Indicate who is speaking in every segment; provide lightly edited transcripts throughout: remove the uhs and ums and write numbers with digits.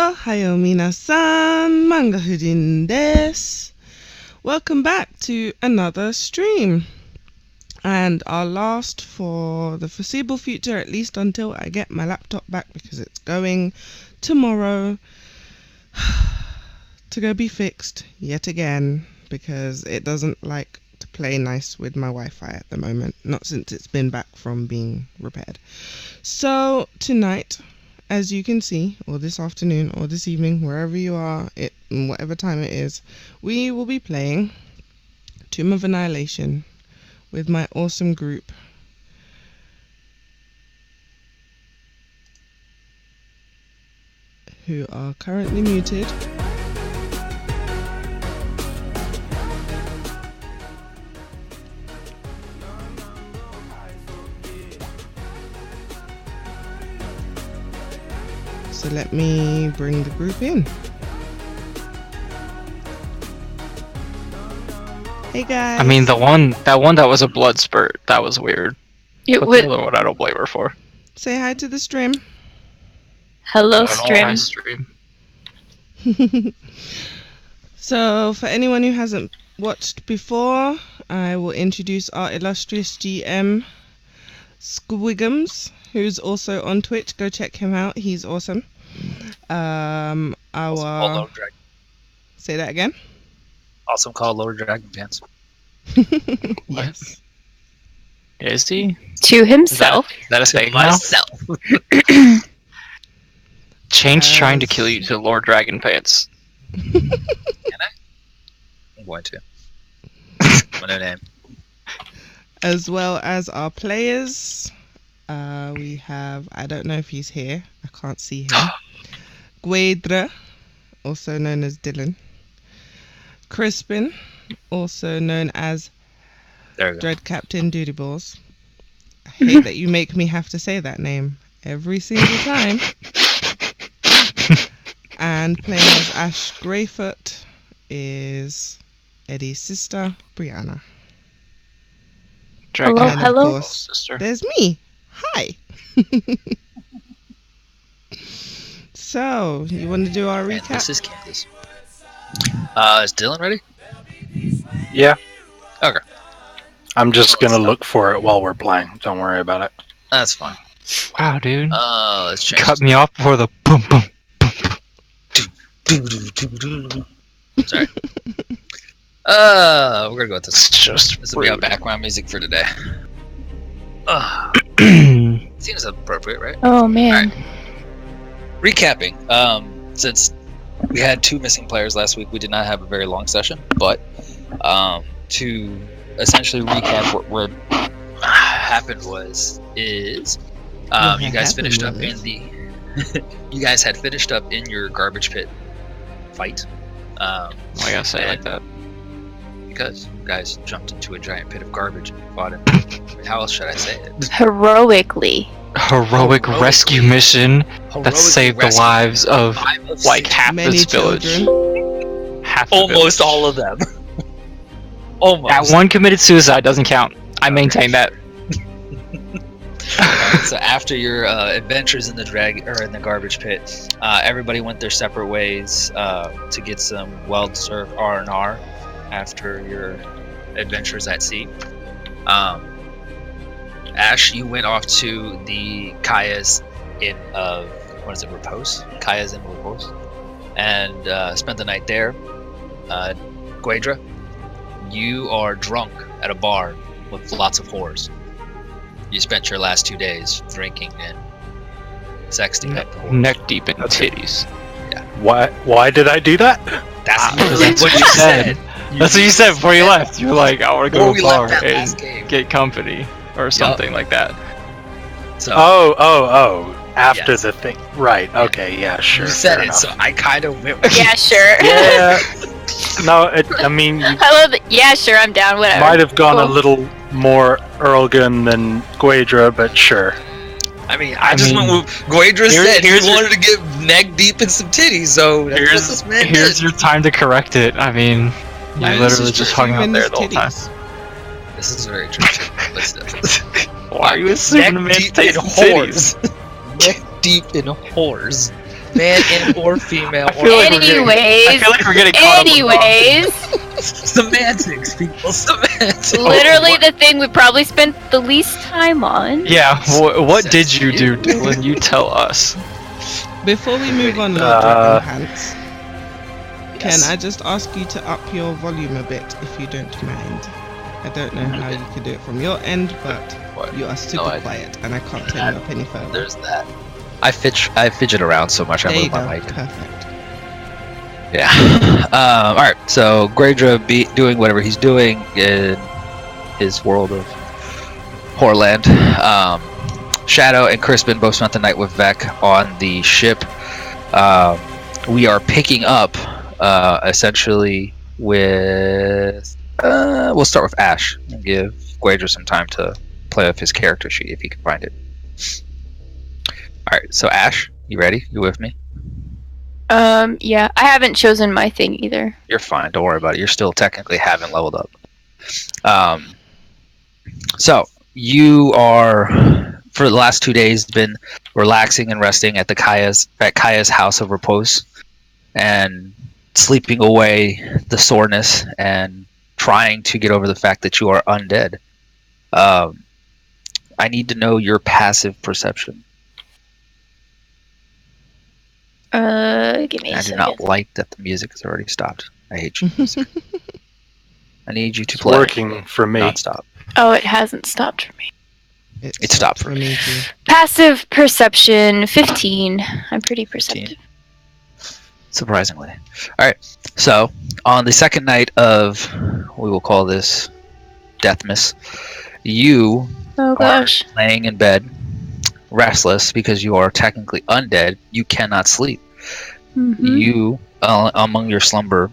Speaker 1: Ohayo minasan, manga fujin desu. Welcome back to another stream. And our last for the foreseeable future, at least until I get my laptop back, because it's going tomorrow to go be fixed yet again, because it doesn't like to play nice with my Wi-Fi at the moment, not since it's been back from being repaired. So tonight, as you can see, or this afternoon or this evening, wherever you are, whatever time it is, we will be playing Tomb of Annihilation with my awesome group. Who are currently muted. So let me bring the group in. Hey guys.
Speaker 2: I mean, that one that was a blood spurt, that was weird.
Speaker 3: It
Speaker 2: But
Speaker 3: would.
Speaker 2: the other one I don't blame her for.
Speaker 1: Say hi to the stream.
Speaker 3: Hello,
Speaker 2: Hi,
Speaker 3: stream.
Speaker 2: stream.
Speaker 1: So for anyone who hasn't watched before, I will introduce our illustrious GM, Squigums, who's also on Twitch. Go check him out. He's awesome. Say that again.
Speaker 4: Also called Lower Dragon Pants.
Speaker 1: Yes.
Speaker 2: Is he?
Speaker 3: To himself.
Speaker 2: Is that a thing now?
Speaker 4: Myself.
Speaker 2: Change trying to kill you to Lord Dragon Pants.
Speaker 4: Can I? I'm going to. My new name.
Speaker 1: As well as our players, we have, I don't know if he's here, I can't see him. Guedra, also known as Dylan. Crispin, also known as
Speaker 4: There we go.
Speaker 1: Dread Captain Duty Balls. I hate that you make me have to say that name every single time. And playing as Ash Greyfoot is Eddie's sister, Brianna.
Speaker 2: Dragon
Speaker 1: And of
Speaker 3: hello.
Speaker 1: course,
Speaker 2: sister.
Speaker 1: there's me. Hi. So, you want to do our
Speaker 4: And
Speaker 1: recap?
Speaker 4: this is Candace. Is Dylan ready?
Speaker 5: Yeah.
Speaker 4: Okay.
Speaker 5: I'm just gonna look for it while we're playing. Don't worry about it.
Speaker 4: That's fine.
Speaker 2: Wow, dude.
Speaker 4: Let's change.
Speaker 2: Cut me off before the boom boom.
Speaker 4: Sorry. We're gonna go with this.
Speaker 2: It's just
Speaker 4: This will be our
Speaker 2: rude.
Speaker 4: background music for today. Seems appropriate, right?
Speaker 3: Oh man.
Speaker 4: Recapping. Since we had 2 missing players last week, we did not have a very long session. But to essentially recap what happened is you guys finished up in the you guys had finished up in your garbage pit fight.
Speaker 2: Why I gotta say it like that?
Speaker 4: Because you guys jumped into a giant pit of garbage and fought it. I mean, how else should I say it?
Speaker 3: Heroically.
Speaker 2: Heroic rescue mission that
Speaker 4: Heroically
Speaker 2: saved the
Speaker 4: rescued
Speaker 2: lives of
Speaker 4: 5 of
Speaker 2: like
Speaker 4: 6.
Speaker 2: half
Speaker 1: Many
Speaker 2: this village.
Speaker 1: children.
Speaker 2: Half the
Speaker 4: Almost
Speaker 2: village.
Speaker 4: all of them. Almost.
Speaker 2: That one committed suicide doesn't count. I maintain that.
Speaker 4: So after your adventures in the garbage pit, everybody went their separate ways to get some well-deserved R&R after your adventures at sea. Ash, you went off to the Kaya's Inn of Repose? Kaya's Inn of Repose, and spent the night there. Guedra, you are drunk at a bar with lots of whores. You spent your last 2 days drinking and sexting at the whores.
Speaker 2: Neck deep in titties.
Speaker 5: Why did I do that?
Speaker 4: That's
Speaker 2: literally
Speaker 4: what you said.
Speaker 2: That's what you said before you left. You're like, I want to go
Speaker 4: Before
Speaker 2: to a
Speaker 4: we
Speaker 2: bar
Speaker 4: left that last
Speaker 2: and
Speaker 4: game.
Speaker 2: get company or something like that.
Speaker 4: So
Speaker 5: Oh. After
Speaker 4: Yes.
Speaker 5: the thing. Right. Okay. Yeah. Sure.
Speaker 4: you said
Speaker 5: fair
Speaker 4: it,
Speaker 5: enough.
Speaker 4: so I kind of went with
Speaker 3: Yeah, sure.
Speaker 5: Yeah. No. I mean, you
Speaker 3: I love it. Yeah, sure. I'm down. Whatever.
Speaker 5: might have gone a
Speaker 3: Cool.
Speaker 5: little more Earlgun than Guedra, but sure.
Speaker 4: I mean, I just
Speaker 2: mean,
Speaker 4: went with Guedra said
Speaker 2: here's
Speaker 4: he
Speaker 2: your-
Speaker 4: wanted to get neck deep in some titties, so that's what this man
Speaker 2: Here's
Speaker 4: did.
Speaker 2: your time to correct it. I mean, you
Speaker 1: Why is
Speaker 2: literally
Speaker 1: this
Speaker 2: just
Speaker 1: true
Speaker 2: hung out
Speaker 1: in
Speaker 2: there
Speaker 1: his
Speaker 2: the whole time.
Speaker 1: titties?
Speaker 4: This is very true, but still.
Speaker 2: Why are you assuming a
Speaker 4: Neck
Speaker 2: man's
Speaker 4: deep in
Speaker 2: taste in titties?
Speaker 4: whores. Neck deep in whores. Man and or female.
Speaker 5: I feel like we're getting- I feel like we're getting caught up on
Speaker 3: Anyways,
Speaker 4: Semantics, people. Semantics.
Speaker 3: literally the thing we probably spent the least time on.
Speaker 2: Yeah, what
Speaker 4: Says
Speaker 2: did you
Speaker 4: you.
Speaker 2: do, Dylan? You tell us.
Speaker 1: Before we move on, Lord Dragon Pants, can I just ask you to up your volume a bit, if you don't mind? I don't know how you could do it from your end, but
Speaker 4: What?
Speaker 1: you are super
Speaker 4: I-
Speaker 1: quiet, and I can't turn you up any further.
Speaker 4: There's that. I fidget around so much. I
Speaker 1: There you
Speaker 4: move
Speaker 1: go.
Speaker 4: my mic.
Speaker 1: Perfect.
Speaker 4: Yeah. All right. So Greydra be doing whatever he's doing in his world of Horland. Shadow and Crispin both spent the night with Vec on the ship. We are picking up essentially with. We'll start with Ash and give Greydra some time to play with his character sheet if he can find it. All right. So Ash, you ready? You with me?
Speaker 3: Yeah, I haven't chosen my thing either.
Speaker 4: You're fine. Don't worry about it. You're still technically haven't leveled up. So you are for the last 2 days been relaxing and resting at Kaya's house of repose, and sleeping away the soreness and trying to get over the fact that you are undead. I need to know your passive perception.
Speaker 3: Give me a
Speaker 4: I do
Speaker 3: second.
Speaker 4: not like that the music has already stopped. I hate you. Music. I need you to
Speaker 5: It's
Speaker 4: play
Speaker 5: working for me.
Speaker 4: non-stop.
Speaker 3: Oh, it hasn't stopped for me.
Speaker 4: It stopped for
Speaker 1: me too.
Speaker 3: Passive perception 15. I'm pretty perceptive.
Speaker 4: Surprisingly. Alright, so on the second night of, we will call this Deathmas, you
Speaker 3: Oh
Speaker 4: are
Speaker 3: gosh.
Speaker 4: laying in bed, restless because you are technically undead. You cannot sleep.
Speaker 3: Mm-hmm.
Speaker 4: You, among your slumber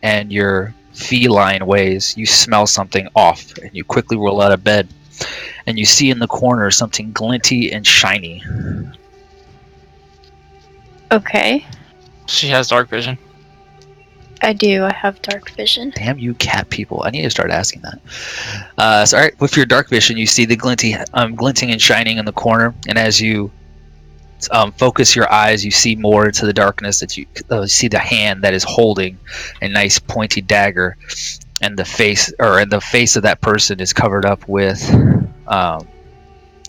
Speaker 4: and your feline ways, you smell something off, and you quickly roll out of bed, and you see in the corner something glinty and shiny.
Speaker 3: Okay.
Speaker 2: She has dark vision.
Speaker 3: I do. I have dark vision.
Speaker 4: Damn you cat people. I need to start asking that. So, alright, with your dark vision, you see the glinting and shining in the corner, and as you focus your eyes, you see more into the darkness, that you see the hand that is holding a nice pointy dagger, and the face of that person is covered up with I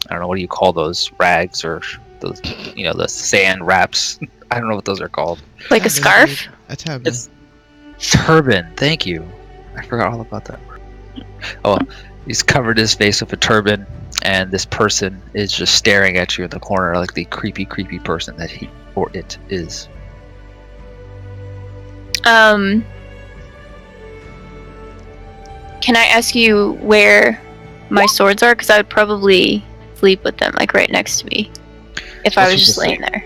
Speaker 4: don't know, what do you call those, rags, or those, the sand wraps. I don't know what those are called.
Speaker 3: Like a scarf?
Speaker 1: A turban.
Speaker 4: It's turban. Thank you. I forgot all about that word. Oh, well, he's covered his face with a turban, and this person is just staring at you in the corner like the creepy person that he or it is.
Speaker 3: Can I ask you where my swords are? Because I would probably sleep with them, like, right next to me. If I
Speaker 4: Most
Speaker 3: was just
Speaker 4: people
Speaker 3: laying there.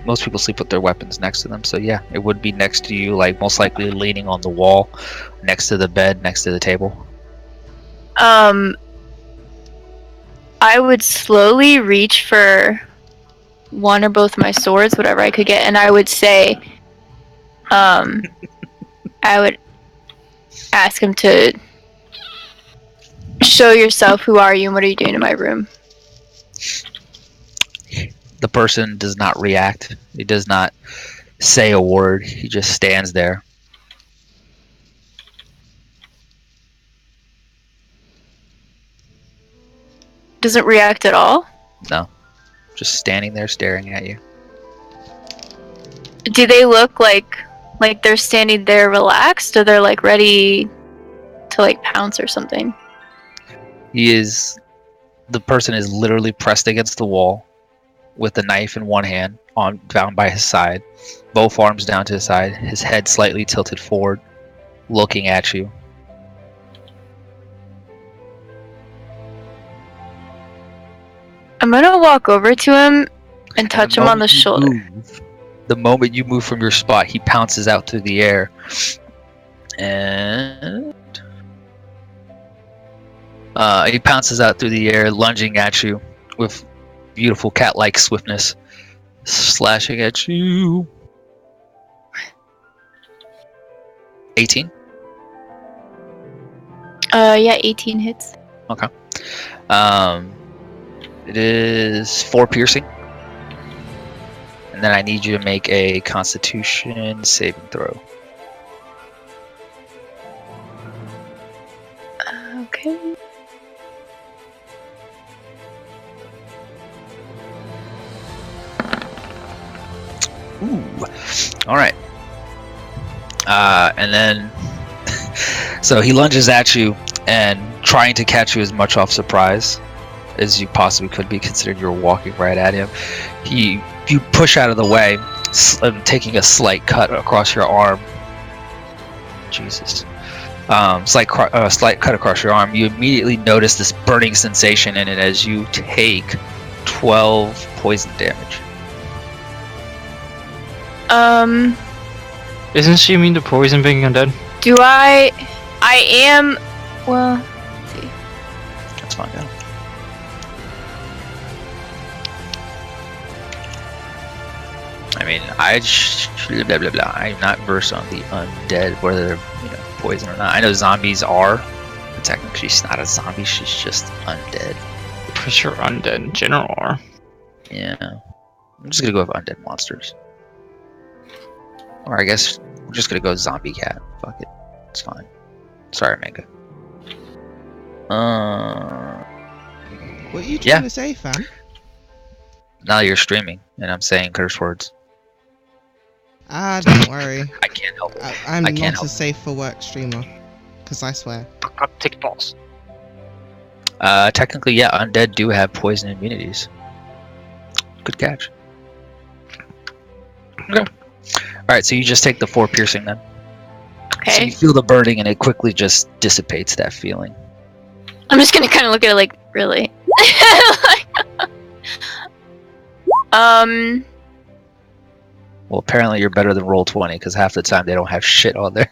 Speaker 4: Most people sleep with their weapons next to them, so yeah, it would be next to you, like most likely leaning on the wall, next to the bed, next to the table.
Speaker 3: I would slowly reach for one or both of my swords, whatever I could get, and I would say, I would ask him to show yourself. Who are you and what are you doing in my room?
Speaker 4: The person does not react. He does not say a word. He just stands there.
Speaker 3: Doesn't react at all?
Speaker 4: No. Just standing there staring at you.
Speaker 3: Do they look like they're standing there relaxed, or they're like ready to like pounce or something?
Speaker 4: The person is literally pressed against the wall with the knife in one hand, down by his side, both arms down to his side, his head slightly tilted forward, looking at you.
Speaker 3: I'm gonna walk over to him and touch him on the shoulder.
Speaker 4: The moment you move from your spot, he pounces out through the air. And he pounces out through the air, lunging at you with beautiful cat-like swiftness, slashing at you. 18?
Speaker 3: Yeah, 18 hits.
Speaker 4: Okay. It is 4 piercing. And then I need you to make a Constitution saving throw.
Speaker 3: Okay.
Speaker 4: Ooh. All right. And then, so he lunges at you and trying to catch you as much off surprise as you possibly could be, considering you're walking right at him. You push out of the way, taking a slight cut across your arm. Jesus. Slight cut across your arm. You immediately notice this burning sensation in it as you take 12 poison damage.
Speaker 2: Isn't she immune to poison being undead?
Speaker 3: Do I am. Well, let's see.
Speaker 4: That's fine, yeah. I mean, blah blah blah. I'm not versed on the undead, whether they're poison or not. I know zombies are, but technically she's not a zombie. She's just undead.
Speaker 2: For sure, undead in general are.
Speaker 4: Yeah, I'm just gonna go with undead monsters. Or I guess we're just gonna go zombie cat. Fuck it, it's fine. Sorry, Manga.
Speaker 1: What are you trying to say, fam?
Speaker 4: Now you're streaming, and I'm saying curse words.
Speaker 1: Don't worry.
Speaker 4: I can't help it.
Speaker 1: I'm
Speaker 4: I can't
Speaker 1: not
Speaker 4: help
Speaker 1: a safe for work streamer, because I swear.
Speaker 2: Take balls.
Speaker 4: Technically, yeah, undead do have poison immunities. Good catch. Okay. Alright, so you just take the 4 piercing then. So
Speaker 3: Okay.
Speaker 4: you feel the burning and it quickly just dissipates that feeling.
Speaker 3: I'm just gonna kind of look at it like, really?
Speaker 4: Well, apparently you're better than Roll20 because half the time they don't have shit on there.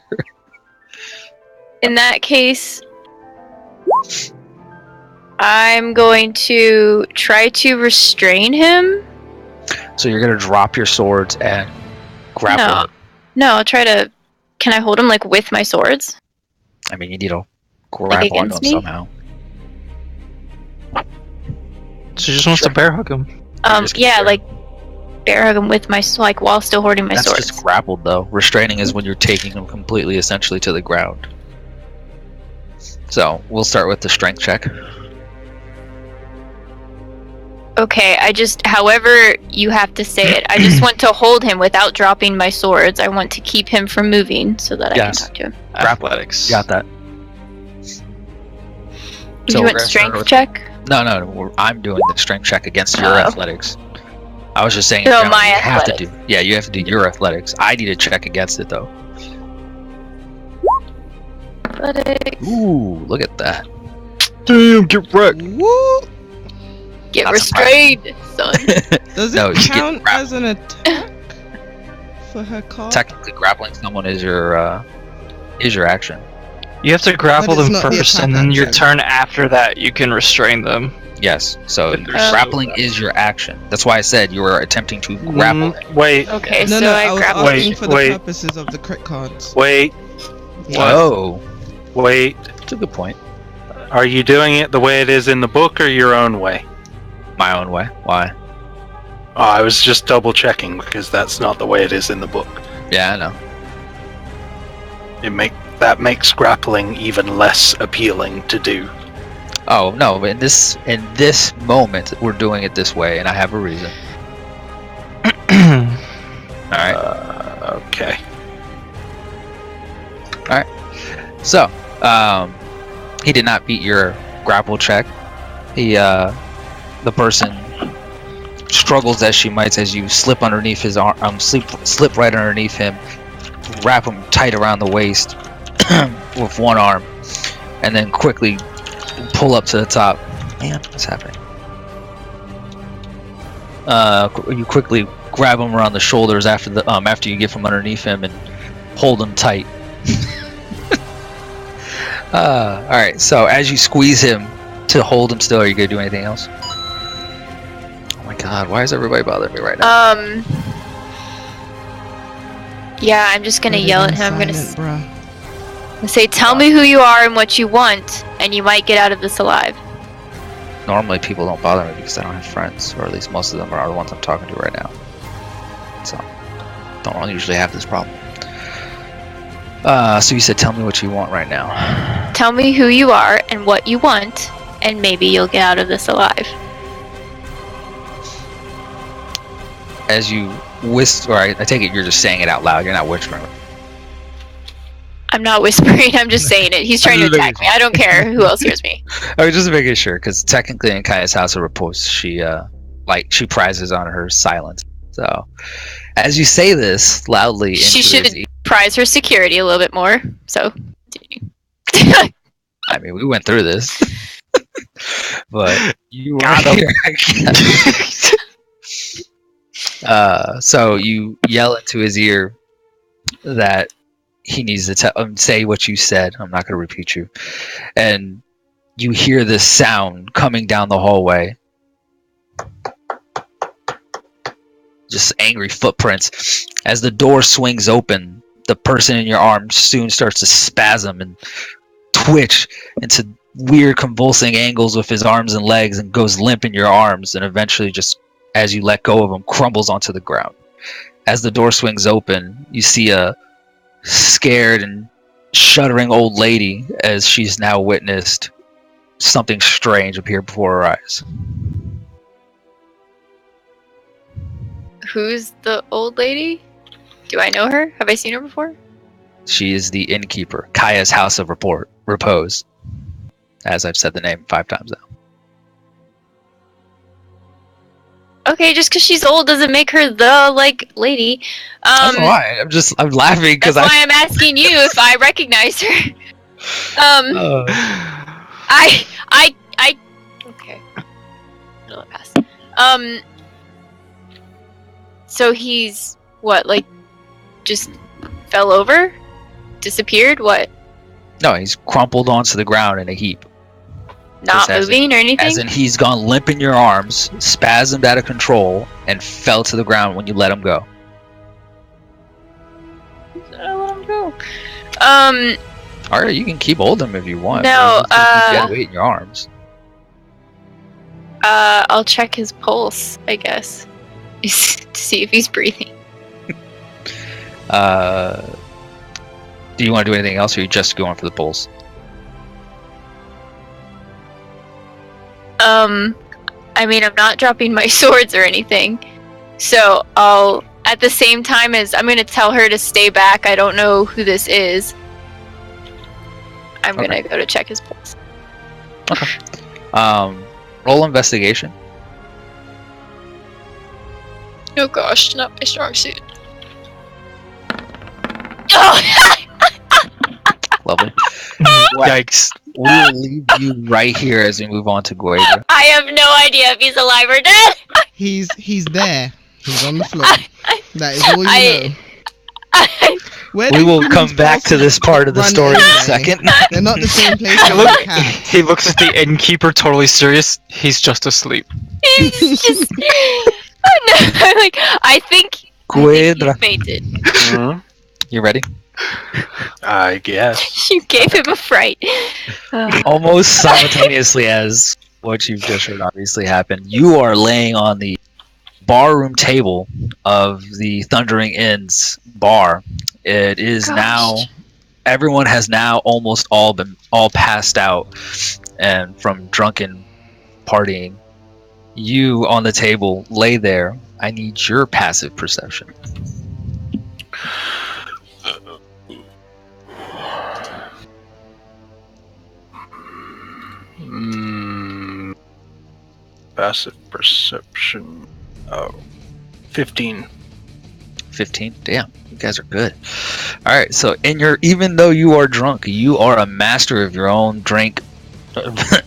Speaker 3: In that case, I'm going to try to restrain him.
Speaker 4: So you're gonna drop your swords and grapple him.
Speaker 3: No, I'll try to. Can I hold him like with my swords?
Speaker 4: I mean, you need to grapple onto him
Speaker 3: against me?
Speaker 4: somehow.
Speaker 2: She just wants to bear hug him.
Speaker 4: just
Speaker 3: Yeah,
Speaker 4: gonna-
Speaker 3: like bear hug him with my like while still holding my
Speaker 4: That's
Speaker 3: swords.
Speaker 4: just grappled though. Restraining is when you're taking him completely, essentially, to the ground. So we'll start with the strength check.
Speaker 3: Okay, however you have to say it. I just want to hold him without dropping my swords. I want to keep him from moving so that
Speaker 4: Yes.
Speaker 3: I can talk to him.
Speaker 2: Athletics.
Speaker 4: Got that?
Speaker 3: Do
Speaker 4: So
Speaker 3: you
Speaker 4: we're
Speaker 3: want
Speaker 4: gonna start
Speaker 3: strength
Speaker 4: with-
Speaker 3: check?
Speaker 4: No, I'm doing the strength check against your
Speaker 3: Oh.
Speaker 4: athletics. I was just saying,
Speaker 3: No,
Speaker 4: in general,
Speaker 3: my
Speaker 4: you have to
Speaker 3: athletics.
Speaker 4: do. Yeah, you have to do your athletics. I need to check against it though.
Speaker 3: Athletics.
Speaker 4: Ooh, look at that.
Speaker 2: Damn, get wrecked.
Speaker 1: Woo!
Speaker 3: Get
Speaker 4: Not
Speaker 3: restrained, son.
Speaker 1: Does
Speaker 4: No,
Speaker 1: it
Speaker 4: you get
Speaker 1: count
Speaker 4: grappled.
Speaker 1: as an attack for her card?
Speaker 4: Technically, grappling someone is your action.
Speaker 2: You have to grapple
Speaker 1: But it's
Speaker 2: them
Speaker 1: not the
Speaker 2: first,
Speaker 1: attack
Speaker 2: and then your
Speaker 1: action.
Speaker 2: turn after that, you can restrain them.
Speaker 4: Yes. So
Speaker 2: But there's
Speaker 4: grappling is your action. That's why I said you were attempting to grapple him.
Speaker 5: Wait,
Speaker 3: Okay,
Speaker 1: No,
Speaker 3: so
Speaker 1: I was
Speaker 3: grapple.
Speaker 1: asking
Speaker 5: Wait,
Speaker 1: for the
Speaker 5: wait.
Speaker 1: purposes of the crit cards.
Speaker 5: wait,
Speaker 1: Yeah.
Speaker 4: Oh,
Speaker 5: wait.
Speaker 4: that's a good point.
Speaker 5: Are you doing it the way it is in the book or your own way?
Speaker 4: My own way. Why?
Speaker 5: Oh, I was just double checking because that's not the way it is in the book.
Speaker 4: Yeah, I know.
Speaker 5: That makes grappling even less appealing to do.
Speaker 4: Oh no, but in this moment, we're doing it this way, and I have a reason. All right.
Speaker 5: Okay.
Speaker 4: So, he did not beat your grapple check. The person struggles as she might as you slip underneath his arm, slip right underneath him, wrap him tight around the waist with one arm, and then quickly pull up to the top. Man, what's happening? You quickly grab him around the shoulders after you get from underneath him and hold him tight. All right. So as you squeeze him to hold him still, are you gonna do anything else? Oh my God! Why is everybody bothering me right now?
Speaker 3: Yeah, I'm just gonna
Speaker 1: Better
Speaker 3: yell
Speaker 1: than
Speaker 3: at him. I'm gonna
Speaker 1: silent,
Speaker 3: say, "Tell me who you are and what you want, and you might get out of this alive."
Speaker 4: Normally people don't bother me because I don't have friends, or at least most of them are the ones I'm talking to right now.
Speaker 2: so don't usually have this problem. So you said, tell me what you want right now.
Speaker 3: Tell me who you are and what you want, and maybe you'll get out of this alive.
Speaker 2: As you whisper, I take it you're just saying it out loud. You're not whispering.
Speaker 3: I'm not whispering, I'm just saying it. He's trying to attack me. I don't care who else hears me.
Speaker 2: I was just making sure, because technically in Kaya's house of repose, she prizes on her silence. So, as you say this loudly,
Speaker 3: She
Speaker 2: into
Speaker 3: should
Speaker 2: his ear,
Speaker 3: prize her security a little bit more. So, continue.
Speaker 2: I mean, we went through this, but you
Speaker 5: Got
Speaker 2: are
Speaker 5: him.
Speaker 2: here. So you yell into his ear that he needs to say what you said. I'm not going to repeat you. And you hear this sound coming down the hallway. Just angry footprints. As the door swings open, the person in your arms soon starts to spasm and twitch into weird convulsing angles with his arms and legs and goes limp in your arms, and eventually, just as you let go of him, crumbles onto the ground. As the door swings open, you see a scared and shuddering old lady as she's now witnessed something strange appear before her eyes.
Speaker 3: Who's the old lady? Do I know her? Have I seen her before?
Speaker 2: She is the innkeeper, Kaya's house of repose. As I've said the name 5 times now.
Speaker 3: Okay, just because she's old doesn't make her the, lady.
Speaker 2: That's why. I'm laughing because
Speaker 3: That's why I'm asking you if I recognize her. Okay. I'll let pass. So he's, what, just fell over? Disappeared? What?
Speaker 2: No, he's crumpled onto the ground in a heap.
Speaker 3: Not moving or anything?
Speaker 2: As in, he's gone limp in your arms, spasmed out of control, and fell to the ground when you let him go.
Speaker 3: I let him go.
Speaker 2: Alright, you can keep holding him if you want.
Speaker 3: No,
Speaker 2: You got weight in your arms.
Speaker 3: I'll check his pulse, I guess. To see if he's breathing.
Speaker 2: Do you want to do anything else, or are you just going for the pulse?
Speaker 3: I mean, I'm not dropping my swords or anything. So I'll, at the same time as I'm going to tell her to stay back. I don't know who this is. I'm going to go to check his pulse.
Speaker 2: Okay. Roll investigation.
Speaker 3: Oh gosh, not my strong suit. Oh!
Speaker 2: Lovely.
Speaker 5: Yikes.
Speaker 2: We will leave you right here as we move on to Guaidra.
Speaker 3: I have no idea if he's alive or dead.
Speaker 1: He's there. He's on the floor. That is all you know. Where
Speaker 2: We
Speaker 1: did
Speaker 2: will
Speaker 1: these
Speaker 2: come back to this part of the
Speaker 1: run
Speaker 2: story in a
Speaker 1: anyway?
Speaker 2: second.
Speaker 1: They're not the same place as the cat.
Speaker 6: He looks at the innkeeper totally serious. He's just asleep.
Speaker 3: He's just... No, I think he
Speaker 2: Guaidra.
Speaker 3: fainted.
Speaker 5: Mhm.
Speaker 2: You ready?
Speaker 5: I guess.
Speaker 3: You gave him a fright.
Speaker 2: Almost simultaneously as what you've just heard obviously happened, you are laying on the barroom table of the Thundering Inn's bar. It is now, everyone has now almost all passed out and from drunken partying. You on the table lay there. I need your passive perception.
Speaker 5: Passive perception. Oh. 15.
Speaker 2: 15. Damn, you guys are good. All right, so even though you are drunk, you are a master of your own drink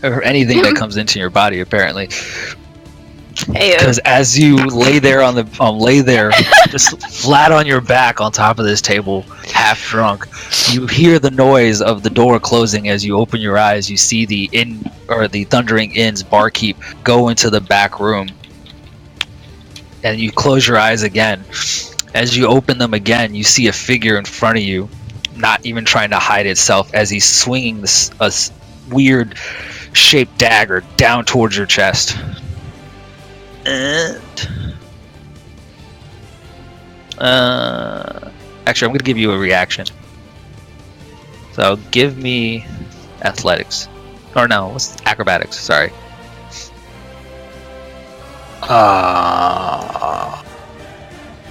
Speaker 2: or anything that comes into your body, apparently. Because as you lay there just flat on your back on top of this table, half drunk, you hear the noise of the door closing. As you open your eyes, you see the Thundering Inn's barkeep go into the back room, and you close your eyes again. As you open them again, you see a figure in front of you, not even trying to hide itself, as he's swinging a weird shaped dagger down towards your chest. And Actually, I'm gonna give you a reaction. So give me athletics, or no, what's acrobatics? Sorry.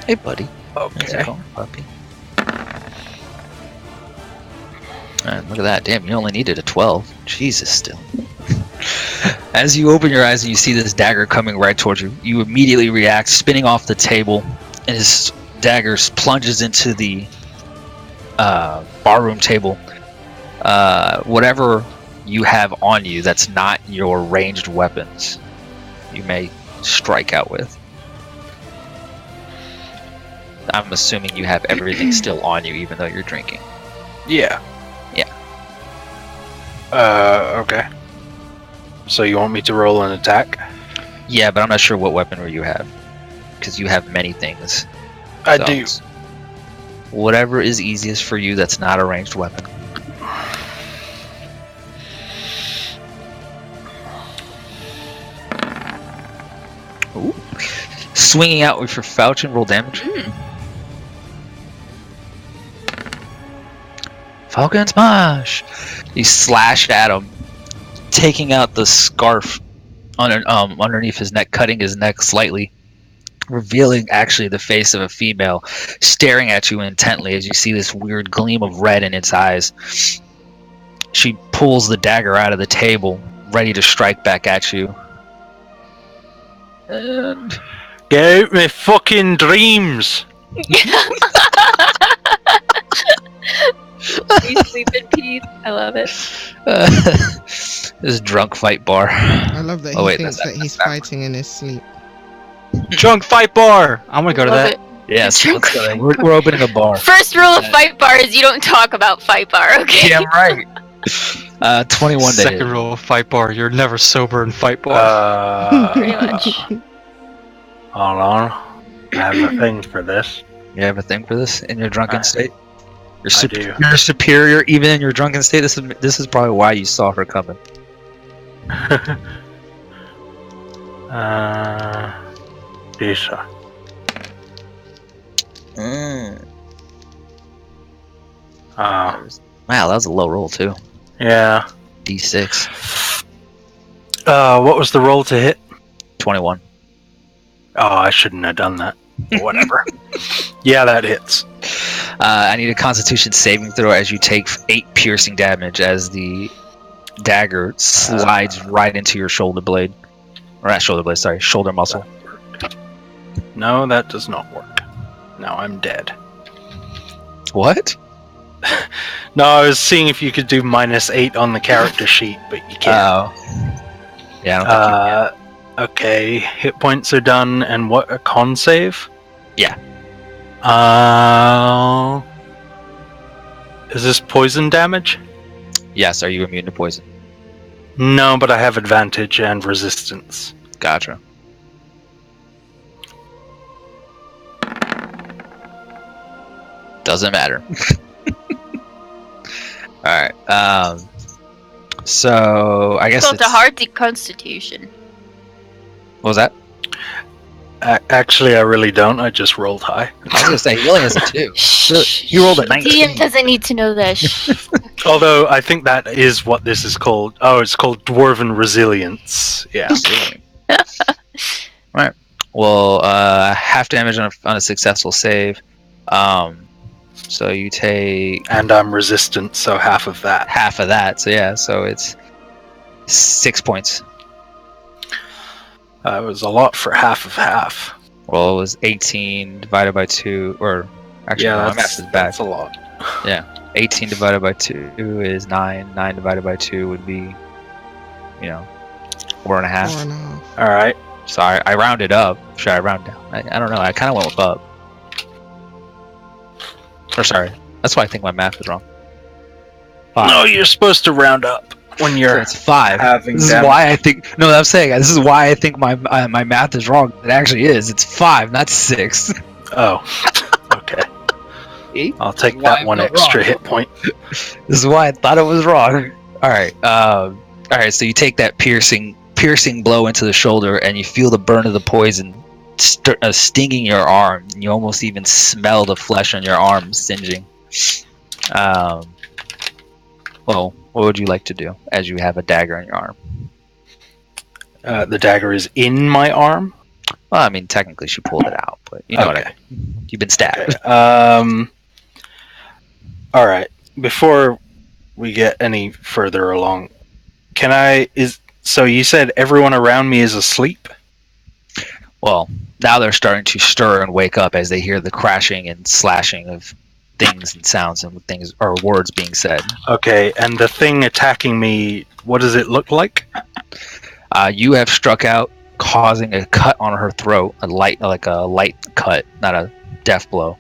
Speaker 2: Hey, buddy. There's your
Speaker 5: Okay.
Speaker 2: phone, puppy. Alright, look at that. Damn, you only needed a 12. Jesus, still. As you open your eyes and you see this dagger coming right towards you, you immediately react, spinning off the table, and his dagger plunges into the barroom table. Whatever you have on you that's not your ranged weapons, you may strike out with. I'm assuming you have everything still on you, even though you're drinking.
Speaker 5: Yeah.
Speaker 2: Yeah.
Speaker 5: Okay. So you want me to roll an attack?
Speaker 2: Yeah, but I'm not sure what weaponry you have, because you have many things.
Speaker 5: I
Speaker 2: So,
Speaker 5: do.
Speaker 2: Whatever is easiest for you that's not a ranged weapon. Ooh. Swinging out with your falchion, roll damage. Falcon smash! You slash at him, taking out the scarf underneath his neck, cutting his neck slightly, revealing actually the face of a female staring at you intently as you see this weird gleam of red in its eyes. She pulls the dagger out of the table, ready to strike back at you. And
Speaker 5: Get out my fucking dreams!
Speaker 3: You sleep in peace. I love it.
Speaker 2: this drunk fight bar.
Speaker 1: I love that
Speaker 2: Oh,
Speaker 1: he
Speaker 2: wait,
Speaker 1: thinks
Speaker 2: that's
Speaker 1: that he's
Speaker 2: backwards.
Speaker 1: fighting in his sleep.
Speaker 6: Drunk fight bar. I'm gonna go to
Speaker 3: Love
Speaker 6: that.
Speaker 3: it.
Speaker 2: Yes,
Speaker 3: Drunk
Speaker 2: let's go.
Speaker 3: fight
Speaker 2: We're opening a bar.
Speaker 3: First rule of fight bar is you don't talk about fight bar, okay?
Speaker 2: Damn right. 21 to
Speaker 6: Second
Speaker 2: hit.
Speaker 6: rule of fight bar: you're never sober in fight bar.
Speaker 3: Pretty much.
Speaker 5: Hold on. I have a thing for this.
Speaker 2: You have a thing for this in your drunken state?
Speaker 5: I do.
Speaker 2: You're superior even in your drunken state. This is probably why you saw her coming.
Speaker 5: Lisa.
Speaker 2: Wow, that was a low roll too.
Speaker 5: Yeah.
Speaker 2: D6.
Speaker 5: What was the roll to hit?
Speaker 2: 21.
Speaker 5: Oh, I shouldn't have done that. Whatever. Yeah, that hits.
Speaker 2: I need a Constitution saving throw as you take 8 piercing damage as the dagger slides right into your shoulder blade. Or not shoulder blade, sorry, shoulder muscle.
Speaker 5: No, that does not work. Now I'm dead.
Speaker 2: What?
Speaker 5: No, I was seeing if you could do -8 on the character sheet, but you can't.
Speaker 2: Oh. Yeah, I don't think you can.
Speaker 5: Okay, hit points are done, and what, a con save?
Speaker 2: Yeah.
Speaker 5: Is this poison damage?
Speaker 2: Yes, are you immune to poison?
Speaker 5: No, but I have advantage and resistance.
Speaker 2: Gotcha. Doesn't matter. Alright, so I guess
Speaker 3: Built a
Speaker 2: it's...
Speaker 3: hearty constitution.
Speaker 2: What was that?
Speaker 5: Actually, I really don't. I just rolled high.
Speaker 2: I was gonna say healing is a 2.
Speaker 3: Shh.
Speaker 2: You rolled a
Speaker 3: DM
Speaker 2: 19.
Speaker 3: doesn't need to know that. Shh.
Speaker 5: Although I think that is what this is called. Oh, it's called Dwarven Resilience. Yeah.
Speaker 2: Right. Well, half damage on a successful save. So you take
Speaker 5: And I'm resistant, so half of that.
Speaker 2: half of that. So yeah, so it's 6 points.
Speaker 5: That was a lot for half of half.
Speaker 2: Well, it was 18 divided by 2, or actually, no, my math is bad.
Speaker 5: that's a lot.
Speaker 2: 18 divided by 2 is 9. 9 divided by 2 would be, 4.5.
Speaker 1: 4.5.
Speaker 5: All right.
Speaker 2: So I rounded up. Should I round down? I don't know. I kind of went with up. Or sorry. That's why I think my math is wrong. 5.
Speaker 5: No, you're supposed to round up when
Speaker 2: So
Speaker 5: you're
Speaker 2: it's 5.
Speaker 5: having
Speaker 2: This is
Speaker 5: damage.
Speaker 2: why I think. No, I'm saying this is why I think my math is wrong. It actually is. It's 5, not 6.
Speaker 5: Oh, okay. I'll take
Speaker 2: Why
Speaker 5: that
Speaker 2: I'm
Speaker 5: one
Speaker 2: not
Speaker 5: extra
Speaker 2: wrong.
Speaker 5: hit point.
Speaker 2: This is why I thought it was wrong. All right. All right. So you take that piercing blow into the shoulder, and you feel the burn of the poison stinging your arm. You almost even smell the flesh on your arm singeing. Well, what would you like to do as you have a dagger in your arm?
Speaker 5: The dagger is in my arm.
Speaker 2: Well, I mean, technically she pulled it out, but you know what I mean. You've been stabbed.
Speaker 5: Okay. All right. Before we get any further along, so you said everyone around me is asleep?
Speaker 2: Well, now they're starting to stir and wake up as they hear the crashing and slashing of things and sounds and things or words being said.
Speaker 5: Okay, and the thing attacking me, what does it look like?
Speaker 2: You have struck out, causing a cut on her throat, a light cut, not a death blow,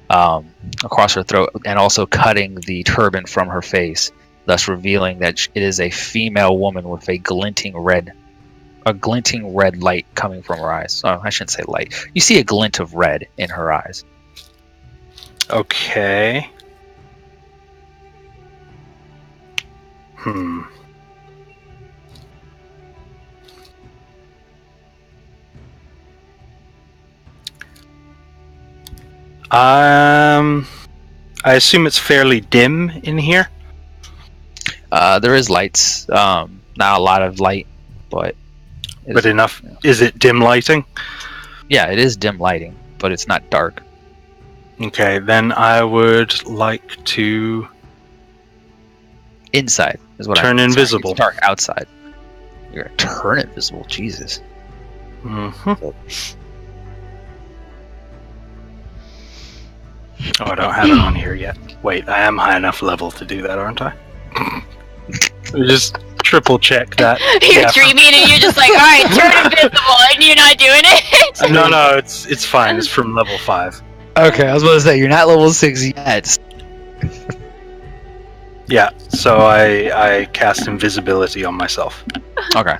Speaker 2: across her throat, and also cutting the turban from her face, thus revealing that it is a female woman with a glinting red light coming from her eyes. Oh, I shouldn't say light. You see a glint of red in her eyes.
Speaker 5: Okay. I assume it's fairly dim in here.
Speaker 2: There is lights. Not a lot of light, but
Speaker 5: enough. Yeah. Is it dim lighting?
Speaker 2: Yeah, it is dim lighting, but it's not dark.
Speaker 5: Okay, then I would like to
Speaker 2: inside is what
Speaker 5: turn invisible.
Speaker 2: It's dark outside. You're gonna turn invisible, Jesus.
Speaker 5: Mm-hmm. Oh, I don't have it on here yet. Wait, I am high enough level to do that, aren't I? Just triple check that.
Speaker 3: You're dreaming and you're just like, alright, turn invisible, and you're not doing it?
Speaker 5: No, it's fine. It's from level 5.
Speaker 2: Okay, I was about to say, you're not level 6 yet.
Speaker 5: Yeah, so I cast invisibility on myself.
Speaker 2: Okay.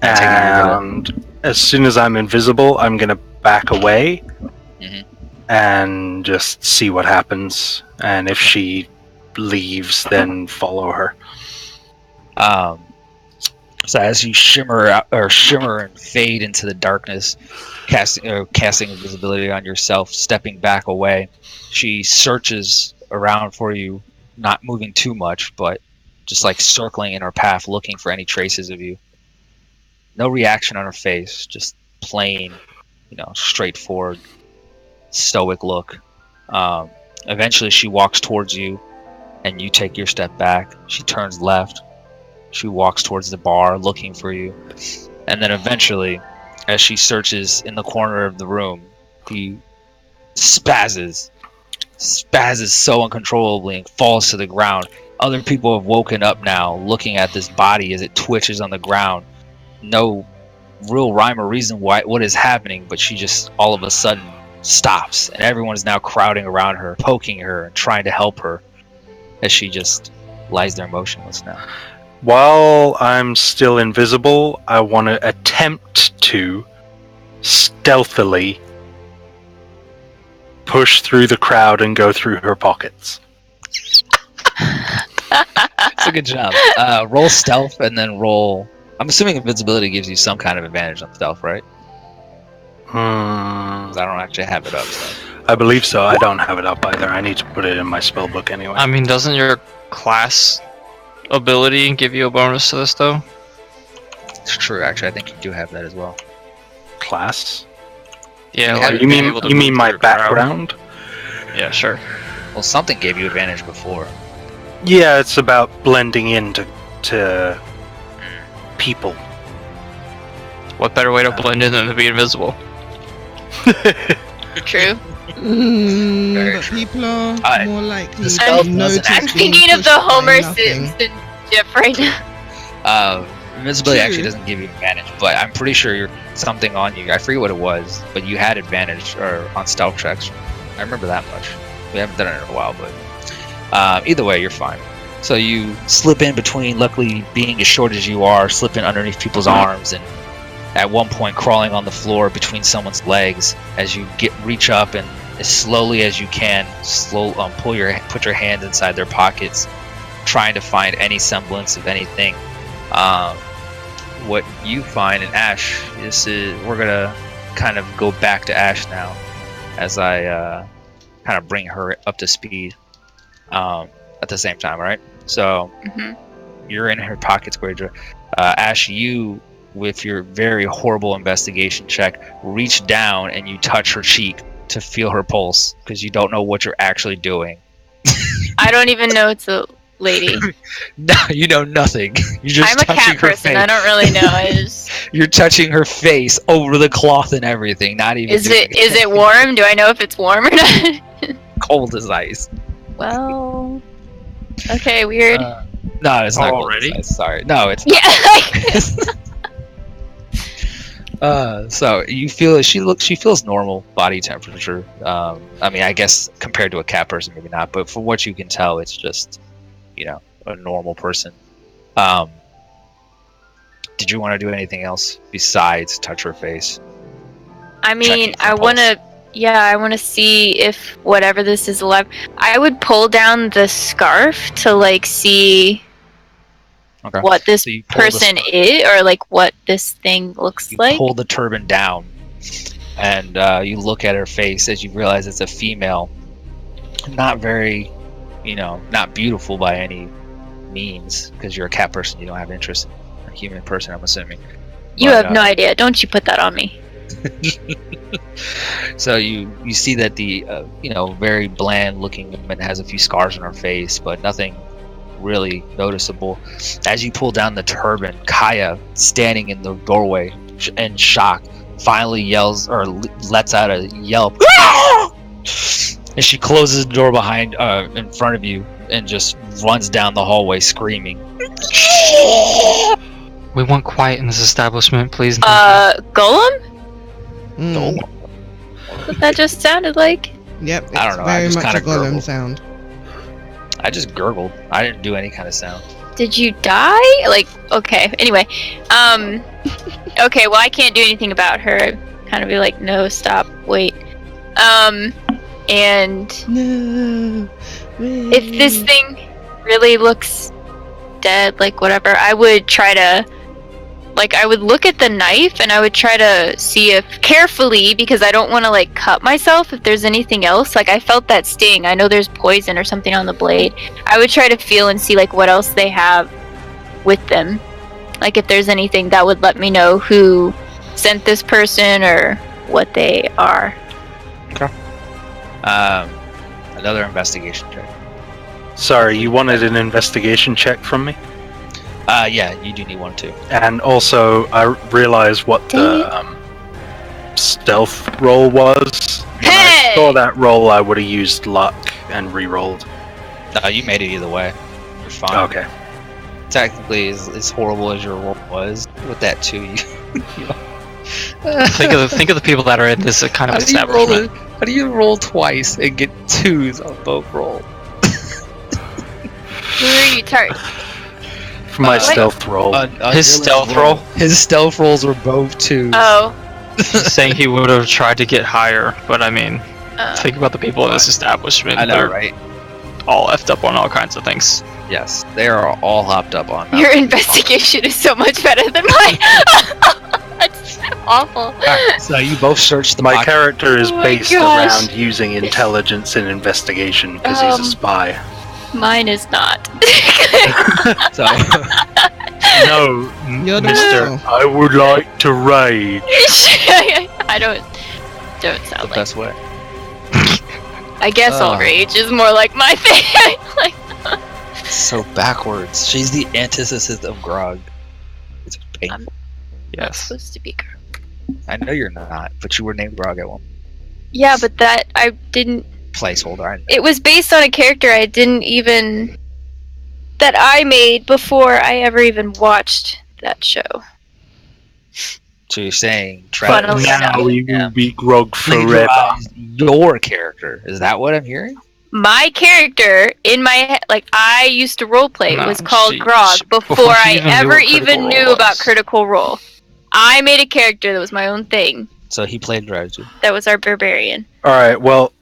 Speaker 5: And as soon as I'm invisible, I'm going to back away and just see what happens. And if she leaves, then follow her.
Speaker 2: So as you shimmer and fade into the darkness, casting invisibility on yourself, stepping back away, she searches around for you, not moving too much, but just like circling in her path, looking for any traces of you. No reaction on her face, just plain, straightforward, stoic look. Eventually she walks towards you, and you take your step back. She turns left. She walks towards the bar, looking for you. And then eventually, as she searches in the corner of the room, he spazzes so uncontrollably and falls to the ground. Other people have woken up now, looking at this body as it twitches on the ground. No real rhyme or reason what is happening, but she just all of a sudden stops, and everyone is now crowding around her, poking her and trying to help her as she just lies there motionless now.
Speaker 5: While I'm still invisible, I want to attempt to stealthily push through the crowd and go through her pockets.
Speaker 2: That's a good job. Roll stealth and then roll... I'm assuming invisibility gives you some kind of advantage on stealth, right? 'Cause I don't actually have it up. So.
Speaker 5: I believe so. I don't have it up either. I need to put it in my spellbook anyway.
Speaker 6: I mean, doesn't your class ability give you a bonus to this, though?
Speaker 2: It's true, actually. I think you do have that as well.
Speaker 5: Class?
Speaker 6: Yeah,
Speaker 5: you mean my background?
Speaker 6: Yeah, sure.
Speaker 2: Well, something gave you advantage before.
Speaker 5: Yeah, it's about blending into people.
Speaker 6: What better way to blend in than to be invisible?
Speaker 3: True.
Speaker 1: But people are more likely to notice.
Speaker 3: I'm thinking of the Homer Simpson gif right now.
Speaker 2: Invincibility actually doesn't give you advantage, but I'm pretty sure you're something on you. I forget what it was, but you had advantage on stealth checks. I remember that much. We haven't done it in a while, but either way, you're fine. So you slip in between, luckily being as short as you are, slip in underneath people's arms, and at one point crawling on the floor between someone's legs as you reach up and as slowly as you can, put your hands inside their pockets, trying to find any semblance of anything. What you find, and Ash, we're gonna
Speaker 4: kind of go back to Ash now, as I kind of bring her up to speed at the same time, right? So you're in her pockets, Guedra. Ash, you, with your very horrible investigation check, reach down and you touch her cheek to feel her pulse because you don't know what you're actually doing.
Speaker 3: I don't even know it's a lady.
Speaker 4: No, you know nothing. You're just
Speaker 3: I'm a
Speaker 4: touching
Speaker 3: cat
Speaker 4: her
Speaker 3: person.
Speaker 4: face.
Speaker 3: I don't really know. I just...
Speaker 4: You're touching her face over the cloth and everything. Not even.
Speaker 3: Is it warm? Do I know if it's warm or not?
Speaker 4: cold as ice?
Speaker 3: Well, okay, weird.
Speaker 4: No, it's not
Speaker 6: Already?
Speaker 4: cold as ice. Sorry, no, it's.
Speaker 3: Yeah.
Speaker 4: So you feel she feels normal body temperature. I mean, I guess compared to a cat person, maybe not, but from what you can tell, it's just, a normal person. Did you want to do anything else besides touch her face?
Speaker 3: I mean,
Speaker 4: Checking for
Speaker 3: I
Speaker 4: pulse.
Speaker 3: want to see if whatever this is alive. I would pull down the scarf to like see
Speaker 4: Okay.
Speaker 3: what this
Speaker 4: So you pull the
Speaker 3: person
Speaker 4: scarf.
Speaker 3: is, or like what this thing looks
Speaker 4: You
Speaker 3: like.
Speaker 4: pull the turban down, and you look at her face as you realize it's a female. Not very, not beautiful by any means, because you're a cat person. You don't have interest in a human person, I'm assuming.
Speaker 3: You
Speaker 4: But,
Speaker 3: have no idea. Don't you put that on me.
Speaker 4: So you see that the very bland looking woman has a few scars on her face, but nothing really noticeable. As you pull down the turban, Kaya, standing in the doorway in shock, finally yells or lets out a yelp, and she closes the door behind in front of you and just runs down the hallway screaming.
Speaker 6: We want quiet in this establishment, please.
Speaker 3: Golem?
Speaker 1: Mm.
Speaker 3: What that just sounded like?
Speaker 1: Yep, it's
Speaker 4: I don't know, I
Speaker 1: very
Speaker 4: just
Speaker 1: much a
Speaker 4: kinda
Speaker 1: golem
Speaker 4: gurgled.
Speaker 1: sound.
Speaker 4: I just gurgled. I didn't do any kind of sound.
Speaker 3: Did you die? Like, okay. Anyway, okay. Well, I can't do anything about her. I'd kind of be like, no, stop, wait. And
Speaker 1: No.
Speaker 3: if this thing really looks dead, like whatever, I would try to, like, I would look at the knife and I would try to see if carefully, because I don't want to like cut myself if there's anything else. Like, I felt that sting. I know there's poison or something on the blade. I would try to feel and see like what else they have with them. Like if there's anything that would let me know who sent this person or what they are.
Speaker 4: Another investigation check.
Speaker 5: Sorry, you wanted an investigation check from me?
Speaker 4: Yeah, you do need one too.
Speaker 5: And also, I realized what the stealth roll was. When I saw that roll, I would have used luck and re-rolled.
Speaker 4: You made it either way. You're fine.
Speaker 5: Okay.
Speaker 4: Technically, as horrible as your roll was, with that too,
Speaker 6: Think of the people that are in this kind of establishment.
Speaker 4: How do you roll twice and get twos on both rolls?
Speaker 3: Who are you
Speaker 5: For my stealth roll.
Speaker 6: His stealth roll?
Speaker 4: His stealth rolls were both twos.
Speaker 3: Oh.
Speaker 6: He's saying he would have tried to get higher, but I mean, think about the people in this establishment.
Speaker 4: I know,
Speaker 6: They're
Speaker 4: right?
Speaker 6: all effed up on all kinds of things.
Speaker 4: Yes, they are all hopped up on.
Speaker 3: Your investigation is so much better than mine. That's awful.
Speaker 4: Alright, so you both searched the
Speaker 5: My
Speaker 4: pocket.
Speaker 5: character is
Speaker 3: Oh my
Speaker 5: based
Speaker 3: gosh.
Speaker 5: around using intelligence and investigation because he's a spy.
Speaker 3: Mine is not.
Speaker 4: So,
Speaker 5: No,
Speaker 1: You're the
Speaker 5: mister,
Speaker 1: one.
Speaker 5: I would like to raid.
Speaker 3: I don't
Speaker 4: the
Speaker 3: sound like.
Speaker 4: best way.
Speaker 3: I guess all rage is more like my thing. Like,
Speaker 4: So backwards. She's the antithesis of Grog. It's painful.
Speaker 3: I'm
Speaker 6: Yes.
Speaker 3: supposed to be girl.
Speaker 4: I know you're not, but you were named Grog at one
Speaker 3: Yeah, but that I didn't.
Speaker 4: placeholder. I know.
Speaker 3: It was based on a character I didn't even. That I made before I ever even watched that show.
Speaker 4: So you're saying
Speaker 3: But
Speaker 4: Travis
Speaker 5: Now he
Speaker 4: Yeah.
Speaker 5: will be Grog forever.
Speaker 4: plagiarized your character. Is that what I'm hearing?
Speaker 3: My character in my head, like I used to roleplay,
Speaker 6: No,
Speaker 3: was called
Speaker 6: she-
Speaker 3: Grog
Speaker 6: before
Speaker 3: before
Speaker 6: she
Speaker 3: I
Speaker 6: even knew
Speaker 3: ever
Speaker 6: what Critical
Speaker 3: even
Speaker 6: Role
Speaker 3: knew
Speaker 6: was.
Speaker 3: about Critical Role. I made a character that was my own thing.
Speaker 4: So he plagiarized you.
Speaker 3: That was our barbarian.
Speaker 5: Alright, well,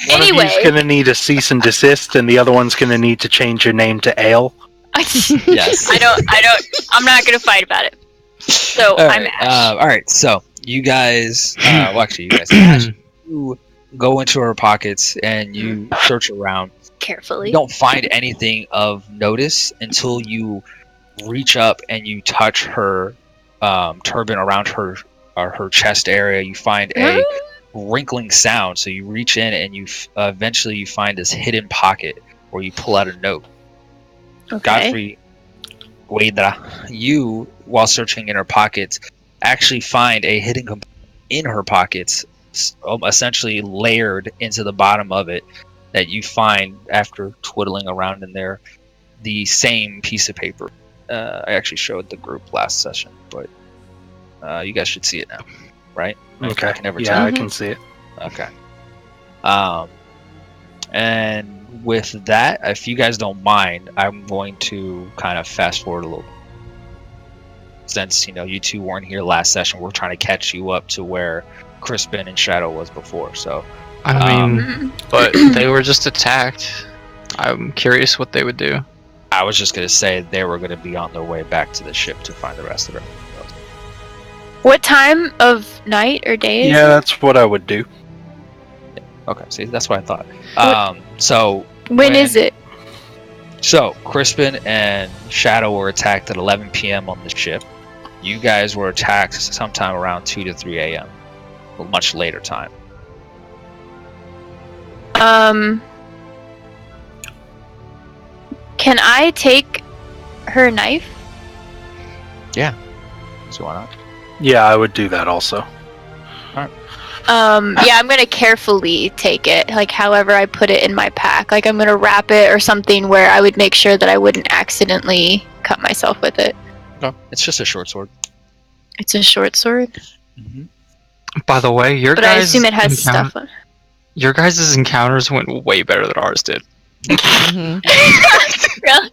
Speaker 5: one of
Speaker 3: Anyway.
Speaker 5: you's gonna need a cease and desist, and the other one's gonna need to change your name to Ale.
Speaker 4: Yes.
Speaker 3: I'm not gonna fight about it. So
Speaker 4: All
Speaker 3: I'm
Speaker 4: right,
Speaker 3: Ash.
Speaker 4: all right, so you guys, well, actually, you guys, as you go into her pockets and you search around,
Speaker 3: Carefully.
Speaker 4: you don't find anything of notice until you reach up and you touch her turban around her chest area. You find a wrinkling sound, so you reach in and you eventually you find this hidden pocket where you pull out a note.
Speaker 3: Okay.
Speaker 4: Godfrey Guedra, you, while searching in her pockets, actually find a hidden component in her pockets, essentially layered into the bottom of it, that you find after twiddling around in there, the same piece of paper. I actually showed the group last session, but you guys should see it now, right?
Speaker 5: Okay.
Speaker 4: I can never
Speaker 5: Yeah,
Speaker 4: tell.
Speaker 5: I can see it.
Speaker 4: Okay. And with that, if you guys don't mind, I'm going to kind of fast forward a little bit. Since, you two weren't here last session, we're trying to catch you up to where Crispin and Shadow was before, so...
Speaker 6: I mean, but they were just attacked. I'm curious what they would do.
Speaker 4: I was just going to say they were going to be on their way back to the ship to find the rest of them.
Speaker 3: What time of night or day is
Speaker 5: Yeah,
Speaker 3: it?
Speaker 5: that's what I would do.
Speaker 4: Okay, see, that's what I thought. So...
Speaker 3: When is it?
Speaker 4: So, Crispin and Shadow were attacked at 11 p.m. on the ship. You guys were attacked sometime around 2 to 3 a.m. A much later time.
Speaker 3: Can I take her knife?
Speaker 4: Yeah. So why not?
Speaker 5: Yeah, I would do that also.
Speaker 3: Yeah, I'm gonna carefully take it, like however I put it in my pack. Like I'm gonna wrap it or something where I would make sure that I wouldn't accidentally cut myself with it.
Speaker 4: No, it's just a short sword.
Speaker 3: It's a short sword?
Speaker 4: Mm-hmm.
Speaker 6: By the way,
Speaker 3: But I assume it has stuff on it.
Speaker 6: Your guys' encounters went way better than ours did.
Speaker 1: Mhm.
Speaker 3: Really?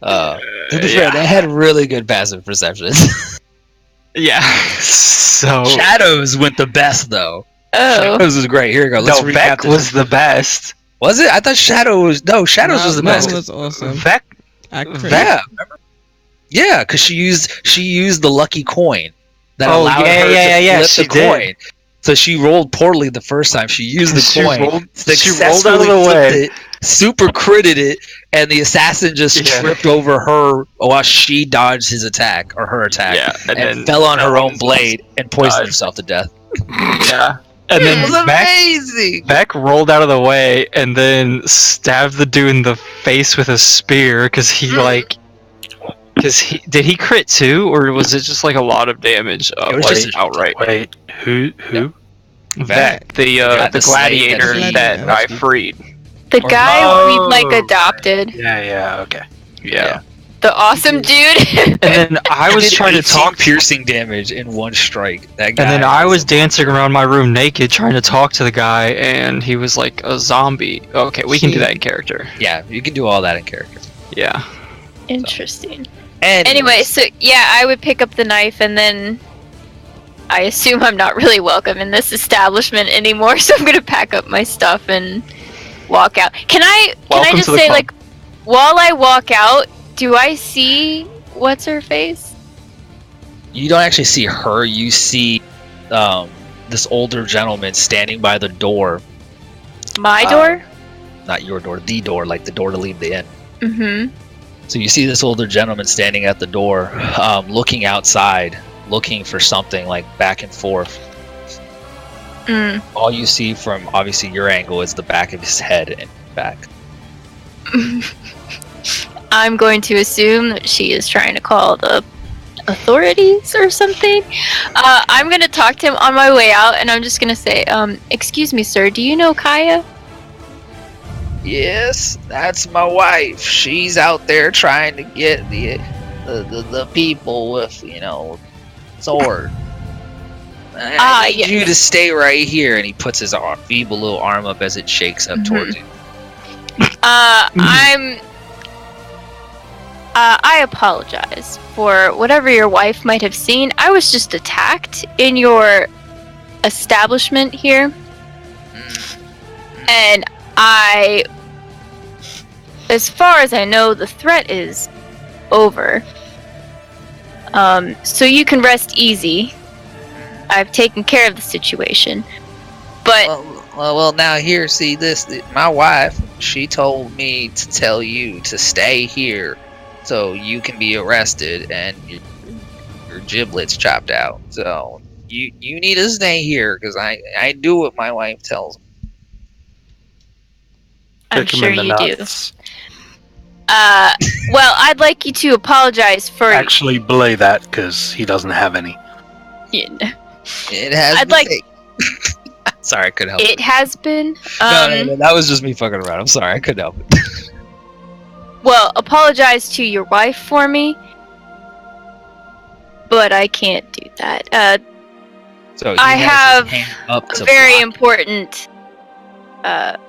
Speaker 4: To be fair, they had really good passive perceptions.
Speaker 6: Yeah. So
Speaker 4: Shadows went the best, though.
Speaker 3: Oh.
Speaker 4: Shadows was great. Here we go. Let's
Speaker 5: No,
Speaker 4: recap
Speaker 5: Beck
Speaker 4: this.
Speaker 5: was the best.
Speaker 4: Was it? I thought Shadows was the
Speaker 1: Mel
Speaker 4: best.
Speaker 1: was awesome.
Speaker 5: Beck,
Speaker 1: Actress.
Speaker 4: Yeah, remember? Yeah, because she used the lucky coin that
Speaker 5: Oh,
Speaker 4: allowed
Speaker 5: yeah,
Speaker 4: her
Speaker 5: yeah,
Speaker 4: to
Speaker 5: yeah,
Speaker 4: flip
Speaker 5: she
Speaker 4: the
Speaker 5: did.
Speaker 4: coin. So she rolled poorly the first time. She used the
Speaker 5: She
Speaker 4: coin,
Speaker 5: rolled out of
Speaker 4: successfully
Speaker 5: the
Speaker 4: flipped
Speaker 5: way.
Speaker 4: it, super critted it, and the assassin just
Speaker 5: Yeah.
Speaker 4: tripped over her while she dodged his attack or her attack,
Speaker 6: yeah,
Speaker 4: and
Speaker 6: then
Speaker 4: fell on her
Speaker 6: fell
Speaker 4: own
Speaker 6: his-
Speaker 4: blade and poisoned
Speaker 6: died.
Speaker 4: herself to death.
Speaker 6: Yeah. And
Speaker 4: It
Speaker 6: then
Speaker 4: was
Speaker 6: Beck,
Speaker 4: amazing.
Speaker 6: Beck rolled out of the way and then stabbed the dude in the face with a spear because he did he crit too, or was it just like a lot of damage?
Speaker 4: It was just
Speaker 6: outright.
Speaker 5: wait, who?
Speaker 6: Vec, the
Speaker 4: the slave
Speaker 6: gladiator
Speaker 1: that-
Speaker 6: that I
Speaker 1: Gladiator.
Speaker 6: freed.
Speaker 3: The
Speaker 4: Or-
Speaker 3: guy we like
Speaker 5: Oh,
Speaker 3: adopted.
Speaker 5: Yeah, okay.
Speaker 6: Yeah.
Speaker 3: The awesome dude.
Speaker 6: And then I was
Speaker 4: Did
Speaker 6: trying to
Speaker 4: 18
Speaker 6: talk
Speaker 4: piercing damage in one strike. That guy.
Speaker 6: And then I was dancing around my room naked trying to talk to the guy, and he was like a zombie. Okay, we can do that in character.
Speaker 4: Yeah, you can do all that in character.
Speaker 6: Yeah.
Speaker 3: Interesting.
Speaker 4: And
Speaker 3: Anyway, so yeah, I would pick up the knife and then I assume I'm not really welcome in this establishment anymore, so I'm gonna pack up my stuff and walk out. Can I
Speaker 6: Welcome
Speaker 3: just
Speaker 6: to the
Speaker 3: say,
Speaker 6: club.
Speaker 3: like, while I walk out, do I see what's her face?
Speaker 4: you don't actually see her. You see this older gentleman standing by the door.
Speaker 3: My door?
Speaker 4: Not your door, the door, like the door to leave the inn.
Speaker 3: Mm-hmm.
Speaker 4: So you see this older gentleman standing at the door, looking outside, looking for something, like back and forth.
Speaker 3: Mm.
Speaker 4: All you see from obviously your angle is the back of his head and back.
Speaker 3: I'm going to assume that she is trying to call the authorities or something. I'm going to talk to him on my way out, and I'm just going to say, excuse me, sir, do you know Kaya?
Speaker 4: Yes, that's my wife. She's out there trying to get the people with, sword. I need you to stay right here. And he puts his feeble little arm up as it shakes up towards you.
Speaker 3: I apologize for whatever your wife might have seen. I was just attacked in your establishment here. And as far as I know, the threat is over. So you can rest easy. I've taken care of the situation. But
Speaker 4: Well, now here, see this. My wife, she told me to tell you to stay here, so you can be arrested and your giblets chopped out. So you need to stay here because I do what my wife tells me.
Speaker 3: I'm
Speaker 5: Kick him
Speaker 3: sure
Speaker 5: in the
Speaker 3: you do.
Speaker 5: nuts.
Speaker 3: Well, I'd like you to apologize for.
Speaker 5: Actually, belay that because he doesn't have any.
Speaker 4: It has
Speaker 3: I'd
Speaker 4: been
Speaker 3: like-
Speaker 4: taken. Sorry, I couldn't help
Speaker 3: It has been.
Speaker 4: No, that was just me fucking around. I'm sorry, I couldn't help it.
Speaker 3: Well, apologize to your wife for me. But I can't do that.
Speaker 4: So
Speaker 3: I
Speaker 4: he has
Speaker 3: have
Speaker 4: his hand up
Speaker 3: a
Speaker 4: to
Speaker 3: very
Speaker 4: block.
Speaker 3: important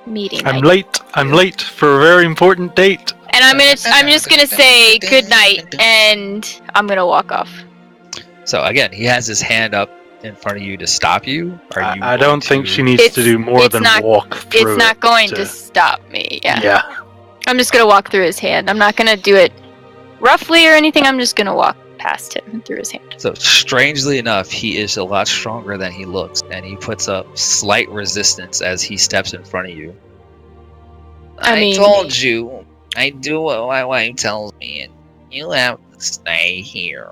Speaker 3: meeting.
Speaker 5: I'm late. I'm late for a very important date.
Speaker 3: And I'm just gonna say good night, and I'm gonna walk off.
Speaker 4: So again, he has his hand up in front of you to stop you. Are you?
Speaker 5: I don't think she needs
Speaker 3: It's-
Speaker 5: to do more
Speaker 3: it's
Speaker 5: than
Speaker 3: not-
Speaker 5: walk through
Speaker 3: It's not
Speaker 5: it
Speaker 3: going to stop me.
Speaker 5: Yeah.
Speaker 3: I'm just gonna walk through his hand. I'm not gonna do it roughly or anything. I'm just gonna walk past him and through his hand.
Speaker 4: So strangely enough, he is a lot stronger than he looks, and he puts up slight resistance as he steps in front of you.
Speaker 3: I mean-
Speaker 4: told you, I do what my wife tells me, and you have to stay here.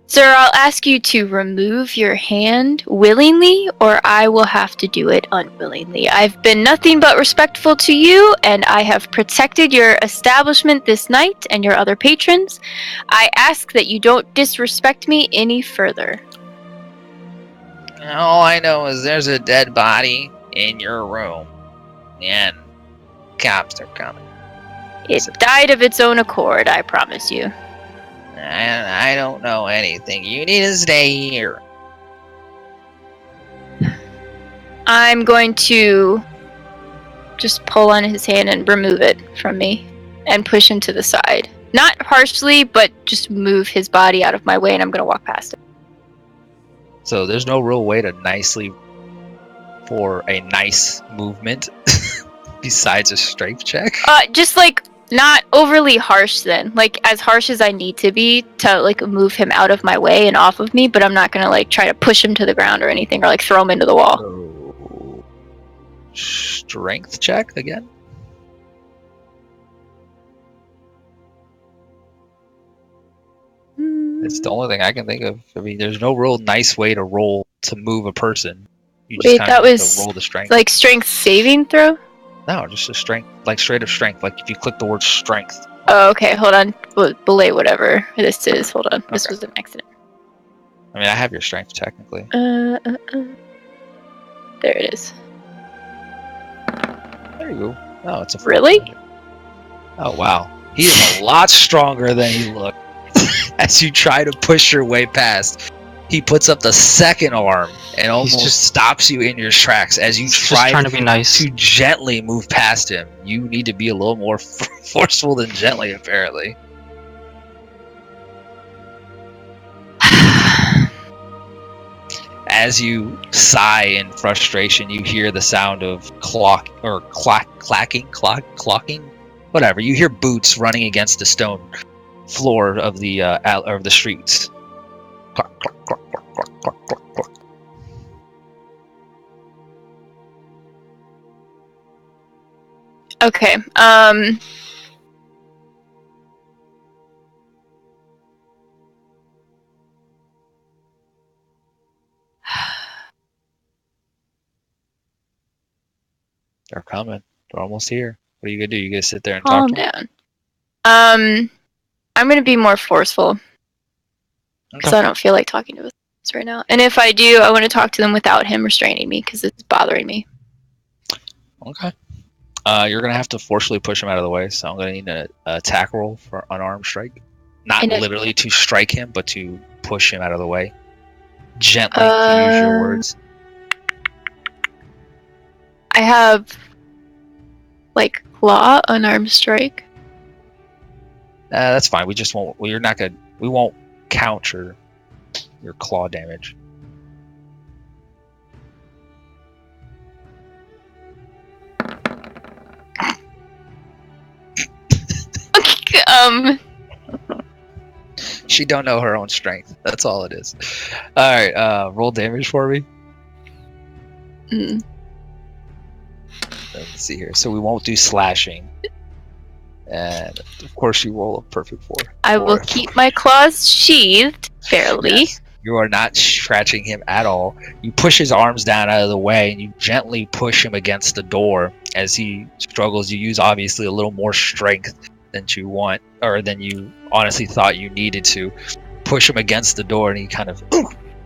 Speaker 3: Sir, I'll ask you to remove your hand willingly, or I will have to do it unwillingly. I've been nothing but respectful to you, and I have protected your establishment this night and your other patrons. I ask that you don't disrespect me any further.
Speaker 4: All I know is there's a dead body in your room, and cops are coming.
Speaker 3: It died of its own accord, I promise you.
Speaker 4: I don't know anything. You need to stay here.
Speaker 3: I'm going to just pull on his hand and remove it from me and push him to the side. Not harshly, but just move his body out of my way, and I'm going to walk past him.
Speaker 4: So there's no real way to nicely for a nice movement besides a strength check.
Speaker 3: Just like not overly harsh then. Like as harsh as I need to be to like move him out of my way and off of me, but I'm not going to like try to push him to the ground or anything or like throw him into the wall.
Speaker 4: So, strength check again. It's the only thing I can think of. I mean, there's no real nice way to roll to move a person. You just
Speaker 3: Wait,
Speaker 4: kind
Speaker 3: that
Speaker 4: of have
Speaker 3: was
Speaker 4: to roll the strength.
Speaker 3: like strength saving throw?
Speaker 4: No, just a strength, like straight up strength. Like if you click the word strength.
Speaker 3: Oh, okay, hold on. Belay whatever this is. Hold on. This
Speaker 4: Okay.
Speaker 3: was an accident.
Speaker 4: I mean, I have your strength technically.
Speaker 3: There it is.
Speaker 4: There you go. Oh, it's a
Speaker 3: Really?
Speaker 4: Oh wow, he is a lot stronger than he looked. As you try to push your way past, he puts up the second arm and almost
Speaker 6: just-
Speaker 4: stops you in your tracks as you
Speaker 6: He's just
Speaker 4: try
Speaker 6: trying to be nice.
Speaker 4: to gently move past him. You need to be a little more forceful than gently, apparently. As you sigh in frustration, you hear the sound of clacking, whatever. You hear boots running against the stone floor of the streets. Clack, clack, clack, clack, clack, clack, clack, clack.
Speaker 3: Okay.
Speaker 4: They're coming. They're almost here. What are you gonna do? You gonna sit there and talk
Speaker 3: Calm
Speaker 4: to them?
Speaker 3: down. I'm gonna be more forceful because I don't feel like talking to us right now. And if I do, I want to talk to them without him restraining me because it's bothering me.
Speaker 4: Okay. You're gonna have to forcefully push him out of the way. So I'm gonna need an attack roll for unarmed strike. Not
Speaker 3: And
Speaker 4: literally to strike him, but to push him out of the way. Gently, to use your words.
Speaker 3: I have like claw, unarmed strike.
Speaker 4: That's fine. We just won't. Well, you're not gonna. We won't count your claw damage. She don't know her own strength. That's all it is. All right, roll damage for me.
Speaker 3: Mm.
Speaker 4: Let's see here. So we won't do slashing, and of course you roll a perfect 4.
Speaker 3: I will keep my claws sheathed fairly.
Speaker 4: Yes. You are not scratching him at all. You push his arms down out of the way, and you gently push him against the door as he struggles. You use obviously a little more strength than you want, or than you honestly thought you needed to. Push him against the door, and he kind of,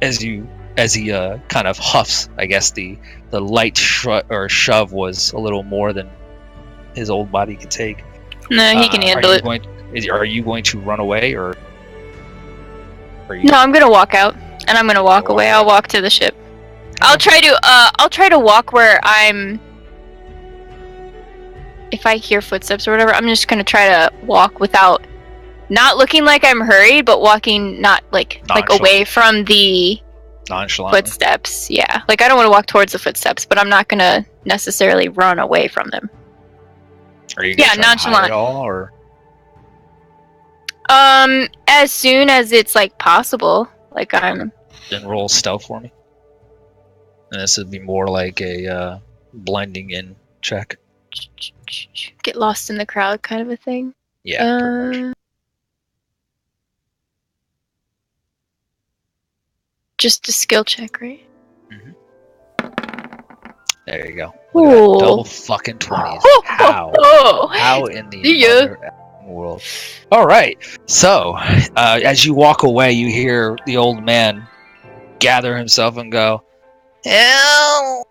Speaker 4: as he kind of huffs. I guess the light shove was a little more than his old body could take.
Speaker 3: No, he can handle it.
Speaker 4: Are you going to run away, or?
Speaker 3: No, I'm gonna walk out, and I'm gonna walk away. I'll walk to the ship. I'll try to walk where I'm. If I hear footsteps or whatever, I'm just gonna try to walk without, not looking like I'm hurried, but walking not like away from the footsteps. Yeah, like I don't want to walk towards the footsteps, but I'm not gonna necessarily run away from them.
Speaker 4: Are you gonna nonchalant at all, or?
Speaker 3: As soon as it's like possible, like I'm.
Speaker 4: Then roll stealth for me. And this would be more like a blending in check.
Speaker 3: Get lost in the crowd, kind of a thing.
Speaker 4: Yeah.
Speaker 3: Just a skill check, right?
Speaker 4: Mm-hmm. There you go. Look at that. Double fucking 20s. How? How in the world? All right. So, as you walk away, you hear the old man gather himself and go, "Hell,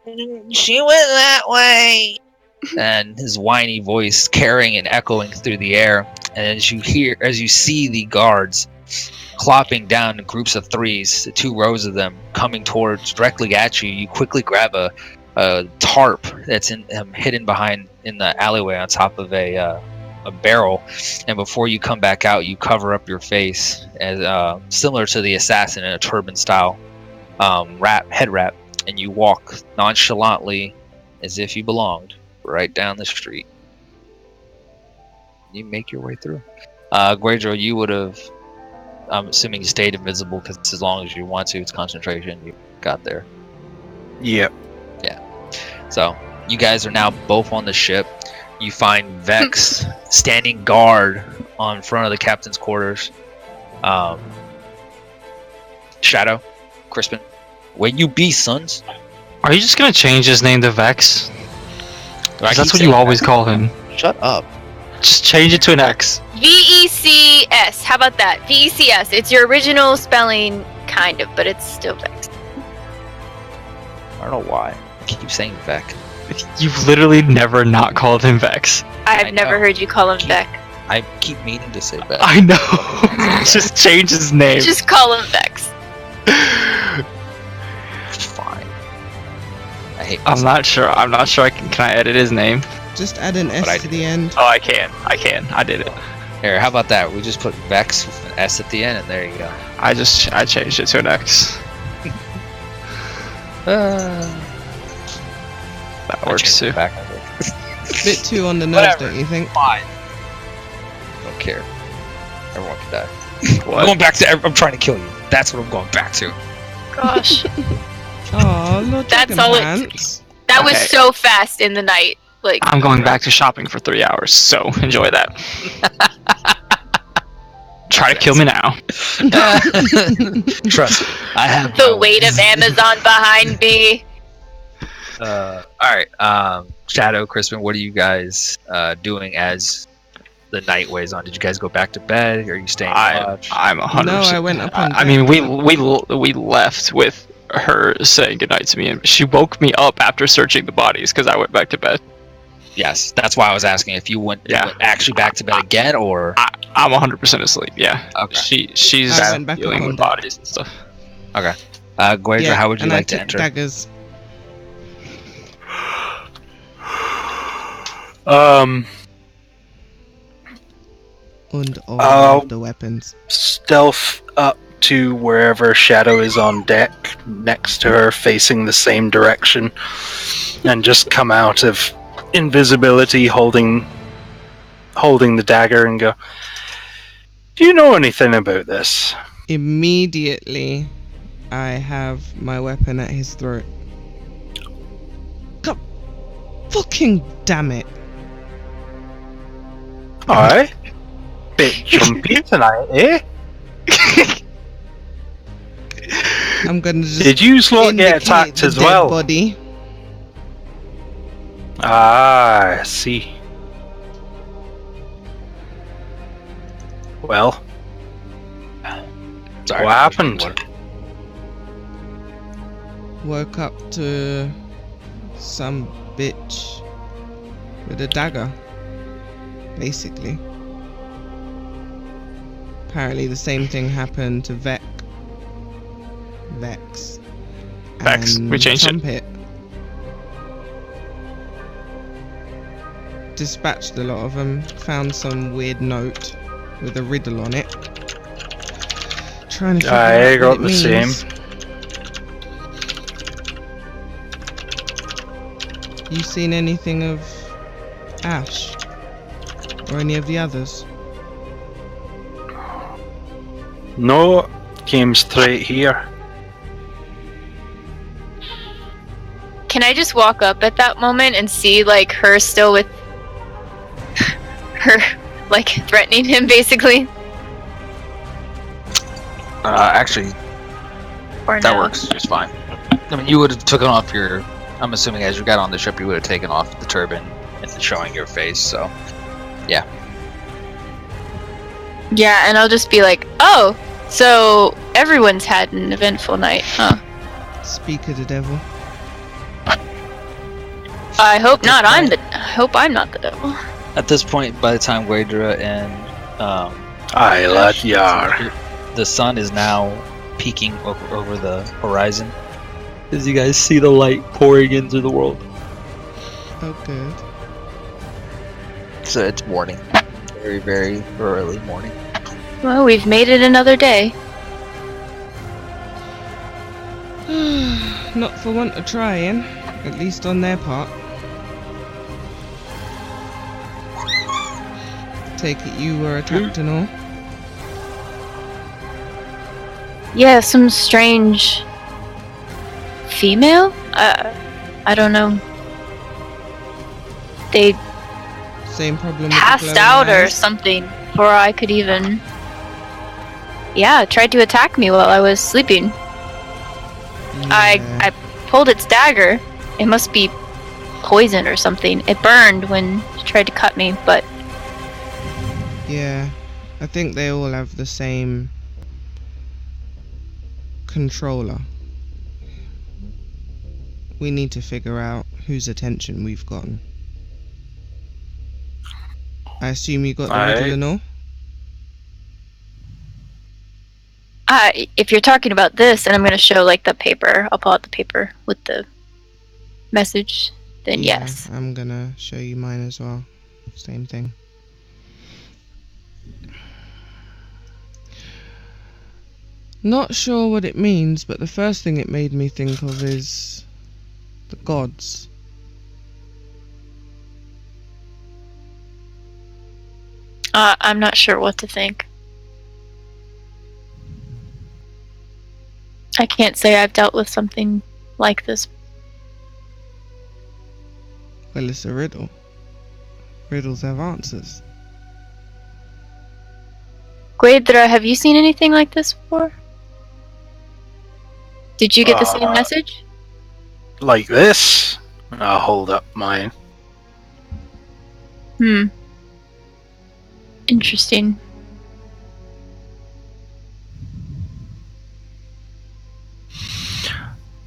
Speaker 4: she went that way." And his whiny voice carrying and echoing through the air. And as you see the guards clopping down in groups of 3s, the 2 rows of them coming directly at you, you quickly grab a tarp that's hidden behind in the alleyway on top of a barrel, and before you come back out, you cover up your face as similar to the assassin in a turban style head wrap, and you walk nonchalantly as if you belonged right down the street. You make your way through. Guedro, you would have, I'm assuming you stayed invisible because as long as you want to, it's concentration. You got there.
Speaker 5: Yep.
Speaker 4: Yeah. So you guys are now both on the ship. You find Vex standing guard on front of the captain's quarters. Shadow, Crispin, where you be, sons?
Speaker 6: Are you just gonna change his name to Vex? That's what you always call him.
Speaker 4: Shut up.
Speaker 6: Just change it to an X.
Speaker 3: VECS. How about that? VECS. It's your original spelling, kind of, but it's still Vex.
Speaker 4: I don't know why. I keep saying Vex.
Speaker 6: You've literally never not called him Vex.
Speaker 3: I've never heard you call him Vex.
Speaker 4: I keep meaning to say Vex.
Speaker 6: I know. Just change his name.
Speaker 3: Just call him Vex.
Speaker 4: Fine. I hate
Speaker 6: I'm not sure I can I edit his name?
Speaker 1: Just add an S to the end.
Speaker 6: Oh, I can. I did it.
Speaker 4: Here, how about that? We just put Vex with an S at the end, and there you go.
Speaker 6: I changed it to an X. That works too.
Speaker 4: Back.
Speaker 1: Bit too on the nose, don't you think?
Speaker 4: Fine. Don't care. Everyone can die.
Speaker 6: What?
Speaker 4: I'm going back to. I'm trying to kill you. That's what I'm going back to.
Speaker 3: Gosh.
Speaker 1: Oh, Lord
Speaker 3: That's all
Speaker 1: Pants.
Speaker 3: That was so fast in the night. Like
Speaker 6: I'm going back to shopping for 3 hours, so enjoy that. Try to kill me now.
Speaker 4: Trust me, I have
Speaker 3: the weight of Amazon behind me.
Speaker 4: Alright, Shadow, Crispin, what are you guys doing as the night weighs on? Did you guys go back to bed? Are you staying watch?
Speaker 6: I'm 100%.
Speaker 1: No, I went up on
Speaker 6: I mean, we left with her saying goodnight to me, and she woke me up after searching the bodies because I went back to bed.
Speaker 4: Yes, that's why I was asking if you went actually back to bed again, or
Speaker 6: I'm 100% asleep. Yeah.
Speaker 4: Okay.
Speaker 6: She's
Speaker 1: back
Speaker 6: dealing
Speaker 1: on
Speaker 6: with
Speaker 1: deck.
Speaker 6: bodies and stuff.
Speaker 4: Okay. Guedra, how would you
Speaker 1: and
Speaker 4: like
Speaker 1: I
Speaker 4: to
Speaker 1: took
Speaker 4: enter?
Speaker 1: daggers. And all of the weapons.
Speaker 5: Stealth up to wherever Shadow is on deck, next to her, facing the same direction, and just come out of invisibility, holding the dagger, and go, Do you know anything about this?
Speaker 1: Immediately, I have my weapon at his throat. God fucking damn it.
Speaker 5: Aye. Bit jumpy tonight, eh?
Speaker 1: I'm gonna just
Speaker 5: Did you lot get
Speaker 1: indicate
Speaker 5: attacked
Speaker 1: the
Speaker 5: as
Speaker 1: dead
Speaker 5: well?
Speaker 1: body.
Speaker 5: Ah, I see. Well,
Speaker 4: Sorry,
Speaker 5: what happened?
Speaker 1: Woke up to some bitch with a dagger, basically. Apparently the same thing happened to Vex,
Speaker 6: Vex,
Speaker 1: and
Speaker 6: we changed it.
Speaker 1: Trumpet. Dispatched a lot of them, found some weird note with a riddle on it. Trying to figure
Speaker 5: I
Speaker 1: out
Speaker 5: got
Speaker 1: what it
Speaker 5: the
Speaker 1: means.
Speaker 5: same.
Speaker 1: You seen anything of Ash? Or any of the others?
Speaker 5: No, came straight here.
Speaker 3: Can I just walk up at that moment and see like her still with her like threatening him basically?
Speaker 2: Actually,
Speaker 3: Or
Speaker 2: that
Speaker 3: no?
Speaker 2: works just fine. I mean, you would have taken off your. I'm assuming as you got on the ship, you would have taken off the turban and showing your face. So,
Speaker 3: Yeah, and I'll just be like, oh, so everyone's had an eventful night, huh?
Speaker 1: Speak of the devil.
Speaker 3: I hope not. I hope I'm not the devil.
Speaker 2: at this point, by the time Guedra and
Speaker 5: Aye, lad,
Speaker 2: Ash-
Speaker 5: yar.
Speaker 2: the sun is now peeking over the horizon, as you guys see the light pouring into the world.
Speaker 1: Oh, good.
Speaker 2: So it's morning, very, very early morning.
Speaker 3: Well, we've made it another day.
Speaker 1: Not for want of trying, at least on their part. Take it you were attacked and all.
Speaker 3: Yeah, some strange female? I don't know. They
Speaker 1: Same problem with
Speaker 3: passed
Speaker 1: the glowing
Speaker 3: out or
Speaker 1: eyes.
Speaker 3: something before I could even. Yeah, tried to attack me while I was sleeping.
Speaker 1: Yeah.
Speaker 3: I pulled its dagger. It must be poison or something. It burned when it tried to cut me, but
Speaker 1: Yeah, I think they all have the same controller. We need to figure out whose attention we've gotten. I assume you got the
Speaker 5: Aye.
Speaker 1: riddle and all?
Speaker 3: if you're talking about this, and I'm gonna show like the paper, I'll pull out the paper with the message. Then
Speaker 1: Yeah,
Speaker 3: yes.
Speaker 1: I'm gonna show you mine as well. Same thing. Not sure what it means, but the first thing it made me think of is the gods.
Speaker 3: I'm not sure what to think. I can't say I've dealt with something like this.
Speaker 1: Well, it's a riddle. Riddles have answers.
Speaker 3: Guedra, have you seen anything like this before? Did you get the same message?
Speaker 5: Like this? I'll hold up mine.
Speaker 3: Interesting.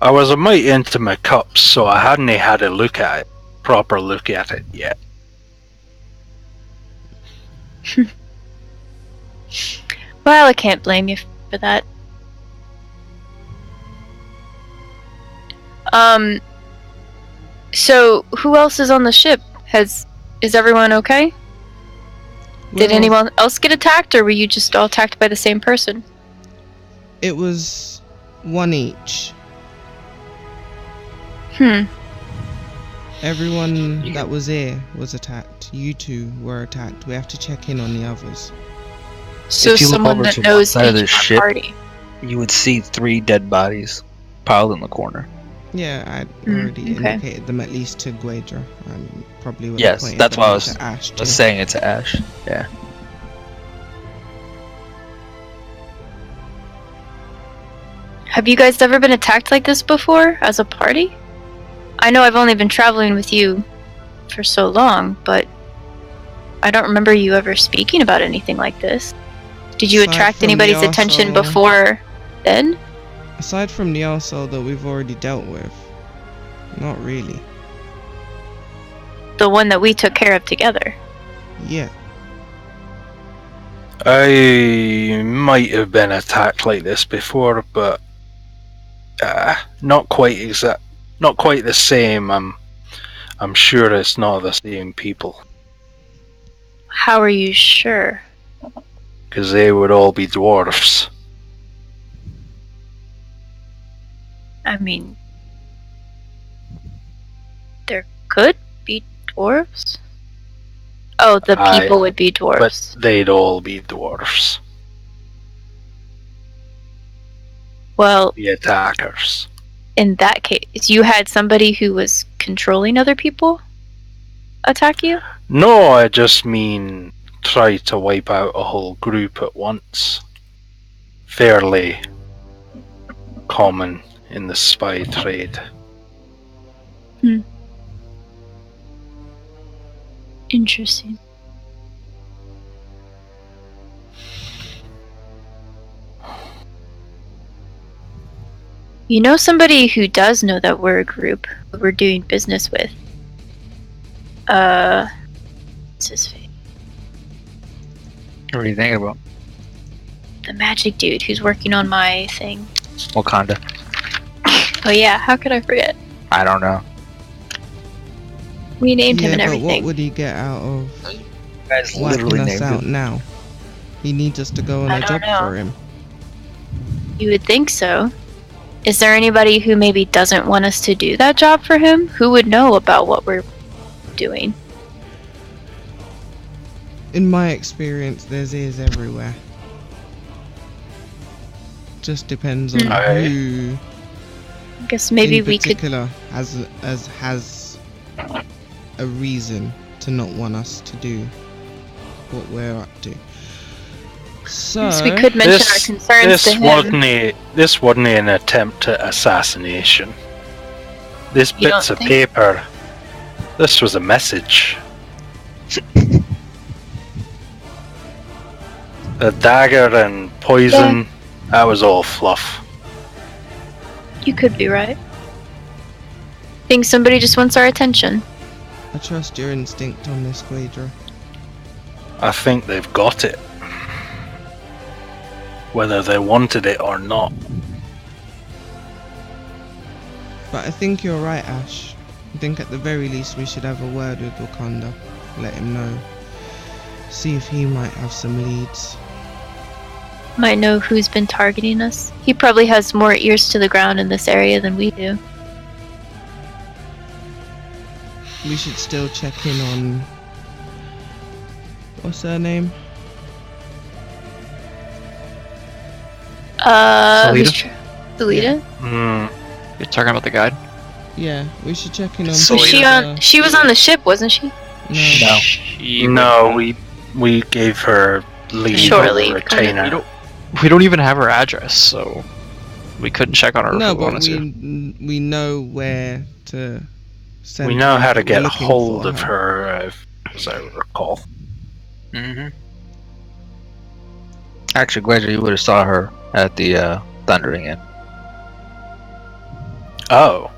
Speaker 5: I was a mite into my cups, so I hadn't had a proper look at it yet.
Speaker 3: Well, I can't blame you for that. So who else is on the ship? Is everyone okay? Did
Speaker 1: Well,
Speaker 3: anyone else get attacked, or were you just all attacked by the same person?
Speaker 1: It was one each. Everyone that was here was attacked. You two were attacked. We have to check in on the others.
Speaker 3: So
Speaker 2: If you look
Speaker 3: someone
Speaker 2: over
Speaker 3: that
Speaker 2: to one
Speaker 3: knows
Speaker 2: side of
Speaker 3: each
Speaker 2: the ship-
Speaker 3: party.
Speaker 2: You would see 3 dead bodies piled in the corner.
Speaker 1: Yeah, I'd
Speaker 3: Mm,
Speaker 1: already
Speaker 3: okay.
Speaker 1: indicated them at least to Guedra, and probably would have
Speaker 2: Yes,
Speaker 1: pointed
Speaker 2: that's
Speaker 1: them
Speaker 2: why I
Speaker 1: out
Speaker 2: was,
Speaker 1: to Ash too.
Speaker 2: was saying it to Ash. Yeah.
Speaker 3: Have you guys ever been attacked like this before, as a party? I know I've only been traveling with you for so long, but I don't remember you ever speaking about anything like this. Did you
Speaker 1: Aside
Speaker 3: attract
Speaker 1: from the
Speaker 3: anybody's attention
Speaker 1: arsehole-
Speaker 3: before then?
Speaker 1: Aside from the arsehole that we've already dealt with, not really.
Speaker 3: The one that we took care of together.
Speaker 1: Yeah.
Speaker 5: I might have been attacked like this before, but not quite not quite the same. I'm sure it's not the same people,
Speaker 3: How are you sure?
Speaker 5: because they would all be dwarfs.
Speaker 3: I mean, there could be dwarves? Oh, the
Speaker 5: Aye,
Speaker 3: people would be
Speaker 5: But
Speaker 3: dwarves.
Speaker 5: they'd all be dwarfs.
Speaker 3: Well,
Speaker 5: The attackers.
Speaker 3: in that case, you had somebody who was controlling other people attack you?
Speaker 5: No, I just mean try to wipe out a whole group at once. Fairly common in the spy trade.
Speaker 3: Interesting. You know somebody who does know that we're a group who we're doing business with? What's his face?
Speaker 2: What are you thinking about?
Speaker 3: The magic dude who's working on my thing.
Speaker 2: Wakanda.
Speaker 3: Oh yeah, how could I forget?
Speaker 2: I don't know.
Speaker 3: We named
Speaker 1: yeah,
Speaker 3: him and
Speaker 1: but
Speaker 3: everything.
Speaker 1: what would he get out of
Speaker 2: You guys
Speaker 1: wiping
Speaker 2: literally
Speaker 1: us
Speaker 2: named
Speaker 1: out
Speaker 2: him.
Speaker 1: now? He needs us to go on
Speaker 3: I
Speaker 1: a
Speaker 3: don't
Speaker 1: job
Speaker 3: know.
Speaker 1: for him.
Speaker 3: You would think so. Is there anybody who maybe doesn't want us to do that job for him? Who would know about what we're doing?
Speaker 1: In my experience, there's ears everywhere. Just depends on
Speaker 5: Aye.
Speaker 1: who
Speaker 3: I guess maybe
Speaker 1: in
Speaker 3: we could.
Speaker 1: particular has a reason to not want us to do what we're up to. So
Speaker 3: Guess we could mention our concerns to him.
Speaker 5: This wasn't an attempt at assassination. This
Speaker 3: You
Speaker 5: bits
Speaker 3: don't
Speaker 5: of
Speaker 3: think?
Speaker 5: paper. This was a message. The dagger and poison, that was all fluff.
Speaker 3: You could be right. Think somebody just wants our attention.
Speaker 1: I trust your instinct on this, Guedra.
Speaker 5: I think they've got it. Whether they wanted it or not.
Speaker 1: But I think you're right, Ash. I think at the very least we should have a word with Wakanda. Let him know. See if he might have some leads.
Speaker 3: Might know who's been targeting us. He probably has more ears to the ground in this area than we do.
Speaker 1: We should still check in on... What's her name?
Speaker 3: Who's Salita?
Speaker 5: Hmm.
Speaker 6: You're talking about the guide?
Speaker 1: Yeah, we should check in on...
Speaker 3: Was she
Speaker 1: Salita.
Speaker 3: on? She was on the ship, wasn't she?
Speaker 1: No.
Speaker 5: No, we gave her leave
Speaker 3: Short
Speaker 5: or
Speaker 3: leave,
Speaker 5: retainer.
Speaker 6: We don't even have her address, so we couldn't check on her
Speaker 1: No,
Speaker 6: if we
Speaker 1: but
Speaker 6: wanted to.
Speaker 1: we know where to send
Speaker 5: We know
Speaker 1: her
Speaker 5: how to
Speaker 1: if we're
Speaker 5: get
Speaker 1: looking
Speaker 5: hold
Speaker 1: for
Speaker 5: of her, as I recall.
Speaker 2: Mm-hmm. Actually, Guedra, you would have saw her at the Thundering Inn.
Speaker 5: Oh.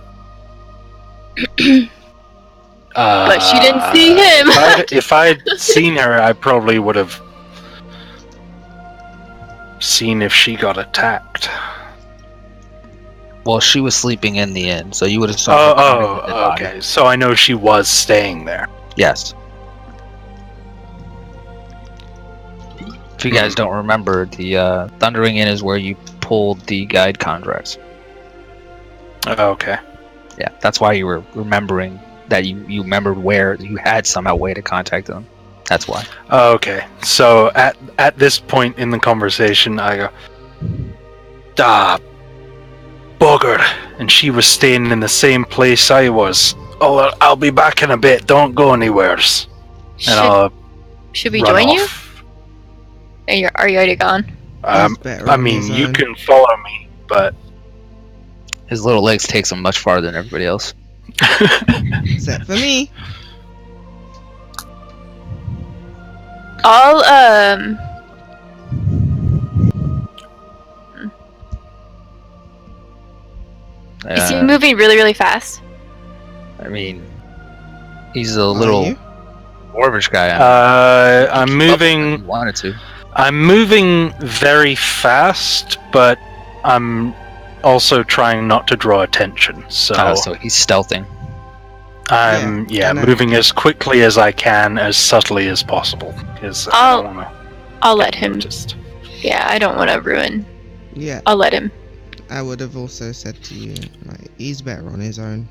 Speaker 3: But she didn't see him.
Speaker 5: If I'd seen her, I probably would have seen if she got attacked.
Speaker 2: Well, she was sleeping in the inn, so you would have saw her. coming with the body.
Speaker 5: Okay. So I know she was staying there.
Speaker 2: Yes. If you guys don't remember, the Thundering Inn is where you pulled the guide contracts.
Speaker 5: Okay.
Speaker 2: Yeah, that's why you were remembering that you remembered where you had somehow way to contact them. That's why.
Speaker 5: Okay, so at this point in the conversation, I go, "Ah, bugger!" And she was staying in the same place I was. Oh, well, I'll be back in a bit. Don't go anywheres. And I'll
Speaker 3: Should we
Speaker 5: run
Speaker 3: join you?
Speaker 5: off.
Speaker 3: Are you already gone?
Speaker 1: He's better
Speaker 5: I
Speaker 1: on
Speaker 5: mean,
Speaker 1: his
Speaker 5: you
Speaker 1: own.
Speaker 5: can follow me, but
Speaker 2: His little legs takes him much farther than everybody else.
Speaker 1: Except for me.
Speaker 3: I'll is he moving really, really fast?
Speaker 2: I mean, he's a
Speaker 1: Are
Speaker 2: little
Speaker 1: you?
Speaker 2: dwarvish guy.
Speaker 5: I'm
Speaker 2: Keep up
Speaker 5: moving.
Speaker 2: if you wanted to.
Speaker 5: I'm moving very fast, but I'm also trying not to draw attention. So
Speaker 2: So he's stealthing.
Speaker 5: I'm
Speaker 1: Yeah, and I-
Speaker 5: moving as quickly as I can, as subtly as possible, because I don't want
Speaker 3: I'll let
Speaker 5: to
Speaker 3: him.
Speaker 5: noticed.
Speaker 3: Yeah, I don't want to ruin.
Speaker 1: Yeah,
Speaker 3: I'll let him.
Speaker 1: I would have also said to you, like, he's better on his own.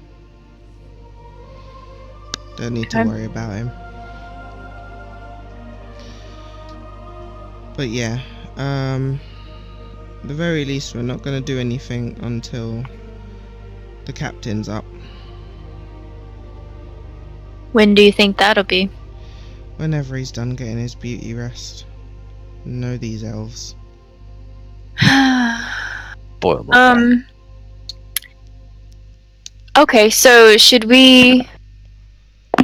Speaker 1: Don't need to
Speaker 3: Okay.
Speaker 1: worry about him. But yeah, the very least, we're not going to do anything until the captain's up.
Speaker 3: When do you think that'll be?
Speaker 1: Whenever he's done getting his beauty rest. Know these elves.
Speaker 2: Boiled. little guy.
Speaker 3: Okay, so should we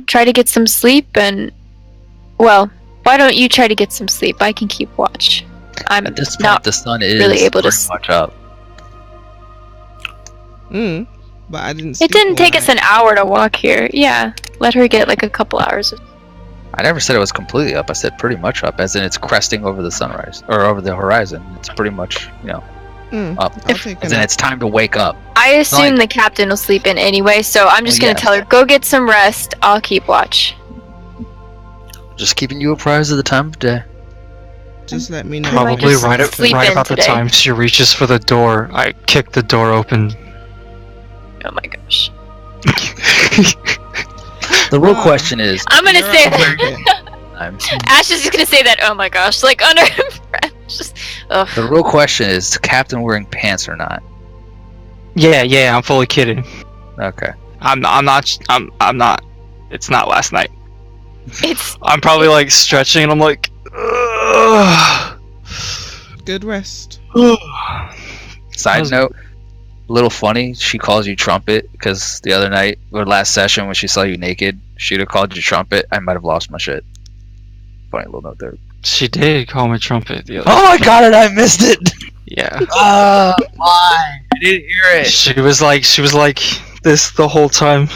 Speaker 3: try to get some sleep and well, why don't you try to get some sleep? I can keep watch. I'm
Speaker 2: At this point,
Speaker 3: not
Speaker 2: the sun is
Speaker 3: really able to
Speaker 2: pretty much up.
Speaker 1: But I didn't.
Speaker 3: It
Speaker 1: sleep
Speaker 3: didn't
Speaker 1: all
Speaker 3: take us
Speaker 1: night.
Speaker 3: an hour to walk here. Yeah. Let her get like a couple hours of
Speaker 2: I never said it was completely up. I said pretty much up, as in it's cresting over the sunrise or over the horizon. It's pretty much, up.
Speaker 1: I'll take a
Speaker 2: As in
Speaker 1: nap.
Speaker 2: it's time to wake up.
Speaker 3: I assume
Speaker 2: like-
Speaker 3: the captain will sleep in anyway, so I'm just
Speaker 2: Well,
Speaker 3: gonna
Speaker 2: yes.
Speaker 3: tell her, go get some rest, I'll keep watch.
Speaker 2: Just keeping you apprised of the time of day.
Speaker 1: Just let me know.
Speaker 6: Probably
Speaker 3: just
Speaker 6: right,
Speaker 3: sleep
Speaker 6: right
Speaker 3: in
Speaker 6: about the
Speaker 3: today.
Speaker 6: time she reaches for the door, I kick the door open.
Speaker 3: Oh my gosh.
Speaker 2: The real
Speaker 1: Wow.
Speaker 2: question is,
Speaker 3: I'm gonna
Speaker 1: You're
Speaker 3: say
Speaker 1: up
Speaker 3: that.
Speaker 1: there.
Speaker 3: Ash is just gonna say that, oh my gosh, like under her breath. Just, ugh.
Speaker 2: the real question is, the captain wearing pants or not?
Speaker 6: Yeah, I'm fully kidding.
Speaker 2: Okay.
Speaker 6: I'm not. It's not last night.
Speaker 3: It's
Speaker 6: I'm probably like stretching and I'm like, ugh.
Speaker 1: Good rest.
Speaker 2: Side
Speaker 6: was-
Speaker 2: note, a little funny, she calls you Trumpet because the other night, or last session when she saw you naked, she'd have called you Trumpet. I might have lost my shit. Funny little note there.
Speaker 6: She did call me trumpet the other.
Speaker 2: Oh, I got it! I missed it!
Speaker 6: Yeah.
Speaker 2: Why? I didn't hear it.
Speaker 6: She was like this the whole time.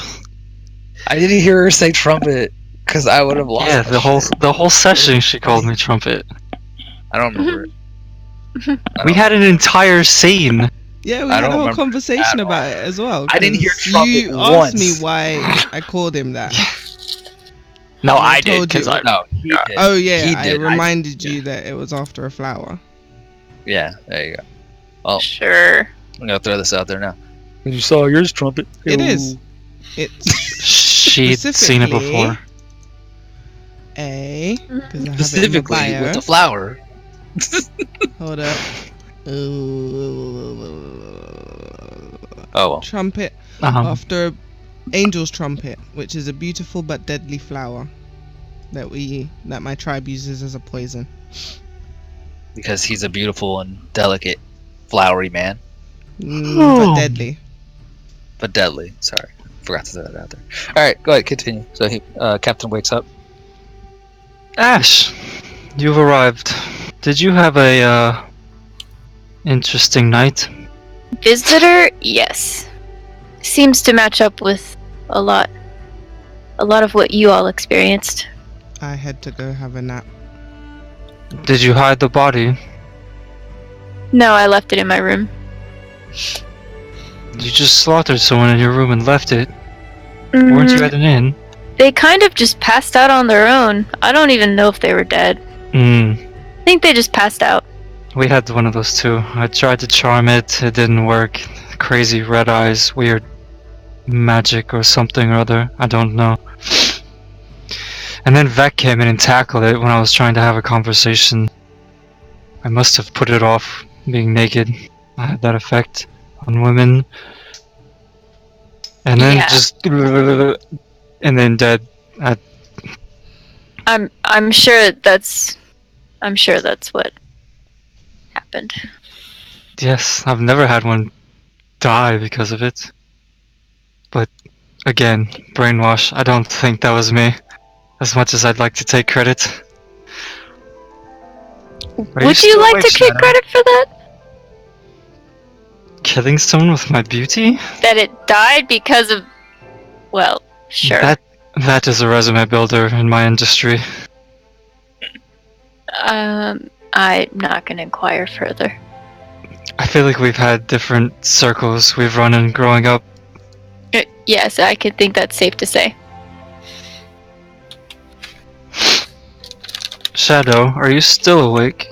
Speaker 2: I didn't hear her say Trumpet because I would have lost
Speaker 6: Yeah,
Speaker 2: my shit.
Speaker 6: the whole session she called me trumpet.
Speaker 2: I don't remember it.
Speaker 6: We had an entire scene.
Speaker 1: Yeah, we
Speaker 2: I
Speaker 1: had
Speaker 2: don't
Speaker 1: a whole
Speaker 2: remember
Speaker 1: conversation
Speaker 2: at
Speaker 1: about it as well.
Speaker 2: I didn't hear
Speaker 1: 'cause
Speaker 2: trumpet
Speaker 1: you
Speaker 2: once.
Speaker 1: asked me why I called him that.
Speaker 6: No,
Speaker 1: I
Speaker 6: I did
Speaker 1: told you.
Speaker 6: because I.
Speaker 2: No, he did.
Speaker 1: Oh yeah,
Speaker 2: He
Speaker 1: I
Speaker 2: did.
Speaker 1: reminded you that it was after a flower.
Speaker 2: Yeah, there you go. Oh,
Speaker 3: sure.
Speaker 2: I'm gonna throw this out there now. You saw yours, Trumpet.
Speaker 1: It is. It's
Speaker 6: She'd seen it
Speaker 1: Specifically-
Speaker 6: before.
Speaker 1: A. 'Cause I have it in my
Speaker 2: Specifically
Speaker 1: bio.
Speaker 2: with the flower.
Speaker 1: Hold up.
Speaker 2: Oh well.
Speaker 1: Trumpet after Angel's trumpet, which is a beautiful but deadly flower that my tribe uses as a poison.
Speaker 2: Because he's a beautiful and delicate, flowery man,
Speaker 1: But deadly.
Speaker 2: but deadly. Sorry, forgot to throw that out there. All right, go ahead, continue. So he, Captain wakes up.
Speaker 6: Ash, you've arrived. Did you have a interesting night?
Speaker 3: Visitor, yes. Seems to match up with a lot of what you all experienced.
Speaker 1: I had to go have a nap.
Speaker 6: Did you hide the body?
Speaker 3: No, I left it in my room.
Speaker 6: You just slaughtered someone in your room and left it. Weren't you at an inn?
Speaker 3: They kind of just passed out on their own. I don't even know if they were dead. I think they just passed out.
Speaker 6: We had one of those too. I tried to charm it. It didn't work. Crazy red eyes, weird magic or something or other. I don't know. And then Vec came in and tackled it when I was trying to have a conversation. I must have put it off being naked. I had that effect on women. And then
Speaker 3: Yeah.
Speaker 6: just... And then dead.
Speaker 3: I'm sure that's what happened.
Speaker 6: Yes, I've never had one die because of it. But, again, brainwash. I don't think that was me. As much as I'd like to take credit.
Speaker 3: Would you like to take credit for that?
Speaker 6: Killing someone with my beauty?
Speaker 3: That it died because of, well, sure.
Speaker 6: That is a resume builder in my industry.
Speaker 3: I'm not gonna inquire further.
Speaker 6: I feel like we've had different circles we've run in growing up.
Speaker 3: Yes, I could think that's safe to say.
Speaker 6: Shadow, are you still awake?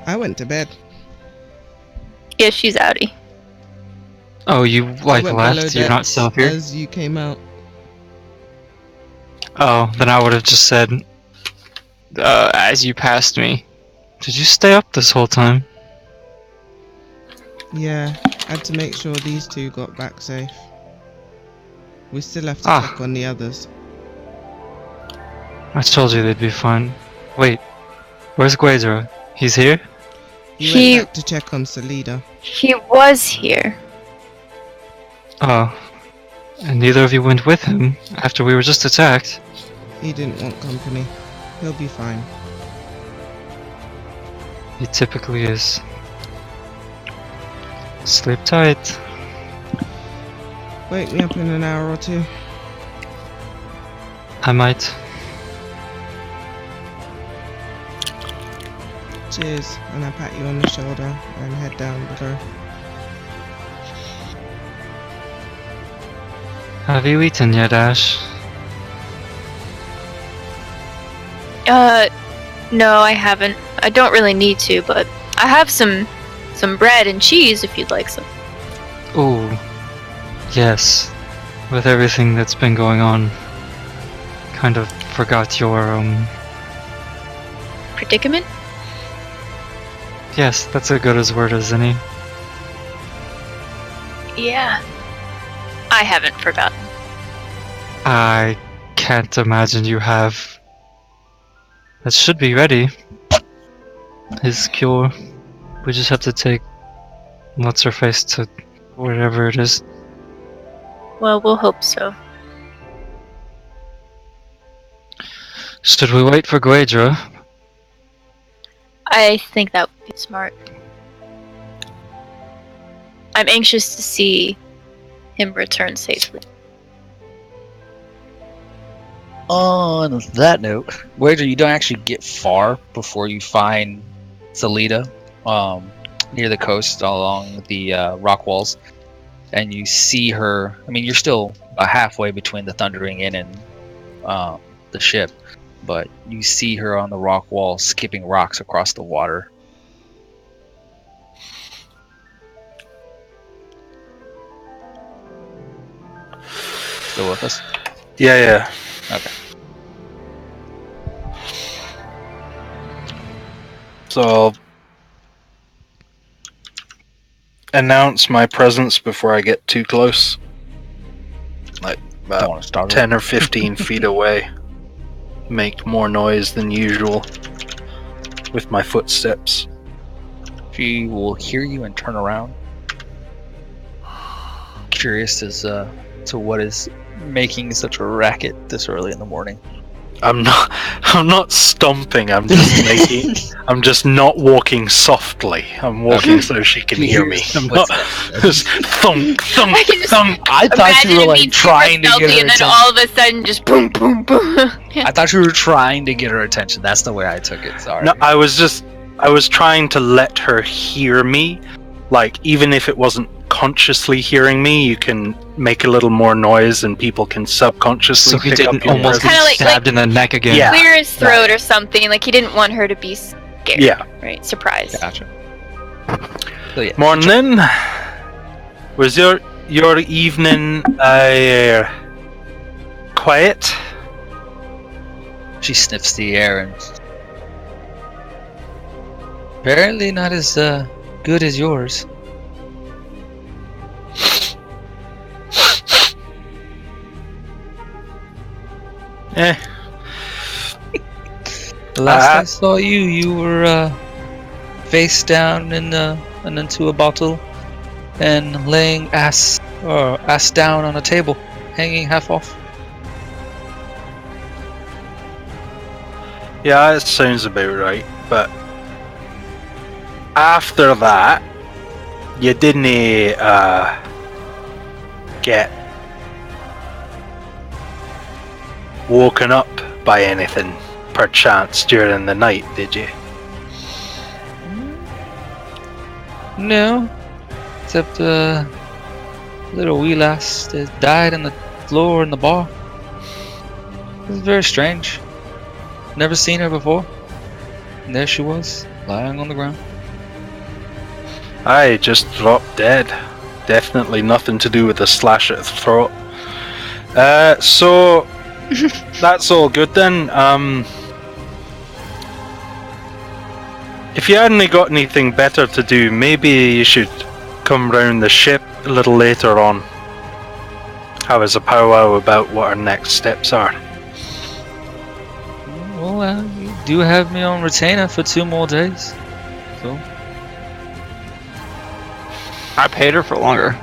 Speaker 1: I went to bed.
Speaker 3: Yeah, she's outie.
Speaker 6: Oh, you
Speaker 1: I
Speaker 6: like
Speaker 1: went below
Speaker 6: left? You're not
Speaker 1: decks
Speaker 6: still here?
Speaker 1: as you came out.
Speaker 6: Oh, then I would have just said, as you passed me. Did you stay up this whole time?
Speaker 1: Yeah, had to make sure these two got back safe. We still have to
Speaker 6: Ah.
Speaker 1: check on the others.
Speaker 6: I told you they'd be fine. Wait, where's Guedra? He's here?
Speaker 1: He went back to check on Salida.
Speaker 3: He was here.
Speaker 6: Oh. And neither of you went with him after we were just attacked.
Speaker 1: He didn't want company. He'll be fine.
Speaker 6: He typically is. Sleep tight.
Speaker 1: Wake me up in an hour or two.
Speaker 6: I might.
Speaker 1: Cheers, and I pat you on the shoulder and head down below.
Speaker 6: Have you eaten yet, Ash?
Speaker 3: No, I haven't. I don't really need to, but I have some bread and cheese if you'd like some.
Speaker 6: Ooh. Yes. With everything that's been going on. Kind of forgot your,
Speaker 3: Predicament?
Speaker 6: Yes, that's as good as word as any.
Speaker 3: Yeah. I haven't forgotten.
Speaker 6: I can't imagine you have. That should be ready. His cure. We just have to take what's her face to wherever it is.
Speaker 3: Well, we'll hope so.
Speaker 6: Should we wait for Guedra?
Speaker 3: I think that would be smart. I'm anxious to see him return safely.
Speaker 4: On that note, Wager, you don't actually get far before you find Salida near the coast along the rock walls. And you see her. I mean, you're still halfway between the Thundering Inn and the ship. But you see her on the rock wall skipping rocks across the water. Still with us?
Speaker 5: Yeah.
Speaker 4: Okay.
Speaker 5: So I'll announce my presence before I get too close. Like
Speaker 4: Don't
Speaker 5: about
Speaker 4: want to start
Speaker 5: 10 or 15 feet away. Make more noise than usual with my footsteps.
Speaker 4: She will hear you and turn around. Curious as to what is making such a racket this early in the morning.
Speaker 5: I'm not stomping, I'm just not walking softly. I'm walking so she can hear me. I'm not just thunk, thunk,
Speaker 3: I can just
Speaker 5: thunk.
Speaker 4: I thought you were
Speaker 3: Imagine it
Speaker 4: like
Speaker 3: being
Speaker 4: trying to
Speaker 3: super
Speaker 4: get
Speaker 3: stealthy
Speaker 4: her
Speaker 3: and then
Speaker 4: attention.
Speaker 3: all of a sudden just boom, boom, boom.
Speaker 4: I thought you were trying to get her attention. That's the way I took it. Sorry.
Speaker 5: No, I was trying to let her hear me. Like, even if it wasn't consciously hearing me, you can make a little more noise and people can subconsciously
Speaker 6: So he
Speaker 5: pick
Speaker 6: didn't
Speaker 5: up your
Speaker 6: almost
Speaker 5: presence.
Speaker 6: get
Speaker 3: Kinda like-
Speaker 6: stabbed in the neck again.
Speaker 5: Yeah.
Speaker 3: Clear his throat or something. Like he didn't want her to be scared.
Speaker 5: Yeah.
Speaker 3: Right. Surprised.
Speaker 4: Gotcha. So yeah.
Speaker 5: Morning. Was your evening quiet?
Speaker 4: She sniffs the air and apparently not as good as yours.
Speaker 5: Eh.
Speaker 4: The last I saw you, you were face down and into a bottle and laying ass down on a table, hanging half off.
Speaker 5: Yeah, that sounds about right. But after that, you didn't get woken up by anything, perchance, during the night, did you?
Speaker 4: No, except little wee lass that died on the floor in the bar. It was very strange. Never seen her before. And there she was, lying on the ground.
Speaker 5: I just dropped dead. Definitely nothing to do with the slash at the throat. So that's all good then. If you hadn't got anything better to do, maybe you should come round the ship a little later on. Have us a powwow about what our next steps are.
Speaker 4: Well, you do have me on retainer for 2 more days. So
Speaker 7: I paid her for longer.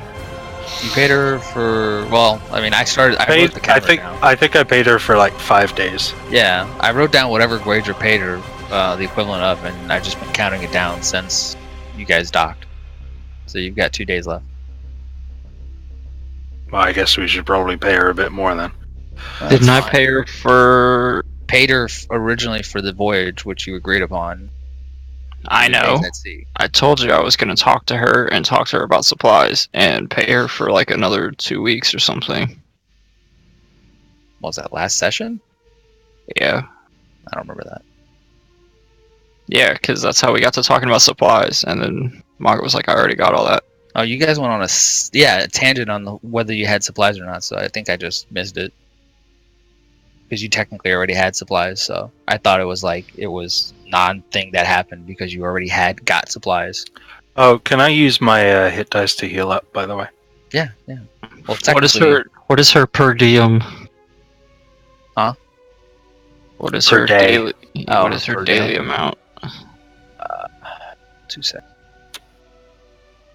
Speaker 4: you paid her for, well, I mean, I wrote the calendar down.
Speaker 5: I think I paid her for like 5 days.
Speaker 4: Yeah, I wrote down whatever Guadra paid her, the equivalent of, and I've just been counting it down since you guys docked. So you've got 2 days left.
Speaker 5: Well, I guess we should probably pay her a bit more then.
Speaker 7: Didn't I pay her for...
Speaker 4: Paid her originally for the voyage, which you agreed upon.
Speaker 7: I know.
Speaker 4: At sea.
Speaker 7: I told you I was going to talk to her and talk to her about supplies and pay her for like another 2 weeks or something.
Speaker 4: What was that, last session?
Speaker 7: Yeah.
Speaker 4: I don't remember that.
Speaker 7: Yeah, because that's how we got to talking about supplies, and then Margaret was like, I already got all that.
Speaker 4: Oh, you guys went on a tangent on whether you had supplies or not, so I think I just missed it. Because you technically already had supplies, so I thought it was non-thing that happened because you already got supplies.
Speaker 5: Oh, can I use my hit dice to heal up, by the way?
Speaker 4: Yeah. Well,
Speaker 7: What is her per diem?
Speaker 4: Huh?
Speaker 7: What is
Speaker 5: Per
Speaker 7: her
Speaker 5: day.
Speaker 7: daily?
Speaker 4: Oh,
Speaker 7: what is her
Speaker 4: per
Speaker 7: daily
Speaker 4: day.
Speaker 7: amount?
Speaker 4: 2 seconds.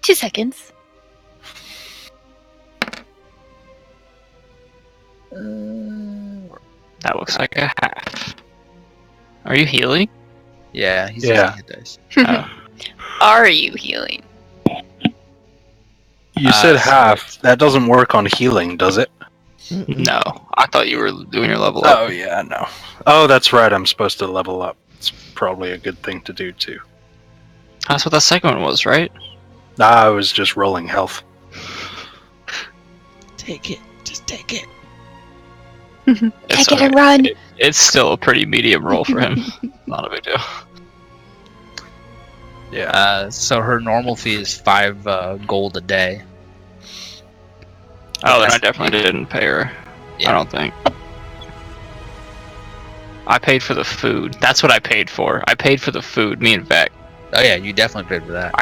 Speaker 3: 2 seconds.
Speaker 7: That looks like a half. Are you healing?
Speaker 4: Yeah, he's
Speaker 5: Yeah.
Speaker 4: using hit dice.
Speaker 7: Oh.
Speaker 3: Are you healing?
Speaker 5: You said
Speaker 4: so-
Speaker 5: half. That doesn't work on healing, does it?
Speaker 7: No, I thought you were doing your level up.
Speaker 5: Oh, yeah, no. Oh, that's right. I'm supposed to level up. It's probably a good thing to do, too.
Speaker 7: That's what that second one was, right?
Speaker 5: Nah, I was just rolling health.
Speaker 1: Take it. Just take it.
Speaker 7: It's
Speaker 3: Take it and
Speaker 7: alright.
Speaker 3: run.
Speaker 7: It's still a pretty medium roll for him. Not a big deal.
Speaker 5: Yeah.
Speaker 4: So her normal fee is 5 gold a day.
Speaker 7: Oh, then I
Speaker 4: That's-
Speaker 7: definitely didn't pay her.
Speaker 4: Yeah.
Speaker 7: I don't think. I paid for the food. That's what I paid for. I paid for the food, me and Vec.
Speaker 4: Oh yeah, you definitely paid for that.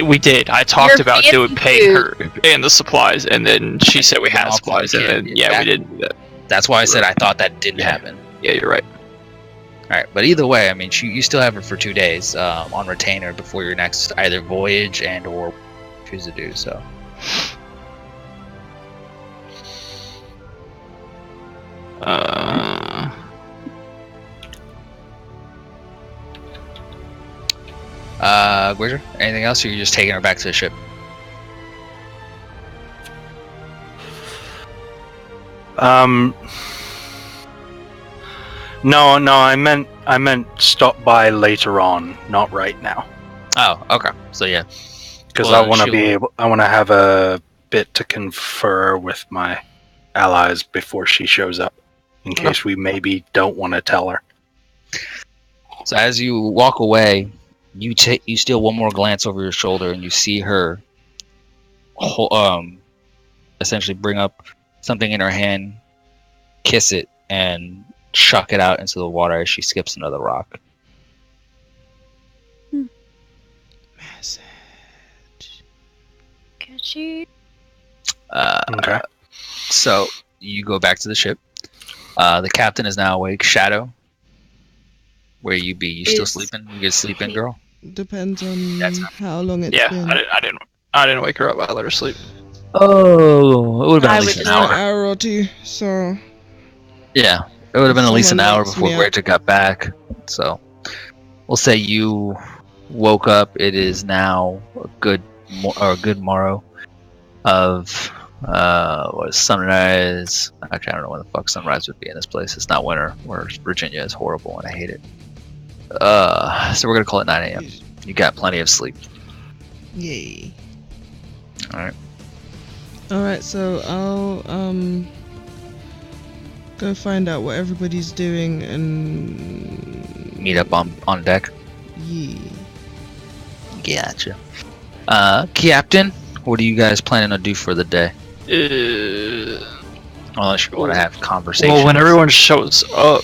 Speaker 7: We did. I talked
Speaker 3: Your
Speaker 7: about
Speaker 3: fancy
Speaker 7: paying her
Speaker 3: food.
Speaker 7: and the supplies, and then she said we had
Speaker 4: I'll
Speaker 7: supplies, and
Speaker 4: plug
Speaker 7: then
Speaker 4: in.
Speaker 7: yeah,
Speaker 4: That-
Speaker 7: we didn't do that.
Speaker 4: That's why I said I thought that didn't happen.
Speaker 7: Yeah, you're right.
Speaker 4: All right, but either way, I mean, you still have her for 2 days on retainer before your next either voyage and or choose to do so. Guizar, anything else, or are you just taking her back to the ship?
Speaker 5: No, I meant stop by later on, not right now.
Speaker 4: Oh, okay. So yeah,
Speaker 5: Because
Speaker 4: Well,
Speaker 5: I want to
Speaker 4: she'll-
Speaker 5: I want to have a bit to confer with my allies before she shows up, in case we maybe don't want to tell her.
Speaker 4: so as you walk away, you steal one more glance over your shoulder, and you see her, essentially bring up something in her hand, kiss it, and
Speaker 2: chuck it out into the water as she skips another rock.
Speaker 1: Message.
Speaker 3: Catchy.
Speaker 5: Okay.
Speaker 2: So you go back to the ship. The captain is now awake. Shadow, where you be? You still
Speaker 3: Is-
Speaker 2: sleeping? You get sleep in, girl?
Speaker 1: Depends on
Speaker 2: That's-
Speaker 1: how long it's
Speaker 7: Yeah,
Speaker 1: been.
Speaker 7: I didn't wake her up. I let her sleep.
Speaker 2: Oh, it would have been
Speaker 3: I
Speaker 2: at
Speaker 3: would
Speaker 2: least an
Speaker 3: just-
Speaker 1: An
Speaker 2: hour.
Speaker 1: hour or two, so
Speaker 2: Yeah, it would have been at least an
Speaker 1: Someone
Speaker 2: hour
Speaker 1: wakes
Speaker 2: before
Speaker 1: me up.
Speaker 2: Greta got back. So we'll say you woke up. It is now a good morrow of what is sunrise? Actually, I don't know when the fuck sunrise would be in this place. It's not winter. Where Virginia is horrible and I hate it. So we're gonna call it 9 a.m. You got plenty of sleep.
Speaker 1: yay.
Speaker 2: All right.
Speaker 1: Alright, so I'll go find out what everybody's doing and
Speaker 2: Meet up on deck.
Speaker 1: yeah.
Speaker 2: Gotcha. Captain, what are you guys planning to do for the day? Unless you want to have conversations.
Speaker 7: Well, when everyone shows up,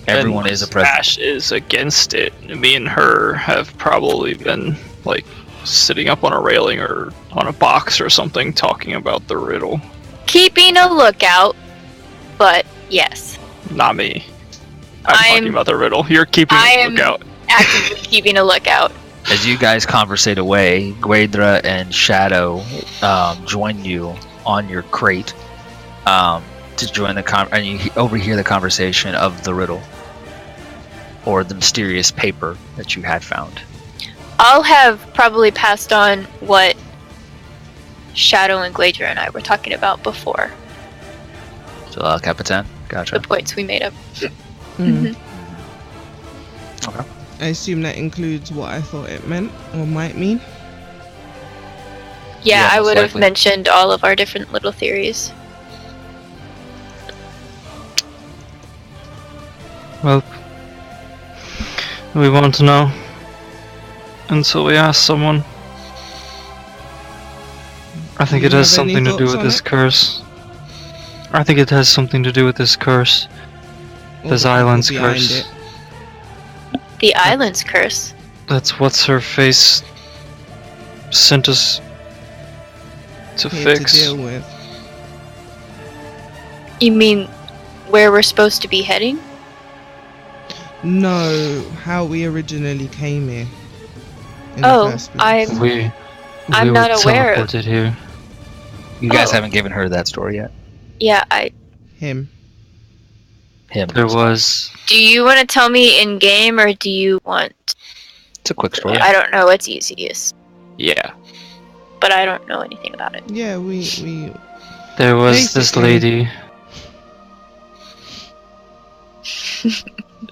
Speaker 2: Everyone
Speaker 7: and
Speaker 2: is a president.
Speaker 7: Ash is against it. Me and her have probably been like sitting up on a railing or on a box or something, talking about the riddle.
Speaker 3: Keeping a lookout, but yes,
Speaker 7: Not me. I'm
Speaker 3: I'm-
Speaker 7: talking about the riddle. You're keeping
Speaker 3: I
Speaker 7: a
Speaker 3: am-
Speaker 7: lookout.
Speaker 3: actively keeping a lookout.
Speaker 2: As you guys conversate away, Guedra and Shadow join you on your crate to join the and you overhear the conversation of the riddle or the mysterious paper that you had found.
Speaker 3: I'll have probably passed on what Shadow and Glacier and I were talking about before,
Speaker 2: So, Capitan,
Speaker 3: the
Speaker 2: gotcha.
Speaker 3: points we made up.
Speaker 1: Mhm.
Speaker 2: Okay.
Speaker 1: I assume that includes what I thought it meant or might mean.
Speaker 3: Yeah,
Speaker 2: Yeah,
Speaker 3: I
Speaker 2: most
Speaker 3: would have
Speaker 2: likely.
Speaker 3: mentioned all of our different little theories.
Speaker 6: Well, we want to know until we ask someone. I think
Speaker 1: Do
Speaker 6: it
Speaker 1: you
Speaker 6: has
Speaker 1: have any
Speaker 6: something to do
Speaker 1: thoughts
Speaker 6: with
Speaker 1: on
Speaker 6: this
Speaker 1: it?
Speaker 6: curse. I think it has something to do with this curse.
Speaker 1: Or
Speaker 6: This
Speaker 1: the people
Speaker 6: island's
Speaker 1: behind
Speaker 6: curse.
Speaker 1: it.
Speaker 3: The island's curse.
Speaker 6: That's what's her face sent us to
Speaker 1: Here
Speaker 6: fix.
Speaker 1: to deal with.
Speaker 3: You mean where we're supposed to be heading?
Speaker 1: No, how we originally came here. In the
Speaker 3: Oh,
Speaker 1: first place.
Speaker 3: I'm
Speaker 6: we
Speaker 3: not
Speaker 6: were
Speaker 3: aware of-
Speaker 6: teleported here.
Speaker 2: You guys
Speaker 3: Oh.
Speaker 2: haven't given her that story yet.
Speaker 3: Yeah,
Speaker 1: Him.
Speaker 2: Him.
Speaker 6: There was.
Speaker 3: do you want to tell me in game or do you want?
Speaker 2: It's a quick story.
Speaker 3: I don't know what's easiest,
Speaker 7: Yeah.
Speaker 3: but I don't know anything about it.
Speaker 1: Yeah, we
Speaker 6: There was this
Speaker 1: Basically.
Speaker 6: lady.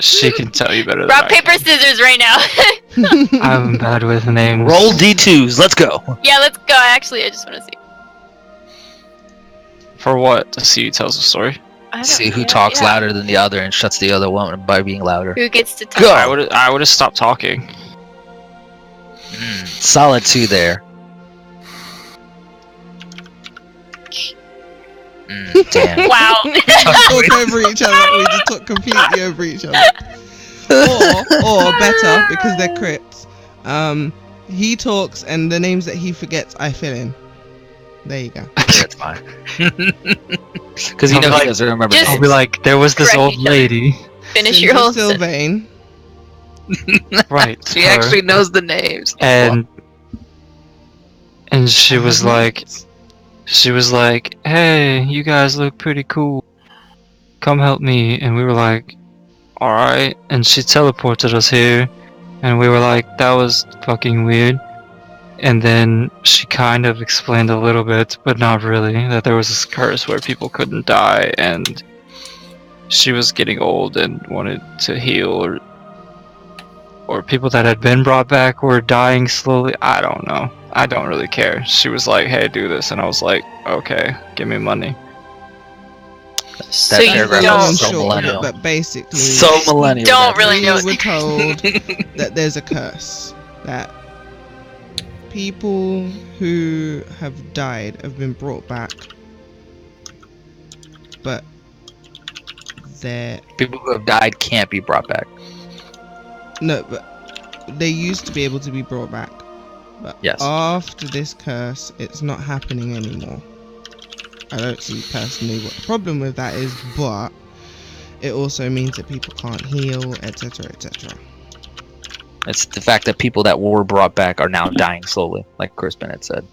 Speaker 6: She can tell you better than
Speaker 3: Rock,
Speaker 6: I
Speaker 3: paper,
Speaker 6: can.
Speaker 3: scissors right now.
Speaker 6: I'm bad with names.
Speaker 2: Roll D2s. Let's go.
Speaker 3: Yeah, let's go. Actually, I just want to see.
Speaker 7: For what? To see who tells the story.
Speaker 3: I don't
Speaker 2: See who
Speaker 3: know,
Speaker 2: talks
Speaker 3: yeah.
Speaker 2: louder than the other and shuts the other one by being louder.
Speaker 3: Who gets to talk?
Speaker 2: Go.
Speaker 7: I would have stopped talking.
Speaker 2: Solid 2 there. Damn.
Speaker 3: Wow.
Speaker 1: talk over each other. We just talk completely over each other. Or better, because they're crits. He talks, and the names that he forgets, I fill in. There you go.
Speaker 2: That's fine. Because you
Speaker 6: I'll
Speaker 2: know
Speaker 6: be
Speaker 2: he
Speaker 6: like-
Speaker 2: doesn't remember
Speaker 3: Just-
Speaker 6: I'll
Speaker 2: names.
Speaker 6: be like, there was this
Speaker 3: Correct
Speaker 6: old
Speaker 3: each other.
Speaker 6: lady.
Speaker 3: Finish your whole sentence.
Speaker 1: Sylvain.
Speaker 6: Right.
Speaker 2: She
Speaker 6: her.
Speaker 2: actually knows the names.
Speaker 6: And she was like, hey, you guys look pretty cool. Come help me. And we were like, alright. And she teleported us here. And we were like, that was fucking weird. And then she kind of explained a little bit, but not really, that there was this curse where people couldn't die, and she was getting old and wanted to heal, or people that had been brought back were dying slowly. I don't know. I don't really care. She was like, hey, do this. And I was like, okay, give me money.
Speaker 3: So
Speaker 2: That
Speaker 3: you
Speaker 2: paragraph
Speaker 1: Long
Speaker 3: don't.
Speaker 2: is
Speaker 1: and
Speaker 2: so
Speaker 1: short,
Speaker 2: millennial.
Speaker 1: but basically,
Speaker 2: So millennial.
Speaker 3: Don't
Speaker 2: that
Speaker 3: really
Speaker 1: we
Speaker 3: know what
Speaker 1: were
Speaker 3: they
Speaker 1: told that there's a curse, that people who have died have been brought back, but they're
Speaker 2: People who have died can't be brought back.
Speaker 1: no, but they used to be able to be brought back. But
Speaker 2: Yes.
Speaker 1: after this curse, it's not happening anymore. I don't see personally what the problem with that is, but it also means that people can't heal, etc., etc.
Speaker 2: It's the fact that people that were brought back are now dying slowly, like Chris Bennett said.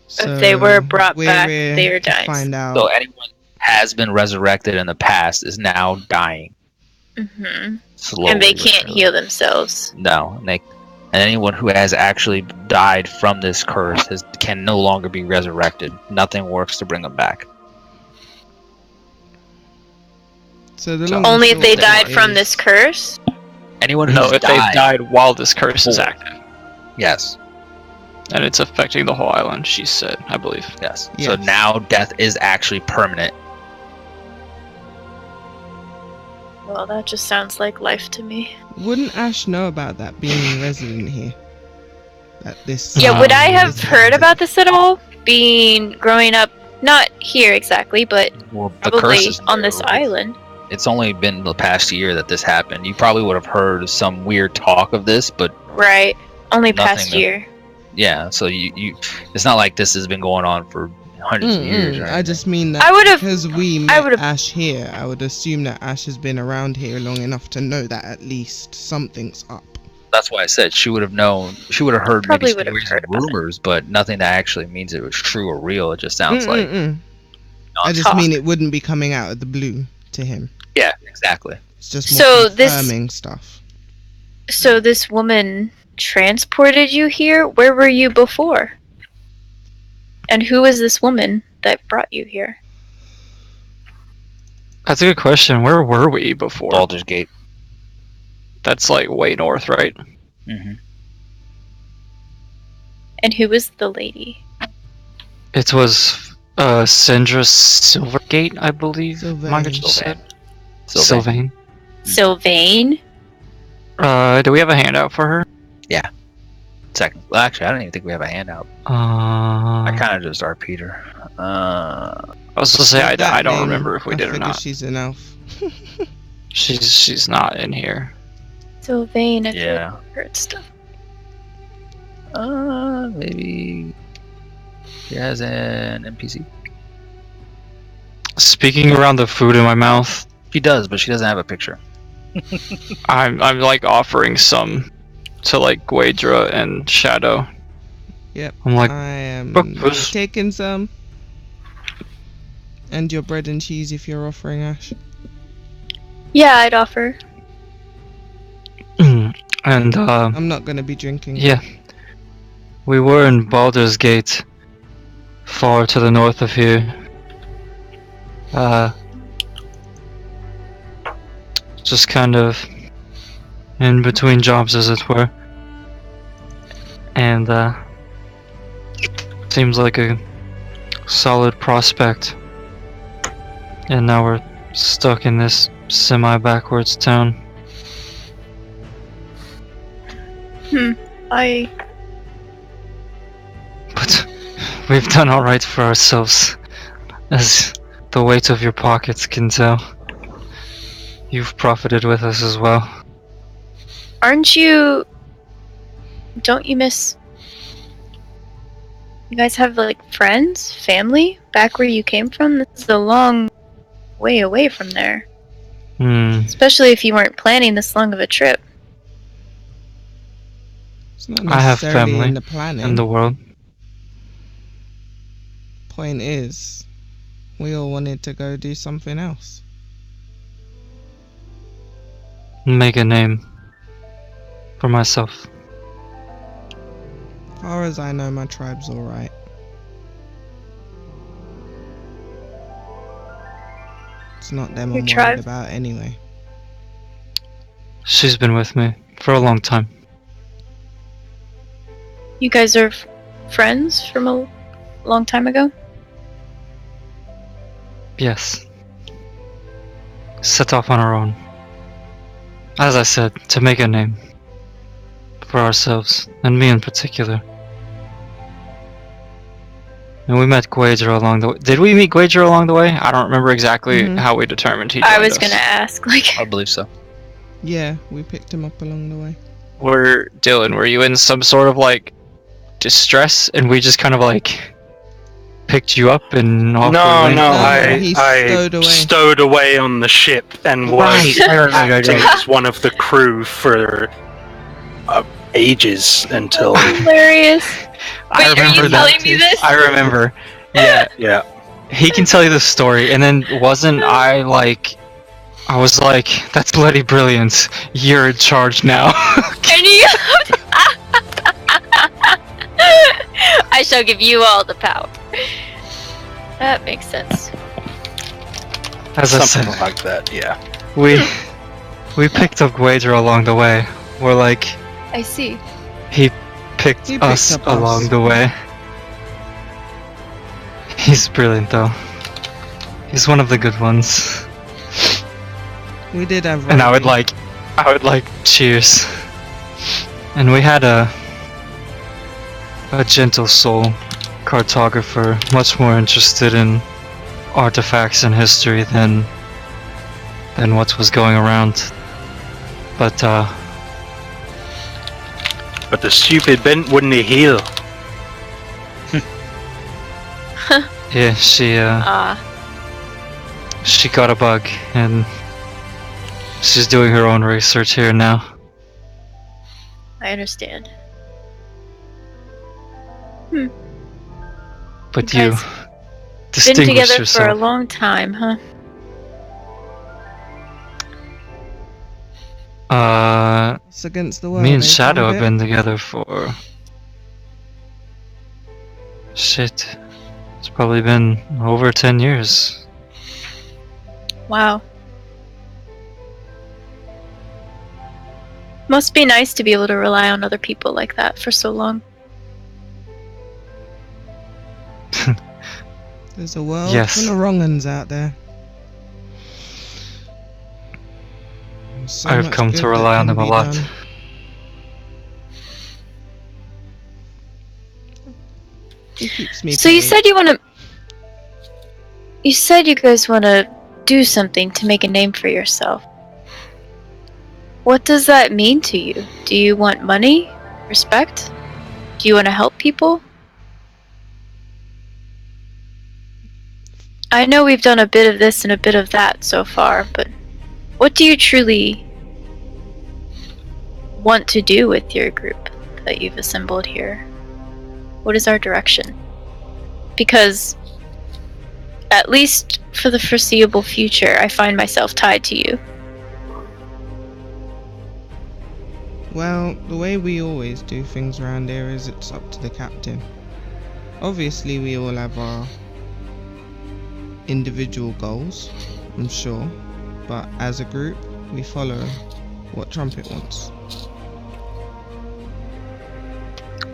Speaker 1: So
Speaker 3: If they were brought
Speaker 1: we're
Speaker 3: back,
Speaker 1: here
Speaker 3: they are
Speaker 1: to
Speaker 3: dying.
Speaker 1: find out.
Speaker 2: So anyone who has been resurrected in the past is now dying
Speaker 3: Hmm.
Speaker 2: slowly.
Speaker 3: And they
Speaker 2: but
Speaker 3: can't
Speaker 2: surely.
Speaker 3: heal themselves.
Speaker 2: No, and anyone who has actually died from this curse can no longer be resurrected. Nothing works to bring them back.
Speaker 1: So the
Speaker 2: So
Speaker 1: long and
Speaker 3: Only if
Speaker 1: short
Speaker 3: they
Speaker 1: of it
Speaker 3: died from
Speaker 1: is-
Speaker 3: this curse.
Speaker 2: Anyone who's
Speaker 7: No, if they've died while this curse is
Speaker 2: Before.
Speaker 7: active.
Speaker 2: Yes,
Speaker 7: And it's affecting the whole island, she said, I believe.
Speaker 2: yes. So
Speaker 1: Yes.
Speaker 2: now death is actually permanent.
Speaker 3: Well, that just sounds like life to me.
Speaker 1: Wouldn't Ash know about that being a resident here? That this.
Speaker 3: Yeah, would I have
Speaker 1: is
Speaker 3: heard
Speaker 1: active?
Speaker 3: about this at all? Being growing up, not here exactly, but
Speaker 2: Well, the curse
Speaker 3: probably
Speaker 2: is
Speaker 3: on this
Speaker 2: new.
Speaker 3: island.
Speaker 2: It's only been the past year that this happened. You probably would have heard some weird talk of this, but
Speaker 3: Right. Only
Speaker 2: Nothing
Speaker 3: past
Speaker 2: that-
Speaker 3: year.
Speaker 2: yeah. So you it's not like this has been going on for hundreds of years. Or
Speaker 1: I
Speaker 2: anything.
Speaker 1: just mean that
Speaker 3: I would've-
Speaker 1: because we
Speaker 3: I
Speaker 1: met
Speaker 3: would've-
Speaker 1: Ash here, I would assume that Ash has been around here long enough to know that at least something's up.
Speaker 2: That's why I said she would have known. She would have heard
Speaker 3: Probably
Speaker 2: maybe
Speaker 3: would have
Speaker 2: stories
Speaker 3: heard
Speaker 2: and
Speaker 3: about it.
Speaker 2: rumors, but nothing that actually means it was true or real. It just sounds like
Speaker 1: I just
Speaker 3: talk.
Speaker 1: mean it wouldn't be coming out of the blue to him.
Speaker 2: yeah, exactly.
Speaker 1: It's just more
Speaker 3: So this-
Speaker 1: confirming stuff.
Speaker 3: So this woman transported you here? Where were you before? And who is this woman that brought you here?
Speaker 7: That's a good question. Where were we before?
Speaker 2: Baldur's Gate.
Speaker 7: That's like way north, right?
Speaker 2: Hmm.
Speaker 3: And who is the lady?
Speaker 7: It was Sindra Silvergate, I believe.
Speaker 1: Sylvain.
Speaker 7: Manga just said.
Speaker 2: Sylvain.
Speaker 7: Sylvain.
Speaker 3: Sylvain?
Speaker 7: Do we have a handout for her?
Speaker 2: Second. Well, actually, I don't even think we have a handout.
Speaker 7: I
Speaker 2: I kind of just RP'd her.
Speaker 7: was to say
Speaker 1: With that
Speaker 7: I don't
Speaker 1: name,
Speaker 7: remember if we
Speaker 1: I
Speaker 7: did or
Speaker 1: figure
Speaker 7: not.
Speaker 1: She's an elf.
Speaker 7: She's not in here.
Speaker 3: Sylvain, I feel like
Speaker 2: Yeah.
Speaker 3: I've heard stuff.
Speaker 2: Maybe she has an NPC.
Speaker 7: Speaking around the food in my mouth,
Speaker 2: She does, but she doesn't have a picture.
Speaker 7: I'm like offering some to like Guedra and Shadow.
Speaker 1: Yep.
Speaker 7: I'm like,
Speaker 1: I am
Speaker 7: breakfast.
Speaker 1: taking some. And your bread and cheese if you're offering, Ash.
Speaker 3: Yeah, I'd offer.
Speaker 7: and
Speaker 1: I'm not gonna be drinking.
Speaker 7: yeah, we were in Baldur's Gate, far to the north of here. Just kind of in between jobs, as it were. And seems like a solid prospect. And now we're stuck in this semi-backwards town. But we've done alright for ourselves, as the weight of your pockets can tell. You've profited with us as well.
Speaker 3: Aren't you... Don't you miss... You guys have, like, friends? Family? Back where you came from? This is a long way away from there. Especially if you weren't planning this long of a trip.
Speaker 1: It's not
Speaker 7: I have
Speaker 1: necessarily
Speaker 7: family
Speaker 1: in the planning.
Speaker 7: in the world.
Speaker 1: Point is, we all wanted to go do something else.
Speaker 7: Make a name for myself.
Speaker 1: As far as I know, my tribe's alright. It's not them
Speaker 3: Your
Speaker 1: I'm
Speaker 3: tribe?
Speaker 1: worried about anyway.
Speaker 7: She's been with me for a long time.
Speaker 3: You guys are friends from a long time ago?
Speaker 7: Yes. Set off on our own. As I said, to make a name. For ourselves, and me in particular.
Speaker 6: And we met Guedra along the way. Did we meet Guedra along the way? I don't remember exactly
Speaker 1: Mhm.
Speaker 6: how we determined he
Speaker 3: I
Speaker 6: joined
Speaker 3: was
Speaker 6: us.
Speaker 3: gonna ask, like,
Speaker 2: I believe so.
Speaker 1: Yeah, we picked him up along the way.
Speaker 6: Dylan, were you in some sort of like distress and we just kind of like picked you up and off
Speaker 5: No,
Speaker 6: we went?
Speaker 5: no,
Speaker 1: He
Speaker 5: I
Speaker 1: stowed away.
Speaker 5: stowed away on the ship and was acting as one of the crew for ages until
Speaker 3: hilarious.
Speaker 6: I
Speaker 3: Wait, are
Speaker 6: remember
Speaker 3: you
Speaker 6: that.
Speaker 3: telling me this?
Speaker 6: I remember. Yeah,
Speaker 5: yeah.
Speaker 6: he can tell you the story, and then wasn't I like, I was like, that's bloody brilliant. You're in charge now.
Speaker 3: And you... I shall give you all the power. That makes sense.
Speaker 6: As I
Speaker 5: Something
Speaker 6: said,
Speaker 5: like that, yeah.
Speaker 6: we picked up Guedra along the way. We're like,
Speaker 3: I see.
Speaker 6: he picked
Speaker 1: He picked
Speaker 6: us
Speaker 1: up us.
Speaker 6: along the way. He's brilliant though. He's one of the good ones.
Speaker 1: We did have.
Speaker 6: And I would
Speaker 1: Robbie.
Speaker 6: like cheers. And we had a gentle soul cartographer, much more interested in artifacts and history than what was going around. But
Speaker 5: But the stupid bent wouldn't heal.
Speaker 6: yeah, she got a bug and she's doing her own research here now.
Speaker 3: I understand.
Speaker 6: But
Speaker 3: You
Speaker 6: you
Speaker 3: guys Been
Speaker 6: distinguish
Speaker 3: together for a
Speaker 6: yourself.
Speaker 3: long time, huh?
Speaker 1: It's against the world.
Speaker 6: Me and
Speaker 1: eh,
Speaker 6: Shadow have
Speaker 1: Gambit?
Speaker 6: been together for shit. It's probably been over 10 years.
Speaker 3: Wow. Must be nice to be able to rely on other people like that for so long.
Speaker 1: There's a world
Speaker 6: Yes.
Speaker 1: full of wrong uns out there. There's so
Speaker 6: I've
Speaker 1: much
Speaker 6: come
Speaker 1: good
Speaker 6: to
Speaker 1: that
Speaker 6: rely on
Speaker 1: can
Speaker 6: them a
Speaker 1: be
Speaker 6: lot.
Speaker 1: done. He keeps me
Speaker 3: So you
Speaker 1: paid.
Speaker 3: said you want to... You said you guys want to do something to make a name for yourself. What does that mean to you? Do you want money? Respect? Do you want to help people? I know we've done a bit of this and a bit of that so far, but what do you truly want to do with your group that you've assembled here? What is our direction? Because, at least for the foreseeable future, I find myself tied to you.
Speaker 1: Well, the way we always do things around here is it's up to the captain. Obviously, we all have our individual goals, I'm sure, but as a group, we follow what Trumpet wants.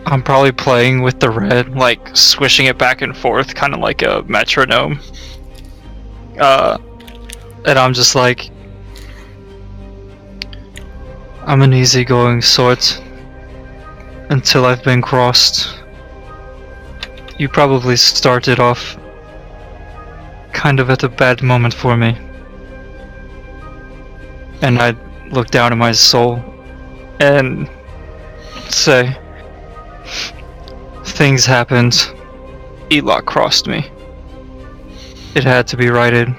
Speaker 6: I'm probably playing with the red, like swishing it back and forth, kind of like a metronome. And I'm just like, I'm an easygoing sort until I've been crossed. You probably started off kind of at a bad moment for me. And I'd look down at my soul and say, things happened. Elok crossed me. It had to be righted.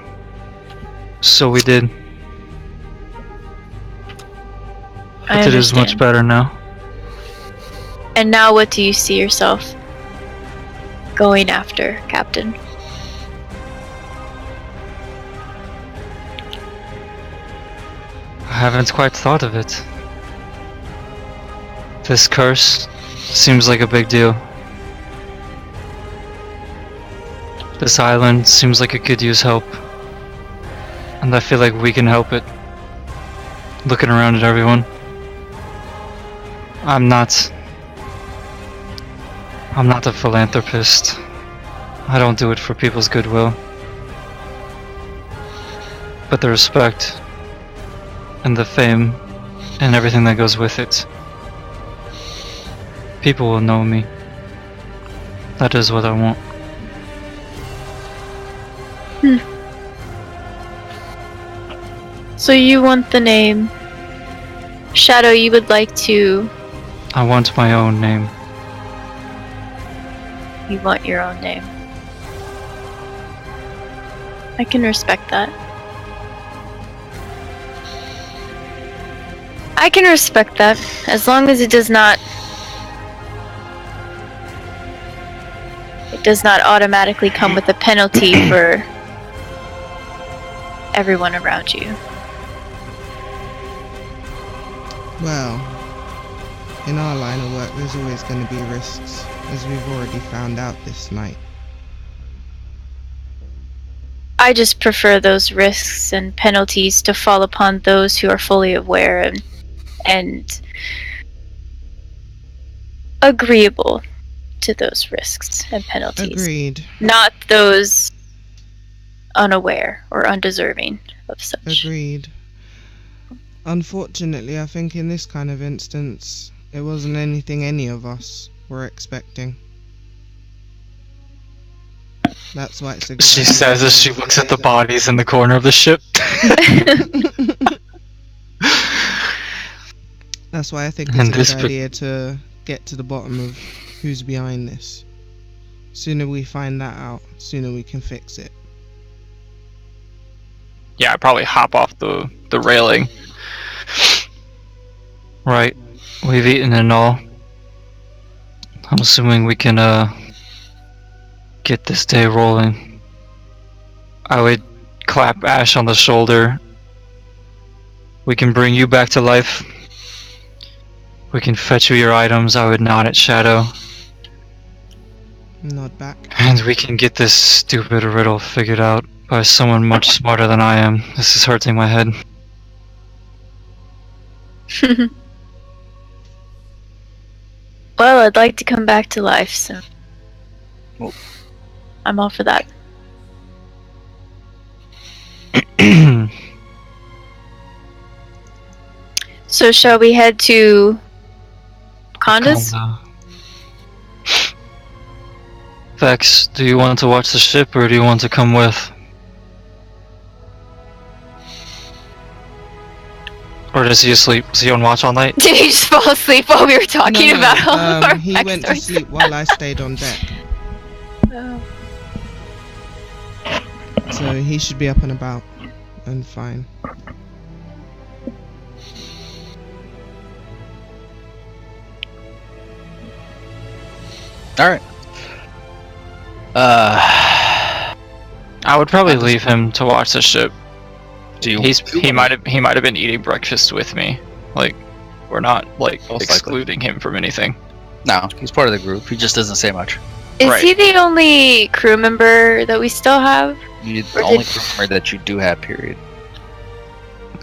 Speaker 6: So we did. But it is much better now.
Speaker 3: And now what do you see yourself going after, Captain?
Speaker 6: I haven't quite thought of it. This curse seems like a big deal. This island seems like it could use help. And I feel like we can help it. Looking around at everyone. I'm not a philanthropist. I don't do it for people's goodwill. But the respect and the fame and everything that goes with it. People will know me. That is what I want.
Speaker 3: So you want the name. Shadow, you would like to...
Speaker 6: I want my own name.
Speaker 3: You want your own name. I can respect that. I can respect that, as long as it does not automatically come with a penalty for everyone around you.
Speaker 1: Well, in our line of work, there's always going to be risks, as we've already found out this night.
Speaker 3: I just prefer those risks and penalties to fall upon those who are fully aware and agreeable to those risks and penalties.
Speaker 1: Agreed.
Speaker 3: Not those unaware or undeserving of such.
Speaker 1: Agreed. Unfortunately, I think in this kind of instance, it wasn't anything any of us were expecting. That's why it's a good
Speaker 6: She
Speaker 1: idea
Speaker 6: says as she
Speaker 1: to
Speaker 6: looks at the
Speaker 1: get
Speaker 6: bodies in the corner of the ship.
Speaker 1: That's why I think
Speaker 6: And
Speaker 1: it's a
Speaker 6: this
Speaker 1: good
Speaker 6: pic-
Speaker 1: idea to get to the bottom of who's behind this. Sooner we find that out, sooner we can fix it.
Speaker 7: Yeah, I probably hop off the railing.
Speaker 6: Right. We've eaten and all. I'm assuming we can get this day rolling. I would clap Ash on the shoulder. We can bring you back to life. We can fetch you your items. I would nod at Shadow.
Speaker 1: Nod back.
Speaker 6: And we can get this stupid riddle figured out by someone much smarter than I am. This is hurting my head.
Speaker 3: Well, I'd like to come back to life, so
Speaker 2: Well-
Speaker 3: I'm all for that. So shall we head to Condas?
Speaker 6: Vex, do you want to watch the ship or do you want to come with? Or does he asleep? Is he on watch all night?
Speaker 3: Did he just fall asleep while we were talking about all of our
Speaker 1: he went to
Speaker 3: backstories?
Speaker 1: sleep while I stayed on deck.
Speaker 3: Oh.
Speaker 1: So he should be up and about and fine.
Speaker 2: All right.
Speaker 6: I would probably leave him to watch the ship.
Speaker 2: Do you?
Speaker 7: He might have been eating breakfast with me. Like, we're not like
Speaker 2: Most likely.
Speaker 7: excluding him from anything.
Speaker 2: No, he's part of the group. He just doesn't say much.
Speaker 3: Is
Speaker 7: Right.
Speaker 3: he the only crew member that we still have?
Speaker 2: You're the
Speaker 3: Or
Speaker 2: only
Speaker 3: did-
Speaker 2: crew member that you do have. Period.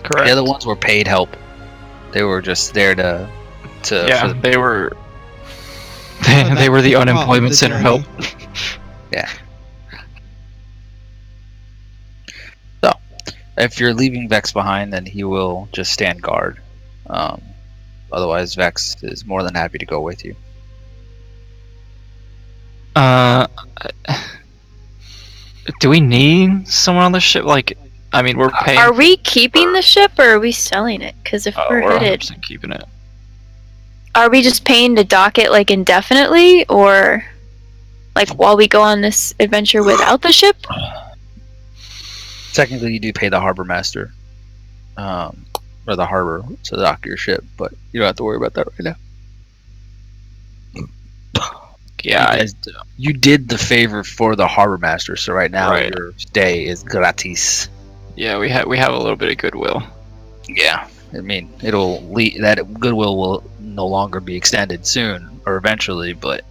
Speaker 7: Correct.
Speaker 2: The other ones were paid help. They were just there to.
Speaker 7: Yeah,
Speaker 2: for the-
Speaker 7: they were.
Speaker 6: They were the
Speaker 1: Part of
Speaker 6: unemployment
Speaker 1: the
Speaker 6: center
Speaker 1: journey.
Speaker 6: help.
Speaker 2: Yeah. So, if you're leaving Vex behind, then he will just stand guard. Otherwise, Vex is more than happy to go with you.
Speaker 6: Do we need someone on the ship? Like, I mean, we're paying.
Speaker 3: Are we keeping the ship or are we selling it? Because if we're
Speaker 6: we're
Speaker 3: headed,
Speaker 6: 100% keeping it.
Speaker 3: are we just paying to dock it like indefinitely, or like while we go on this adventure without the ship?
Speaker 2: Technically, you do pay the harbor master, or the harbor to dock your ship, but you don't have to worry about that right now.
Speaker 7: Yeah,
Speaker 2: You guys you did the favor for the harbor master, so right now
Speaker 7: Right.
Speaker 2: your stay is gratis.
Speaker 7: yeah, we have a little bit of goodwill.
Speaker 2: Yeah, I mean that goodwill will no longer be extended soon or eventually, but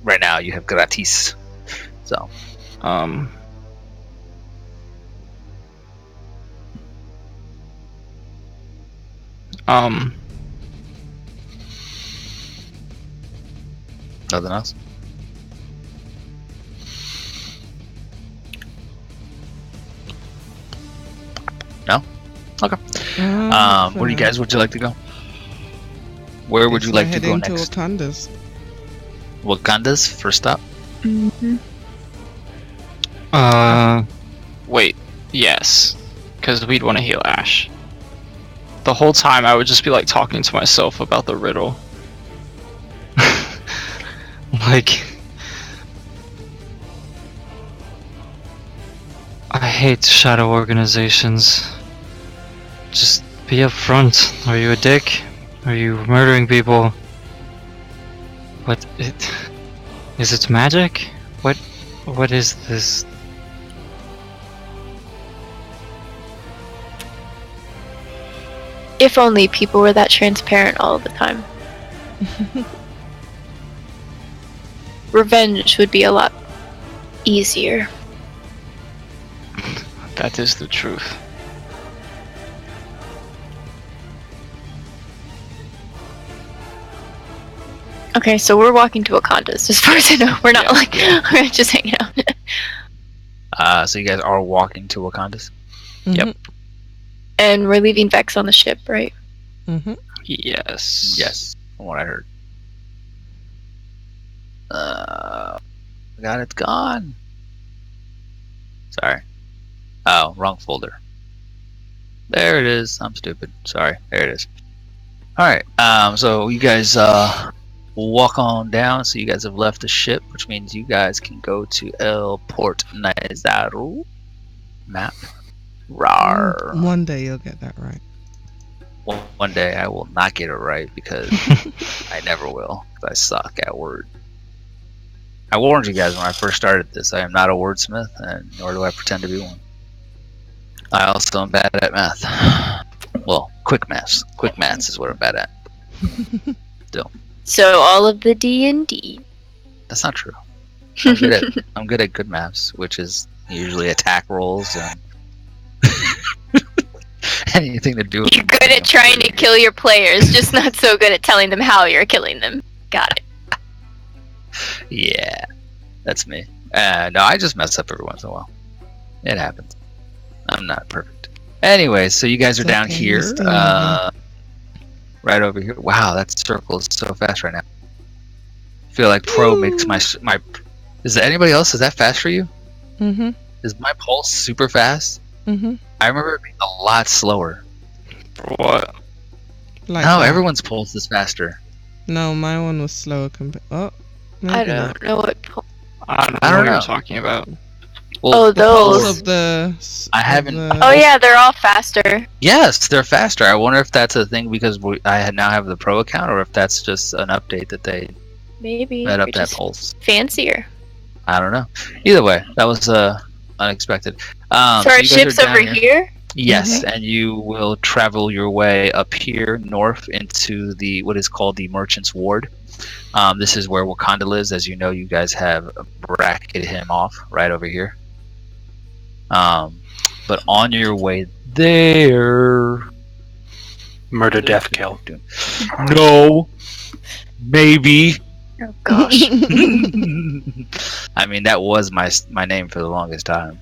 Speaker 2: right now you have gratis. So nothing else. No. Okay. Where do you guys would you like to go? Where would you like to go
Speaker 1: Heading to
Speaker 2: next?
Speaker 1: Wakanda's.
Speaker 2: Wakanda's first stop.
Speaker 3: Mm-hmm.
Speaker 7: Wait, yes. Because we'd want to heal Ash. The whole time I would just be like talking to myself about the riddle. Like... I hate shadow organizations. Just be upfront. Are you a dick? Are you murdering people? What it... Is it magic? What is this?
Speaker 3: If only people were that transparent all the time. Revenge would be a lot easier.
Speaker 7: That is the truth.
Speaker 3: Okay, so we're walking to Wakanda's, as far as I know. We're not we're just hanging out.
Speaker 4: So you guys are walking to Wakanda's?
Speaker 1: Mhm.
Speaker 3: And we're leaving Vex on the ship, right?
Speaker 1: Mhm.
Speaker 7: Yes.
Speaker 4: Yes, from what I heard. God, it's gone. Sorry. Oh, wrong folder. There it is. I'm stupid. Sorry. There it is. Alright, so you guys walk on down. So you guys have left the ship, which means you guys can go to El Port Nazaru map. Rawr.
Speaker 1: One day you'll get that right.
Speaker 4: One day I will not get it right because I never will. 'Cause I suck at word. I warned you guys when I first started this. I am not a wordsmith, and nor do I pretend to be one. I also am bad at math. Well, quick maths. Quick maths is what I'm bad at.
Speaker 3: So all of the D&D.
Speaker 4: That's not true. I'm good at good maths, which is usually attack rolls and anything to do with.
Speaker 3: You're good at trying to kill your players, just not so good at telling them how you're killing them. Got it.
Speaker 4: Yeah, that's me. No, I just mess up every once in a while. It happens. I'm not perfect. Anyway, so you guys are
Speaker 1: It's
Speaker 4: down
Speaker 1: okay,
Speaker 4: here,
Speaker 1: you're still moving.
Speaker 4: right over here. Wow, that circle is so fast right now. I feel like Pro makes my. Is there anybody else? Is that fast for you?
Speaker 1: Mhm.
Speaker 4: Is my pulse super fast?
Speaker 1: Mhm.
Speaker 4: I remember it being a lot slower.
Speaker 7: What?
Speaker 1: Like
Speaker 4: No,
Speaker 1: that.
Speaker 4: everyone's pulse is faster.
Speaker 1: No, my one was slower compared. Oh, maybe
Speaker 3: I
Speaker 1: not.
Speaker 3: don't know what.
Speaker 7: I don't know
Speaker 4: I don't
Speaker 7: what
Speaker 4: know.
Speaker 7: you're talking about.
Speaker 4: Well,
Speaker 3: Oh,
Speaker 1: The pulse
Speaker 3: those.
Speaker 1: of the.
Speaker 4: I haven't-
Speaker 3: Oh yeah, they're all faster.
Speaker 4: yes, they're faster. I wonder if that's a thing because I now have the Pro account, or if that's just an update that they
Speaker 3: Maybe.
Speaker 4: met up
Speaker 3: You're
Speaker 4: that
Speaker 3: just
Speaker 4: pulse.
Speaker 3: fancier.
Speaker 4: I don't know. Either way, that was unexpected.
Speaker 3: So our
Speaker 4: you guys are
Speaker 3: ship's
Speaker 4: down
Speaker 3: over here?
Speaker 4: Yes, and you will travel your way up here north into the what is called the Merchant's Ward. This is where Wakanda lives. As you know, you guys have bracketed him off right over here. But on your way there,
Speaker 5: Murder, death, kill.
Speaker 4: no, maybe.
Speaker 3: Oh gosh.
Speaker 4: I mean, that was my name for the longest time.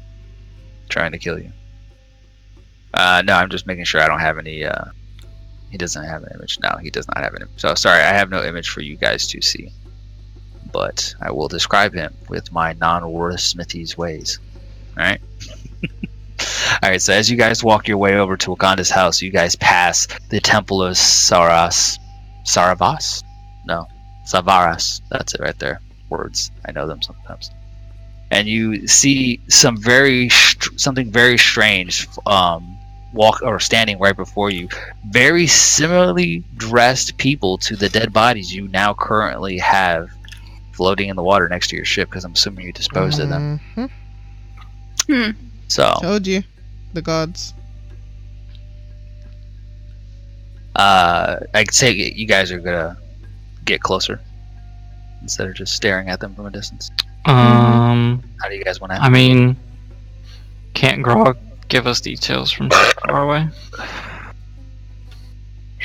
Speaker 4: Trying to kill you. No, I'm just making sure I don't have any. He doesn't have an image. No, he does not have an image. So sorry, I have no image for you guys to see. But I will describe him with my non-wordsmithy's ways. All right. All right. So as you guys walk your way over to Wakanda's house, you guys pass the Temple of Saravas. No, Savaras. That's it right there. Words. I know them sometimes. And you see something very strange. Walk or standing right before you, very similarly dressed people to the dead bodies you now currently have floating in the water next to your ship, because I'm assuming you disposed of them.
Speaker 1: Mhm.
Speaker 4: So
Speaker 1: Told you, the gods.
Speaker 4: I'd say you guys are gonna get closer instead of just staring at them from a distance. How do you guys want to?
Speaker 7: I mean, can't Grog give us details from far away?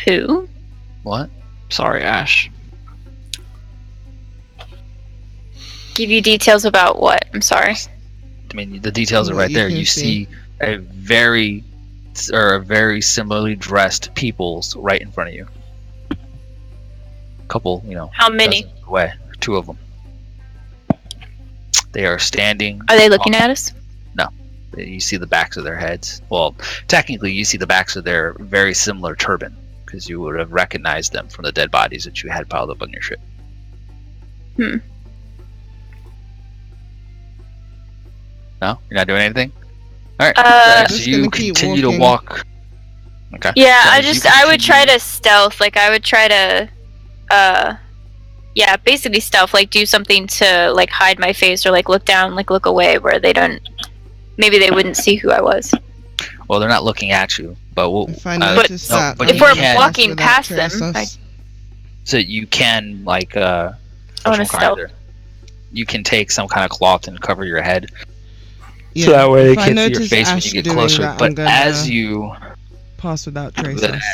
Speaker 3: Who?
Speaker 4: What?
Speaker 7: Sorry, Ash.
Speaker 3: Give you details about what? I'm sorry.
Speaker 4: I mean, the details are
Speaker 1: What
Speaker 4: right
Speaker 1: you
Speaker 4: there.
Speaker 1: can
Speaker 4: You
Speaker 1: see.
Speaker 4: see a very similarly dressed peoples right in front of you. Couple,
Speaker 3: How many?
Speaker 4: dozens away. Two of them. They are standing.
Speaker 3: Are they looking at us?
Speaker 2: You see the backs of their heads. Well, technically, you see the backs of their very similar turban, because you would have recognized them from the dead bodies that you had piled up on your ship.
Speaker 3: Hmm.
Speaker 2: No, you're not doing anything. All right.
Speaker 1: Just
Speaker 2: so you
Speaker 1: gonna keep
Speaker 2: continue
Speaker 1: walking.
Speaker 2: to walk. Okay.
Speaker 3: Yeah,
Speaker 2: So
Speaker 3: I would try to stealth. Like I would try to, yeah, basically stealth. Like do something to like hide my face or like look down, like look away where they don't. Maybe they wouldn't see who I was.
Speaker 2: Well, they're not looking at you, but
Speaker 1: If I notice
Speaker 2: no,
Speaker 1: that,
Speaker 2: but
Speaker 1: I'm
Speaker 2: if
Speaker 1: gonna
Speaker 2: we're
Speaker 1: pass
Speaker 3: walking
Speaker 1: without
Speaker 3: past them,
Speaker 1: trace us.
Speaker 2: so you can like
Speaker 3: I wanna stealth.
Speaker 2: you can take some kind of cloth and cover your head,
Speaker 1: Yeah,
Speaker 2: so that way
Speaker 1: if
Speaker 2: they
Speaker 1: I
Speaker 2: can't see your
Speaker 1: notice
Speaker 2: face when
Speaker 1: Ash
Speaker 2: you get
Speaker 1: doing
Speaker 2: closer.
Speaker 1: that, I'm
Speaker 2: But
Speaker 1: gonna
Speaker 2: as you
Speaker 1: pass without trace
Speaker 2: the-
Speaker 1: us.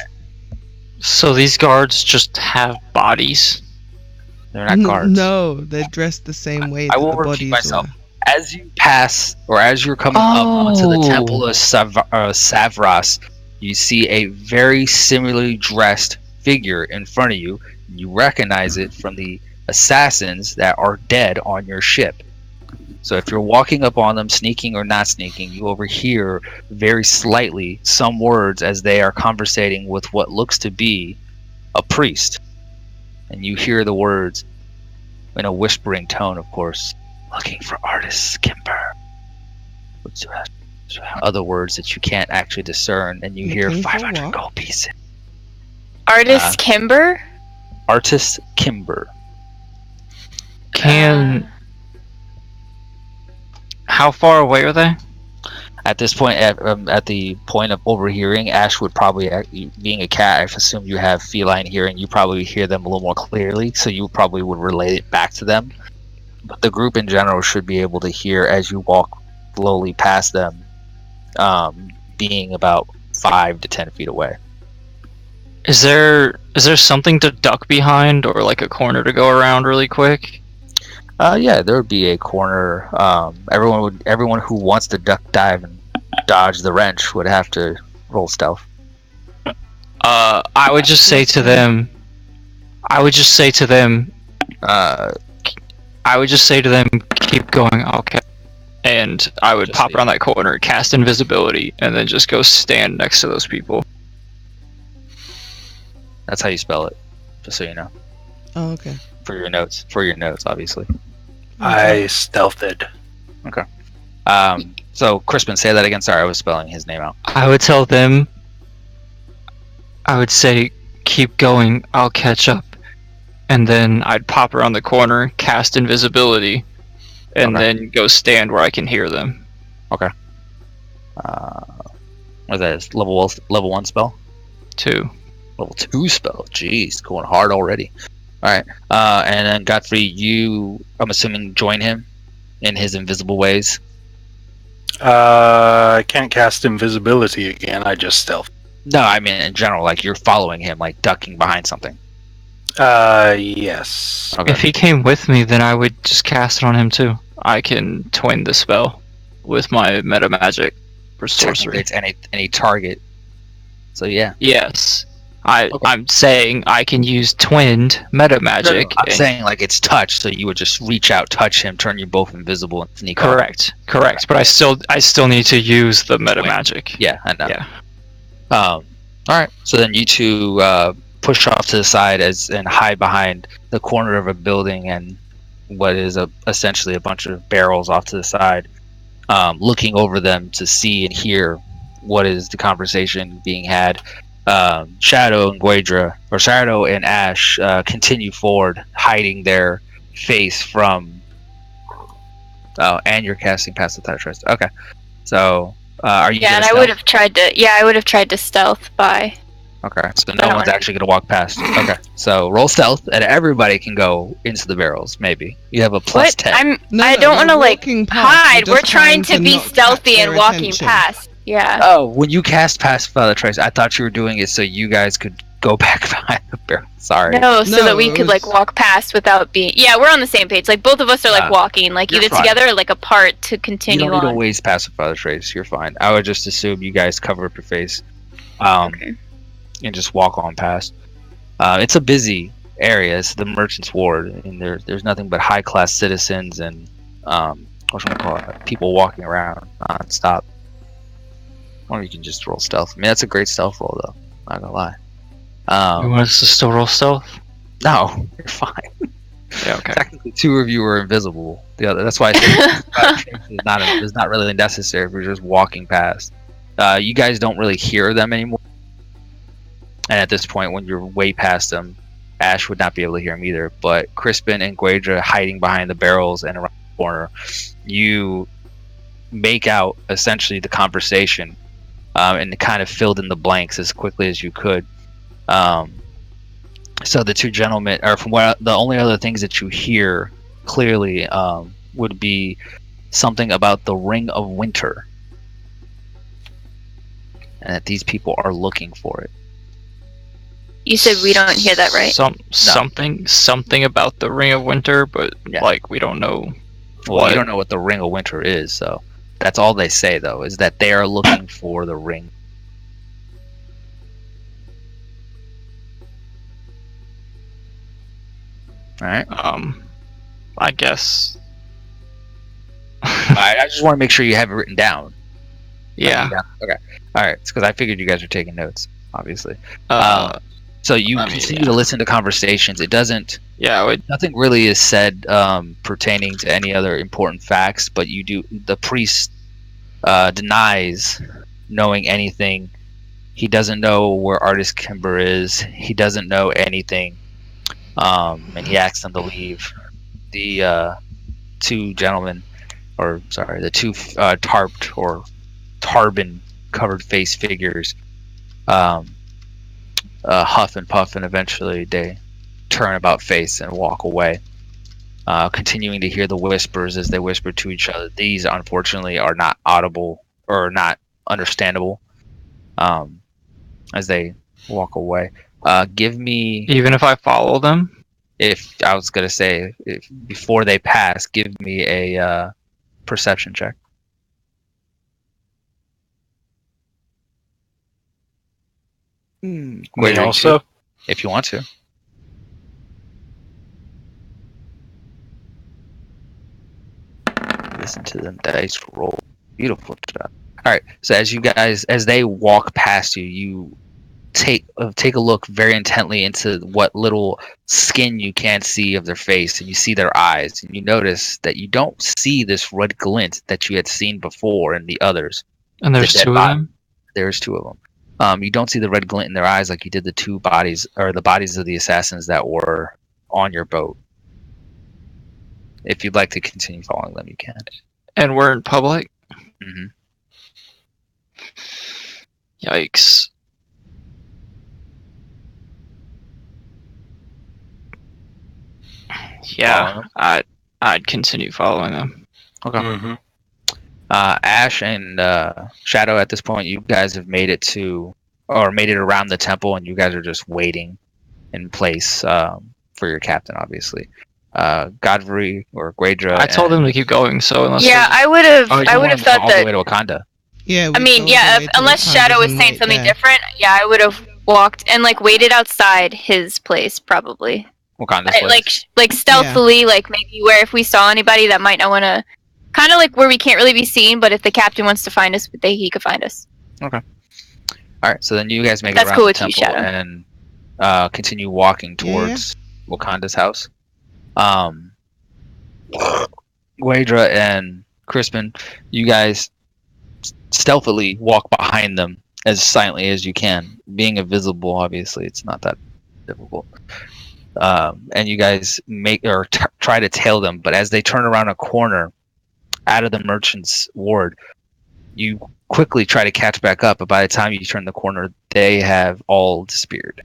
Speaker 6: So these guards just have bodies.
Speaker 2: they're not guards.
Speaker 1: No, they're dressed the same way
Speaker 2: I
Speaker 1: that
Speaker 2: will
Speaker 1: the
Speaker 2: repeat
Speaker 1: bodies
Speaker 2: myself.
Speaker 1: were.
Speaker 2: As you pass, or as you're coming up onto the
Speaker 6: Oh.
Speaker 2: Temple of Savras, you see a very similarly dressed figure in front of you. You recognize it from the assassins that are dead on your ship. So if you're walking up on them, sneaking or not sneaking, you overhear very slightly some words as they are conversating with what looks to be a priest. And you hear the words in a whispering tone, of course. Looking for artist Kimber. Other words that you can't actually discern, and you hear
Speaker 1: Looking for
Speaker 2: 500
Speaker 1: what?
Speaker 2: gold pieces.
Speaker 3: Artist Kimber.
Speaker 2: Artist Kimber.
Speaker 6: How far away are they?
Speaker 2: At this point, at the point of overhearing, Ash would probably, being a cat, I assume you have feline hearing, you probably hear them a little more clearly, so you probably would relay it back to them. But the group in general should be able to hear as you walk slowly past them, being about 5 to 10 feet away.
Speaker 6: Is there something to duck behind or like a corner to go around really quick?
Speaker 2: Yeah, there would be a corner. Everyone who wants to duck, dive, and dodge the wrench would have to roll stealth.
Speaker 6: I would just say to them. Keep going. Okay. And I would
Speaker 2: Just
Speaker 6: pop
Speaker 2: see.
Speaker 6: around that corner, cast invisibility, and then just go stand next to those people.
Speaker 2: That's how you spell it, just so you know.
Speaker 1: Oh, okay.
Speaker 2: For your notes, obviously.
Speaker 5: I stealthed.
Speaker 2: So Crispin, say that again. Sorry, I was spelling his name out.
Speaker 6: I would tell them. I would say, keep going. I'll catch up. And then I'd pop around the corner, cast invisibility, and
Speaker 2: Okay.
Speaker 6: then go stand where I can hear them.
Speaker 2: What is that? Level 1 spell?
Speaker 6: 2.
Speaker 2: Level 2 spell. Jeez, going hard already. All right. And then Godfrey, you, I'm assuming, join him in his invisible ways.
Speaker 5: I can't cast invisibility again. I just stealth.
Speaker 2: No, I mean in general, like you're following him, like ducking behind something.
Speaker 5: Yes.
Speaker 2: Okay.
Speaker 6: If he came with me, then I would just cast it on him too. I can twin the spell with my meta magic for
Speaker 2: Technically,
Speaker 6: sorcery.
Speaker 2: it's any target. So yeah.
Speaker 6: Yes.
Speaker 2: Okay.
Speaker 6: I'm saying I can use twinned meta magic.
Speaker 2: I'm saying like it's touch, so you would just reach out, touch him, turn you both invisible, and sneak off.
Speaker 6: Correct. But I still need to use the meta
Speaker 2: Wait.
Speaker 6: magic.
Speaker 2: Yeah, I know.
Speaker 6: Yeah.
Speaker 2: All right. So then you two push off to the side and hide behind the corner of a building and what is essentially a bunch of barrels off to the side, looking over them to see and hear what is the conversation being had. Shadow and Ash continue forward, hiding their face from. Oh, and you're casting Pass Without Trace. Okay, so are you?
Speaker 3: Yeah, and
Speaker 2: gonna
Speaker 3: I
Speaker 2: stealth?
Speaker 3: would have tried to. Yeah, I would have tried to stealth by.
Speaker 2: Okay, so
Speaker 3: I
Speaker 2: no
Speaker 3: don't
Speaker 2: one's
Speaker 3: wanna-
Speaker 2: actually going to walk past. Okay, so roll stealth, and everybody can go into the barrels. Maybe you have a plus
Speaker 3: What?
Speaker 2: 10.
Speaker 3: I don't want to
Speaker 1: we're
Speaker 3: like
Speaker 1: walking past,
Speaker 3: hide.
Speaker 1: we're
Speaker 3: We're
Speaker 1: just
Speaker 3: trying to be
Speaker 1: not catch
Speaker 3: stealthy
Speaker 1: their
Speaker 3: and walking
Speaker 1: attention.
Speaker 3: past. Yeah.
Speaker 2: Oh, when you cast Pass Without Trace, I thought you were doing it so you guys could go back behind the barrel. Sorry.
Speaker 3: No, so
Speaker 1: No,
Speaker 3: that we
Speaker 1: it
Speaker 3: could like
Speaker 1: was-
Speaker 3: walk past without being. Yeah, we're on the same page. Like both of us are like walking, like
Speaker 2: you're
Speaker 3: either
Speaker 2: fine.
Speaker 3: together or like apart to
Speaker 2: You
Speaker 3: continue
Speaker 2: don't need to
Speaker 3: on.
Speaker 2: waste Pass Without Trace. You're fine. I would just assume you guys cover up your face,
Speaker 3: Okay.
Speaker 2: and just walk on past. It's a busy area. It's the Merchant's Ward, and there's nothing but high class citizens and whatchamacallit, people walking around non-stop. Or you can just roll stealth. I mean, that's a great stealth roll, though. Not gonna lie.
Speaker 6: You want us to still roll stealth?
Speaker 2: No, you're fine.
Speaker 6: Yeah, okay.
Speaker 2: Technically, 2 of you are invisible. The other, that's why I think it's not really necessary if you're just walking past. You guys don't really hear them anymore. And at this point, when you're way past them, Ash would not be able to hear them either. But Crispin and Guedra hiding behind the barrels and around the corner, you make out essentially the conversation, and kind of filled in the blanks as quickly as you could. So the 2 gentlemen, or from what the only other things that you hear clearly, would be something about the Ring of Winter, and that these people are looking for it.
Speaker 3: You said we don't hear that, right?
Speaker 6: Something about the Ring of Winter, but
Speaker 2: Yeah.
Speaker 6: like we don't know.
Speaker 2: Well,
Speaker 6: What?
Speaker 2: you don't know what the Ring of Winter is, so that's all they say, though, is that they are looking for the ring. All right.
Speaker 6: I guess.
Speaker 2: I just want to make sure you have it written down.
Speaker 6: Yeah.
Speaker 2: Okay. All right. It's because I figured you guys are taking notes, obviously. So you
Speaker 6: I mean,
Speaker 2: continue
Speaker 6: yeah.
Speaker 2: to listen to conversations. It doesn't.
Speaker 6: Yeah.
Speaker 2: Nothing really is said pertaining to any other important facts, but you do. The priest denies knowing anything. He doesn't know where Artist Kimber is. He doesn't know anything, and he asks them to leave. The 2 gentlemen, or sorry, the 2 tarped or tarban covered face figures, huff and puff, and eventually they turn about face and walk away, continuing to hear the whispers as they whisper to each other. These, unfortunately, are not audible or not understandable, as they walk away. Give me,
Speaker 6: Even if I follow them.
Speaker 2: if I was gonna say, before they pass, give me a perception check.
Speaker 5: Me
Speaker 2: Wait,
Speaker 5: also.
Speaker 2: if you want to. Listen to them dice roll. Beautiful stuff. All right. So as they walk past you, you take a look very intently into what little skin you can see of their face, and you see their eyes, and you notice that you don't see this red glint that you had seen before in the others.
Speaker 6: And there's
Speaker 2: The dead
Speaker 6: 2 of
Speaker 2: body.
Speaker 6: them.
Speaker 2: There's 2 of them. You don't see the red glint in their eyes like you did the 2 bodies, or the bodies of the assassins that were on your boat. If you'd like to continue following them, you can.
Speaker 6: And we're in public.
Speaker 2: Hmm.
Speaker 6: Yikes. Yeah, I'd continue following them.
Speaker 2: Okay.
Speaker 5: Mm-hmm.
Speaker 2: Ash and Shadow, at this point, you guys have made it around the temple, and you guys are just waiting in place for your captain, obviously. Godfrey or Guedra.
Speaker 6: I told them to keep going, so unless
Speaker 3: Yeah,
Speaker 6: they-
Speaker 3: I would have.
Speaker 2: Oh, you
Speaker 3: I would
Speaker 2: wanna
Speaker 3: have
Speaker 2: go
Speaker 3: thought
Speaker 2: all
Speaker 3: that.
Speaker 2: the way to Wakanda.
Speaker 1: Yeah.
Speaker 3: I mean, yeah. Unless Shadow was saying something different, yeah, I would have walked and like waited outside his place, probably.
Speaker 2: Wakanda's
Speaker 3: Right,
Speaker 2: place.
Speaker 3: like stealthily, like maybe where if we saw anybody that might not want to, kind of like where we can't really be seen, but if the captain wants to find us, he could find us.
Speaker 2: All right, so then you guys make it
Speaker 3: That's
Speaker 2: around
Speaker 3: cool
Speaker 2: the
Speaker 3: with you,
Speaker 2: temple
Speaker 3: Shadow.
Speaker 2: and continue walking towards Wakanda's house. Guedra and Crispin, you guys stealthily walk behind them as silently as you can. Being invisible, obviously, it's not that difficult. And you guys try to tail them, but as they turn around a corner out of the merchant's ward, you quickly try to catch back up, but by the time you turn the corner, they have all disappeared.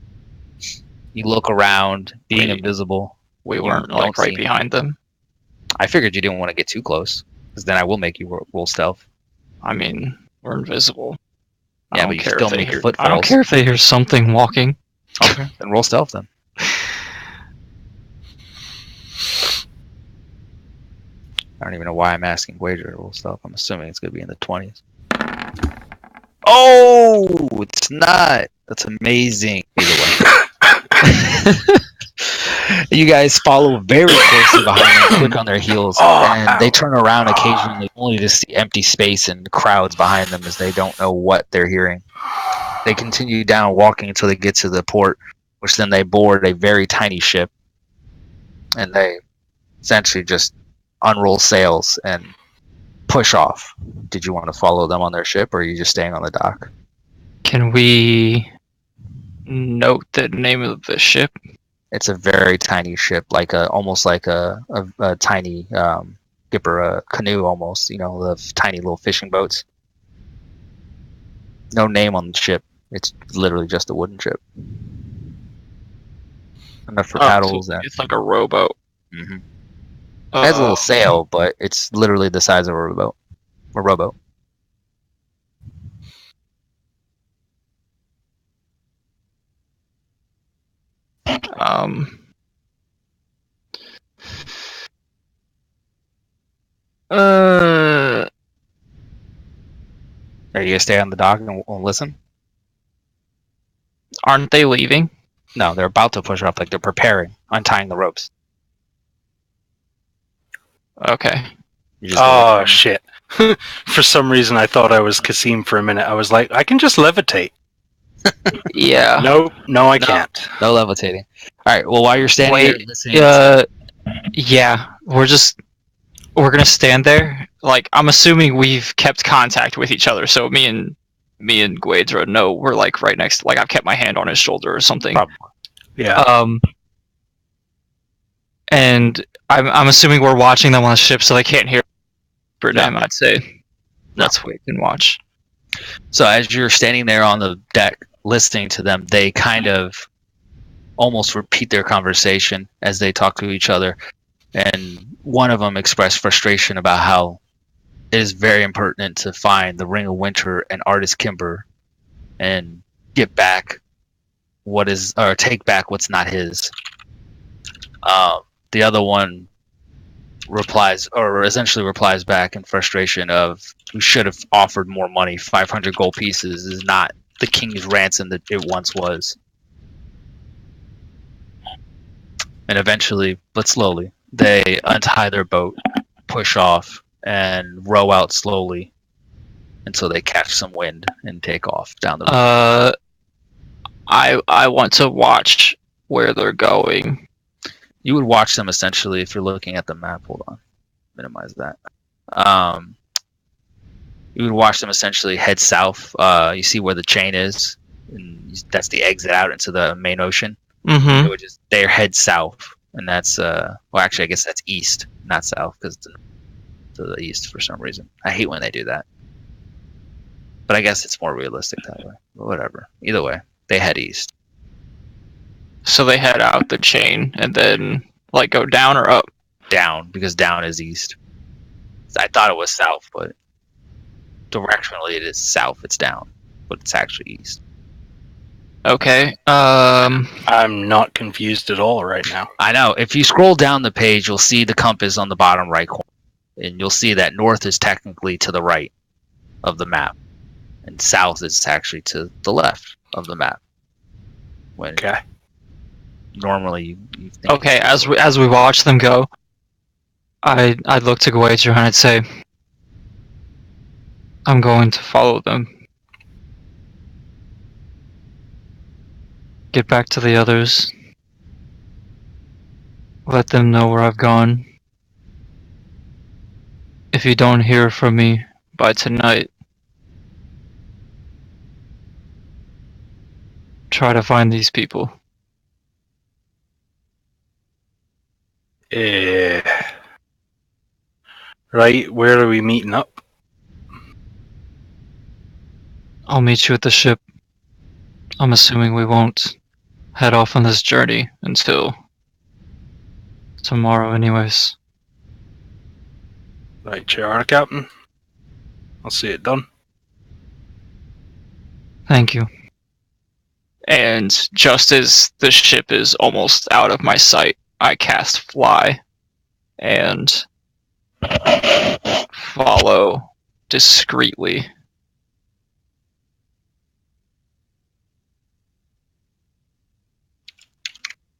Speaker 2: You look around, being
Speaker 6: Wait.
Speaker 2: invisible.
Speaker 6: we
Speaker 2: You
Speaker 6: weren't
Speaker 2: don't
Speaker 6: like right
Speaker 2: see
Speaker 6: behind them.
Speaker 2: I figured you didn't want to get too close, because then I will make you roll stealth.
Speaker 6: I mean, we're invisible. I
Speaker 2: Yeah,
Speaker 6: don't
Speaker 2: but you
Speaker 6: care
Speaker 2: still
Speaker 6: if they
Speaker 2: make
Speaker 6: hear.
Speaker 2: footfalls.
Speaker 6: I don't care if they hear something walking.
Speaker 2: Okay, then roll stealth then. I don't even know why I'm asking Guedra to roll stealth. I'm assuming it's going to be in the 20s. Oh, it's not. That's amazing. Either way. You guys follow very closely behind them, quick on their heels, and they turn around occasionally only to see empty space and crowds behind them as they don't know what they're hearing. They continue down, walking until they get to the port, which then they board a very tiny ship, and they essentially just unroll sails and push off. Did you want to follow them on their ship, or are you just staying on the dock?
Speaker 7: Can we note the name of the ship?
Speaker 2: It's a very tiny ship, almost like a tiny skipper, a canoe almost. You know, the tiny little fishing boats. No name on the ship. It's literally just a wooden ship. Enough for paddles and.
Speaker 7: It's like a rowboat.
Speaker 2: Mm-hmm. It has a little sail, but it's literally the size of a rowboat. A rowboat. Are you gonna stay on the dock and listen?
Speaker 7: Aren't they leaving?
Speaker 2: No, they're about to push off. Like they're preparing, untying the ropes.
Speaker 7: Okay.
Speaker 5: Oh shit! For some reason, I thought I was Kasim for a minute. I was like, I can just levitate.
Speaker 7: Yeah.
Speaker 5: No, I can't.
Speaker 2: No levitating. All right. Well, while you're standing there listening,
Speaker 7: yeah, we're gonna stand there. Like, I'm assuming we've kept contact with each other. So me and Guedra know we're like right next. Like, I've kept my hand on his shoulder or something.
Speaker 2: Probably.
Speaker 5: Yeah.
Speaker 7: And I'm assuming we're watching them on the ship, so they can't hear them. I'd say let's wait and watch.
Speaker 2: So as you're standing there on the deck listening to them, they kind of almost repeat their conversation as they talk to each other. And one of them expressed frustration about how it is very important to find the Ring of Winter and Artist Kimber and get back take back what's not his. The other one essentially replies back in frustration of, we should have offered more money. 500 gold pieces is not the king's ransom that it once was. And eventually, but slowly, they untie their boat, push off, and row out slowly until they catch some wind and take off down the river.
Speaker 7: I want to watch where they're going.
Speaker 2: You would watch them essentially if you're looking at the map. Hold on. Minimize that. You would watch them essentially head south. You see where the chain is, and that's the exit out into the main ocean.
Speaker 7: Mm-hmm.
Speaker 2: They would just head south, and that's well, actually, I guess that's east, not south, because it's to the east for some reason. I hate when they do that, but I guess it's more realistic that way. But whatever. Either way, they head east.
Speaker 7: So they head out the chain and then like go down or up?
Speaker 2: Down, because down is east. I thought it was south, but directionally it is south. It's down, but it's actually east.
Speaker 7: Okay.
Speaker 5: I'm not confused at all right now.
Speaker 2: I know. If you scroll down the page, you'll see the compass on the bottom right corner, and you'll see that north is technically to the right of the map, and south is actually to the left of the map.
Speaker 5: Okay.
Speaker 2: Normally, you think.
Speaker 7: Okay. As we watch them go, I'd look to Guedra and I'd say, I'm going to follow them. Get back to the others. Let them know where I've gone. If you don't hear from me by tonight, try to find these people.
Speaker 5: Right, where are we meeting up?
Speaker 7: I'll meet you at the ship. I'm assuming we won't head off on this journey until tomorrow anyways.
Speaker 5: Right, JR, Captain. I'll see it done.
Speaker 7: Thank you. And just as the ship is almost out of my sight, I cast Fly and follow discreetly.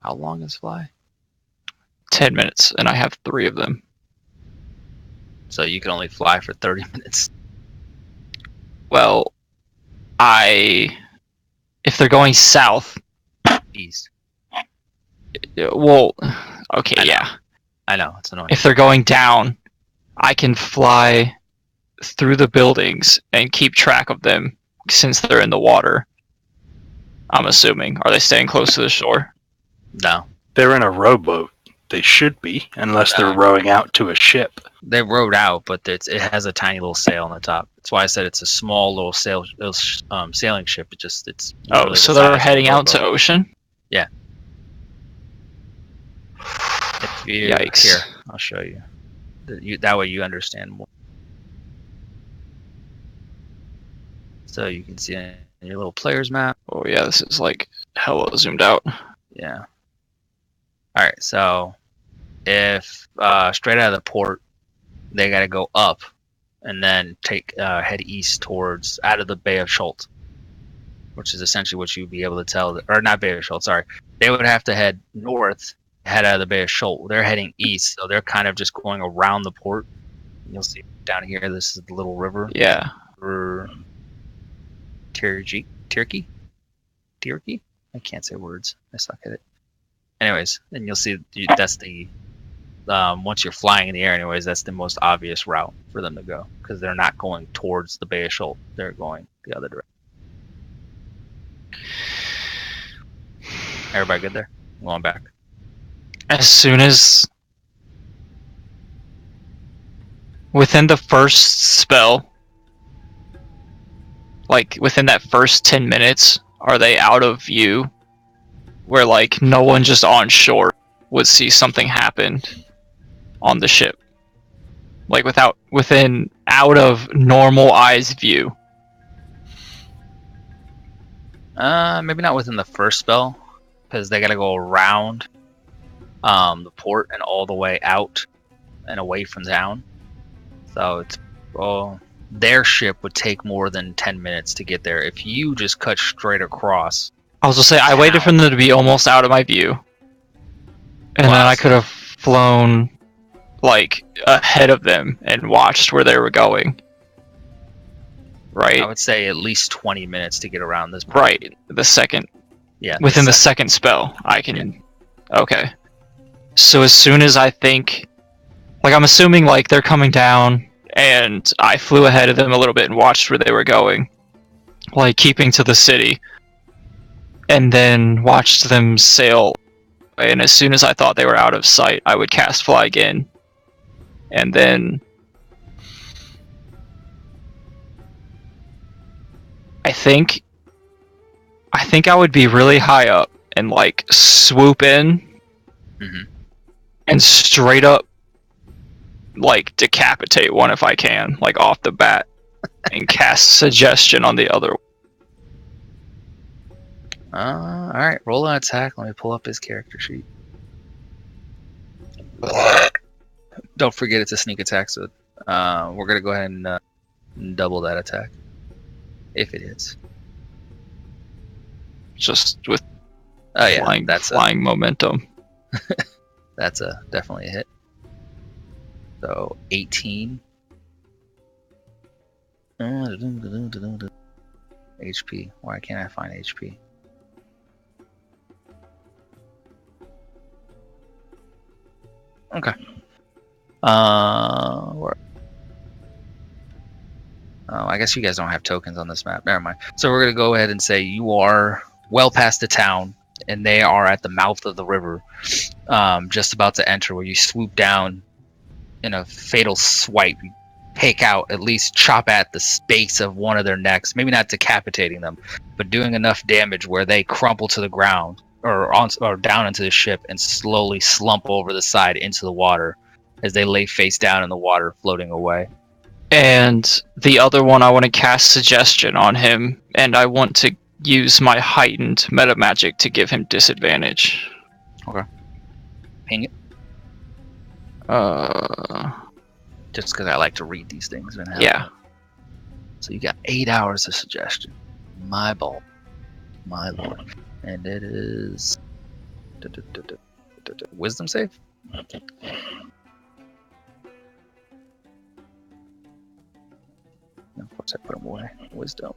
Speaker 2: How long is Fly?
Speaker 7: 10 minutes, and I have 3 of them.
Speaker 4: So you can only fly for 30 minutes.
Speaker 7: Well, if they're going south,
Speaker 4: East.
Speaker 7: well, okay,
Speaker 4: I know.
Speaker 7: yeah.
Speaker 4: I know, it's annoying.
Speaker 7: If they're going down, I can fly through the buildings and keep track of them since they're in the water. I'm assuming. Are they staying close to the shore?
Speaker 4: No.
Speaker 5: They're in a rowboat. They should be, unless they're
Speaker 4: No.
Speaker 5: rowing out to a ship.
Speaker 4: They rowed out, but it has a tiny little sail on the top. That's why I said it's a small little sailing ship. It's
Speaker 7: Oh,
Speaker 4: literally
Speaker 7: so
Speaker 4: the
Speaker 7: they're
Speaker 4: size of a
Speaker 7: heading out to
Speaker 4: rowboat.
Speaker 7: ocean?
Speaker 4: If you,
Speaker 7: Yikes.
Speaker 4: Here, I'll show you. That way you understand more. So you can see in your little player's map.
Speaker 7: Oh yeah, this is like hella zoomed out.
Speaker 4: Yeah. All right. So if straight out of the port, they got to go up, and then head east towards out of the Bay of Schultz, which is essentially what you'd be able to tell. Or not Bay of Schultz. Sorry, they would have to head north, head out of the Bay of Schultz. They're heading east, so they're kind of just going around the port. You'll see down here. This is the little river.
Speaker 7: Yeah.
Speaker 4: River Tirki? I can't say words. I suck at it. Anyways, and you'll see that's the once you're flying in the air. Anyways, that's the most obvious route for them to go because they're not going towards the Bay of Schultz. They're going the other direction. Everybody good there? Going back.
Speaker 7: As soon as within the first spell, like within that first 10 minutes, are they out of view where like no one just on shore would see something happen on the ship? Like within out of normal eyes view.
Speaker 4: Maybe not within the first spell because they got to go around the port and all the way out and away from town. So it's their ship would take more than 10 minutes to get there. If you just cut straight across.
Speaker 7: I was just say I waited for them to be almost out of my view, and then I could have flown like ahead of them and watched where they were going. Right.
Speaker 4: I would say at least 20 minutes to get around this point.
Speaker 7: Right. The second.
Speaker 4: Yeah.
Speaker 7: Within the second spell, I can. Yeah. Okay. So as soon as I think, like I'm assuming like they're coming down, and I flew ahead of them a little bit and watched where they were going, like keeping to the city, and then watched them sail. And as soon as I thought they were out of sight, I would cast Fly again, and then I think I would be really high up and like swoop in and straight up like decapitate one if I can, like off the bat, and cast Suggestion on the other one.
Speaker 4: Alright, roll an attack. Let me pull up his character sheet. Don't forget it's a sneak attack, so we're going to go ahead and double that attack. If it hits.
Speaker 7: Just with
Speaker 4: that's
Speaker 7: flying momentum.
Speaker 4: That's definitely a hit. So 18 HP. Why can't I find HP? Okay. Where? Oh, I guess you guys don't have tokens on this map. Never mind. So we're gonna go ahead and say you are well past the town, and they are at the mouth of the river, just about to enter. Where you swoop down in a fatal swipe, you take out, at least chop at the base of one of their necks. Maybe not decapitating them, but doing enough damage where they crumple to the ground or down into the ship and slowly slump over the side into the water as they lay face down in the water, floating away.
Speaker 7: And the other one, I want to cast Suggestion on him, and I want to use my heightened meta magic to give him disadvantage.
Speaker 4: Okay. Ping it. Just because I like to read these things.
Speaker 7: Yeah.
Speaker 4: So you got 8 hours of Suggestion. My ball. My lord. And it is... Wisdom save?
Speaker 2: Of course, I put him away. Wisdom.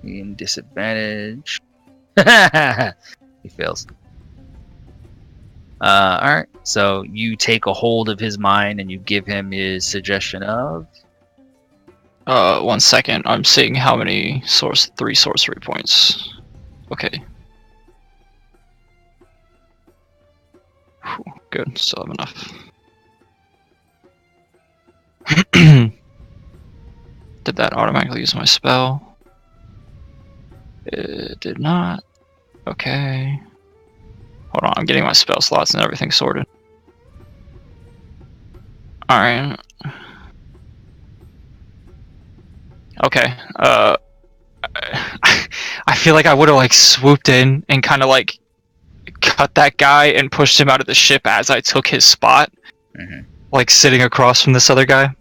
Speaker 2: In disadvantage. He fails. Alright, so you take a hold of his mind and you give him his suggestion of.
Speaker 7: 1 second. I'm seeing how many 3 sorcery points. Okay. Whew, good. Still have enough. Did that automatically use my spell? It did not. Okay. Hold on, I'm getting my spell slots and everything sorted. Alright. Okay. I feel like I would have like swooped in and kind of like cut that guy and pushed him out of the ship as I took his spot.
Speaker 2: Mhm.
Speaker 7: Like sitting across from this other guy.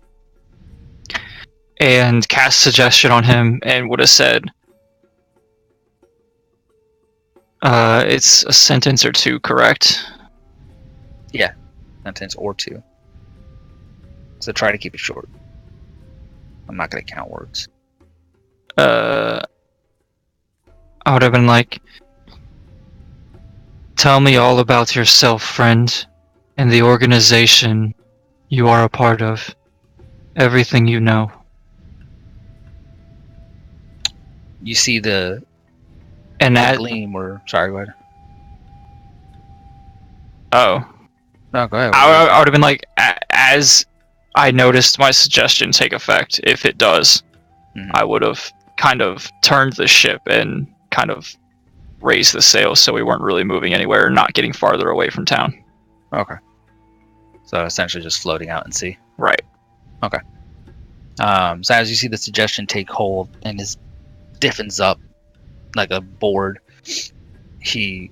Speaker 7: And cast suggestion on him and would have said, it's a sentence or two, correct?
Speaker 2: Sentence or two. So try to keep it short. I'm not going to count words.
Speaker 7: I would have been like, tell me all about yourself, friend, and the organization you are a part of. Everything you know.
Speaker 2: You see the
Speaker 7: And that.
Speaker 2: gleam or... Sorry, go ahead.
Speaker 7: Oh.
Speaker 2: No, go ahead.
Speaker 7: I would have been like, as I noticed my suggestion take effect, if it does,
Speaker 2: Mhm.
Speaker 7: I would have kind of turned the ship and kind of raised the sails so we weren't really moving anywhere, not getting farther away from town.
Speaker 2: Okay. So essentially just floating out in sea.
Speaker 7: Right.
Speaker 2: So as you see the suggestion take hold and it stiffens up like a board, he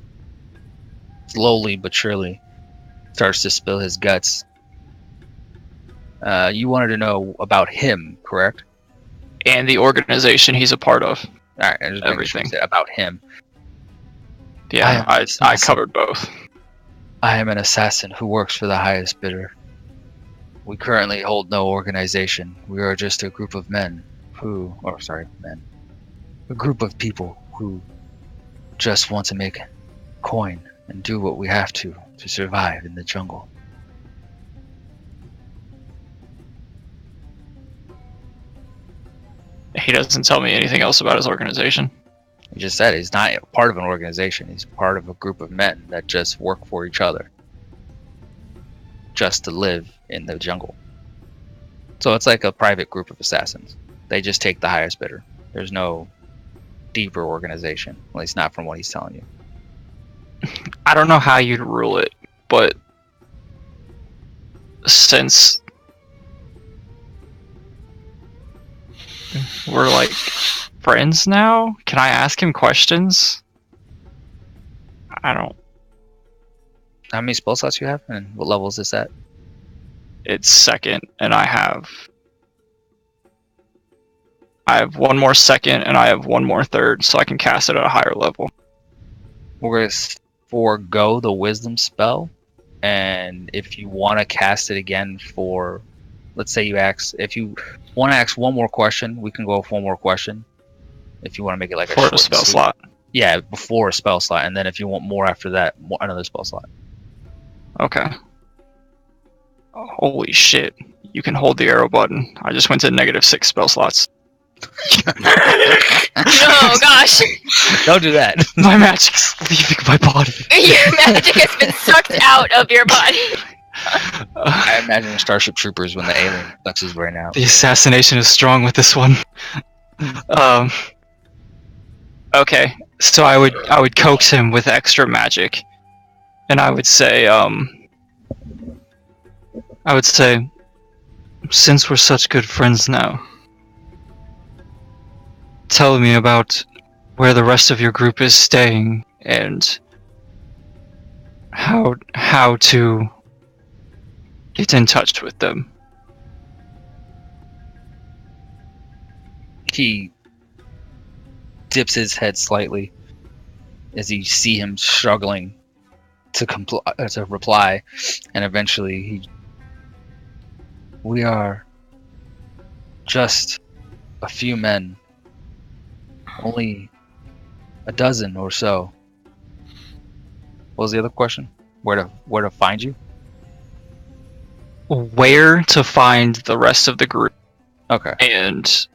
Speaker 2: slowly but surely starts to spill his guts. You wanted to know about him, correct?
Speaker 7: And the organization he's a part of.
Speaker 2: All right, I just making sure
Speaker 7: Everything.
Speaker 2: you said about him.
Speaker 7: Yeah, I covered both.
Speaker 2: I am an assassin who works for the highest bidder. We currently hold no organization. We are just a group of men a group of people who just want to make coin and do what we have to survive in the jungle.
Speaker 7: He doesn't tell me anything else about his organization.
Speaker 2: He just said he's not part of an organization. He's part of a group of men that just work for each other, just to live in the jungle. So it's like a private group of assassins. They just take the highest bidder. There's no deeper organization, at least not from what he's telling you.
Speaker 7: I don't know how you'd rule it, but since we're like friends now, can I ask him questions? I don't.
Speaker 2: How many spell slots you have, and what level is this at?
Speaker 7: It's second, and I have one more second, and I have one more third, so I can cast it at a higher level.
Speaker 2: We're going to forego the wisdom spell, and if you want to cast it again for, let's say if you want to ask one more question, we can go with one more question. If you want to make it like
Speaker 7: For
Speaker 2: short
Speaker 7: a spell
Speaker 2: and sweet.
Speaker 7: slot.
Speaker 2: Yeah, before a spell slot, and then if you want more after that, another spell slot.
Speaker 7: Okay. Holy shit. You can hold the arrow button. I just went to -6 spell slots.
Speaker 3: Oh gosh,
Speaker 2: Don't do that.
Speaker 7: My magic's leaving my body.
Speaker 3: your magic has been sucked out of your body.
Speaker 2: I imagine the Starship Troopers when the alien sucks his brain out.
Speaker 7: The assassination is strong with this one. Okay, so I would coax him with extra magic, and I would say, since we're such good friends now, tell me about where the rest of your group is staying and how to get in touch with them.
Speaker 2: He dips his head slightly as you see him struggling to reply, and eventually we are just a few men, only a dozen or so. What was the other question? Where to find you?
Speaker 7: Where to find the rest of the group,
Speaker 2: Okay.
Speaker 7: and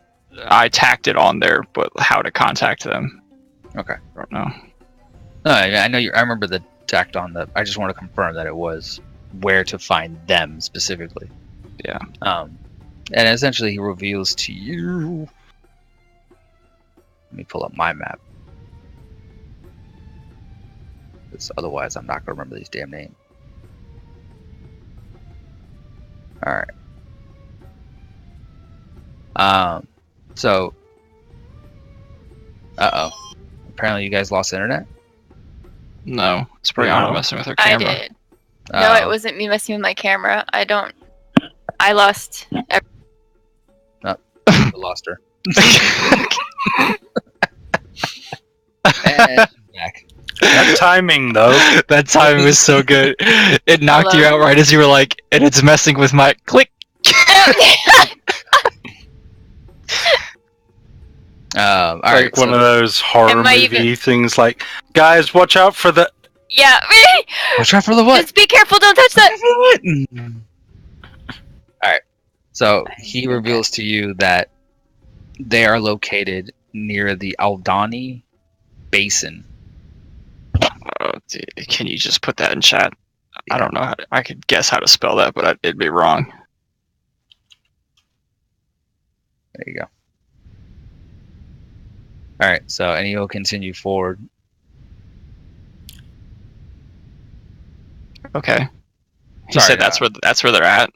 Speaker 7: I tacked it on there, but how to contact them,
Speaker 2: Okay.
Speaker 7: I don't know.
Speaker 2: No, I know you. I remember the tacked on the. I just want to confirm that it was where to find them specifically.
Speaker 7: Yeah.
Speaker 2: And essentially he reveals to you. Let me pull up my map, because otherwise I'm not gonna remember these damn names. All right. So. Apparently you guys lost internet.
Speaker 7: No, it's Brianna messing with her
Speaker 3: I
Speaker 7: camera.
Speaker 3: did. No, it wasn't me messing with my camera. I lost.
Speaker 2: I lost her. And she's back.
Speaker 5: That timing, though.
Speaker 7: That time was so good. It knocked you out right as you were like, and it's messing with my click.
Speaker 2: All
Speaker 5: Like
Speaker 2: right.
Speaker 5: one of those horror
Speaker 3: Am I
Speaker 5: movie things like, guys, watch out for the...
Speaker 3: Yeah.
Speaker 2: Watch out for the what?
Speaker 3: Just be careful. Don't touch that.
Speaker 2: All right. So he reveals to you that they are located near the Aldani Basin.
Speaker 7: Can you just put that in chat? I don't know. I could guess how to spell that, but it'd be wrong.
Speaker 2: There you go. All right. So, and he'll continue forward.
Speaker 7: Okay. He
Speaker 2: Sorry,
Speaker 7: said that's where they're at.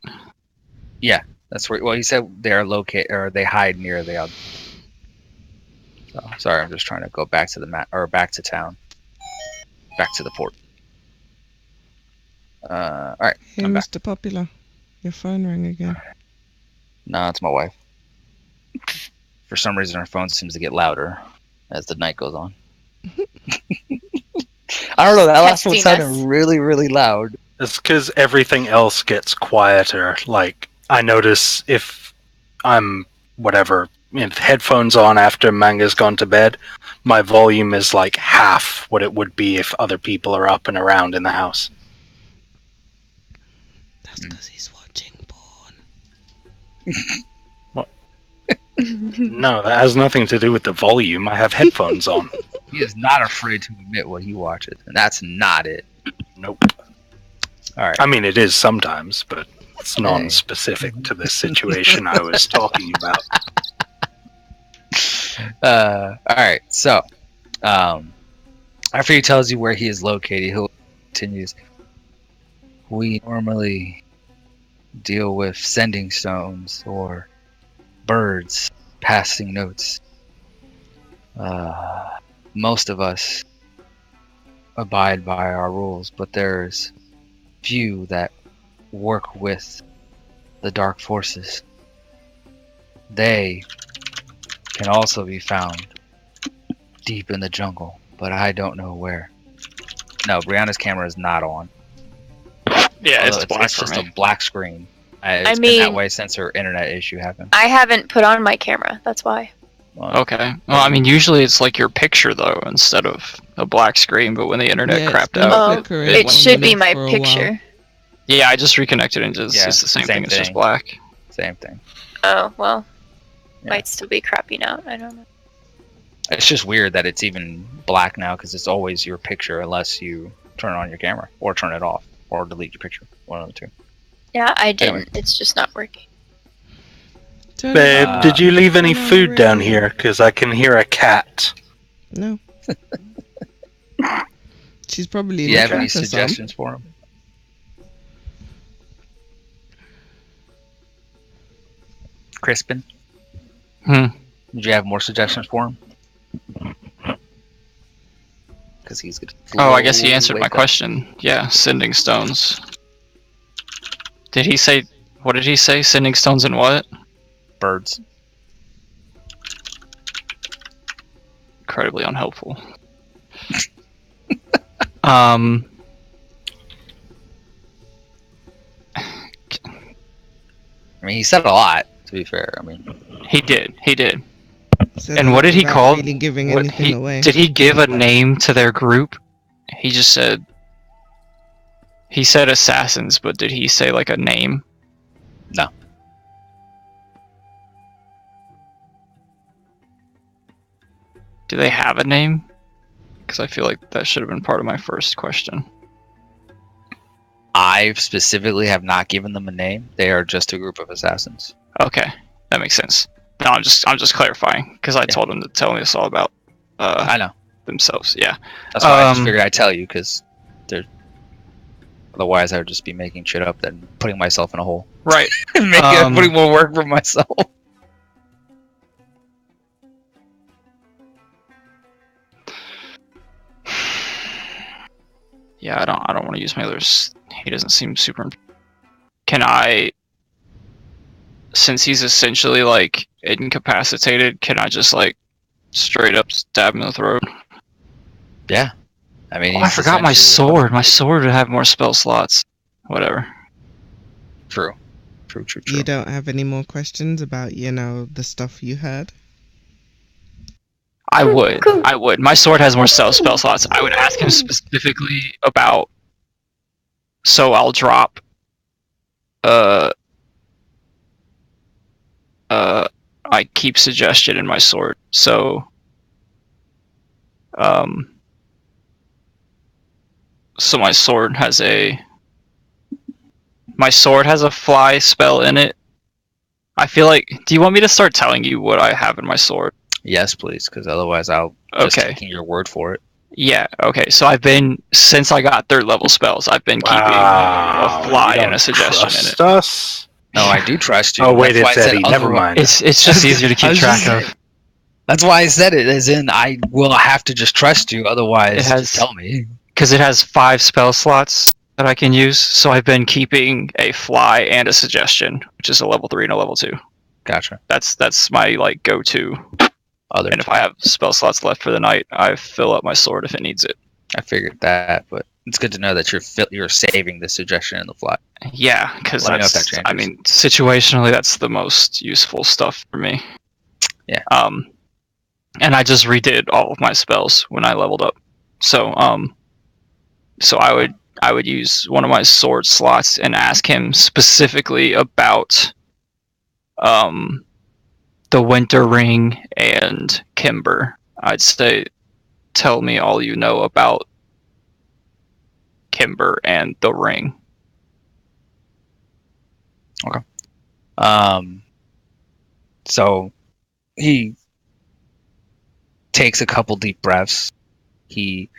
Speaker 2: That's where. Well, he said they are located, or they hide near the. So, sorry, I'm just trying to go back to the map, or back to town, back to the port. All right.
Speaker 1: Hey,
Speaker 2: I'm back.
Speaker 1: Mr. Popular, your phone rang again.
Speaker 2: No, it's my wife. For some reason, her phone seems to get louder as the night goes on. I don't know. That last one
Speaker 3: Texting
Speaker 2: sounded
Speaker 3: us.
Speaker 2: really, really loud.
Speaker 5: It's because everything else gets quieter. Like, I notice if I'm, whatever, headphones on after Manga's gone to bed, my volume is like half what it would be if other people are up and around in the house.
Speaker 1: That's because he's watching porn.
Speaker 5: No, that has nothing to do with the volume. I have headphones on.
Speaker 2: He is not afraid to admit what he watches, and that's not it.
Speaker 5: Nope.
Speaker 2: All right.
Speaker 5: I mean, it is sometimes, but it's non-specific to the situation I was talking about.
Speaker 2: All right. So, after he tells you where he is located, he continues. We normally deal with sending stones or birds passing notes. Most of us abide by our rules, but there's few that work with the dark forces. They can also be found deep in the jungle, but I don't know where. No, Brianna's camera is not on.
Speaker 7: Yeah,
Speaker 2: Although
Speaker 7: it's black
Speaker 2: it's
Speaker 7: for
Speaker 2: just
Speaker 7: me.
Speaker 2: a black screen. It's been that way since her internet issue happened.
Speaker 3: I haven't put on my camera. That's why.
Speaker 7: Okay. Well, I mean, usually it's like your picture though, instead of a black screen. But when the internet
Speaker 1: Yeah, it's
Speaker 7: crapped
Speaker 1: been
Speaker 7: out,
Speaker 1: flickering
Speaker 3: It
Speaker 1: on
Speaker 3: should
Speaker 1: the
Speaker 3: be
Speaker 1: net
Speaker 3: my
Speaker 1: for a
Speaker 3: picture.
Speaker 7: yeah, I just reconnected and it's
Speaker 2: Yeah,
Speaker 7: just the same
Speaker 2: same
Speaker 7: thing. It's just
Speaker 2: thing.
Speaker 7: black.
Speaker 2: Same thing.
Speaker 3: Oh well,
Speaker 2: Yeah.
Speaker 3: might still be crapping out. I don't know.
Speaker 2: It's just weird that it's even black now because it's always your picture unless you turn on your camera or turn it off or delete your picture. One of the two.
Speaker 3: Yeah, I didn't.
Speaker 2: Anyway.
Speaker 3: It's just not working.
Speaker 1: Turn
Speaker 5: Babe,
Speaker 1: it on.
Speaker 5: did you leave any
Speaker 1: turn on
Speaker 5: food
Speaker 1: the
Speaker 5: down
Speaker 1: radio.
Speaker 5: here? Because I can hear a cat.
Speaker 1: No. She's probably
Speaker 2: Do you have
Speaker 1: looking
Speaker 2: any
Speaker 1: for some.
Speaker 2: suggestions for him? Crispin?
Speaker 7: Hmm.
Speaker 2: Did you have more suggestions for him? Because he's gonna.
Speaker 7: Oh, I guess he
Speaker 2: slowly
Speaker 7: answered my
Speaker 2: wake up.
Speaker 7: question. Yeah, sending stones. Did he say? What did he say? Sending stones and what?
Speaker 2: Birds.
Speaker 7: Incredibly unhelpful. Um.
Speaker 2: I mean, he said a lot. To be fair, I mean,
Speaker 7: He did.
Speaker 1: Said
Speaker 7: And
Speaker 1: a
Speaker 7: what
Speaker 1: lot
Speaker 7: did he
Speaker 1: without
Speaker 7: call?
Speaker 1: really giving
Speaker 7: What
Speaker 1: anything away.
Speaker 7: did he give a name to their group? He just said. He said assassins, but did he say like a name?
Speaker 2: No.
Speaker 7: Do they have a name? Because I feel like that should have been part of my first question.
Speaker 2: I specifically have not given them a name. They are just a group of assassins.
Speaker 7: Okay, that makes sense. No, I'm just clarifying because I told him to tell me this all about
Speaker 2: I know.
Speaker 7: themselves. Yeah.
Speaker 2: That's why I just figured I'd tell you, because they're. Otherwise, I would just be making shit up and putting myself in a hole.
Speaker 7: Right.
Speaker 2: Putting more work for myself.
Speaker 7: Yeah, I don't want to use my others. He doesn't seem super. Can I? Since he's essentially like incapacitated, can I just like straight up stab him in the throat?
Speaker 2: Yeah. I mean,
Speaker 7: I forgot my sword. My sword would have more spell slots. Whatever.
Speaker 2: True.
Speaker 1: You don't have any more questions about, the stuff you heard?
Speaker 7: I would. My sword has more spell slots. I would ask him specifically about. So I'll drop. I keep suggestion in my sword. So. So my sword has a fly spell in it. I feel like. Do you want me to start telling you what I have in my sword?
Speaker 2: Yes, please, because otherwise I'll just taking your word for it.
Speaker 7: Yeah, okay. So since I got 3rd level spells, I've been keeping a fly and a suggestion in it.
Speaker 5: Us?
Speaker 2: No, I do trust you.
Speaker 5: Oh wait, it's Eddie. Never mind.
Speaker 7: It's just easier to keep track of.
Speaker 2: That's why I said it, as in I will have to just trust you, otherwise just tell me.
Speaker 7: Because it has 5 spell slots that I can use, so I've been keeping a fly and a suggestion, which is a level 3 and a level 2.
Speaker 2: Gotcha.
Speaker 7: That's my like go-to. And if I have spell slots left for the night, I fill up my sword if it needs it.
Speaker 2: I figured that, but it's good to know that you're saving the suggestion and the fly.
Speaker 7: Yeah, because I mean, situationally, that's the most useful stuff for me.
Speaker 2: Yeah.
Speaker 7: And I just redid all of my spells when I leveled up, so I would use one of my sword slots and ask him specifically about the Winter Ring and Kimber. I'd say, tell me all you know about Kimber and the ring.
Speaker 2: Okay. So he takes a couple deep breaths. He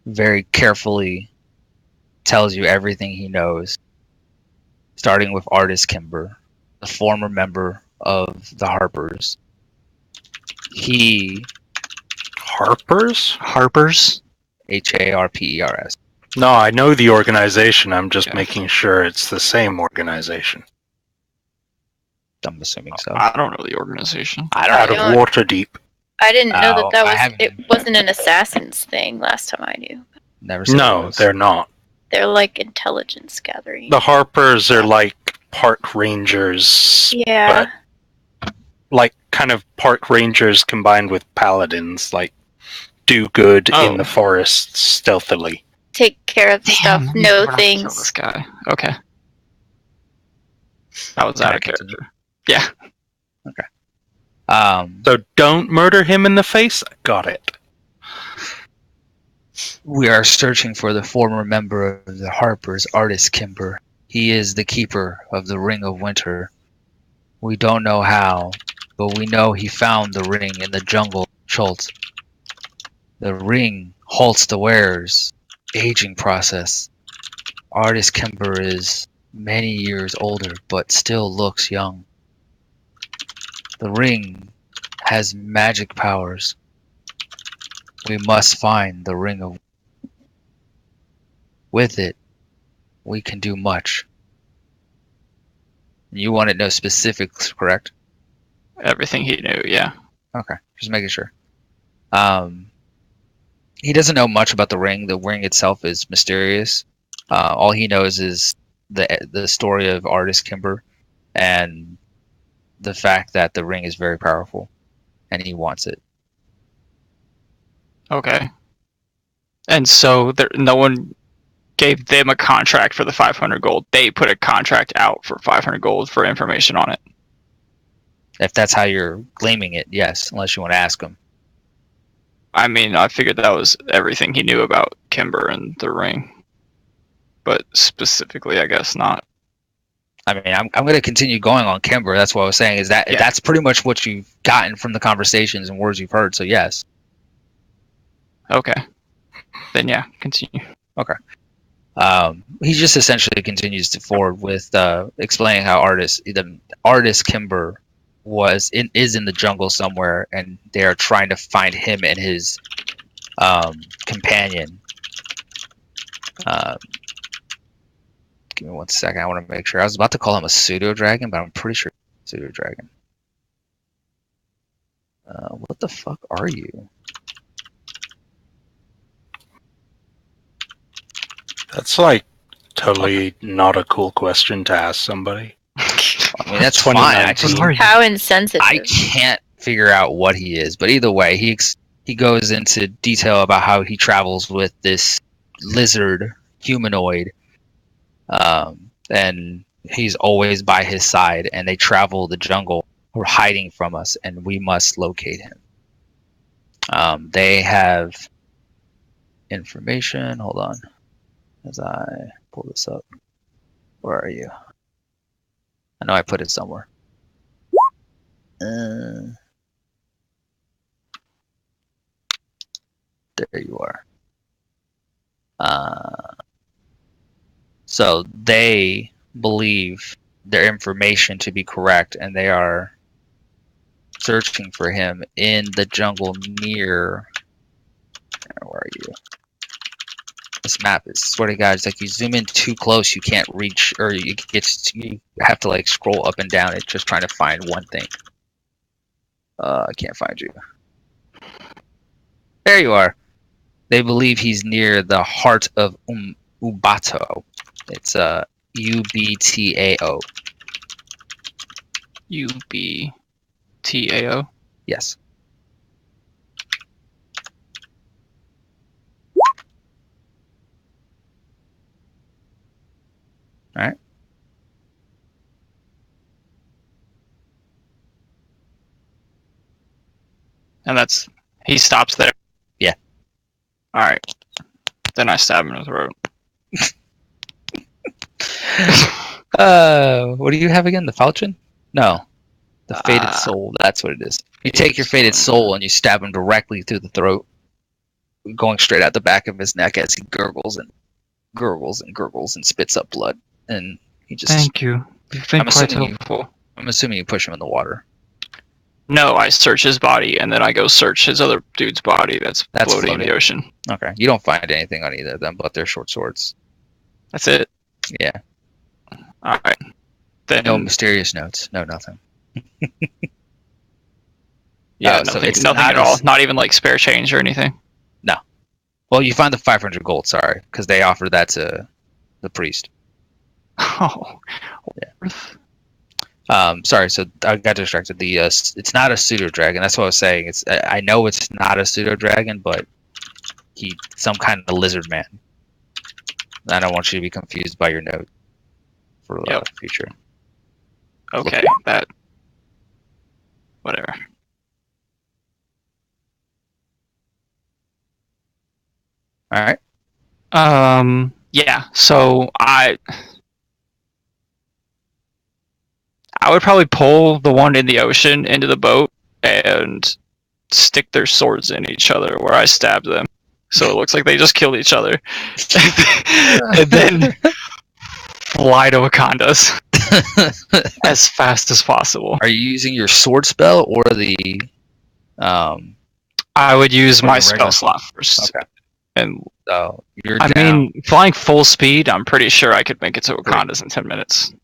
Speaker 2: very carefully tells you everything he knows, starting with Artist Kimber, the former member of the Harpers.
Speaker 5: Harpers?
Speaker 2: Harpers.
Speaker 5: No, I know the organization. I'm just making sure it's the same organization.
Speaker 2: I'm assuming so.
Speaker 7: I don't know the organization.
Speaker 5: Out of Waterdeep.
Speaker 3: I didn't know that it wasn't an assassin's thing last time I knew.
Speaker 2: Never seen
Speaker 5: No, they're not.
Speaker 3: They're like intelligence gathering.
Speaker 5: The Harpers are like park rangers.
Speaker 3: Yeah.
Speaker 5: But like kind of park rangers combined with paladins, like do good in the forest stealthily.
Speaker 3: Take care of stuff, know things.
Speaker 7: Kill this guy. Okay. That was out of character. Yeah.
Speaker 2: Okay.
Speaker 5: So don't murder him in the face? Got it.
Speaker 2: We are searching for the former member of the Harpers, Artist Kimber. He is the keeper of the Ring of Winter. We don't know how, but we know he found the ring in the jungle of Schultz. The ring halts the wearer's aging process. Artist Kimber is many years older, but still looks young. The ring has magic powers. We must find the Ring of. With it, we can do much. You want to know specifics, correct?
Speaker 7: Everything he knew, yeah.
Speaker 2: Okay, just making sure. He doesn't know much about the ring. The ring itself is mysterious. All he knows is the story of Artist Kimber and the fact that the ring is very powerful, and he wants it.
Speaker 8: Okay. And so no one gave them a contract for the 500 gold. They put a contract out for 500 gold for information on it.
Speaker 2: If that's how you're claiming it, yes, unless you want to ask him.
Speaker 8: I mean, I figured that was everything he knew about Kimber and the ring. But specifically, I guess not.
Speaker 2: I mean, I'm going to continue going on Kimber. That's what I was saying, is that that's pretty much what you've gotten from the conversations and words you've heard, so yes.
Speaker 8: Okay. Then yeah, continue.
Speaker 2: Okay. He just essentially continues to forward with explaining how the artist Kimber is in the jungle somewhere, and they are trying to find him and his companion. Give me 1 second. I want to make sure. I was about to call him a pseudo dragon, but I'm pretty sure it's a pseudo dragon. What the fuck are you?
Speaker 5: That's like totally not a cool question to ask somebody.
Speaker 2: I mean, that's fine. I just
Speaker 3: How insensitive.
Speaker 2: I can't figure out what he is, but either way, he goes into detail about how he travels with this lizard humanoid, and he's always by his side, and they travel the jungle, or hiding from us, and we must locate him. They have information. Hold on, as I pull this up. Where are you? I know I put it somewhere. There you are. So they believe their information to be correct, and they are searching for him in the jungle near. Where are you? This map is, swear to God, it's like you zoom in too close, you can't reach, or you have to like scroll up and down it just trying to find one thing. I can't find you. There you are. They believe he's near the heart of Ubato. It's UBTAO.
Speaker 8: UBTAO?
Speaker 2: Yes. All right.
Speaker 8: And he stops there.
Speaker 2: Yeah.
Speaker 8: Alright. Then I stab him in the throat.
Speaker 2: What do you have again? The falchion? No. The fated soul. That's what it is. You take your fated soul and you stab him directly through the throat, going straight out the back of his neck as he gurgles and gurgles and gurgles and spits up blood. And he just.
Speaker 6: Thank you. You've been quite helpful.
Speaker 2: I'm assuming you push him in the water.
Speaker 8: No, I search his body, and then I go search his other dude's body that's floating in the ocean.
Speaker 2: Okay. You don't find anything on either of them, but they're short swords.
Speaker 8: That's it?
Speaker 2: Yeah.
Speaker 8: Alright. Then
Speaker 2: no mysterious notes. No nothing.
Speaker 8: Yeah, nothing at all. Not even like spare change or anything?
Speaker 2: No. Well, you find the 500 gold, sorry, because they offered that to the priest.
Speaker 8: Oh.
Speaker 2: Yeah. Sorry, so I got distracted. It's not a pseudo dragon. That's what I was saying. I know it's not a pseudo dragon, but he's some kind of lizard man. I don't want you to be confused by your note for the future.
Speaker 8: Okay, whatever.
Speaker 2: All right.
Speaker 8: Yeah. So I would probably pull the one in the ocean into the boat and stick their swords in each other where I stabbed them, so it looks like they just killed each other, and then fly to Wakanda's as fast as possible.
Speaker 2: Are you using your sword spell or the?
Speaker 8: I would use my spell slot first.
Speaker 2: Okay.
Speaker 8: And
Speaker 2: you're
Speaker 8: I
Speaker 2: down.
Speaker 8: mean, flying full speed, I'm pretty sure I could make it to Wakanda's in 10 minutes.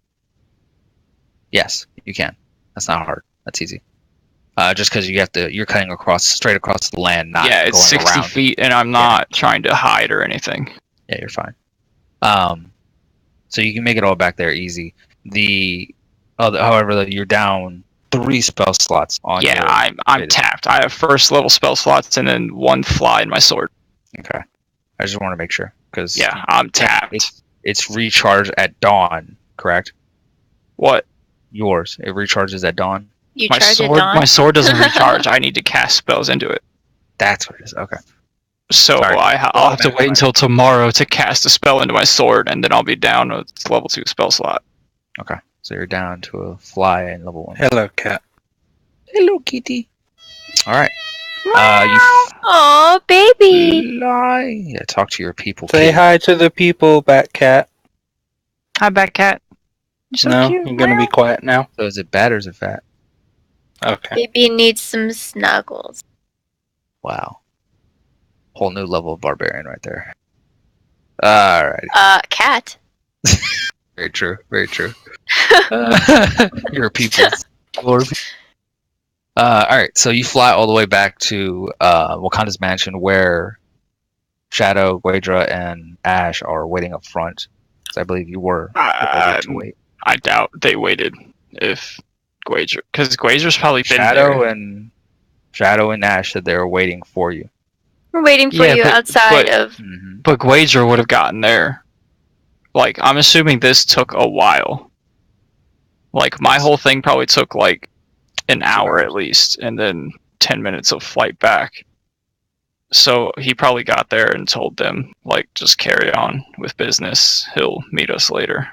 Speaker 2: Yes, you can. That's not hard. That's easy. Just because you're cutting straight across the land, not
Speaker 8: yeah, it's
Speaker 2: going
Speaker 8: 60
Speaker 2: around.
Speaker 8: feet, and I'm not trying to hide or anything.
Speaker 2: Yeah, you're fine. So you can make it all back there easy. The However, you're down 3 spell slots on
Speaker 8: Yeah,
Speaker 2: your
Speaker 8: I'm
Speaker 2: faded.
Speaker 8: tapped. I have first level spell slots and then 1 fly in my sword.
Speaker 2: Okay. I just want to make sure because
Speaker 8: Yeah, I'm tapped.
Speaker 2: it's recharged at dawn, correct?
Speaker 8: What?
Speaker 2: Yours. It recharges at dawn.
Speaker 3: You
Speaker 8: My
Speaker 3: charge it
Speaker 8: sword.
Speaker 3: on?
Speaker 8: My sword doesn't recharge. I need to cast spells into it.
Speaker 2: That's what it is. Okay.
Speaker 8: So
Speaker 2: Sorry.
Speaker 8: I'll have to wait until tomorrow to cast a spell into my sword, and then I'll be down with level 2 spell slot.
Speaker 2: Okay. So you're down to a fly in level 1.
Speaker 5: Hello, cat.
Speaker 2: Hello, kitty. All right. You
Speaker 3: Aw, baby.
Speaker 2: fly. Yeah, talk to your people.
Speaker 5: Say
Speaker 2: kitty.
Speaker 5: hi to the people, Bat Cat.
Speaker 8: Hi, Bat Cat. You're so
Speaker 5: No,
Speaker 8: cute.
Speaker 5: you're gonna be quiet now.
Speaker 2: So is it bad or is it fat?
Speaker 5: Okay.
Speaker 3: Baby needs some snuggles.
Speaker 2: Wow. Whole new level of barbarian right there. All right.
Speaker 3: Cat.
Speaker 2: Very true. Very true. Your people. Lord. All right. So you fly all the way back to Wakanda's mansion, where Shadow, Guedra, and Ash are waiting up front. So I believe you were prepared to wait.
Speaker 8: I doubt they waited if Guedra, because Guedra's probably been
Speaker 2: Shadow and Ash said they were waiting for you.
Speaker 3: We're waiting for
Speaker 8: Yeah,
Speaker 3: you
Speaker 8: but-
Speaker 3: outside
Speaker 8: but-
Speaker 3: of.
Speaker 2: Mm-hmm.
Speaker 8: But Guedra would have gotten there. Like, I'm assuming this took a while. Like, my whole thing probably took like an hour at least, and then 10 minutes of flight back. So he probably got there and told them, like, just carry on with business. He'll meet us later.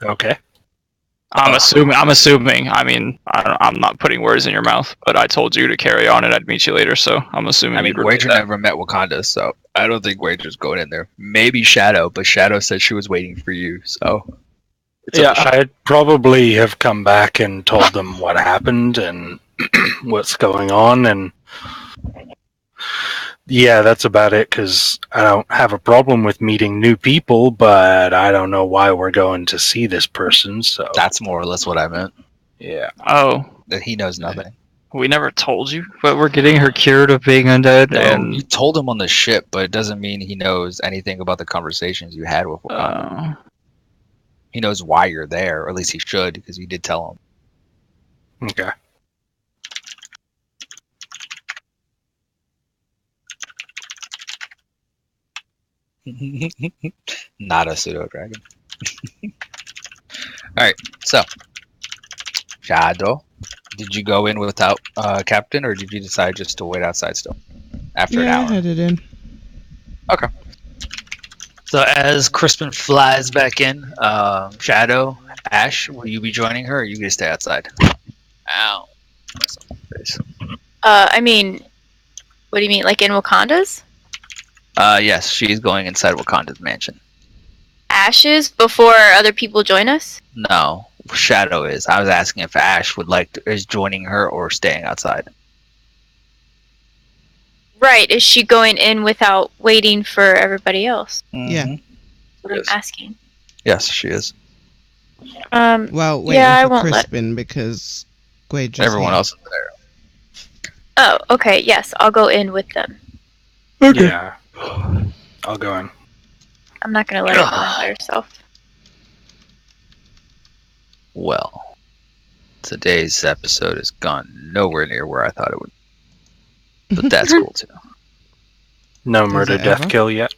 Speaker 5: Okay.
Speaker 8: I'm assuming. I mean, I'm not putting words in your mouth, but I told you to carry on and I'd meet you later. So I'm assuming.
Speaker 2: I mean,
Speaker 8: you'd relay
Speaker 2: Guedra
Speaker 8: that.
Speaker 2: never met Wakanda, so I don't think Guedra's going in there. Maybe Shadow, but Shadow said she was waiting for you, so.
Speaker 5: Yeah, I'd probably have come back and told them what happened and what's going on, and yeah, that's about it, because I don't have a problem with meeting new people, but I don't know why we're going to see this person, so...
Speaker 2: That's more or less what I meant.
Speaker 5: Yeah.
Speaker 8: Oh,
Speaker 2: That he knows nothing.
Speaker 8: we never told you, but we're getting her cured of being undead,
Speaker 2: No,
Speaker 8: and
Speaker 2: you told him on the ship, but it doesn't mean he knows anything about the conversations you had with Wakanda. He knows why you're there, or at least he should, because you did tell
Speaker 5: Okay.
Speaker 2: him. Not a pseudo dragon. Alright, so Shadow, did you go in without Captain, or did you decide just to wait outside still? After an
Speaker 1: Yeah, I
Speaker 2: hour.
Speaker 1: headed in.
Speaker 2: So as Crispin flies back in, Shadow, Ash, will you be joining her, or are you gonna stay outside? Ow.
Speaker 3: I mean, what do you mean? Like in Wakanda's?
Speaker 2: Yes, she's going inside Wakanda's mansion.
Speaker 3: Ashes before other people join us?
Speaker 2: No, Shadow is. I was asking if Ash is joining her or staying outside.
Speaker 3: Right. Is she going in without waiting for everybody else?
Speaker 1: Yeah.
Speaker 2: Mhm.
Speaker 3: That's what
Speaker 2: Yes.
Speaker 3: I'm asking.
Speaker 2: Yes, she is.
Speaker 1: Well, waiting
Speaker 3: Yeah, I
Speaker 1: for
Speaker 3: won't let-
Speaker 1: Crispin because Guedra's
Speaker 2: Everyone
Speaker 1: here.
Speaker 2: else is there.
Speaker 3: Oh, okay. Yes, I'll go in with them.
Speaker 5: Yeah. I'll go in.
Speaker 3: I'm not gonna let her go in by herself.
Speaker 2: Well, today's episode has gone nowhere near where I thought it would. But that's cool too.
Speaker 5: No
Speaker 1: Does
Speaker 5: murder,
Speaker 1: it
Speaker 5: death,
Speaker 1: ever?
Speaker 5: kill yet.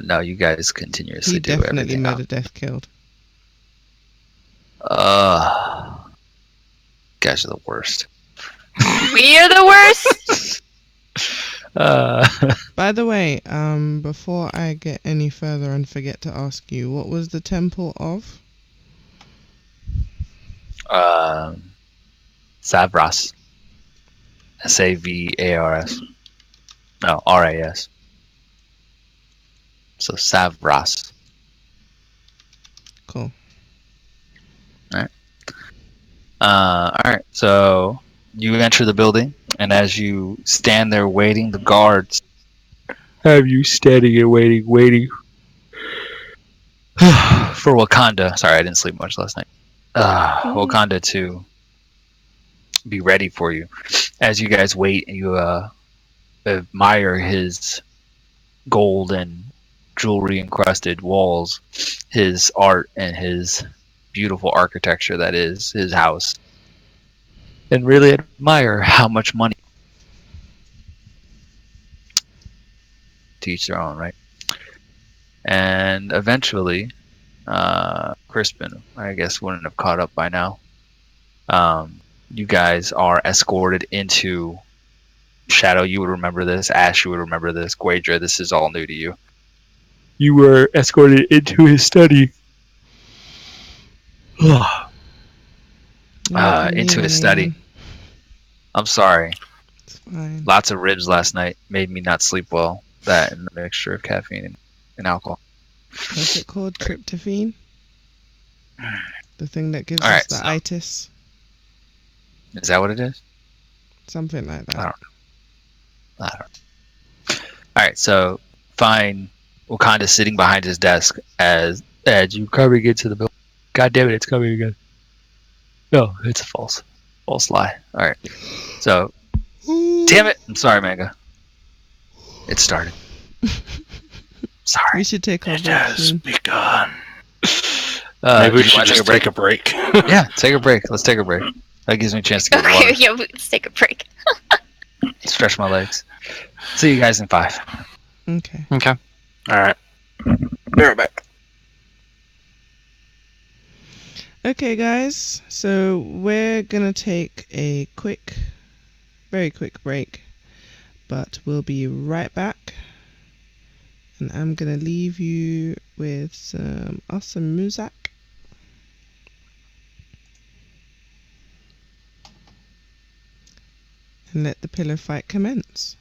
Speaker 2: No, you guys continuously
Speaker 1: He
Speaker 2: do
Speaker 1: definitely
Speaker 2: everything.
Speaker 1: murdered, death killed.
Speaker 2: Guys are the worst.
Speaker 3: We are the worst.
Speaker 1: By the way, before I get any further and forget to ask you, what was the temple of?
Speaker 2: Savras. Savars. No, RAS. So Savras.
Speaker 1: Cool.
Speaker 2: Alright, so you enter the building, and as you stand there waiting, the guards have you standing and waiting for Wakanda. Sorry, I didn't sleep much last night. Wakanda to be ready for you. As you guys wait, and you admire his gold and jewelry encrusted walls, his art, and his beautiful architecture that is his house, and really admire how much money, to each their own, right? And eventually, Crispin, I guess, wouldn't have caught up by now. You guys are escorted into Shadow. You would remember this. Ash, you would remember this. Guedra, this is all new to you. You were escorted into his study. Into his study. I'm sorry.
Speaker 1: It's fine.
Speaker 2: Lots of ribs last night made me not sleep well. That and the mixture of caffeine and alcohol.
Speaker 1: What's it called? Tryptophan? The thing that gives
Speaker 2: All
Speaker 1: us
Speaker 2: right,
Speaker 1: the
Speaker 2: so-
Speaker 1: itis?
Speaker 2: Is that what it is?
Speaker 1: Something like that.
Speaker 2: I don't know. Alright, so find Wakanda sitting behind his desk as you coming into the building. God damn it, it's coming again. No, it's a false lie. Alright. So damn it! I'm sorry, Manga. It started. Sorry.
Speaker 1: We should take our
Speaker 5: It
Speaker 1: break
Speaker 5: has
Speaker 1: soon.
Speaker 5: begun. Maybe
Speaker 2: do
Speaker 5: we
Speaker 2: you
Speaker 5: should
Speaker 2: wanna
Speaker 5: just take a break.
Speaker 2: Yeah, take a break. Let's take a break. That gives me a chance to get
Speaker 3: Okay,
Speaker 2: water.
Speaker 3: yeah, let's take a break.
Speaker 2: Stretch my legs. See you guys in 5.
Speaker 1: Okay.
Speaker 8: Okay.
Speaker 5: All right. Be right back.
Speaker 1: Okay, guys. So we're gonna take a very quick break, but we'll be right back. And I'm gonna leave you with some awesome music. And let the pillow fight commence.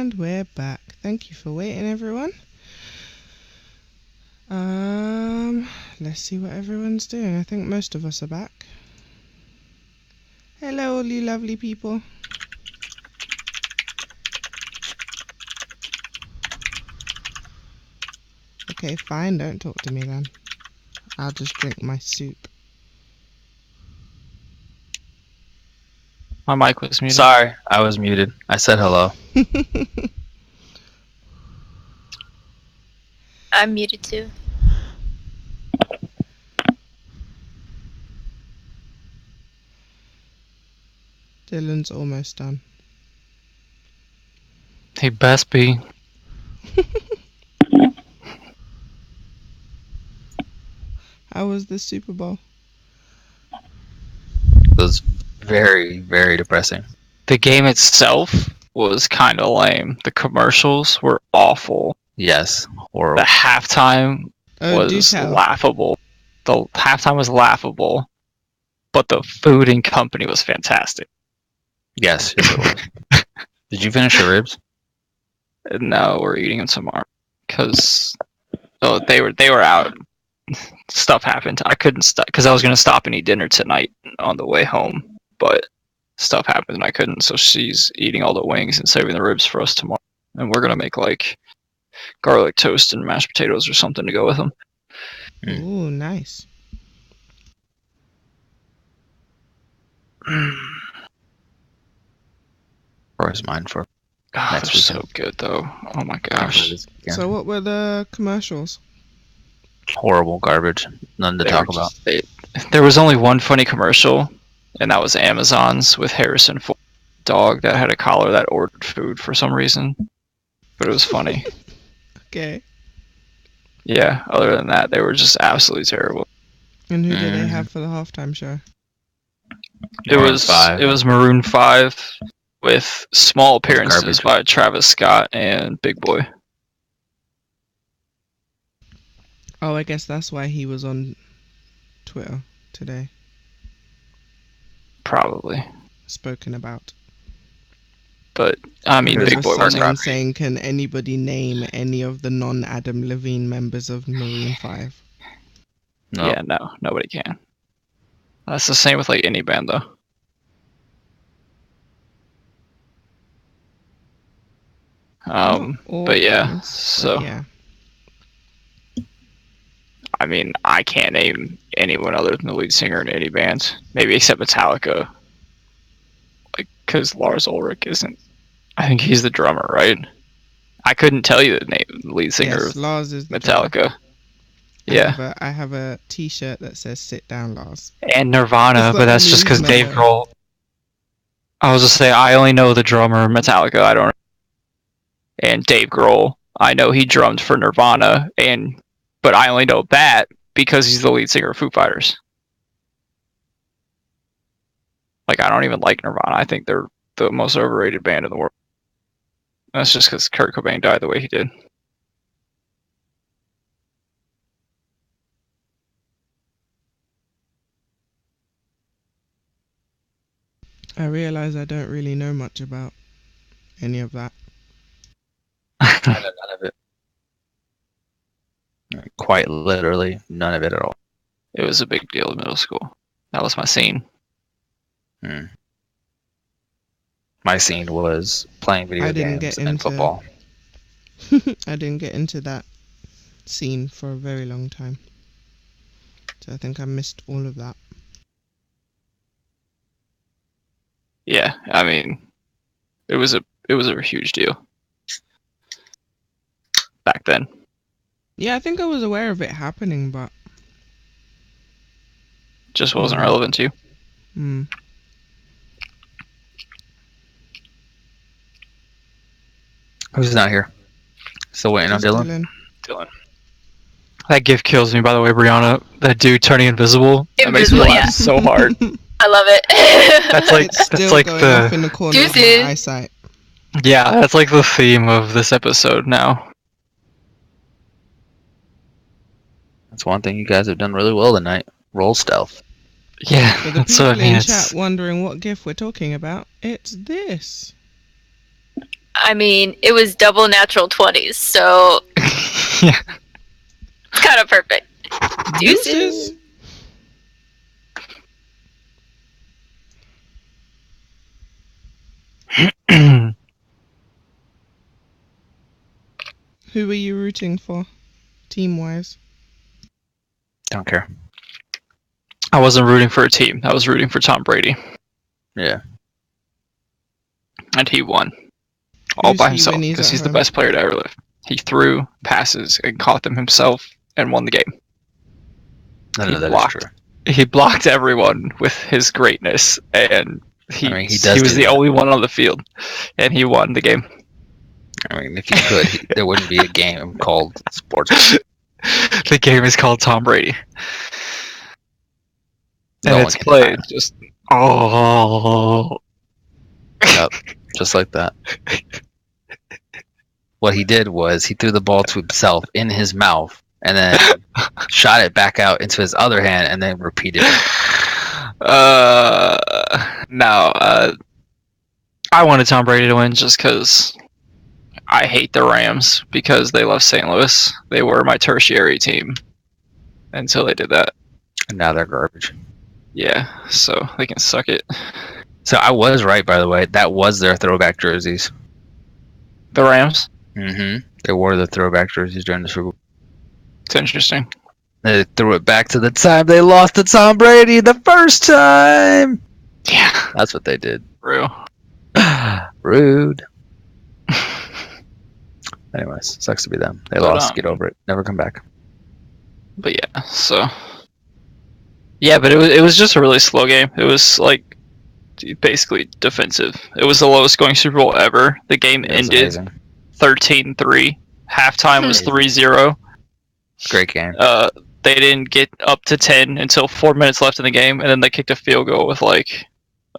Speaker 1: And we're back. Thank you for waiting, everyone. Let's see what everyone's doing. I think most of us are back. Hello, all you lovely people. Okay, fine, don't talk to me then. I'll just drink my soup.
Speaker 8: My mic was muted.
Speaker 2: Sorry, I was muted. I said hello.
Speaker 3: I'm muted too.
Speaker 1: Dylan's almost done.
Speaker 6: Hey, best be.
Speaker 1: How was the Super Bowl?
Speaker 2: It was very, very depressing.
Speaker 8: The game itself was kind of lame. The commercials were awful.
Speaker 2: Yes,
Speaker 8: The
Speaker 2: horrible.
Speaker 8: halftime
Speaker 1: Oh, do
Speaker 8: was
Speaker 1: tell.
Speaker 8: laughable. The halftime was laughable, but the food and company was fantastic.
Speaker 2: Yes, yes, it was. Did you finish your ribs?
Speaker 8: No, we're eating them tomorrow because they were out. Stuff happened. I couldn't stop because I was gonna stop and eat dinner tonight on the way home, but stuff happened and I couldn't. So she's eating all the wings and saving the ribs for us tomorrow, and we're gonna make like garlic toast and mashed potatoes or something to go with them.
Speaker 2: Mm.
Speaker 1: Ooh, nice.
Speaker 2: Where's mine for?
Speaker 8: God,
Speaker 2: Next
Speaker 8: they're
Speaker 2: weekend.
Speaker 8: so good though. Oh my gosh.
Speaker 1: So what were the commercials?
Speaker 2: Horrible garbage. None to
Speaker 8: They
Speaker 2: talk
Speaker 8: were
Speaker 2: about.
Speaker 8: just- there was only one funny commercial, and that was Amazon's with Harrison Ford, dog that had a collar that ordered food for some reason, but it was funny.
Speaker 1: Okay.
Speaker 8: Yeah, other than that, they were just absolutely terrible.
Speaker 1: And who did they have for the halftime show?
Speaker 8: It was Maroon 5 with small appearances
Speaker 2: garbage.
Speaker 8: by Travis Scott and Big Boy.
Speaker 1: Oh, I guess that's why he was on Twitter today,
Speaker 8: Probably.
Speaker 1: spoken about.
Speaker 8: But I mean,
Speaker 1: There
Speaker 8: Big
Speaker 1: was
Speaker 8: Boy was
Speaker 1: someone
Speaker 8: not.
Speaker 1: saying, can anybody name any of the non-Adam Levine members of Maroon 5?
Speaker 2: No.
Speaker 8: Yeah, no, nobody can. That's the same with like any band though.
Speaker 1: Not all
Speaker 8: But yeah,
Speaker 1: bands,
Speaker 8: so
Speaker 1: but yeah.
Speaker 8: I mean, I can't name anyone other than the lead singer in any band, maybe except Metallica. Like, because Lars Ulrich isn't. I think he's the drummer, right? I couldn't tell you the name, the lead singer
Speaker 1: Yes,
Speaker 8: of
Speaker 1: Lars is the drummer.
Speaker 8: Metallica. Yeah,
Speaker 1: I have a T-shirt that says "Sit down, Lars."
Speaker 6: And Nirvana,
Speaker 1: That's the
Speaker 6: but that's
Speaker 1: only
Speaker 6: just because
Speaker 1: reason I
Speaker 6: Dave
Speaker 1: know.
Speaker 6: Grohl.
Speaker 8: I was just say I only know the drummer of Metallica. I don't. And Dave Grohl, I know he drummed for Nirvana, but I only know that because he's the lead singer of Foo Fighters. Like, I don't even like Nirvana. I think they're the most overrated band in the world. That's just because Kurt Cobain died the way he did.
Speaker 1: I realize I don't really know much about any of that.
Speaker 2: I know none of it. Quite literally, none of it at all.
Speaker 8: It was a big deal in middle school. That was my scene.
Speaker 2: My scene was playing video
Speaker 1: I didn't
Speaker 2: games
Speaker 1: get
Speaker 2: and
Speaker 1: into-
Speaker 2: football.
Speaker 1: I didn't get into that scene for a very long time, so I think I missed all of that.
Speaker 8: Yeah, I mean, it was a huge deal back then.
Speaker 1: Yeah, I think I was aware of it happening, but
Speaker 8: Just wasn't
Speaker 1: Mhm.
Speaker 8: relevant to you.
Speaker 2: Who's not here? Still waiting on
Speaker 1: just
Speaker 2: Dylan?
Speaker 8: Dylan.
Speaker 6: That gift kills me, by the way, Brianna. That dude turning invisible.
Speaker 8: That makes me
Speaker 3: Invisible,
Speaker 8: laugh
Speaker 3: yeah.
Speaker 8: so hard.
Speaker 3: I love it.
Speaker 6: That's like
Speaker 1: It's still
Speaker 6: that's like
Speaker 1: going off
Speaker 6: the
Speaker 1: in the corner of my
Speaker 3: Deuces.
Speaker 1: eyesight.
Speaker 6: yeah, that's like the theme of this episode now.
Speaker 2: That's one thing you guys have done really well tonight. Roll stealth.
Speaker 6: Yeah,
Speaker 1: For the
Speaker 6: that's
Speaker 1: people
Speaker 6: what I mean.
Speaker 1: in
Speaker 6: It's
Speaker 1: chat wondering what GIF we're talking about, it's this.
Speaker 3: I mean, it was double natural 20s, so
Speaker 8: Yeah.
Speaker 3: kind of perfect.
Speaker 1: Deuces. Who were you rooting for, team-wise?
Speaker 2: Don't care.
Speaker 8: I wasn't rooting for a team. I was rooting for Tom Brady,
Speaker 2: Yeah.
Speaker 8: and he won all
Speaker 1: Who's
Speaker 8: by
Speaker 1: he
Speaker 8: himself
Speaker 1: when he's
Speaker 8: because
Speaker 1: at
Speaker 8: he's the
Speaker 1: home?
Speaker 8: best player to ever live. He threw passes and caught them himself and won the game.
Speaker 2: None of that is
Speaker 8: blocked.
Speaker 2: true.
Speaker 8: He blocked everyone with his greatness, and he
Speaker 2: I mean, he does
Speaker 8: was
Speaker 2: do
Speaker 8: the
Speaker 2: that.
Speaker 8: only one on the field, and he won the game.
Speaker 2: I mean, if you could, there wouldn't be a game called sports.
Speaker 8: The game is called Tom Brady,
Speaker 2: No
Speaker 8: and
Speaker 2: one
Speaker 8: it's
Speaker 2: can
Speaker 8: played
Speaker 2: deny it.
Speaker 8: just
Speaker 2: Yep, just like that. What he did was he threw the ball to himself in his mouth and then shot it back out into his other hand and then repeated it.
Speaker 8: No, I wanted Tom Brady to win just because I hate the Rams because they left St. Louis. They were my tertiary team until they did that.
Speaker 2: And now they're garbage.
Speaker 8: Yeah, so they can suck it.
Speaker 2: So I was right, by the way. That was their throwback jerseys.
Speaker 8: The Rams?
Speaker 2: Mm-hmm. They wore the throwback jerseys during the Super Bowl.
Speaker 8: It's interesting.
Speaker 2: They threw it back to the time they lost to Tom Brady the first time.
Speaker 8: Yeah,
Speaker 2: That's what they did.
Speaker 8: real.
Speaker 2: Rude. Anyways, sucks to be them. They
Speaker 8: But,
Speaker 2: lost. Get over it. Never come back.
Speaker 8: But yeah, so yeah, but it was just a really slow game. It was like basically defensive. It was the lowest scoring Super Bowl ever. The game
Speaker 2: It was
Speaker 8: ended
Speaker 2: amazing.
Speaker 8: 13-3. Halftime was 3-0.
Speaker 2: Great game.
Speaker 8: They didn't get up to 10 until 4 minutes left in the game, and then they kicked a field goal with like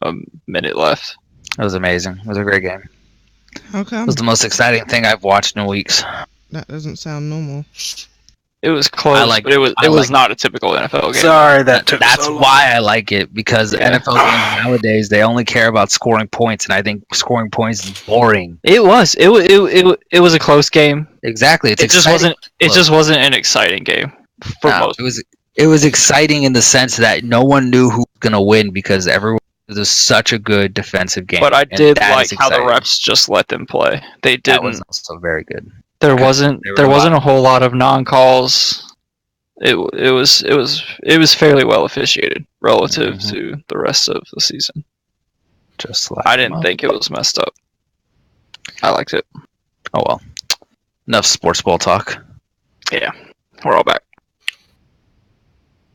Speaker 8: a minute left.
Speaker 2: It was amazing. It was a great game.
Speaker 1: How
Speaker 2: It
Speaker 1: come?
Speaker 2: was the most exciting thing I've watched in weeks.
Speaker 1: That doesn't sound normal.
Speaker 8: It was close, but it was
Speaker 2: I like-
Speaker 8: not a typical NFL game.
Speaker 5: Sorry, that took
Speaker 2: That's
Speaker 5: so long.
Speaker 2: why I like it, because
Speaker 8: Yeah.
Speaker 2: NFL games nowadays, they only care about scoring points, and I think scoring points is boring.
Speaker 8: It was a close game.
Speaker 2: Exactly. It's
Speaker 8: It just
Speaker 2: exciting.
Speaker 8: wasn't an exciting game for
Speaker 2: No,
Speaker 8: most.
Speaker 2: it was exciting in the sense that no one knew who was going to win because everyone it was such a good defensive game.
Speaker 8: But I
Speaker 2: and
Speaker 8: did
Speaker 2: that
Speaker 8: like
Speaker 2: is
Speaker 8: how the
Speaker 2: exciting.
Speaker 8: refs just let them play. They
Speaker 2: That was
Speaker 8: didn't.
Speaker 2: also very good.
Speaker 8: There
Speaker 2: They
Speaker 8: wasn't
Speaker 2: were
Speaker 8: a whole lot of non-calls. It was fairly well officiated relative
Speaker 2: Mhm.
Speaker 8: to the rest of the season.
Speaker 2: Just slap
Speaker 8: I
Speaker 2: them
Speaker 8: didn't
Speaker 2: up.
Speaker 8: think it was messed up. I liked it.
Speaker 2: Oh well. Enough sports ball talk,
Speaker 8: Yeah, we're all back.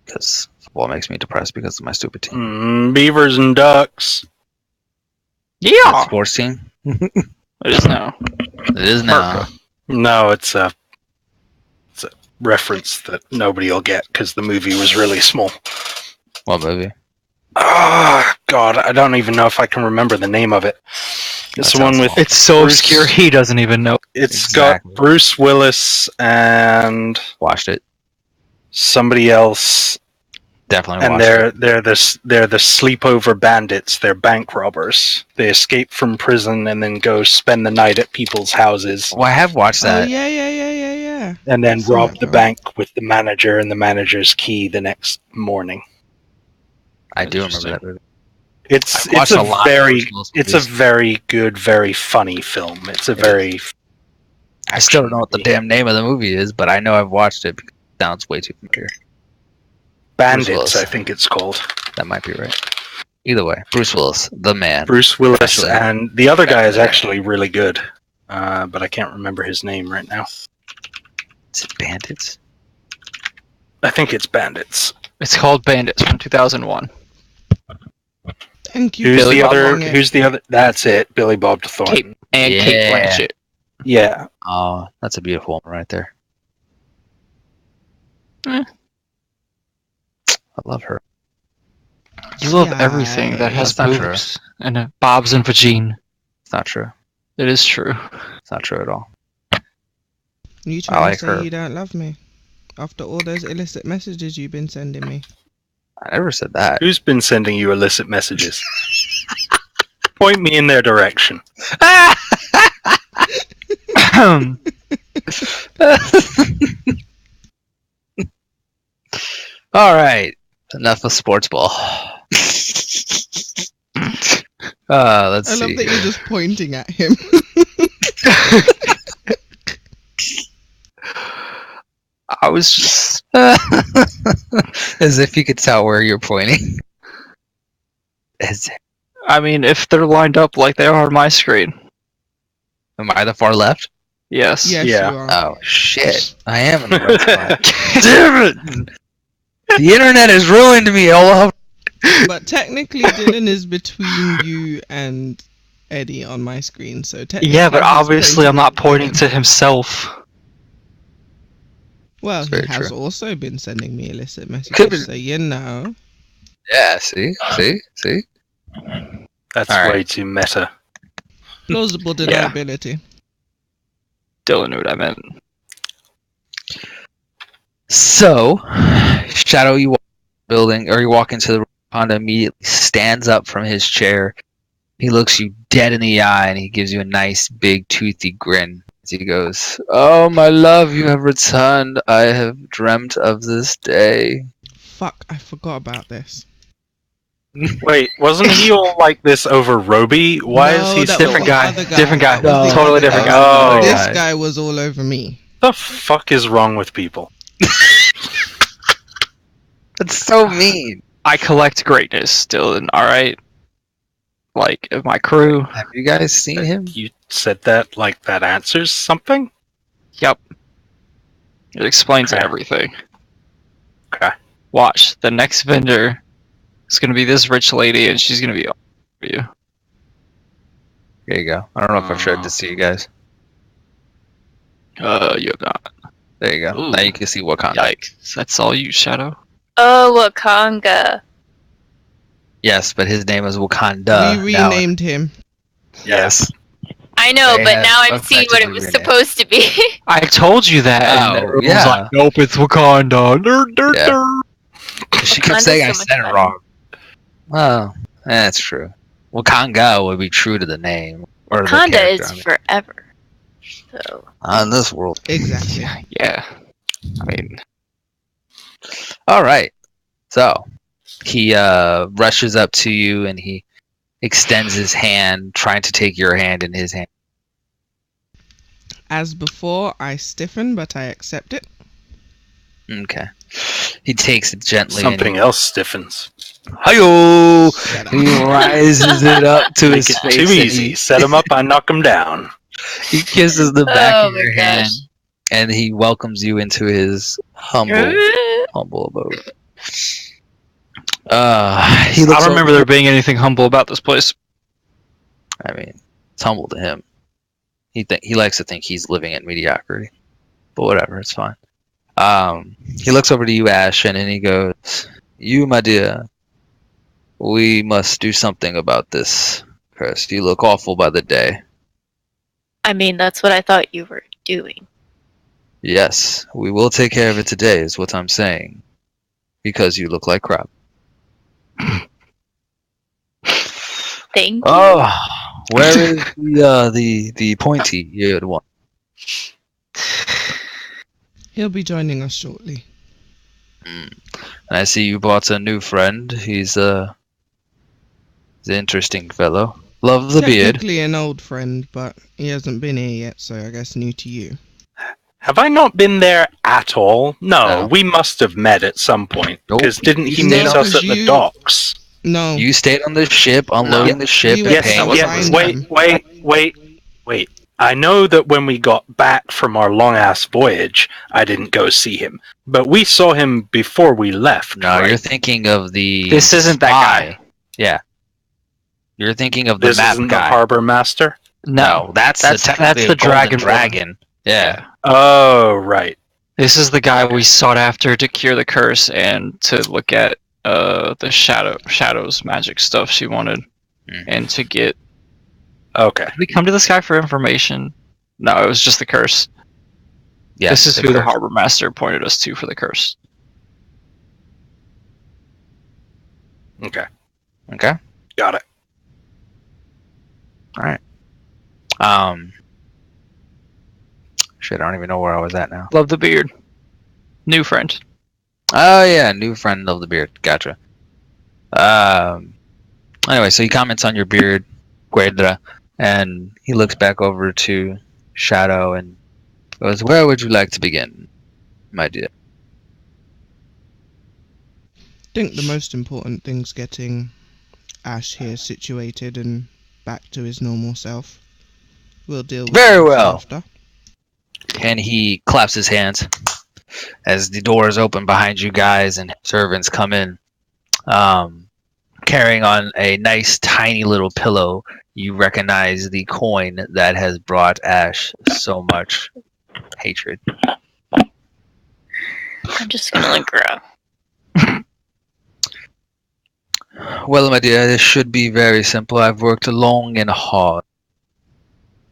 Speaker 2: because football makes me depressed because of my stupid team.
Speaker 5: Beavers and ducks.
Speaker 8: Yeah,
Speaker 2: Sports team.
Speaker 8: it is now.
Speaker 2: It is now.
Speaker 5: No, it's a reference that nobody will get because the movie was really small.
Speaker 2: What movie?
Speaker 5: Oh, God, I don't even know if I can remember the name of it. It's
Speaker 2: That
Speaker 5: the one
Speaker 2: sounds
Speaker 5: with.
Speaker 2: awful.
Speaker 8: It's so
Speaker 5: Bruce-
Speaker 8: obscure he doesn't even know.
Speaker 5: It's
Speaker 2: Exactly.
Speaker 5: got Bruce Willis and
Speaker 2: Watched it.
Speaker 5: somebody else,
Speaker 2: Definitely
Speaker 5: and
Speaker 2: watched it.
Speaker 5: they're the sleepover bandits. They're bank robbers. They escape from prison and then go spend the night at people's houses,
Speaker 2: Well, I have watched
Speaker 1: Oh
Speaker 2: that.
Speaker 1: yeah.
Speaker 5: and then
Speaker 1: I've seen
Speaker 5: rob
Speaker 1: that
Speaker 5: the
Speaker 1: film.
Speaker 5: bank with the manager and the manager's key the next morning.
Speaker 2: I do remember
Speaker 8: Interesting.
Speaker 2: that movie.
Speaker 5: It's
Speaker 2: I've watched
Speaker 5: a
Speaker 2: a lot of
Speaker 5: very
Speaker 2: Bruce Willis
Speaker 5: it's a
Speaker 2: movies.
Speaker 5: very good, very funny film. It's a
Speaker 2: It
Speaker 5: very
Speaker 2: I still don't know what the
Speaker 5: movie.
Speaker 2: damn name of the movie is, but I know I've watched it because it sounds way too familiar.
Speaker 5: Bandits,
Speaker 2: Willis.
Speaker 5: I think it's called.
Speaker 2: That might be right. Either way, Bruce Willis, the man.
Speaker 5: Bruce Willis,
Speaker 2: Actually-
Speaker 5: and the other guy is
Speaker 2: Yeah.
Speaker 5: actually really good, but I can't remember his name right now.
Speaker 2: Is it Bandits?
Speaker 5: I think it's Bandits.
Speaker 8: It's called Bandits from 2001.
Speaker 1: Thank you.
Speaker 5: Who's
Speaker 1: for
Speaker 5: the other?
Speaker 1: following it.
Speaker 5: Who's the other? That's it. Billy Bob Thornton.
Speaker 8: Kate and Kate
Speaker 2: Yeah.
Speaker 8: Blanchett.
Speaker 5: Yeah,
Speaker 2: Oh, that's a beautiful one right there.
Speaker 8: Eh.
Speaker 2: I love her.
Speaker 8: You love
Speaker 1: Yeah,
Speaker 8: everything that has
Speaker 2: that's not true.
Speaker 8: boobs and bobs and vagine.
Speaker 2: It's not true.
Speaker 8: It is true.
Speaker 2: It's not true at all.
Speaker 1: You
Speaker 2: I
Speaker 1: trying
Speaker 2: like
Speaker 1: to say
Speaker 2: her.
Speaker 1: you don't love me after all those illicit messages you've been sending me?
Speaker 2: I never said that.
Speaker 5: who's been sending you illicit messages? Point me in their direction.
Speaker 2: All right, enough of sports ball. Let's
Speaker 1: I love
Speaker 2: see.
Speaker 1: that you're just pointing at him.
Speaker 8: I was just.
Speaker 2: As if you could tell where you're pointing.
Speaker 8: I mean, if they're lined up like they are on my screen.
Speaker 2: Am I the far left?
Speaker 8: Yes.
Speaker 1: Yes,
Speaker 5: Yeah.
Speaker 1: you are.
Speaker 2: Oh shit! I am in the right spot. Damn it! The internet has ruined me. All
Speaker 1: But technically, Dylan is between you and Eddie on my screen. So technically,
Speaker 6: Yeah, but
Speaker 1: he's
Speaker 6: obviously I'm not
Speaker 1: at
Speaker 6: pointing
Speaker 1: Dylan.
Speaker 6: to himself.
Speaker 1: Well,
Speaker 2: That's
Speaker 1: he
Speaker 2: very
Speaker 1: has
Speaker 2: true.
Speaker 1: also been sending me illicit messages,
Speaker 2: Could be-
Speaker 1: so you know.
Speaker 2: Yeah. See.
Speaker 5: That's
Speaker 2: All right.
Speaker 5: way too meta.
Speaker 1: Plausible
Speaker 8: Yeah.
Speaker 1: deniability.
Speaker 8: Dylan knew what I meant.
Speaker 2: So, Shadow, you walk building, or you walk into the room. Honda immediately stands up from his chair. He looks you dead in the eye, and he gives you a nice, big, toothy grin as he goes, "Oh, my love, you have returned. I have dreamt of this day."
Speaker 1: Fuck, I forgot about this.
Speaker 5: Wait, wasn't he all like this over Roby? Why is
Speaker 1: No,
Speaker 5: he
Speaker 1: that
Speaker 5: still
Speaker 1: was
Speaker 6: Different
Speaker 1: the
Speaker 6: guy.
Speaker 1: other guy.
Speaker 6: Different guy.
Speaker 1: That was the
Speaker 6: Totally
Speaker 1: other
Speaker 6: different
Speaker 1: guy.
Speaker 5: guy. Oh.
Speaker 1: This
Speaker 2: guy.
Speaker 1: guy was all over me.
Speaker 5: The fuck is wrong with people?
Speaker 2: That's so mean.
Speaker 8: I collect greatness, Dylan, alright? Like, of my crew.
Speaker 2: Have you guys seen him?
Speaker 5: You said that like that answers something?
Speaker 8: Yep. It explains
Speaker 5: Okay.
Speaker 8: everything.
Speaker 5: Okay.
Speaker 8: Watch, the next vendor is gonna be this rich lady, and she's gonna be all for you.
Speaker 2: There you go. I don't know if I've showed this to you guys.
Speaker 8: You have not.
Speaker 2: There you go.
Speaker 8: Ooh.
Speaker 2: Now you can see what kind.
Speaker 8: Yikes. That's all you, Shadow?
Speaker 3: Oh, Wakanga.
Speaker 2: Yes, but his name is Wakanda.
Speaker 1: We
Speaker 2: now.
Speaker 1: renamed him.
Speaker 2: Yes.
Speaker 3: I know,
Speaker 2: They
Speaker 3: but
Speaker 2: have
Speaker 3: now I'm seeing what it was
Speaker 2: effectively
Speaker 3: supposed to be.
Speaker 6: I told you that, and
Speaker 2: Oh,
Speaker 6: everyone's
Speaker 2: yeah.
Speaker 6: like, nope, it's Wakanda.
Speaker 2: Yeah. She kept
Speaker 3: Wakanda's
Speaker 2: saying I
Speaker 3: so much
Speaker 2: said it
Speaker 3: better.
Speaker 2: wrong. Well, that's true. Wakanga would be true to the name. Or the
Speaker 3: Wakanda
Speaker 2: character,
Speaker 3: is
Speaker 2: I mean.
Speaker 3: forever. So
Speaker 2: On this world.
Speaker 1: Exactly.
Speaker 8: Yeah. I mean,
Speaker 2: Alright. So, he rushes up to you and he extends his hand, trying to take your hand in his hand.
Speaker 1: As before, I stiffen, but I accept it.
Speaker 2: Okay. He takes it gently
Speaker 5: Something
Speaker 2: and
Speaker 5: else stiffens.
Speaker 2: hi-yo!
Speaker 1: Shut up.
Speaker 2: He rises it up to
Speaker 5: Make
Speaker 2: his
Speaker 5: it
Speaker 2: face
Speaker 5: too
Speaker 2: and
Speaker 5: easy. Set him up, I knock him down.
Speaker 2: He kisses the back
Speaker 3: Oh
Speaker 2: of
Speaker 3: my
Speaker 2: your
Speaker 3: gosh.
Speaker 2: hand and he welcomes you into his humble abode. He
Speaker 8: I
Speaker 2: looks
Speaker 8: don't remember
Speaker 2: over-
Speaker 8: there being anything humble about this place.
Speaker 2: I mean, it's humble to him. He likes to think he's living in mediocrity, but whatever, it's fine. He looks over to you, Ashen, and he goes, "You, my dear, we must do something about this curse. You look awful by the day.
Speaker 3: I mean, that's what I thought you were doing.
Speaker 2: Yes, we will take care of it today, is what I'm saying, because you look like crap."
Speaker 3: Thank you.
Speaker 2: Oh, where is the pointy you had won?
Speaker 1: He'll be joining us shortly.
Speaker 2: And I see you brought a new friend. He's an interesting fellow. Love the beard.
Speaker 1: Technically an old friend, but he hasn't been here yet, so I guess new to you.
Speaker 5: Have I not been there at all? No,
Speaker 2: No.
Speaker 5: we must have met at some point.
Speaker 2: Nope.
Speaker 5: Because didn't he
Speaker 2: You
Speaker 5: meet
Speaker 2: stayed
Speaker 5: us
Speaker 1: on-
Speaker 5: at the
Speaker 1: you-
Speaker 5: docks?
Speaker 1: No.
Speaker 2: You stayed on the ship, unloading the ship,
Speaker 1: we
Speaker 2: and
Speaker 1: went
Speaker 5: Yes,
Speaker 2: paying
Speaker 1: to
Speaker 5: yes.
Speaker 1: find
Speaker 5: Wait. I know that when we got back from our long-ass voyage, I didn't go see him. But we saw him before we left,
Speaker 2: No,
Speaker 5: right?
Speaker 2: you're thinking of the.
Speaker 8: This isn't that
Speaker 2: spy.
Speaker 8: guy.
Speaker 2: Yeah. You're thinking of the
Speaker 5: This
Speaker 2: map
Speaker 5: isn't
Speaker 2: guy.
Speaker 5: the harbor master?
Speaker 2: No, that's
Speaker 8: that's
Speaker 2: the
Speaker 8: the dragon.
Speaker 2: dragon. Yeah.
Speaker 5: Oh, right.
Speaker 8: This is the guy we sought after to cure the curse and to look at the shadows magic stuff she wanted, and to get.
Speaker 5: Okay.
Speaker 8: Did we come to this guy for information? No, it was just the curse.
Speaker 2: Yeah.
Speaker 8: This is who the
Speaker 2: curse.
Speaker 8: harbor master pointed us to for the curse.
Speaker 5: Okay.
Speaker 2: Okay.
Speaker 5: Got it.
Speaker 2: All right. Shit, I don't even know where I was at now.
Speaker 8: Love the beard. New friend.
Speaker 2: Oh yeah, new friend of the beard. Gotcha. Anyway, so he comments on your beard, Guedra, and he looks back over to Shadow and goes, "Where would you like to begin, my dear?"
Speaker 1: I think the most important thing's getting Ash here situated and back to his normal self. We'll deal with
Speaker 2: Very
Speaker 1: this
Speaker 2: well.
Speaker 1: after.
Speaker 2: And he claps his hands as the doors open behind you guys and servants come in, carrying on a nice tiny little pillow. You recognize the coin that has brought Ash so much hatred.
Speaker 3: I'm just gonna like grow.
Speaker 2: Well, my dear, this should be very simple. I've worked long and hard,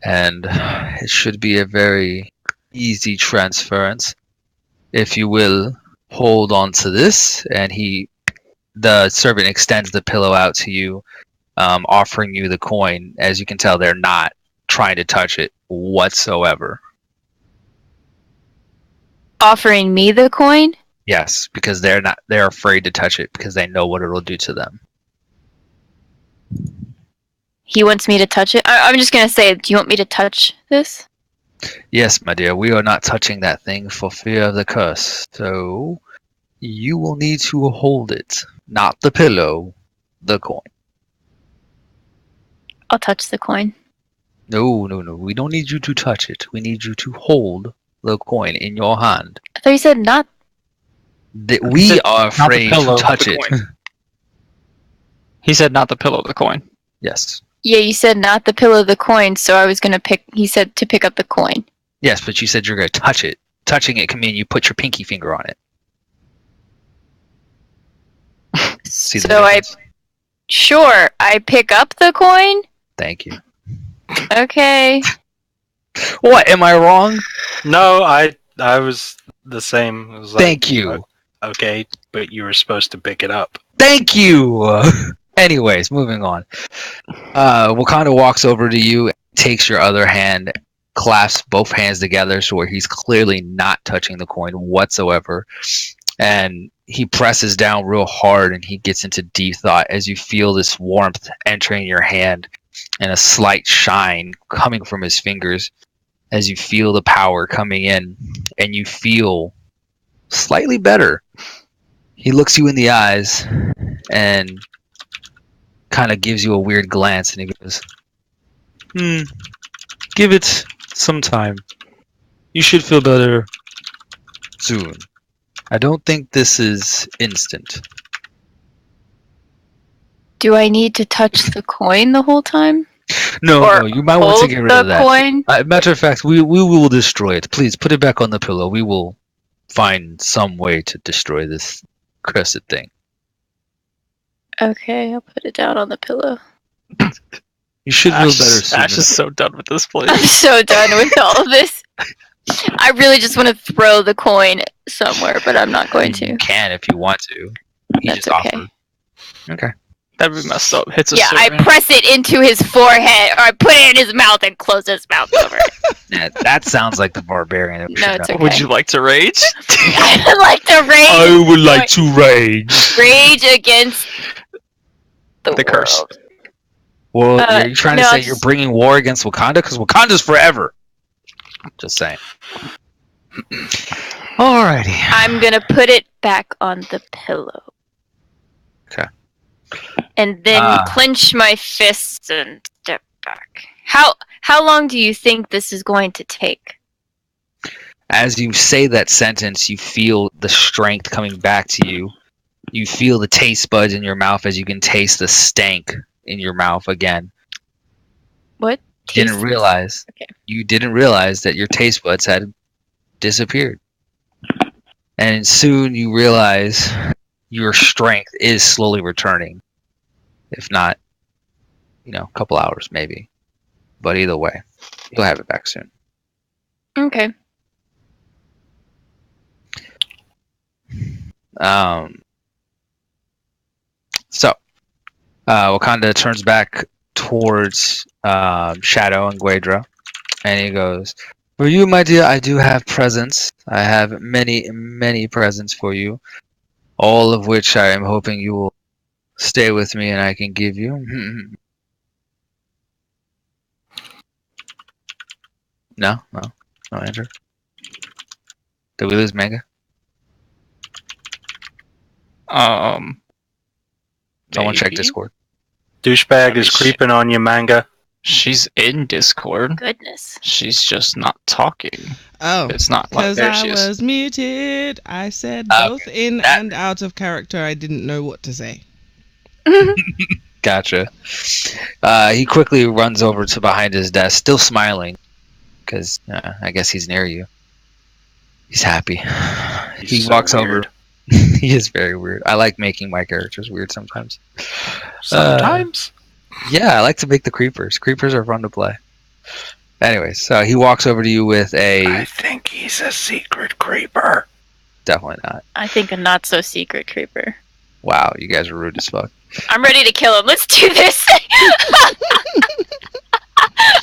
Speaker 2: and it should be a very easy transference. If you will, hold on to this, and the servant extends the pillow out to you, offering you the coin. As you can tell, they're not trying to touch it whatsoever.
Speaker 3: Offering me the coin?
Speaker 2: Yes, because they're afraid to touch it because they know what it'll do to them.
Speaker 3: He wants me to touch it? I'm just gonna say, do you want me to touch this?
Speaker 2: Yes, my dear, we are not touching that thing for fear of the curse. So you will need to hold it, not the pillow, the coin.
Speaker 3: I'll touch the coin.
Speaker 2: No, no, no. We don't need you to touch it. We need you to hold the coin in your hand.
Speaker 3: I thought you said not.
Speaker 2: We are afraid to
Speaker 8: pillow,
Speaker 2: touch
Speaker 8: the
Speaker 2: it.
Speaker 8: coin. He said not the pillow, the coin.
Speaker 2: Yes.
Speaker 3: Yeah, you said not the pillow, the coin, so I was gonna pick. He said to pick up the coin.
Speaker 2: Yes, but you said you're going to touch it. Touching it can mean you put your pinky finger on it. See the
Speaker 3: So
Speaker 2: difference?
Speaker 3: Sure, I pick up the coin?
Speaker 2: Thank you.
Speaker 3: Okay.
Speaker 2: What? Am I wrong?
Speaker 5: No, I was the same. It was like,
Speaker 2: Thank you.
Speaker 5: Okay, but you were supposed to pick it up.
Speaker 2: Thank you. Anyways, moving on. Wakanda walks over to you, takes your other hand, clasps both hands together so where he's clearly not touching the coin whatsoever, and he presses down real hard and he gets into deep thought as you feel this warmth entering your hand and a slight shine coming from his fingers as you feel the power coming in and you feel slightly better. He looks you in the eyes and kind of gives you a weird glance and he goes, give it some time. You should feel better soon. I don't think this is instant.
Speaker 3: Do I need to touch the coin the whole time?
Speaker 2: No,
Speaker 3: Or
Speaker 2: no, you might want to
Speaker 3: hold
Speaker 2: get rid
Speaker 3: the
Speaker 2: of that.
Speaker 3: coin?
Speaker 2: Matter of fact, we will destroy it. Please put it back on the pillow. We will find some way to destroy this cursed thing.
Speaker 3: Okay, I'll put it down on the pillow.
Speaker 2: You should feel better soon.
Speaker 8: Ash is so done with this place.
Speaker 3: I'm so done with all of this. I really just want to throw the coin somewhere, but I'm not going
Speaker 2: You
Speaker 3: to.
Speaker 2: can if you want to. He
Speaker 3: That's
Speaker 2: just
Speaker 3: okay.
Speaker 2: offered. Okay.
Speaker 8: That'd be messed up. Hits a
Speaker 3: Yeah, I
Speaker 8: servant.
Speaker 3: press it into his forehead, or I put it in his mouth and close his mouth over it.
Speaker 2: Yeah, that sounds like the barbarian. that we
Speaker 3: No,
Speaker 2: should
Speaker 3: it's
Speaker 2: know.
Speaker 3: okay.
Speaker 8: Would you like to rage?
Speaker 3: I like to rage.
Speaker 2: would like to rage.
Speaker 3: Rage against
Speaker 8: The curse.
Speaker 3: world.
Speaker 2: Well, are you trying to
Speaker 3: no,
Speaker 2: say
Speaker 3: just-
Speaker 2: you're bringing war against Wakanda? Because Wakanda's forever. Just saying. Alrighty.
Speaker 3: I'm gonna put it back on the pillow.
Speaker 2: Okay.
Speaker 3: And then clench my fists and step back. How long do you think this is going to take?
Speaker 2: As you say that sentence, you feel the strength coming back to you. You feel the taste buds in your mouth as you can taste the stank in your mouth again.
Speaker 3: What?
Speaker 2: Didn't realize.
Speaker 3: Okay.
Speaker 2: You didn't realize that your taste buds had disappeared. And soon you realize your strength is slowly returning. If not, a couple hours maybe. But either way, you'll have it back soon.
Speaker 3: Okay.
Speaker 2: So, Wakanda turns back towards Shadow and Guedra, and he goes, For you, my dear, I do have presents. I have many, many presents for you, all of which I am hoping you will stay with me and I can give you. No, no answer. Did we lose Manga? Someone check
Speaker 8: Maybe?
Speaker 2: Discord.
Speaker 5: Douchebag is creeping on you, Manga.
Speaker 8: She's in Discord.
Speaker 3: Goodness.
Speaker 8: She's just not talking.
Speaker 1: Oh,
Speaker 8: It's not like
Speaker 1: because
Speaker 8: there
Speaker 1: I
Speaker 8: she is.
Speaker 1: was muted. I said
Speaker 2: Okay,
Speaker 1: both in
Speaker 2: that-
Speaker 1: and out of character. I didn't know what to say.
Speaker 2: Gotcha. He quickly runs over to behind his desk, still smiling, because I guess he's near you. He's happy.
Speaker 5: He's
Speaker 2: He
Speaker 5: so
Speaker 2: walks
Speaker 5: weird.
Speaker 2: over. He is very weird. I like making my characters weird sometimes.
Speaker 5: Sometimes.
Speaker 2: Yeah, I like to make the creepers. Creepers are fun to play. Anyways, so he walks over to you with
Speaker 5: I
Speaker 2: a...
Speaker 5: think he's a secret creeper.
Speaker 2: Definitely not.
Speaker 3: I think a not so secret creeper.
Speaker 2: Wow, you guys are rude as fuck.
Speaker 3: I'm ready to kill him. Let's do this.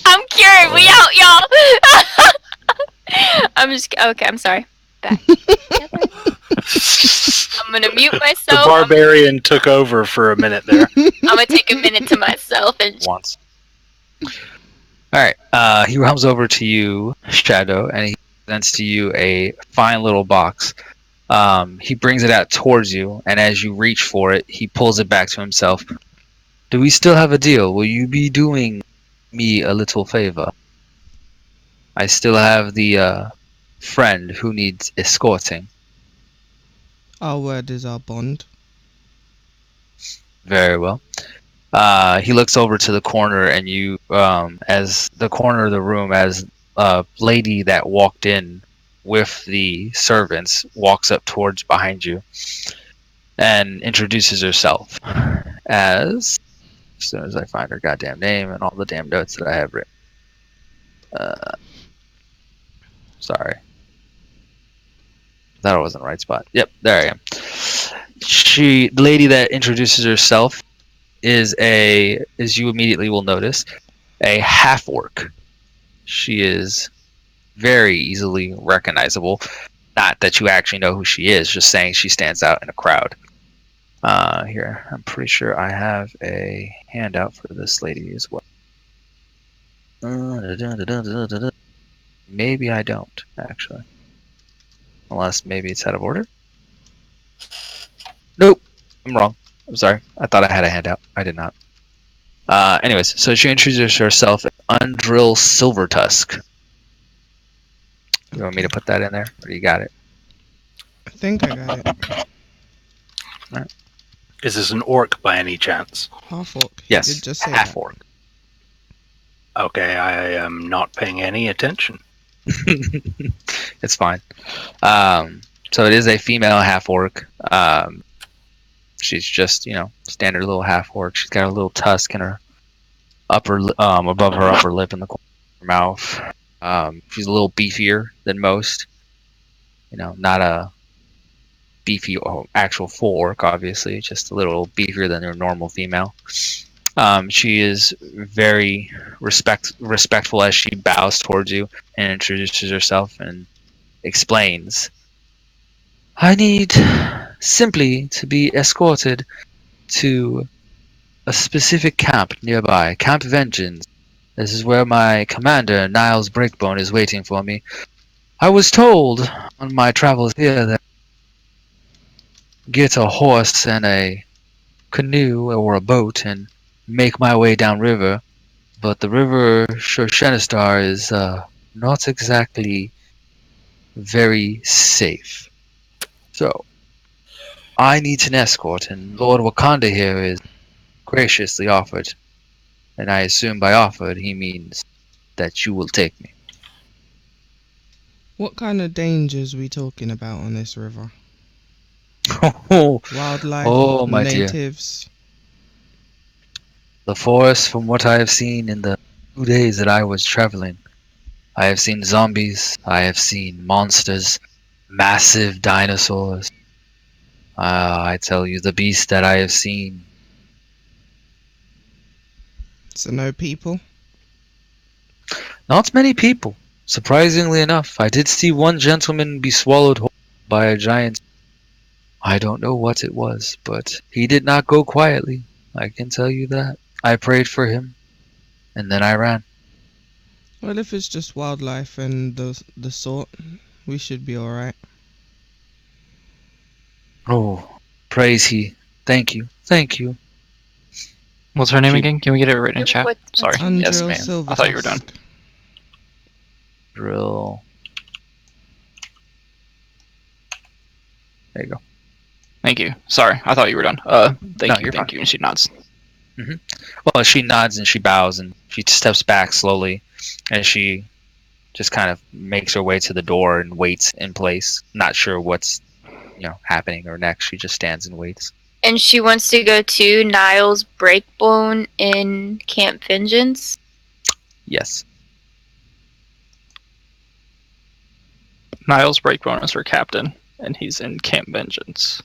Speaker 3: I'm cured. We out, y'all. I'm just okay. I'm sorry. Back. I'm gonna mute
Speaker 5: The
Speaker 3: myself.
Speaker 5: barbarian took over for a minute there.
Speaker 3: I'm gonna take a minute to myself and
Speaker 2: Once. Alright, he comes over to you, Shadow, and he presents to you a fine little box. He brings it out towards you, and as you reach for it, he pulls it back to himself. Do we still have a deal? Will you be doing me a little favor? I still have the friend who needs escorting.
Speaker 1: Our word is our bond.
Speaker 2: Very well. He looks over to the corner, and you, as the corner of the room, as a lady that walked in with the servants walks up towards behind you and introduces herself as soon as I find her goddamn name and all the damn notes that I have written. Sorry. Thought I was in the right spot. Yep, there I am. The lady that introduces herself is as you immediately will notice, a half orc. She is very easily recognizable. Not that you actually know who she is, just saying she stands out in a crowd. Here, I'm pretty sure I have a handout for this lady as well. Maybe I don't, actually. Unless maybe it's out of order. Nope, I'm wrong. I'm sorry. I thought I had a handout. I did not. Anyways, so she introduces herself as Undrill Silvertusk. You want me to put that in there? Or you got it?
Speaker 1: I think I got it.
Speaker 5: Is this an orc by any chance?
Speaker 1: Half orc. He
Speaker 2: Yes,
Speaker 1: did just say
Speaker 2: half
Speaker 1: that.
Speaker 2: orc.
Speaker 5: Okay, I am not paying any attention.
Speaker 2: It's fine. So it is a female half orc. She's just, standard little half orc. She's got a little tusk in her above her upper lip in the corner of her mouth. She's a little beefier than most. Not a beefy actual full orc, obviously, just a little beefier than her normal female. She is very respectful as she bows towards you and introduces herself and explains, I need simply to be escorted to a specific camp nearby, Camp Vengeance. This is where my commander, Niles Breakbone, is waiting for me. I was told on my travels here that get a horse and a canoe or a boat and make my way downriver, but the river Shorshenistar is not exactly very safe. So, I need an escort, and Lord Wakanda here is graciously offered, and I assume by offered he means that you will take me.
Speaker 1: What kind of dangers we talking about on this river? Wildlife,
Speaker 2: Oh, my dear.
Speaker 1: natives.
Speaker 2: The forest, from what I have seen in the 2 days that I was traveling, I have seen zombies, I have seen monsters, massive dinosaurs. I tell you, the beast that I have seen.
Speaker 1: So no people.
Speaker 2: Not many people. surprisingly enough, I did see one gentleman be swallowed whole by a giant. I don't know what it was, but he did not go quietly. I can tell you that. I prayed for him, and then I ran.
Speaker 1: Well, if it's just wildlife and the sort, we should be alright.
Speaker 2: Oh, praise he. Thank you. Thank you.
Speaker 6: What's her name
Speaker 2: She-
Speaker 6: again? Can we get it written in chat?
Speaker 3: What-
Speaker 6: Sorry.
Speaker 2: Yes,
Speaker 1: Andril
Speaker 2: ma'am.
Speaker 1: Silver
Speaker 6: I thought you were done.
Speaker 1: Tusk.
Speaker 2: Drill. There you go.
Speaker 8: Thank you. Sorry, I thought you were done.
Speaker 2: No,
Speaker 8: Thank
Speaker 2: you're
Speaker 8: you. And she nods.
Speaker 2: Well, she nods and she bows and she steps back slowly, and she just kind of makes her way to the door and waits in place, not sure what's happening or next. She just stands and waits.
Speaker 3: And she wants to go to Niles Breakbone in Camp Vengeance.
Speaker 2: Yes.
Speaker 8: Niles Breakbone is her captain, and he's in Camp Vengeance.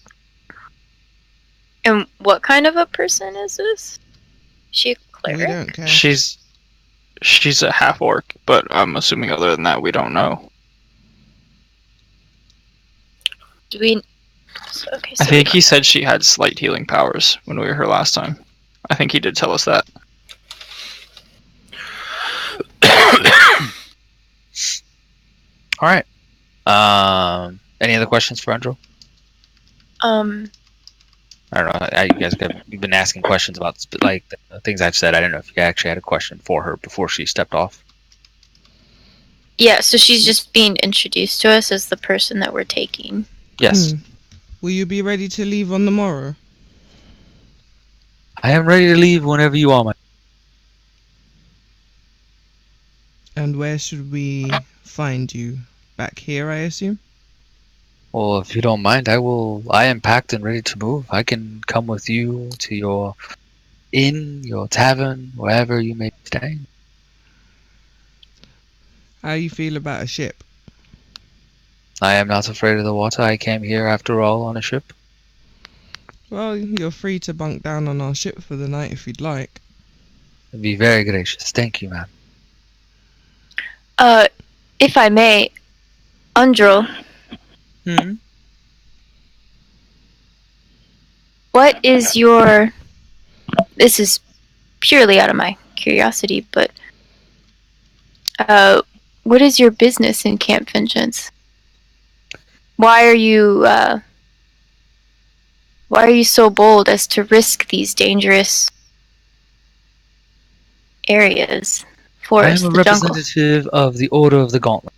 Speaker 3: And what kind of a person is this? She a
Speaker 1: We
Speaker 3: cleric?
Speaker 1: don't care.
Speaker 8: She's a half orc, but I'm assuming other than that we don't know.
Speaker 3: Do we? Okay, so
Speaker 8: I think he said she had slight healing powers when we were here last time. I think he did tell us that.
Speaker 2: All right. Any other questions for Andrew? I don't know. You guys you've been asking questions about like the things I've said. I don't know if you actually had a question for her before she stepped off.
Speaker 3: yeah. So she's just being introduced to us as the person that we're taking.
Speaker 2: Yes.
Speaker 1: Will you be ready to leave on the morrow?
Speaker 2: I am ready to leave whenever you are, my.
Speaker 1: And where should we find you? Back here, I assume?
Speaker 2: Well, if you don't mind, I am packed and ready to move. I can come with you to your inn, your tavern, wherever you may be staying.
Speaker 1: How you feel about a ship?
Speaker 2: I am not afraid of the water. I came here, after all, on a ship.
Speaker 1: Well, you're free to bunk down on our ship for the night if you'd like.
Speaker 2: I'd be very gracious. Thank you, ma'am.
Speaker 3: If I may, Undril, what is your? This is purely out of my curiosity, but what is your business in Camp Vengeance? Why are you so bold as to risk these dangerous areas?
Speaker 2: I
Speaker 3: Forest,
Speaker 2: am a
Speaker 3: the jungle.
Speaker 2: representative of the Order of the Gauntlet,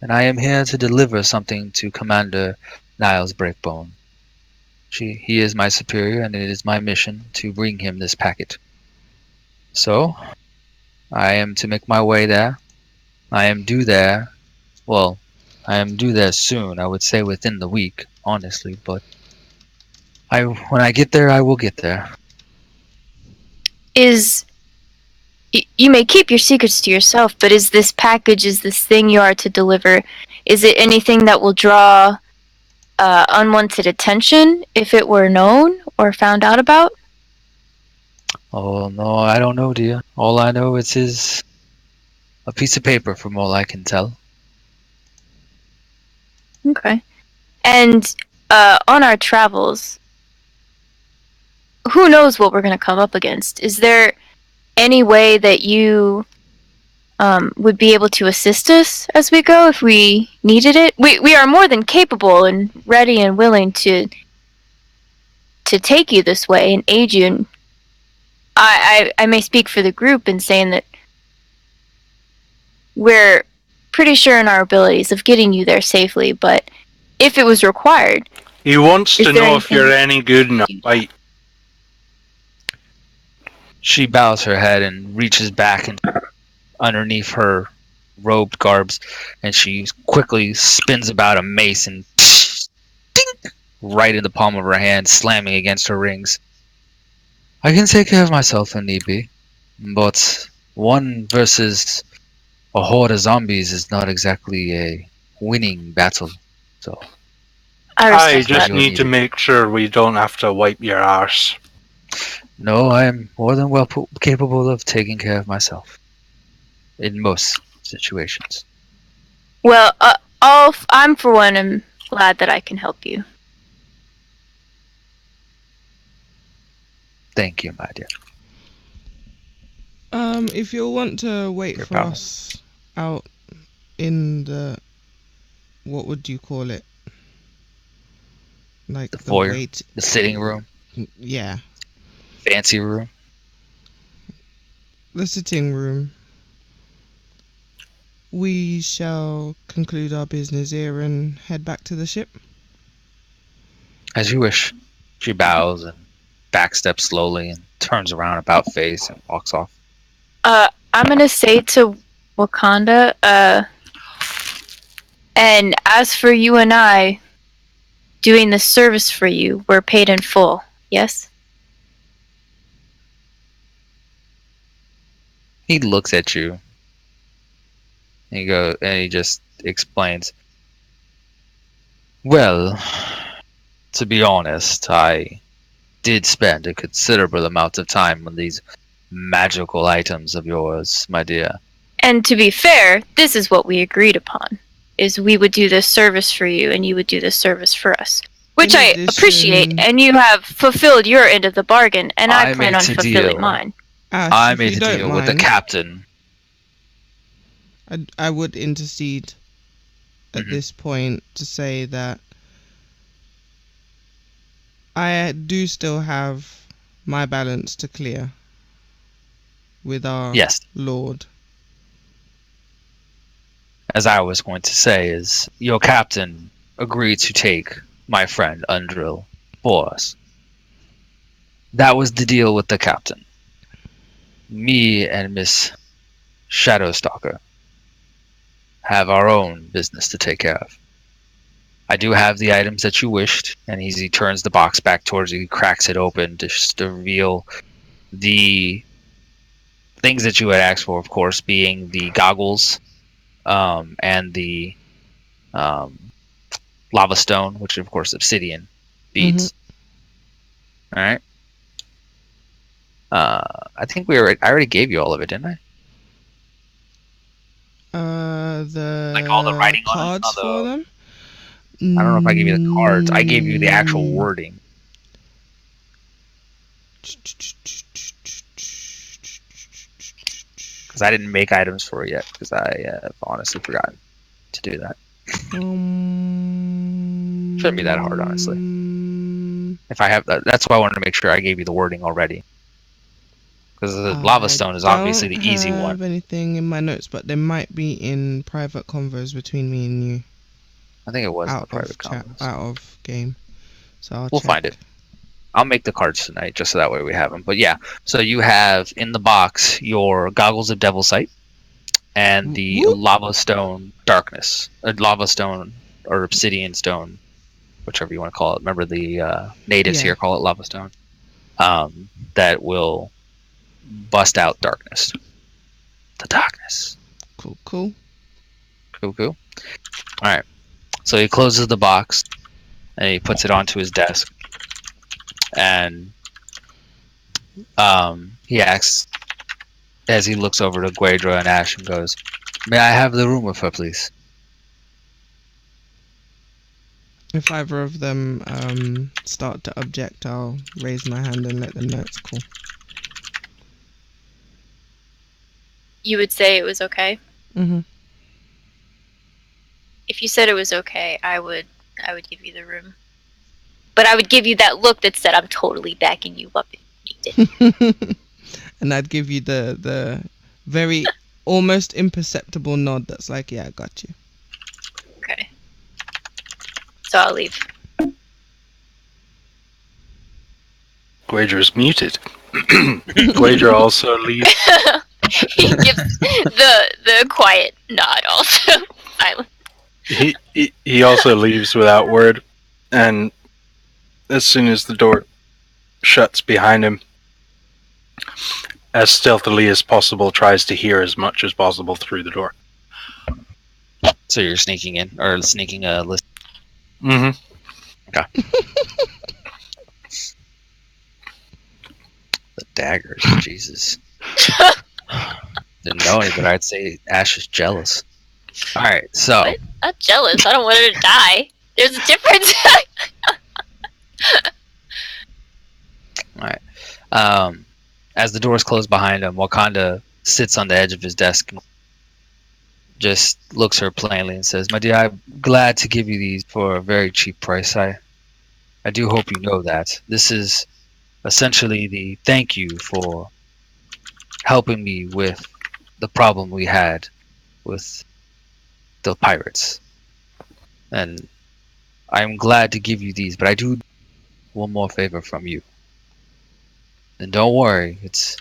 Speaker 2: and I am here to deliver something to Commander Niles Breakbone. He is my superior, and it is my mission to bring him this packet. So, I am to make my way there. I am due there. Well, I am due there soon. I would say within the week, honestly, but when I get there, I will get there.
Speaker 3: You may keep your secrets to yourself, but is this package, is this thing you are to deliver, is it anything that will draw unwanted attention if it were known or found out about?
Speaker 2: Oh, no, I don't know, dear. All I know is a piece of paper, from all I can tell.
Speaker 3: Okay. And on our travels, who knows what we're going to come up against? Is there any way that you would be able to assist us as we go if we needed it? We are more than capable and ready and willing to take you this way and aid you. And I may speak for the group in saying that we're pretty sure in our abilities of getting you there safely, but if it was required...
Speaker 5: He wants
Speaker 3: Is
Speaker 5: to
Speaker 3: there
Speaker 5: know if you're any good in a fight.
Speaker 2: She bows her head and reaches back and underneath her robed garbs, and she quickly spins about a mace and ding, right in the palm of her hand, slamming against her rings. I can take care of myself if need be, but one versus a horde of zombies is not exactly a winning battle. So
Speaker 3: I
Speaker 5: I
Speaker 3: respect
Speaker 5: just
Speaker 3: that.
Speaker 5: need to make sure we don't have to wipe your arse.
Speaker 2: no, I am more than well capable of taking care of myself in most situations.
Speaker 3: Well, I'm for one am glad that I can help you.
Speaker 2: Thank you, my dear.
Speaker 1: If you'll want to wait
Speaker 2: Your
Speaker 1: for
Speaker 2: power.
Speaker 1: us out in the, what would you call it? Like
Speaker 2: The
Speaker 1: the
Speaker 2: foyer,
Speaker 1: wait.
Speaker 2: the sitting room,
Speaker 1: Yeah,
Speaker 2: fancy room.
Speaker 1: the sitting room. We shall conclude our business here and head back to the ship.
Speaker 2: As you wish. She bows and backsteps slowly and turns around about face and walks off.
Speaker 3: I'm gonna say to Wakanda, and as for you and I doing the service for you, we're paid in full, yes?
Speaker 2: He looks at you. And he just explains. Well, to be honest, I did spend a considerable amount of time on these magical items of yours, my dear.
Speaker 3: And to be fair, this is what we agreed upon, is we would do this service for you and you would do this service for us. Which
Speaker 1: In
Speaker 3: I
Speaker 1: addition-
Speaker 3: appreciate, and you have fulfilled your end of the bargain, and I plan on
Speaker 2: made a
Speaker 3: fulfilling
Speaker 2: deal.
Speaker 3: mine.
Speaker 1: Ash,
Speaker 2: I
Speaker 1: if
Speaker 2: made
Speaker 1: you
Speaker 2: a
Speaker 1: don't
Speaker 2: deal with the
Speaker 1: mind,
Speaker 2: captain.
Speaker 1: I would intercede at
Speaker 2: Mhm.
Speaker 1: this point to say that I do still have my balance to clear with our
Speaker 2: Yes,
Speaker 1: Lord.
Speaker 2: as I was going to say, is your captain agreed to take my friend Undrill for us. That was the deal with the captain. Me and Miss Shadowstalker have our own business to take care of. I do have the items that you wished, and he turns the box back towards you, he cracks it open to reveal the things that you had asked for, of course, being the goggles and the lava stone, which of course obsidian beads. All right. I think I already gave you all of it, didn't I?
Speaker 1: The
Speaker 2: Like all the writing on it?
Speaker 1: cards
Speaker 2: On
Speaker 1: for them.
Speaker 2: I don't know if I gave you the cards. I gave you the actual
Speaker 1: Mm.
Speaker 2: wording. Because I didn't make items for it yet, because I have honestly forgotten to do that. Shouldn't be that hard, honestly. If I have that's why I wanted to make sure I gave you the wording already. Because the lava stone is obviously the easy
Speaker 1: I don't
Speaker 2: one.
Speaker 1: have anything in my notes, but there might be in private convos between me and you.
Speaker 2: I think it was in the
Speaker 1: Out
Speaker 2: private
Speaker 1: of chat,
Speaker 2: convos.
Speaker 1: out of game. So
Speaker 2: We'll find it. I'll make the cards tonight, just so that way we have them. But yeah, so you have in the box your goggles of Devil Sight and the
Speaker 1: Whoop.
Speaker 2: lava stone darkness, lava stone or obsidian stone, whichever you want to call it. Remember the natives
Speaker 1: Yeah.
Speaker 2: here call it lava stone. That will bust out darkness. The darkness.
Speaker 1: Cool.
Speaker 2: Cool. All right. So he closes the box and he puts it onto his desk, and he asks, as he looks over to Guedra and Ash, and goes, "May I have the room with her, please?"
Speaker 1: If either of them start to object, I'll raise my hand and let them know it's cool.
Speaker 3: You would say it was okay?
Speaker 1: Mm-hmm.
Speaker 3: If you said it was okay, I would give you the room. But I would give you that look that said I'm totally backing you up if you need it.
Speaker 1: And I'd give you the very almost imperceptible nod that's like, yeah, I got you.
Speaker 3: Okay. So I'll leave.
Speaker 5: Guedra's muted. Guedra also leaves.
Speaker 3: He gives the quiet nod also. Silent.
Speaker 5: He also leaves without word, and as soon as the door shuts behind him, as stealthily as possible, tries to hear as much as possible through the door.
Speaker 2: So you're sneaking in, or sneaking a list.
Speaker 5: Mm-hmm.
Speaker 2: The daggers, Jesus. Didn't know any, but I'd say Ash is jealous. All right, so
Speaker 3: What? I'm jealous. I don't want her to die. There's a difference.
Speaker 2: as the doors close behind him, Wakanda sits on the edge of his desk, and just looks her plainly and says, "My dear, I'm glad to give you these for a very cheap price. I do hope you know that. This is essentially the thank you for helping me with the problem we had with the pirates. And I'm glad to give you these, but I do one more favor from you. And don't worry, it's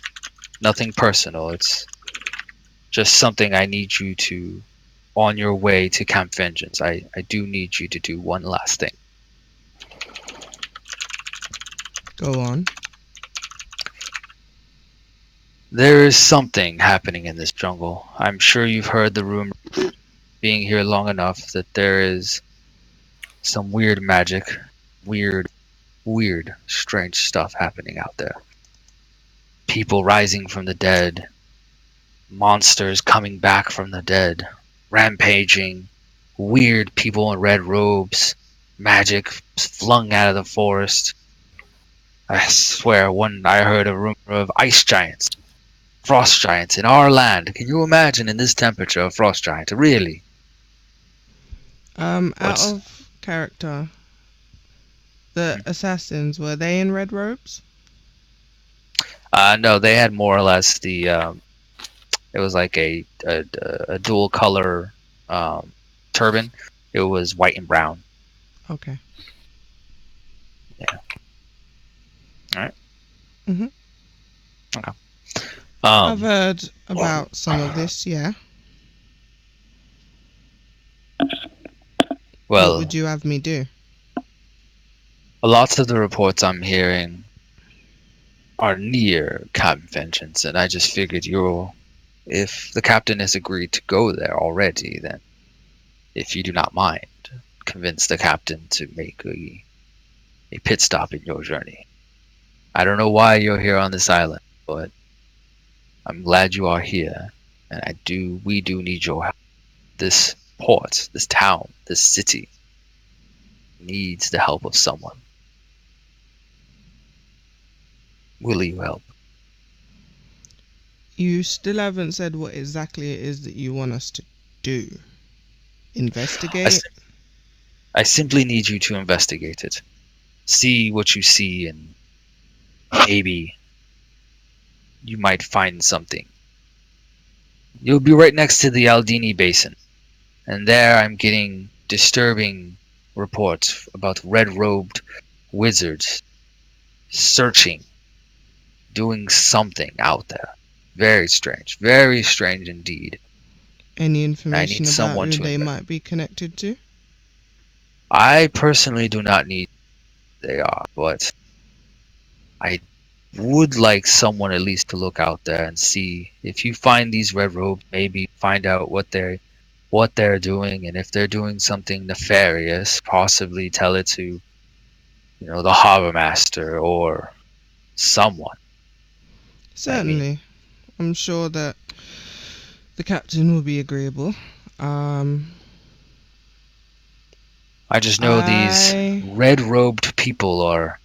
Speaker 2: nothing personal. It's just something I need you to, on your way to Camp Vengeance, I do need you to do one last thing.
Speaker 1: Go on.
Speaker 2: There is something happening in this jungle. I'm sure you've heard the rumor, being here long enough, that there is some weird magic, weird, strange stuff happening out there. People rising from the dead, monsters coming back from the dead, rampaging, weird people in red robes, magic flung out of the forest. I swear, I heard a rumor of ice giants, frost giants in our land. Can you imagine in this temperature a frost giant? Really?
Speaker 1: Out of character, the assassins, were they in red robes?
Speaker 2: No, they had more or less the. It was like a dual color turban. It was white and brown.
Speaker 1: Okay.
Speaker 2: Yeah. All right.
Speaker 1: Mhm.
Speaker 2: Okay.
Speaker 1: I've heard about some of this, yeah.
Speaker 2: Well,
Speaker 1: what would you have me do?
Speaker 2: lots of the reports I'm hearing are near Camp Vengeance, and I just figured if the captain has agreed to go there already, then if you do not mind, convince the captain to make a pit stop in your journey. I don't know why you're here on this island, but I'm glad you are here, and we do need your help. This port, this town, this city needs the help of someone. Will you help?
Speaker 1: You still haven't said what exactly it is that you want us to do. Investigate?
Speaker 2: I simply need you to investigate it. See what you see, and maybe you might find something. You'll be right next to the Aldini Basin, and there I'm getting disturbing reports about red-robed wizards searching, doing something out there. Very strange indeed.
Speaker 1: Any information about
Speaker 2: someone
Speaker 1: who
Speaker 2: to
Speaker 1: they
Speaker 2: invest.
Speaker 1: might be connected to?
Speaker 2: I personally do not need they are, but I would like someone at least to look out there and see if you find these red robes, maybe find out what they're doing, and if they're doing something nefarious, possibly tell it to the harbor master or someone.
Speaker 1: Certainly. I'm sure that the captain will be agreeable.
Speaker 2: I just know these red-robed people are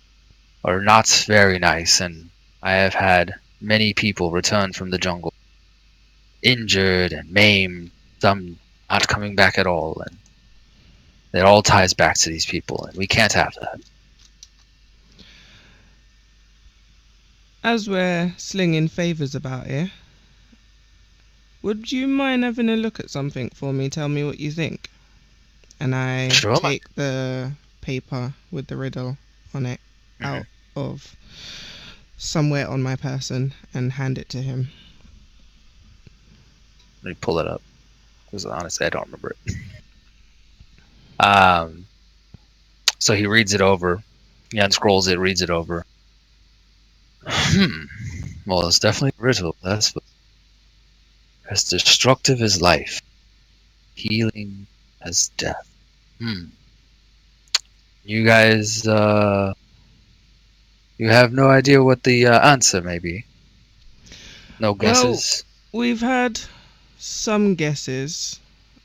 Speaker 2: not very nice, and I have had many people return from the jungle injured and maimed, some not coming back at all, and it all ties back to these people, and we can't have that.
Speaker 1: As we're slinging favours about here, would you mind having a look at something for me? Tell me what you think. And I
Speaker 2: Sure.
Speaker 1: take the paper with the riddle on it out of somewhere on my person and hand it to him.
Speaker 2: Let me pull it up, because honestly I don't remember it. So he reads it over. He unscrolls it, reads it over. Well, it's definitely a riddle. That's as destructive as life, healing as death. You guys, you have no idea what the answer may be? No guesses?
Speaker 1: Well, we've had some guesses.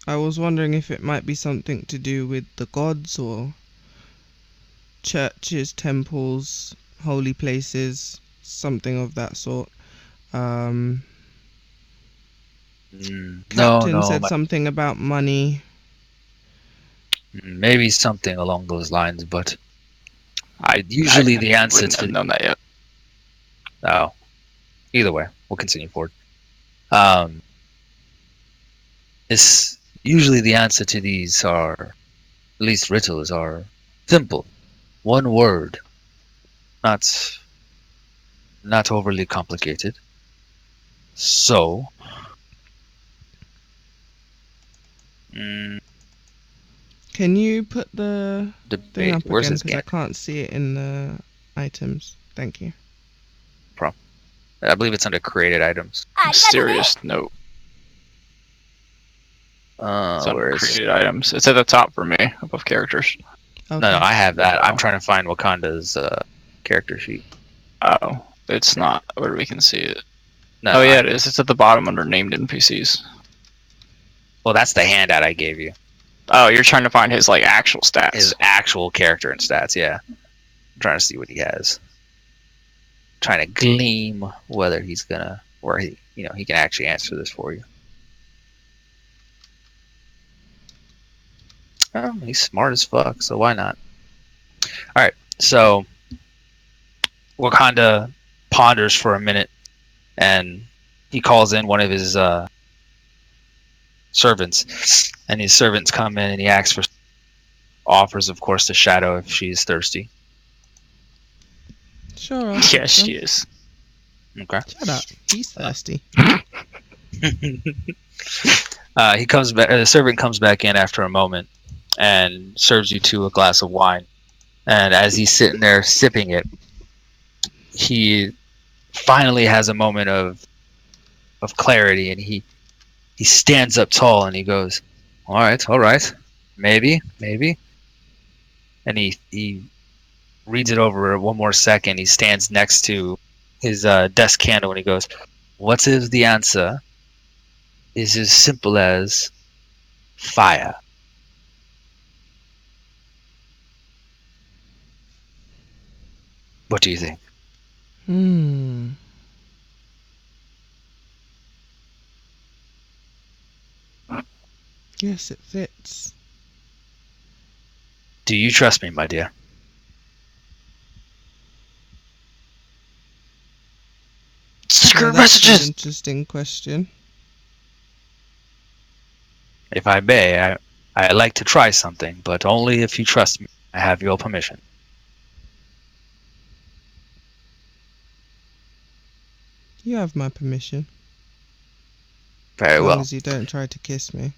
Speaker 1: I was wondering if it might be something to do with the gods or churches, temples, holy places, something of that sort.
Speaker 2: No,
Speaker 1: Captain
Speaker 2: no,
Speaker 1: said something about money.
Speaker 2: maybe something along those lines, but
Speaker 8: I
Speaker 2: usually the answer
Speaker 8: wouldn't have
Speaker 2: to
Speaker 8: known that yet.
Speaker 2: oh, either way, we'll continue forward. It's usually the answer to these are, at least riddles are simple, one word, not overly complicated. So, mm,
Speaker 1: Can you put the thing
Speaker 2: debate.
Speaker 1: up
Speaker 2: Where's
Speaker 1: again
Speaker 2: this
Speaker 1: because I
Speaker 2: game?
Speaker 1: can't see it in the items? Thank you.
Speaker 2: I believe it's under created items.
Speaker 8: Mysterious note. It's under
Speaker 2: Where is?
Speaker 8: created items. It's at the top for me, above characters.
Speaker 1: Okay.
Speaker 2: No, I have that. I'm trying to find Wakanda's character sheet.
Speaker 8: Oh, it's not where we can see it.
Speaker 2: No,
Speaker 8: Oh yeah, it is. It's at the bottom under named NPCs.
Speaker 2: Well, that's the handout I gave you.
Speaker 8: Oh, you're trying to find his like actual stats.
Speaker 2: His actual character and stats. Yeah, I'm trying to see what he has. Trying to gleam whether he's gonna, or he can actually answer this for you. Oh, he's smart as fuck, so why not? All right, so Wakanda ponders for a minute, and he calls in one of his servants, and his servants come in, and he asks for, offers, of course, the shadow if she's thirsty.
Speaker 1: Sure.
Speaker 8: Yes, she is.
Speaker 2: Okay.
Speaker 1: Shut up. He's thirsty.
Speaker 2: He comes back. The servant comes back in after a moment and serves you two a glass of wine. And as he's sitting there sipping it, he finally has a moment of clarity, and he stands up tall and he goes, all right, maybe. And he reads it over one more second. He stands next to his desk candle and he goes, what if the answer is as simple as fire? What do you think?
Speaker 1: Yes, it fits.
Speaker 2: Do you trust me, my dear?
Speaker 8: Secret
Speaker 1: That's an
Speaker 8: messages.
Speaker 1: interesting question.
Speaker 2: If I may, I like to try something, but only if you trust me. I have your permission.
Speaker 1: You have my permission.
Speaker 2: Very
Speaker 1: As long
Speaker 2: well.
Speaker 1: as you don't try to kiss me.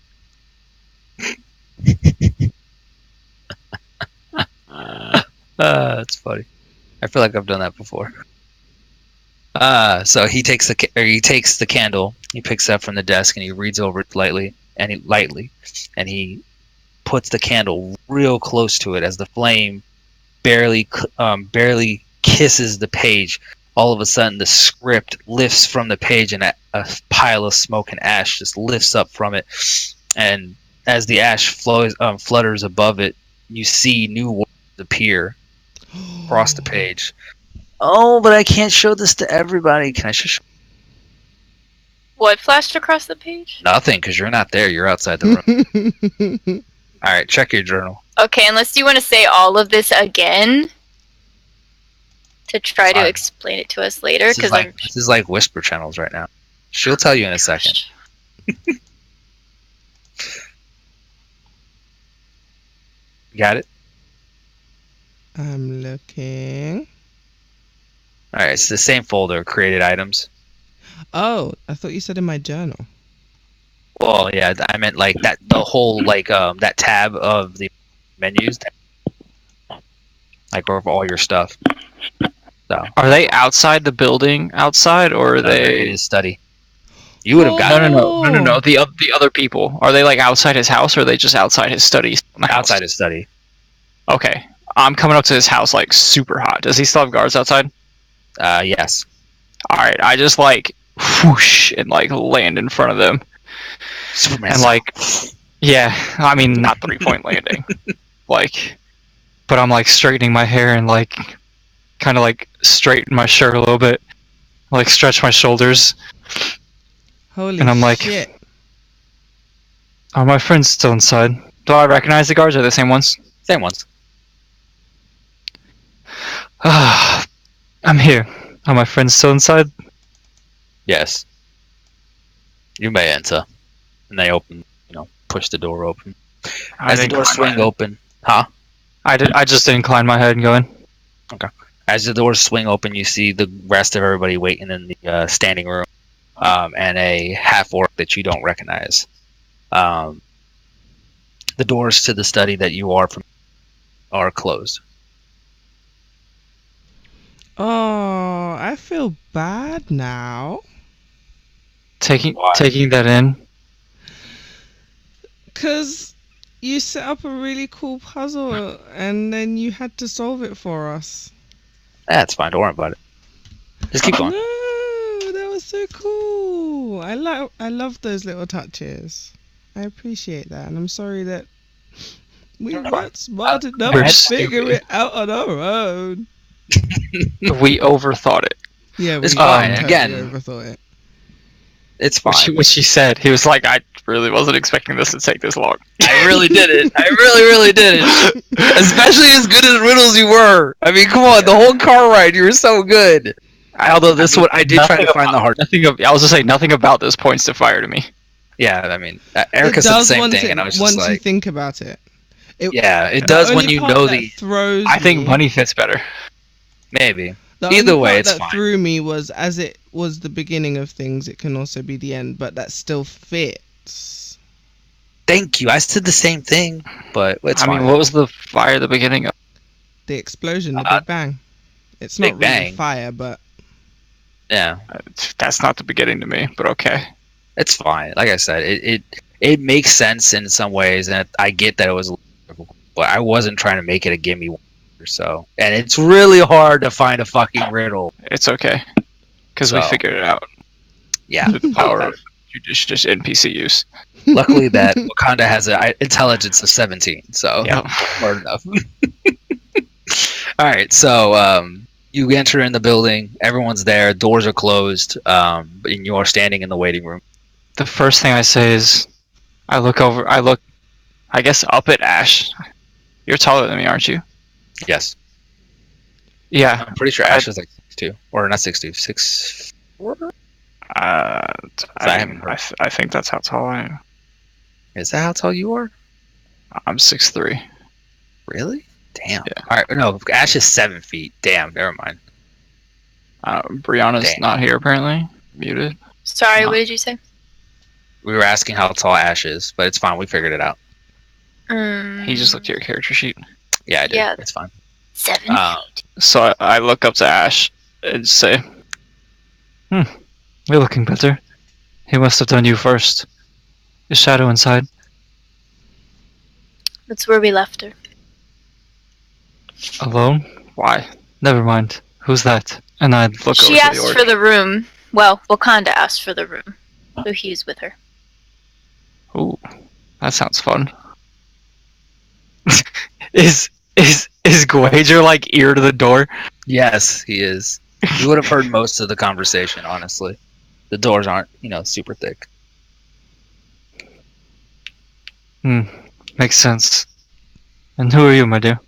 Speaker 2: That's funny. I feel like I've done that before. So he takes the candle, he picks it up from the desk, and he reads over it lightly, and he puts the candle real close to it as the flame barely kisses the page. All of a sudden, the script lifts from the page, and a pile of smoke and ash just lifts up from it. And as the ash flutters above it, you see new words appear across the page. Oh, but I can't show this to everybody. Can I just
Speaker 3: What flashed across the page?
Speaker 2: Nothing, because you're not there. You're outside the room. All right, check your journal.
Speaker 3: Okay, unless you want to say all of this again to try to
Speaker 2: Fine.
Speaker 3: explain it to us later,
Speaker 2: This
Speaker 3: because
Speaker 2: is like whisper channels right now. She'll tell you in a second. Got it?
Speaker 1: I'm looking.
Speaker 2: All right, it's the same folder, created items.
Speaker 1: Oh, I thought you said in my journal.
Speaker 2: Well, yeah, I meant like that. The whole that tab of the menus, like over all your stuff. So
Speaker 8: Are they outside the building? Outside, or are
Speaker 2: they're in
Speaker 8: they?
Speaker 2: his study. You would have
Speaker 8: No,
Speaker 2: gotten
Speaker 8: no. The other people. Are they like outside his house, or are they just outside his study?
Speaker 2: outside his study.
Speaker 8: Okay, I'm coming up to his house like super hot. Does he still have guards outside?
Speaker 2: Yes.
Speaker 8: All right, I just like whoosh and like land in front of them,
Speaker 2: Superman.
Speaker 8: and like Yeah, I mean, not 3-point landing. Like, but I'm like straightening my hair and like, kind of like straighten my shirt a little bit, like stretch my shoulders,
Speaker 1: Holy
Speaker 8: and I'm like,
Speaker 1: shit.
Speaker 8: are my friends still inside? Do I recognize the guards? Are they the same ones?
Speaker 2: Same ones.
Speaker 8: I'm here. Are my friends still inside?
Speaker 2: Yes. You may enter. And they open, push the door open. As the doors swing open,
Speaker 8: I just didn't incline my head and go in.
Speaker 2: as the doors swing open, you see the rest of everybody waiting in the standing room, and a half orc that you don't recognize. The doors to the study that you are from are closed.
Speaker 1: Oh, I feel bad now.
Speaker 8: Taking
Speaker 2: Why?
Speaker 8: that in.
Speaker 1: Because you set up a really cool puzzle and then you had to solve it for us.
Speaker 2: That's fine. Don't worry about it. Just keep going.
Speaker 1: No, that was so cool. I love those little touches. I appreciate that, and I'm sorry that we weren't smart enough
Speaker 8: We're
Speaker 1: to figure
Speaker 8: stupid.
Speaker 1: it out on our own.
Speaker 8: We overthought it.
Speaker 1: Yeah,
Speaker 2: It's
Speaker 1: we
Speaker 2: fine.
Speaker 1: totally
Speaker 2: Again,
Speaker 1: overthought it.
Speaker 2: It's fine.
Speaker 8: What she said. He was like, I really wasn't expecting this to take this long.
Speaker 2: I really did it. I really did it. Especially as good as riddles you were. I mean, come on, the whole car ride, you were so good. Although this one, I did try to find the hard.
Speaker 8: I was just saying nothing about this points to fire to me.
Speaker 2: Yeah, I mean, Erica
Speaker 1: It
Speaker 2: said the
Speaker 1: does
Speaker 2: same
Speaker 1: once
Speaker 2: thing, and I was just
Speaker 1: once you
Speaker 2: like,
Speaker 1: think about it.
Speaker 2: yeah, it
Speaker 1: The
Speaker 2: does when
Speaker 1: only
Speaker 2: you
Speaker 1: part
Speaker 2: know
Speaker 1: that throws
Speaker 8: I think
Speaker 1: me-
Speaker 8: money fits better.
Speaker 2: maybe.
Speaker 1: The
Speaker 2: Either
Speaker 1: only
Speaker 2: way,
Speaker 1: part
Speaker 2: it's
Speaker 1: that
Speaker 2: fine.
Speaker 1: threw me was as it was the beginning of things, it can also be the end, but that still fits.
Speaker 2: Thank you. I said the same thing, but it's
Speaker 8: I
Speaker 2: fine.
Speaker 8: mean, what was the fire at the beginning of?
Speaker 1: The explosion, the
Speaker 2: Uh,
Speaker 1: Big Bang. It's
Speaker 2: Big
Speaker 1: not really
Speaker 2: Bang.
Speaker 1: fire, but
Speaker 2: Yeah,
Speaker 8: That's not the beginning to me, but okay.
Speaker 2: it's fine. Like I said, it makes sense in some ways, and I get that it was, but I wasn't trying to make it a gimme one or so. And it's really hard to find a fucking riddle.
Speaker 8: It's okay. Because we
Speaker 2: So.
Speaker 8: figured it out
Speaker 2: Yeah.
Speaker 8: through the power of judicious NPC use.
Speaker 2: Luckily, that Wakanda has an intelligence of 17, so
Speaker 8: Yeah.
Speaker 2: smart enough. All right, so you enter in the building. Everyone's there. Doors are closed, and you are standing in the waiting room.
Speaker 8: The first thing I say is, I look, I guess, up at Ash. You're taller than me, aren't you?
Speaker 2: Yes,
Speaker 8: Yeah.
Speaker 2: I'm pretty sure Ash is like 6'2", or not 6'2", 6'4".
Speaker 8: I
Speaker 2: haven't heard.
Speaker 8: I think that's how tall I am.
Speaker 2: Is that how tall you are?
Speaker 8: I'm 6'3".
Speaker 2: Really? Damn.
Speaker 8: Yeah.
Speaker 2: All right, no, Ash is 7 feet. Damn, never mind.
Speaker 8: Brianna's
Speaker 2: Dang.
Speaker 8: not here apparently. Muted.
Speaker 3: Sorry,
Speaker 8: No.
Speaker 3: what did you say?
Speaker 2: We were asking how tall Ash is, but it's fine. We figured it out.
Speaker 8: He just looked at your character sheet.
Speaker 2: Yeah, I did.
Speaker 3: Yeah.
Speaker 2: It's fine.
Speaker 3: 7
Speaker 2: Um,
Speaker 3: feet.
Speaker 8: So I look up to Ash and say, you're looking better. He must have done you first. Is Shadow inside?
Speaker 3: That's where we left her.
Speaker 8: Alone? Why? Never mind. Who's that? And I look
Speaker 3: She
Speaker 8: over to the
Speaker 3: asked
Speaker 8: orc.
Speaker 3: for the room. Well, Wakanda asked for the room. So he's with her.
Speaker 8: Ooh, that sounds fun. is Guager like ear to the door?
Speaker 2: Yes, he is. You would have heard most of the conversation, honestly. The doors aren't, super thick.
Speaker 8: Makes sense. And who are you, my dear?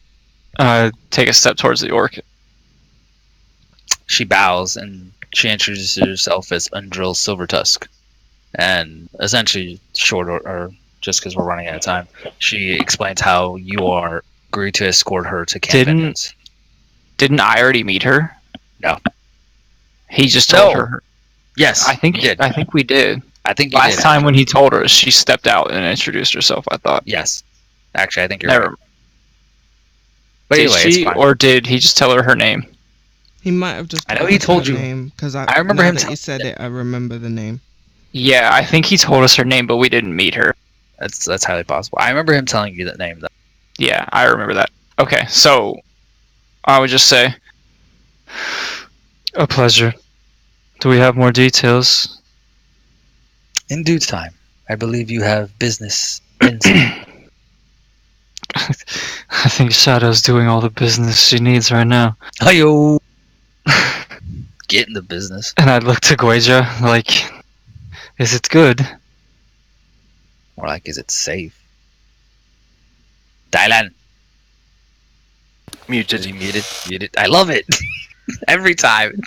Speaker 8: Take a step towards the orc.
Speaker 2: She bows and she introduces herself as Undrill Silvertusk. And essentially, short or just because we're running out of time, she explains how you are agreed to escort her to Camp Vengeance.
Speaker 8: Didn't I already meet her?
Speaker 2: No.
Speaker 8: He just told
Speaker 2: No.
Speaker 8: her.
Speaker 2: Yes,
Speaker 8: I think
Speaker 2: you did.
Speaker 8: I think we did.
Speaker 2: I think you
Speaker 8: Last
Speaker 2: did.
Speaker 8: time when he told her, she stepped out and introduced herself. I thought.
Speaker 2: Yes. Actually, I think you're
Speaker 8: Never.
Speaker 2: right. But
Speaker 8: Did
Speaker 2: anyway,
Speaker 8: she
Speaker 2: it's fine.
Speaker 8: or did he just tell her name?
Speaker 1: he might have just.
Speaker 2: I know he told you.
Speaker 1: name because
Speaker 2: I remember
Speaker 1: now
Speaker 2: him
Speaker 1: that
Speaker 2: tell-
Speaker 1: you said it. I remember the name.
Speaker 8: Yeah, I think he told us her name, but we didn't meet her.
Speaker 2: That's highly possible. I remember him telling you that name, though.
Speaker 8: Yeah, I remember that. Okay, so I would just say, a pleasure. Do we have more details?
Speaker 2: In due time. I believe you have business Insane.
Speaker 6: I think Shadow's doing all the business she needs right now.
Speaker 2: Hi-yo. Get in the business.
Speaker 6: And I look to Gueja like, is it good?
Speaker 2: Or like, is it safe? Dylan.
Speaker 5: Muted.
Speaker 2: Is he muted? Muted. I love it. Every time.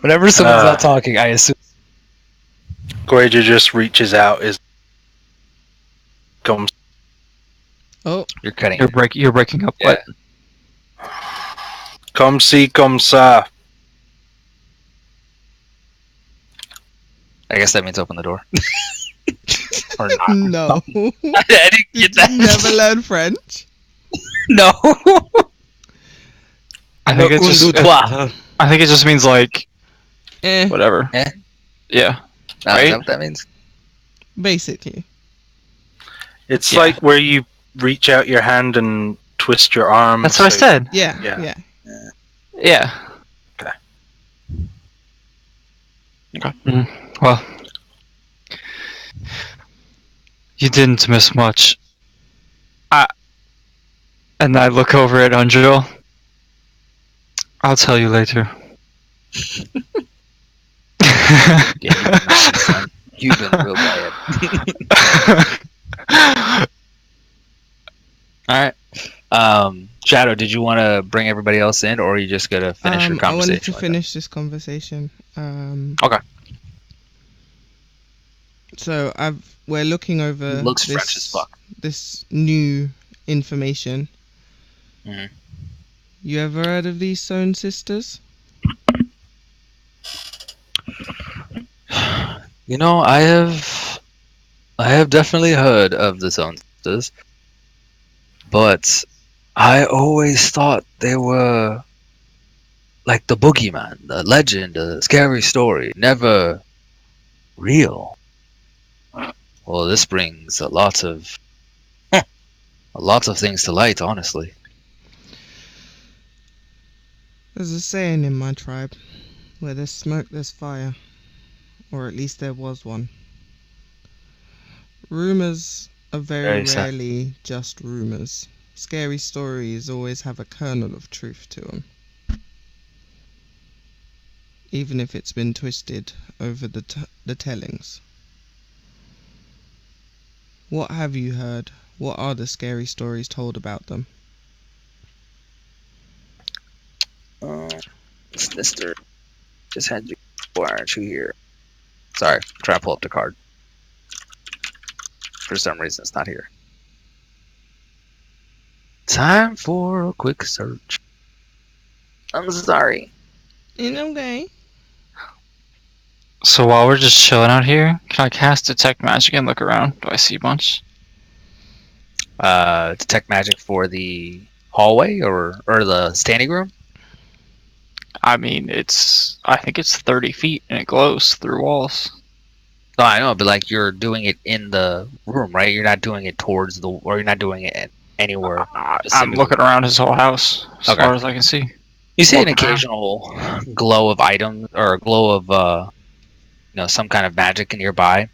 Speaker 2: Whenever someone's not talking, I assume.
Speaker 5: Gueja just reaches out. Comes.
Speaker 1: Oh,
Speaker 2: You're cutting.
Speaker 6: You're breaking up.
Speaker 2: Yeah.
Speaker 6: What?
Speaker 5: Come see, come sa.
Speaker 2: I guess that means open the door. Or not.
Speaker 1: no.
Speaker 2: I didn't get that.
Speaker 1: You never learn French?
Speaker 2: No.
Speaker 6: I think it just. I think it just means like whatever.
Speaker 2: Eh?
Speaker 6: Yeah.
Speaker 2: No,
Speaker 6: Right?
Speaker 2: is that what that means?
Speaker 1: Basically.
Speaker 5: It's
Speaker 6: Yeah.
Speaker 5: like where you reach out your hand and twist your arm.
Speaker 6: That's what I said.
Speaker 1: Yeah.
Speaker 5: Yeah.
Speaker 1: Yeah.
Speaker 6: Yeah.
Speaker 5: Okay.
Speaker 6: Well, you didn't miss much. And I look over at Angel. I'll tell you later.
Speaker 2: Yeah, you've been naughty, son. You've been real bad. Alright. Shadow, did you want to bring everybody else in, or are you just going to finish your
Speaker 1: I
Speaker 2: conversation?
Speaker 1: wanted to finish this conversation.
Speaker 2: Okay.
Speaker 1: So we're looking over
Speaker 2: He looks French as fuck.
Speaker 1: this new information.
Speaker 2: Mhm.
Speaker 1: You ever heard of these Sohn sisters?
Speaker 2: You know, I have definitely heard of the Zonsters, but I always thought they were like the boogeyman, the legend, the scary story, never real. Well, this brings a lot of things to light, honestly.
Speaker 1: There's a saying in my tribe, where there's smoke, there's fire. Or at least there was one. Rumours are very
Speaker 2: Very sad.
Speaker 1: rarely just rumours. Scary stories always have a kernel of truth to them. Even if it's been twisted over the tellings. What have you heard? What are the scary stories told about them?
Speaker 2: Mister, just had you. Why aren't you here? Sorry, try to pull up the card. For some reason, it's not here. Time for a quick search. I'm sorry.
Speaker 1: It's okay.
Speaker 6: So while we're just chilling out here, can I cast Detect Magic and look around? Do I see a bunch?
Speaker 2: Detect magic for the hallway or the standing room?
Speaker 8: I mean, I think it's 30 feet and it glows through walls.
Speaker 2: No, I know, but like you're doing it in the room, right? You're not doing it towards or you're not doing it anywhere.
Speaker 8: I'm
Speaker 2: specifically.
Speaker 8: looking around his whole house as
Speaker 2: Okay.
Speaker 8: far as I can see.
Speaker 2: You see an
Speaker 8: Walking around.
Speaker 2: occasional glow of items or a glow of some kind of magic nearby.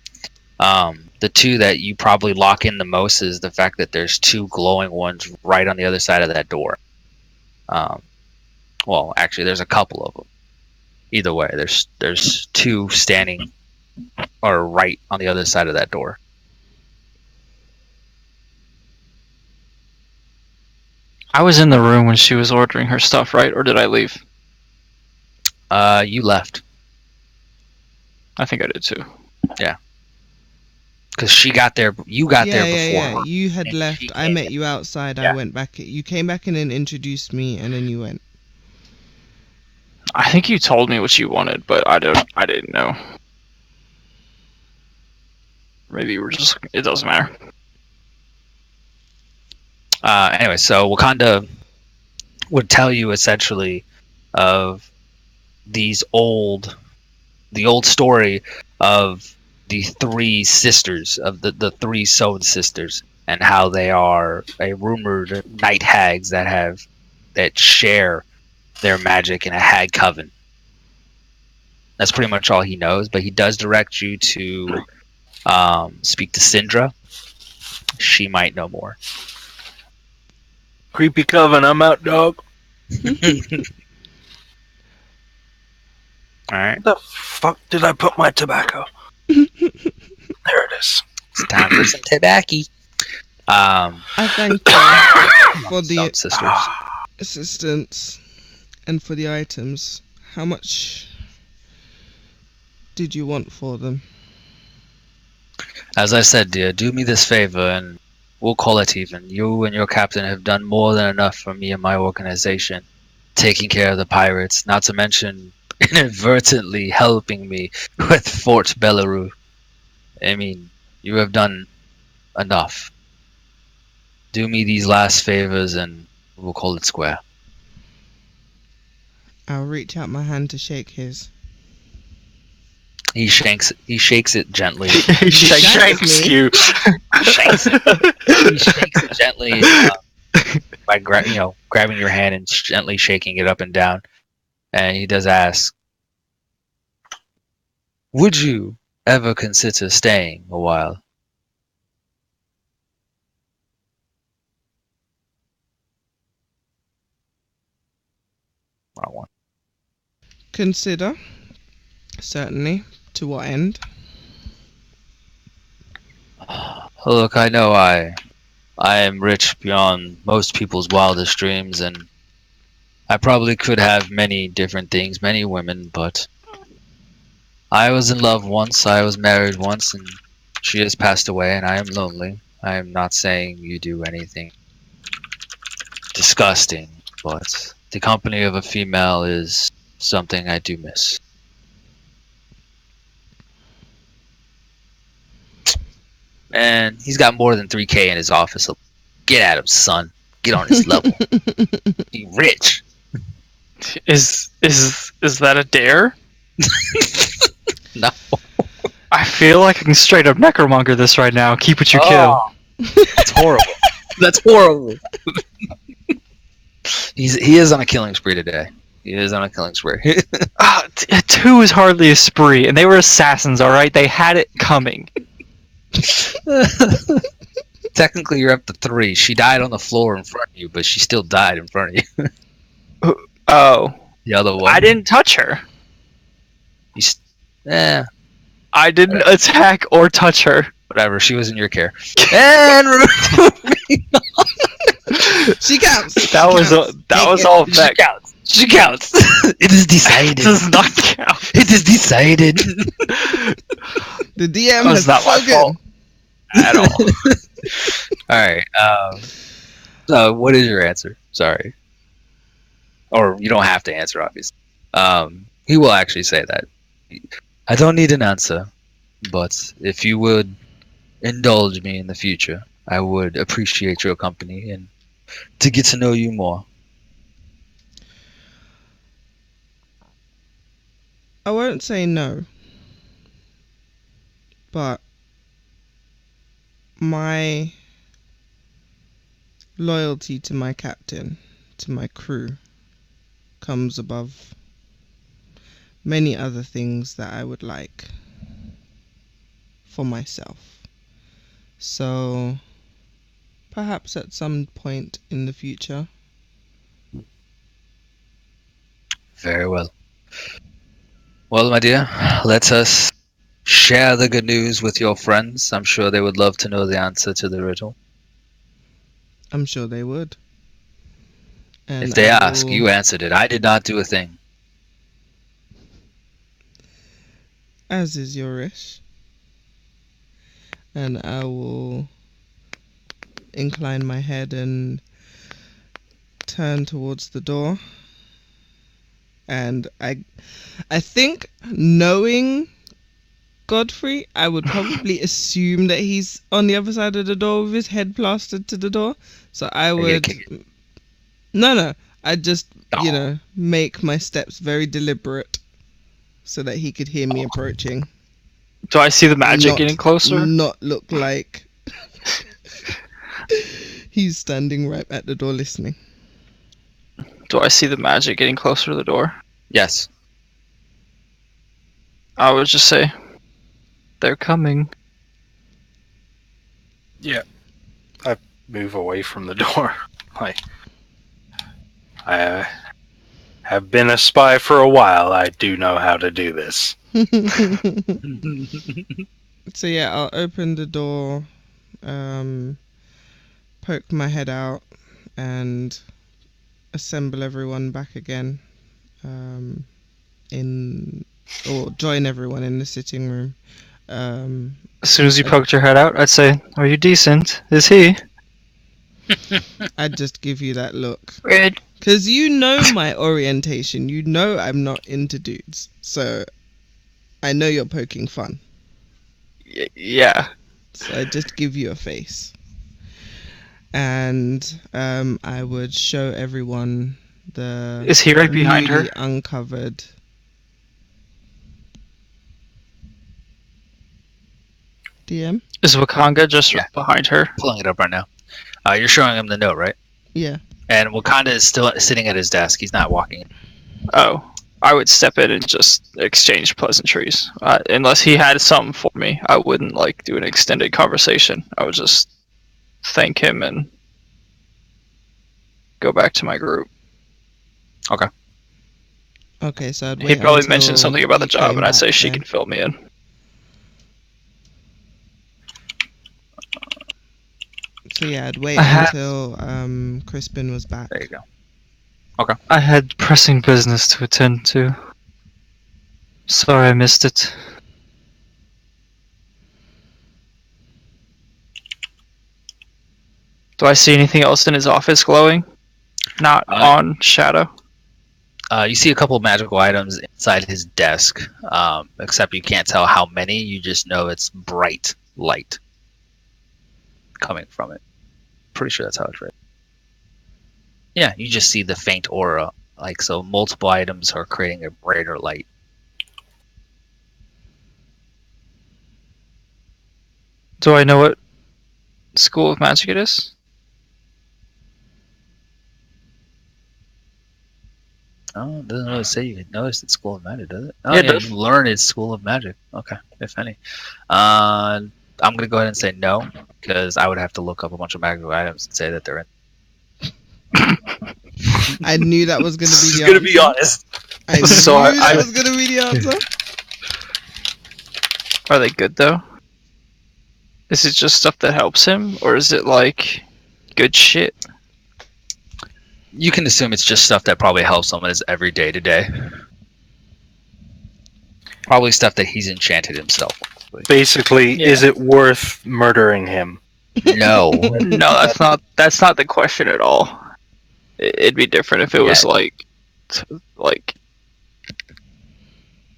Speaker 2: The two that you probably lock in the most is the fact that there's two glowing ones right on the other side of that door. Well, actually, there's a couple of them. Either way, there's two standing or right on the other side of that door.
Speaker 8: I was in the room when she was ordering her stuff, right? Or did I leave?
Speaker 2: You left.
Speaker 8: I think I did too.
Speaker 2: Because she got there, you got there before
Speaker 1: Yeah.
Speaker 2: her.
Speaker 1: You had
Speaker 2: And
Speaker 1: left.
Speaker 2: she
Speaker 1: I
Speaker 2: came
Speaker 1: met
Speaker 2: in.
Speaker 1: you outside.
Speaker 2: Yeah.
Speaker 1: I went back. You came back in and introduced me, and then you went.
Speaker 8: I think you told me what you wanted, but I didn't know. Maybe we're just. It doesn't matter.
Speaker 2: Anyway, so Wakanda would tell you essentially of the old story of the three sisters, of the three Sohn sisters, and how they are a rumored night hags that share their magic in a hag coven. That's pretty much all he knows, but he does direct you to speak to Syndra,
Speaker 4: she might know more.
Speaker 5: Creepy Coven, I'm out, dog.
Speaker 4: Alright,
Speaker 5: Where the fuck did I put my tobacco? There it is.
Speaker 4: it's time for some tobacco.
Speaker 1: I thank you for the
Speaker 4: Stone sisters.
Speaker 1: assistance and for the items. How much did you want for them?
Speaker 4: As I said, dear, do me this favor and we'll call it even. You and your captain have done more than enough for me and my organization, taking care of the pirates, not to mention inadvertently helping me with Fort Belleroux. I mean, you have done enough. Do me these last favors and we'll call it square.
Speaker 1: I'll reach out my hand to shake his.
Speaker 4: He shakes it gently.
Speaker 5: He shanks
Speaker 1: me.
Speaker 5: you.
Speaker 4: He shakes it gently by grabbing your hand and gently shaking it up and down. And he does ask, would you ever consider staying a while? Wrong one.
Speaker 1: Consider. Certainly. To what end?
Speaker 4: Look, I know I am rich beyond most people's wildest dreams, and I probably could have many different things, many women, but I was in love once, I was married once, and she has passed away, and I am lonely. I am not saying you do anything disgusting, but the company of a female is something I do miss. And he's got more than 3K in his office. So get at him, son. Get on his level. Be rich.
Speaker 8: Is that a dare?
Speaker 4: No.
Speaker 8: I feel like I can straight up necromonger this right now. Keep what you kill.
Speaker 4: That's horrible. That's horrible. He is on a killing spree today. He is on a killing spree.
Speaker 8: 2 is hardly a spree, and they were assassins, alright? They had it coming.
Speaker 4: Technically, you're up to 3. She died on the floor in front of you, but she still died in front of you.
Speaker 8: Oh.
Speaker 4: The other one.
Speaker 8: I didn't touch her.
Speaker 4: Eh,
Speaker 8: I didn't attack or touch her.
Speaker 4: whatever. She was in your care. And
Speaker 1: She counts.
Speaker 8: That was all
Speaker 4: she
Speaker 8: fact.
Speaker 4: counts. She counts. It is decided.
Speaker 8: It does not count.
Speaker 4: It is decided.
Speaker 1: The DM
Speaker 8: That
Speaker 1: has
Speaker 8: was not my
Speaker 1: spoken.
Speaker 8: fault. At all.
Speaker 4: Alright, so what is your answer? Sorry. Or you don't have to answer, obviously. He will actually say that. I don't need an answer, but if you would indulge me in the future, I would appreciate your company and to get to know you more.
Speaker 1: I won't say no. But my loyalty to my captain, to my crew, comes above many other things that I would like for myself. So perhaps at some point in the future.
Speaker 4: Very well. Well, my dear, let us share the good news with your friends. I'm sure they would love to know the answer to the riddle.
Speaker 1: I'm sure they would. And
Speaker 4: If they
Speaker 1: I
Speaker 4: ask,
Speaker 1: will-
Speaker 4: you answered it. I did not do a thing.
Speaker 1: As is your wish. And I will incline my head and turn towards the door. And I think, knowing Godfrey, I would probably assume that he's on the other side of the door with his head plastered to the door. So I
Speaker 4: Maybe
Speaker 1: would...
Speaker 4: kick it.
Speaker 1: No. I'd just,
Speaker 4: Oh.
Speaker 1: make my steps very deliberate so that he could hear me approaching.
Speaker 8: Do I see the magic
Speaker 1: Not-
Speaker 8: getting closer?
Speaker 1: Not look like he's standing right at the door listening.
Speaker 8: Do I see the magic getting closer to the door?
Speaker 4: Yes.
Speaker 8: I would just say, they're coming.
Speaker 5: Yeah. move away from the door. Like, I have been a spy for a while. I do know how to do this.
Speaker 1: So yeah, I'll open the door, poke my head out, and assemble everyone back again, or join everyone in the sitting room.
Speaker 8: As soon as you poked your head out, I'd say, "Are you decent? Is he?"
Speaker 1: I'd just give you that look.
Speaker 3: Rude.
Speaker 1: Because you know my orientation. You know I'm not into dudes. So I know you're poking fun.
Speaker 8: Yeah.
Speaker 1: So I just give you a face. And I would show everyone the
Speaker 8: Is he right behind
Speaker 1: newly
Speaker 8: her?
Speaker 1: uncovered. DM?
Speaker 8: Is Wakanga just
Speaker 4: Yeah.
Speaker 8: behind her?
Speaker 4: Pulling it up right now. You're showing him the note, right?
Speaker 1: Yeah.
Speaker 4: And Wakanda is still sitting at his desk. He's not walking.
Speaker 8: Oh, I would step in and just exchange pleasantries. Unless he had something for me, I wouldn't like do an extended conversation. I would just thank him and go back to my group.
Speaker 1: Okay, so I'd wait
Speaker 8: He'd probably
Speaker 1: until
Speaker 8: mention something about the
Speaker 1: you
Speaker 8: job,
Speaker 1: came
Speaker 8: and I'd say
Speaker 1: back
Speaker 8: she
Speaker 1: then.
Speaker 8: can fill me in.
Speaker 1: So yeah, I'd wait
Speaker 8: I had-
Speaker 1: until Crispin was back.
Speaker 4: There you go.
Speaker 8: I had pressing business to attend to. Sorry I missed it. Do I see anything else in his office glowing? Not on Shadow?
Speaker 4: You see a couple of magical items inside his desk, except you can't tell how many. You just know it's bright light coming from it. Pretty sure that's how it's written. Yeah, you just see the faint aura. Like, so multiple items are creating a brighter light.
Speaker 8: Do I know what school of magic it is?
Speaker 4: Oh, it doesn't really say you can notice it's School of Magic, does it? Oh,
Speaker 8: Yeah, it
Speaker 4: yeah,
Speaker 8: does.
Speaker 4: you learn it's School of Magic. Okay, if any. I'm going to go ahead and say no, because I would have to look up a bunch of magical items and say that they're in.
Speaker 1: I knew that was going to be
Speaker 4: Just
Speaker 1: the
Speaker 4: gonna
Speaker 1: answer.
Speaker 4: be honest.
Speaker 1: I knew
Speaker 8: So
Speaker 1: that was going to be the answer.
Speaker 8: Are they good though? Is it just stuff that helps him, or is it like good shit?
Speaker 4: You can assume it's just stuff that probably helps someone his every day to day. Probably stuff that he's enchanted himself with.
Speaker 5: Basically,
Speaker 8: Yeah.
Speaker 5: is it worth murdering him?
Speaker 4: No.
Speaker 8: No, that's not the question at all. It'd be different if it was like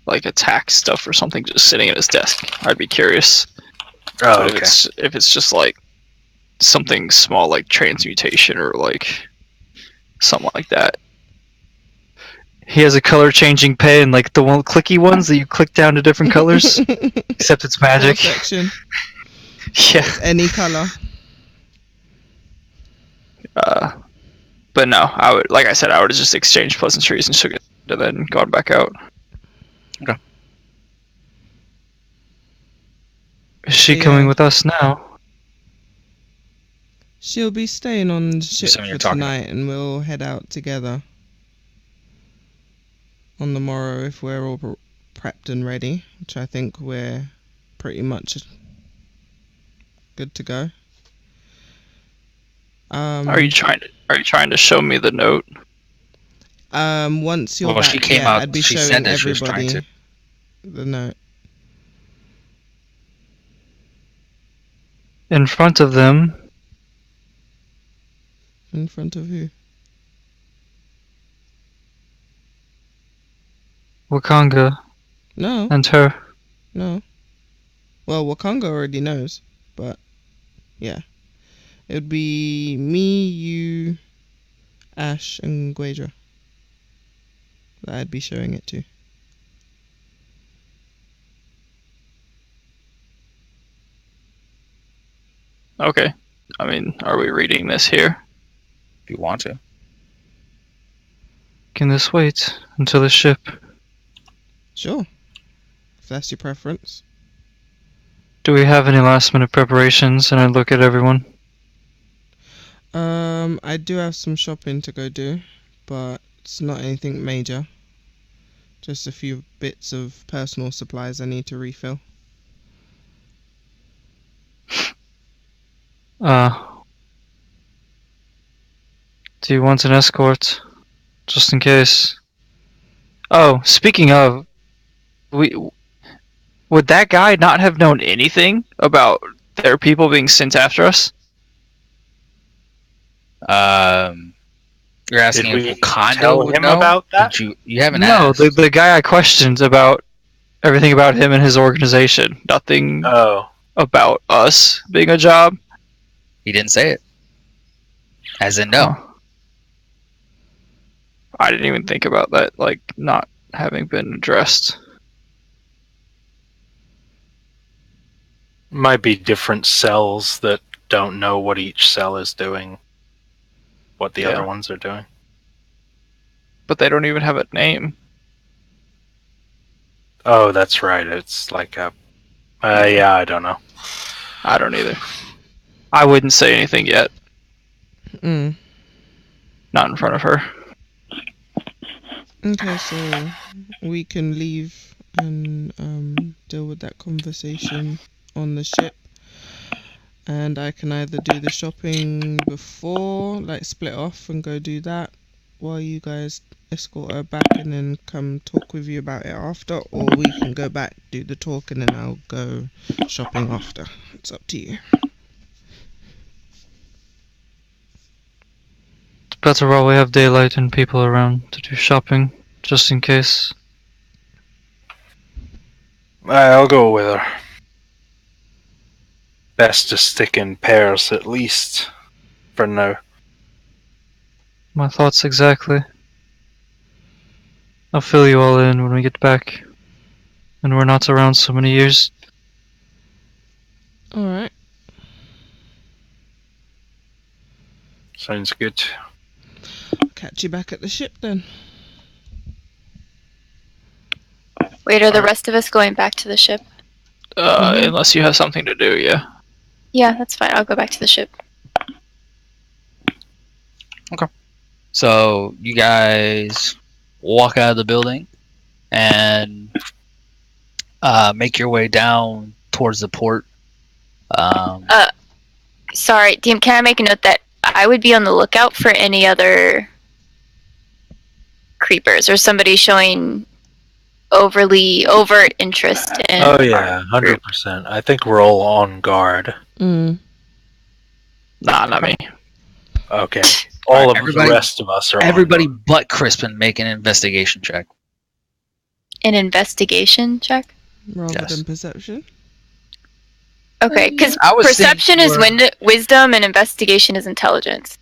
Speaker 8: attack stuff or something just sitting at his desk. I'd be curious.
Speaker 5: Oh,
Speaker 8: But
Speaker 5: okay.
Speaker 8: if it's just like something small like transmutation or like something like that. He has a color changing pen, like the one clicky ones that you click down to different colors. Except it's magic.
Speaker 1: Section.
Speaker 8: Yeah.
Speaker 1: Any color.
Speaker 8: But no, I would, like I said, I would have just exchanged pleasantries and shook it and then gone back out.
Speaker 4: Okay.
Speaker 8: Is she
Speaker 1: Yeah.
Speaker 8: coming with us now?
Speaker 1: She'll be staying on the ship
Speaker 4: Assuming you're
Speaker 1: for
Speaker 4: talking-
Speaker 1: tonight, and we'll head out together on the morrow if we're all prepped and ready, which I think we're pretty much good to go.
Speaker 8: Are you trying to show me the note?
Speaker 1: Once you're
Speaker 4: Well,
Speaker 1: back,
Speaker 4: she came
Speaker 1: yeah,
Speaker 4: out-
Speaker 1: I'd be
Speaker 4: she said
Speaker 1: showing
Speaker 4: that she was trying
Speaker 1: everybody the note.
Speaker 8: In front of them,
Speaker 1: In front of who?
Speaker 8: Wakanga
Speaker 1: No,
Speaker 8: and her.
Speaker 1: no. Well, Wakanga already knows, but yeah. It would be me, you, Ash, and Guedra that I'd be showing it to.
Speaker 8: Okay. I mean, are we reading this here?
Speaker 4: If you want to.
Speaker 8: Can this wait until the ship?
Speaker 1: Sure. If that's your preference.
Speaker 8: Do we have any last minute preparations? And I look at everyone.
Speaker 1: I do have some shopping to go do, but it's not anything major. Just a few bits of personal supplies I need to refill.
Speaker 6: Do you want an escort? Just in case. Oh, speaking of, would that guy not have known anything about their people being sent after us?
Speaker 2: You're asking
Speaker 5: Did we
Speaker 2: if Wakanda
Speaker 5: tell
Speaker 2: would
Speaker 5: him
Speaker 2: know?
Speaker 5: about that?
Speaker 2: Did you haven't
Speaker 6: No,
Speaker 2: asked.
Speaker 6: the guy I questioned about everything about him and his organization. Nothing
Speaker 5: Oh,
Speaker 6: about us being a job.
Speaker 2: He didn't say it. As in, no.
Speaker 6: Huh. I didn't even think about that, like, not having been addressed.
Speaker 5: might be different cells that don't know what each cell is doing, what the
Speaker 6: Yeah.
Speaker 5: other ones are doing.
Speaker 6: But they don't even have a name.
Speaker 5: Oh, that's right. It's like a. Yeah, I don't know.
Speaker 6: I don't either. I wouldn't say anything yet.
Speaker 1: Mm.
Speaker 6: Not in front of her.
Speaker 1: Okay, so we can leave and deal with that conversation on the ship. And I can either do the shopping before, like split off and go do that, while you guys escort her back and then come talk with you about it after, or we can go back, do the talk, and then I'll go shopping after. It's up to you.
Speaker 6: It's better while we have daylight and people around to do shopping, just in case.
Speaker 5: I'll go with her. Best to stick in pairs at least for now.
Speaker 6: My thoughts exactly. I'll fill you all in when we get back. And we're not around so many years.
Speaker 1: Alright.
Speaker 5: Sounds good.
Speaker 1: Catch you back at the ship then.
Speaker 3: Wait, are the rest of us going back to the ship?
Speaker 1: Mhm.
Speaker 6: Unless you have something to do, yeah.
Speaker 3: Yeah, that's fine. I'll go back to the ship.
Speaker 2: So you guys walk out of the building and make your way down towards the port.
Speaker 3: Sorry, DM, can I make a note that I would be on the lookout for any other creepers or somebody showing overt interest in
Speaker 5: Oh yeah,
Speaker 3: our group?
Speaker 5: 100%. I think we're all on guard.
Speaker 1: Mm.
Speaker 6: Nah, not me.
Speaker 5: Okay. All of
Speaker 2: everybody-
Speaker 5: the rest of us are
Speaker 2: Everybody
Speaker 5: on
Speaker 2: but Crispin make an investigation check.
Speaker 3: An investigation check?
Speaker 1: Rather
Speaker 2: Yes.
Speaker 1: than perception.
Speaker 3: Okay, because
Speaker 2: I was
Speaker 3: perception
Speaker 2: thinking
Speaker 3: is
Speaker 2: more-
Speaker 3: wisdom and investigation is intelligence.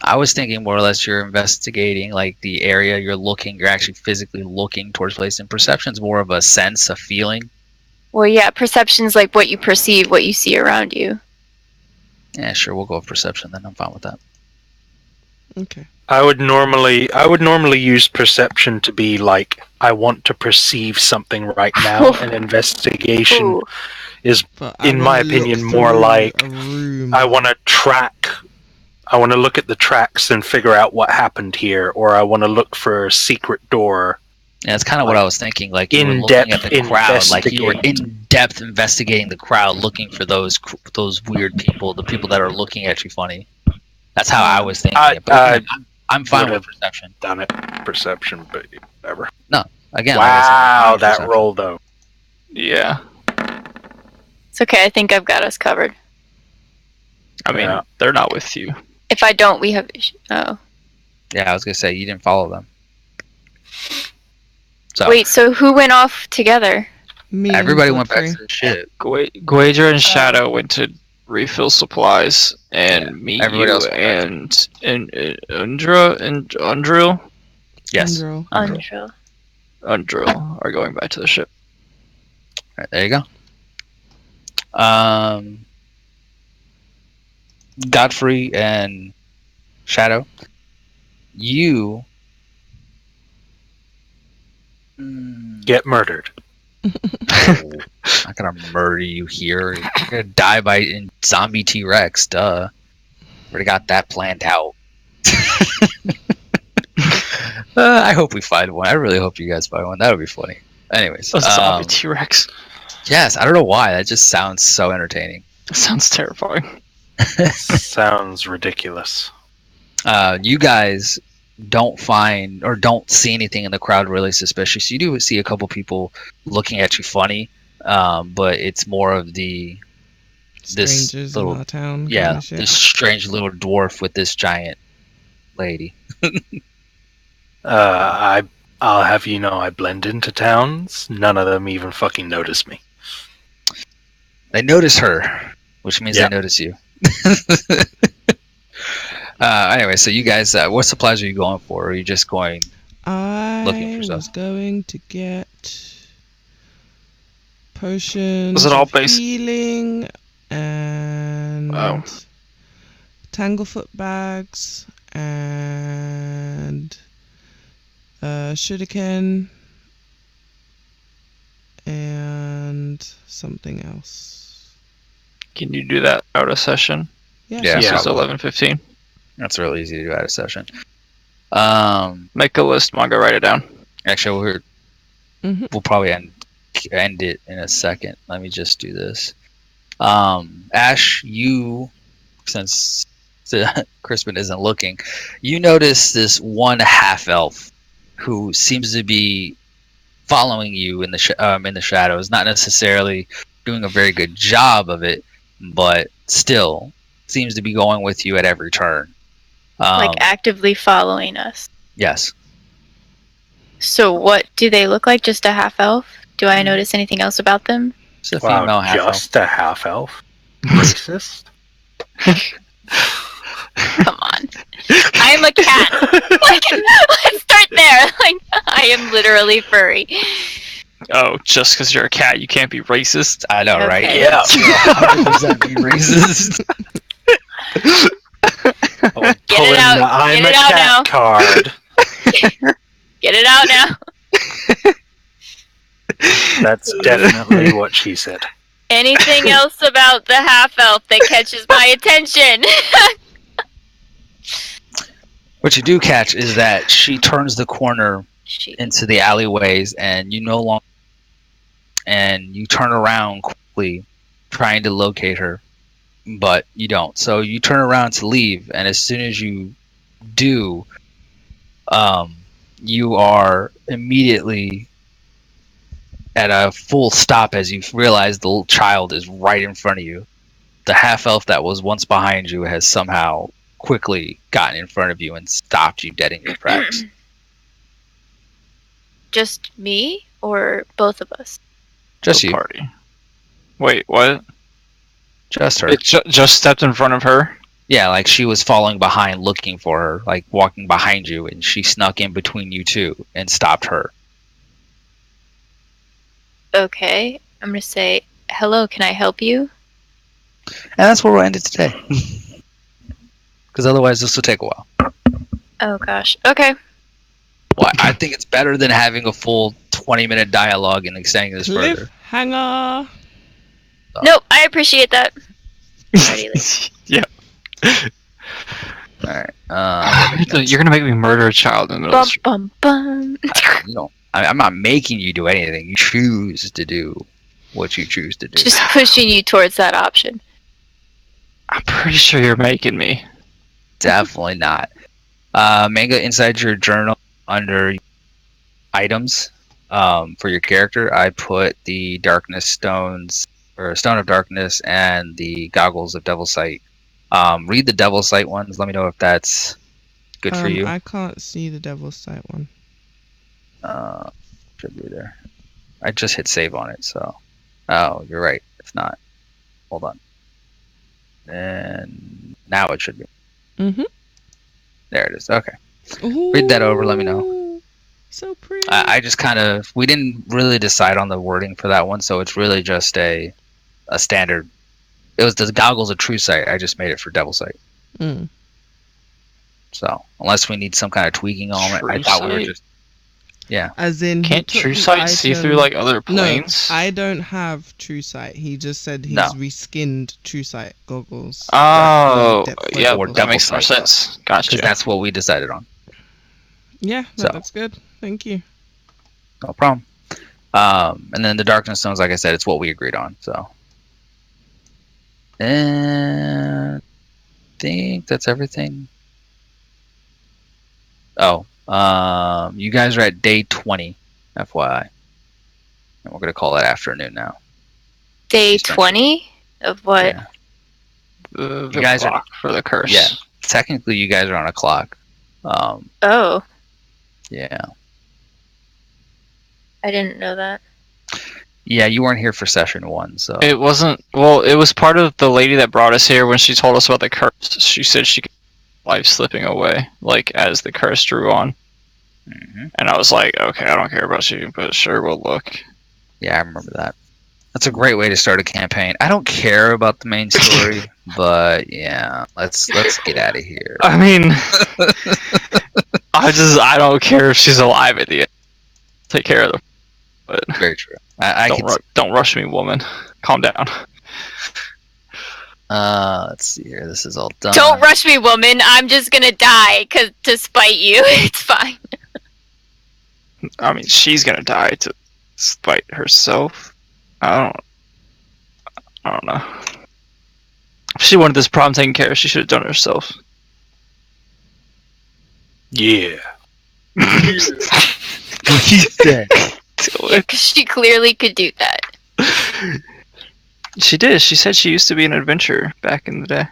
Speaker 2: I was thinking more or less you're investigating like the area you're looking. You're actually physically looking towards place, and perception's more of a sense, a feeling.
Speaker 3: Well, yeah, perception's like what you perceive, what you see around you.
Speaker 2: Yeah, sure, we'll go with perception then. I'm fine with that.
Speaker 1: Okay.
Speaker 5: I would normally use perception to be like I want to perceive something right now, and investigation
Speaker 3: Ooh.
Speaker 5: is,
Speaker 1: But I
Speaker 5: in my
Speaker 1: wanna look
Speaker 5: opinion, more
Speaker 1: through
Speaker 5: like
Speaker 1: a room.
Speaker 5: I want to track. I want to look at the tracks and figure out what happened here, or I want to look for a secret door.
Speaker 2: Yeah, that's kind of what I was thinking. Like you were looking at
Speaker 5: In-depth
Speaker 2: the crowd, like you were
Speaker 5: investigate.
Speaker 2: in depth investigating the crowd, looking for those weird people, the people that are looking at you funny. That's how I was thinking. it. But again, I'm fine with
Speaker 5: would've
Speaker 2: perception.
Speaker 5: Done it, perception, but whatever.
Speaker 2: Again,
Speaker 5: Wow,
Speaker 2: like I said, I'm fine with
Speaker 5: that
Speaker 2: perception.
Speaker 5: roll though.
Speaker 6: Yeah.
Speaker 3: It's okay, I think I've got us covered.
Speaker 6: I mean,
Speaker 5: Yeah.
Speaker 6: they're not with you.
Speaker 3: If I don't, we have... Oh.
Speaker 2: Yeah, I was gonna say you didn't follow them. So
Speaker 3: Wait, so who went off together?
Speaker 1: Me and
Speaker 2: everybody went back
Speaker 1: Godfrey.
Speaker 2: to the ship.
Speaker 6: Guadra and Shadow went to refill supplies, and me,
Speaker 2: everybody
Speaker 6: you,
Speaker 2: else went back.
Speaker 6: and Undra and Undril
Speaker 2: Yes.
Speaker 1: Andro.
Speaker 3: Untrue.
Speaker 6: Undril are going back to the ship.
Speaker 2: All right, there you go. Godfrey and Shadow, you
Speaker 5: Get murdered.
Speaker 2: I'm not gonna murder you here. You're gonna die by in zombie T-Rex, duh.
Speaker 4: Already got that planned out. I hope we find one. I really hope you guys find one. That would be funny. Anyways,
Speaker 8: A zombie T-Rex.
Speaker 4: yes, I don't know why. That just sounds so entertaining.
Speaker 8: Sounds terrifying.
Speaker 5: Sounds ridiculous.
Speaker 4: You guys don't find or don't see anything in the crowd really suspicious. You do see a couple people looking at you funny, but it's more of this
Speaker 1: Strangers
Speaker 4: little
Speaker 1: in our town.
Speaker 4: yeah,
Speaker 1: Kind of shit.
Speaker 4: this strange little dwarf with this giant lady.
Speaker 5: I'll have you know I blend into towns. None of them even fucking notice me.
Speaker 4: They notice her, which means
Speaker 5: Yeah.
Speaker 4: they notice you. Anyway, so you guys, what supplies are you going for? Or are you just going? Looking
Speaker 1: I
Speaker 4: for stuff.
Speaker 1: was going to get potions
Speaker 8: Was it all
Speaker 1: of
Speaker 8: base-
Speaker 1: healing and
Speaker 8: Oh.
Speaker 1: tanglefoot bags and shuriken and something else.
Speaker 8: Can you do that out of session?
Speaker 4: Yeah.
Speaker 8: It's just
Speaker 4: probably.
Speaker 8: 11:15.
Speaker 4: That's real easy to do out of session.
Speaker 8: Make a list, Manga. Write it down.
Speaker 4: Actually,
Speaker 1: Mhm.
Speaker 4: we'll probably end it in a second. Let me just do this. Ash, you, since Crispin isn't looking, you notice this one half elf who seems to be following you in the shadows. Not necessarily doing a very good job of it, but still seems to be going with you at every turn.
Speaker 3: Like actively following us.
Speaker 4: Yes.
Speaker 3: So what do they look like? Just a half elf? Do I notice anything else about them?
Speaker 4: It's a female
Speaker 5: Wow,
Speaker 4: half elf.
Speaker 5: just a half elf. Racist.
Speaker 3: Come on. I'm a cat. Like, let's start there. Like, I am literally furry.
Speaker 8: Oh, just because you're a cat, you can't be racist.
Speaker 4: I know, right?
Speaker 3: Okay.
Speaker 5: Yeah.
Speaker 4: 100% be racist.
Speaker 5: Oh,
Speaker 3: Get it out.
Speaker 5: the I'm
Speaker 3: Get
Speaker 5: a
Speaker 3: it out
Speaker 5: cat
Speaker 3: now.
Speaker 5: card.
Speaker 3: Get it out now.
Speaker 5: That's definitely what she said.
Speaker 3: Anything else about the half elf that catches my attention?
Speaker 4: What you do catch is that she turns the corner
Speaker 3: She-
Speaker 4: into the alleyways, and you no longer, and you turn around quickly, trying to locate her, but you don't. So you turn around to leave, and as soon as you do, you are immediately at a full stop as you realize the little child is right in front of you. The half elf that was once behind you has somehow quickly gotten in front of you and stopped you dead in your tracks.
Speaker 3: Just me or both of us?
Speaker 4: Just
Speaker 8: The
Speaker 4: you.
Speaker 8: party. Wait, what?
Speaker 4: Just her.
Speaker 8: It just stepped in front of her?
Speaker 4: Yeah, like she was following behind looking for her, like walking behind you, and she snuck in between you two and stopped her.
Speaker 3: Okay. I'm going to say, hello, can I help you?
Speaker 4: And that's where we'll end it today. Because otherwise this will take a while.
Speaker 3: Oh, gosh. Okay.
Speaker 4: Well, I think it's better than having a full 20-minute dialogue and extending this further.
Speaker 1: Cliffhanger.
Speaker 3: Nope, I appreciate that. Alrighty, like,
Speaker 8: Yeah.
Speaker 4: Alright.
Speaker 8: You're gonna make me murder a child in the middle of
Speaker 3: bum,
Speaker 8: the street.
Speaker 3: bum, bum.
Speaker 4: You know, I'm not making you do anything. You choose to do what you choose to do.
Speaker 3: Just pushing you towards that option.
Speaker 8: I'm pretty sure you're making me.
Speaker 4: Definitely not. Manga, inside your journal under items for your character, I put the darkness stones, or stone of darkness, and the goggles of devil sight. Read the devil sight ones. Let me know if that's good for you.
Speaker 1: I can't see the devil's sight one.
Speaker 4: Should be there. I just hit save on it, so. Oh, you're right. If not, hold on. And now it should be.
Speaker 1: Mhm.
Speaker 4: There it is. Okay. Read that over, let me know.
Speaker 1: Ooh, So pretty.
Speaker 4: I just kind of, we didn't really decide on the wording for that one, so it's really just a standard. It was the goggles of true sight. I just made it for devil sight.
Speaker 1: Mm.
Speaker 4: So unless we need some kind of tweaking on it, I
Speaker 8: True
Speaker 4: thought we were
Speaker 8: sight?
Speaker 4: just
Speaker 2: Yeah.
Speaker 1: As in, he
Speaker 8: Can't
Speaker 1: took
Speaker 8: true
Speaker 1: the
Speaker 8: sight see through
Speaker 1: item-
Speaker 8: like other
Speaker 1: No,
Speaker 8: planes?
Speaker 1: I don't have true sight. He just said he's
Speaker 2: No.
Speaker 1: reskinned true sight goggles.
Speaker 8: Oh,
Speaker 1: Depth
Speaker 8: yeah,
Speaker 1: goggles.
Speaker 8: that makes more sense.
Speaker 2: Because
Speaker 8: Gotcha.
Speaker 2: that's what we decided on.
Speaker 1: Yeah,
Speaker 2: So.
Speaker 1: that looks good. Thank you.
Speaker 2: No problem. And then the darkness stones, like I said, it's what we agreed on. So, and I think that's everything. Oh, you guys are at day 20, FYI, and we're gonna call it afternoon now.
Speaker 3: Day
Speaker 2: Eastern.
Speaker 3: 20 of what?
Speaker 2: Yeah.
Speaker 8: The
Speaker 2: You guys are-
Speaker 8: clock for the curse.
Speaker 2: Yeah. Technically, you guys are on a clock.
Speaker 3: Oh,
Speaker 2: Yeah.
Speaker 3: I didn't know that.
Speaker 2: Yeah, you weren't here for session 1, so
Speaker 8: It wasn't. Well, it was part of the lady that brought us here when she told us about the curse. She said she could see life slipping away, like as the curse drew on.
Speaker 2: Mhm.
Speaker 8: And I was like, okay, I don't care about you, but sure, we'll look.
Speaker 2: Yeah, I remember that. That's a great way to start a campaign. I don't care about the main story, but yeah, let's get out of here.
Speaker 8: I mean, I don't care if she's alive at the end. Take care of them. But
Speaker 2: Very true. I
Speaker 8: don't rush me, woman. Calm down.
Speaker 2: let's see here. This is all done.
Speaker 3: Don't rush me, woman. I'm just gonna die to spite you. It's fine.
Speaker 8: I mean, she's gonna die to spite herself. I don't know. If she wanted this problem taken care of, she should have done it herself.
Speaker 5: Yeah.
Speaker 2: He said.
Speaker 3: Yeah, 'cause she clearly could do that.
Speaker 8: She did. She said she used to be an adventurer back in the day.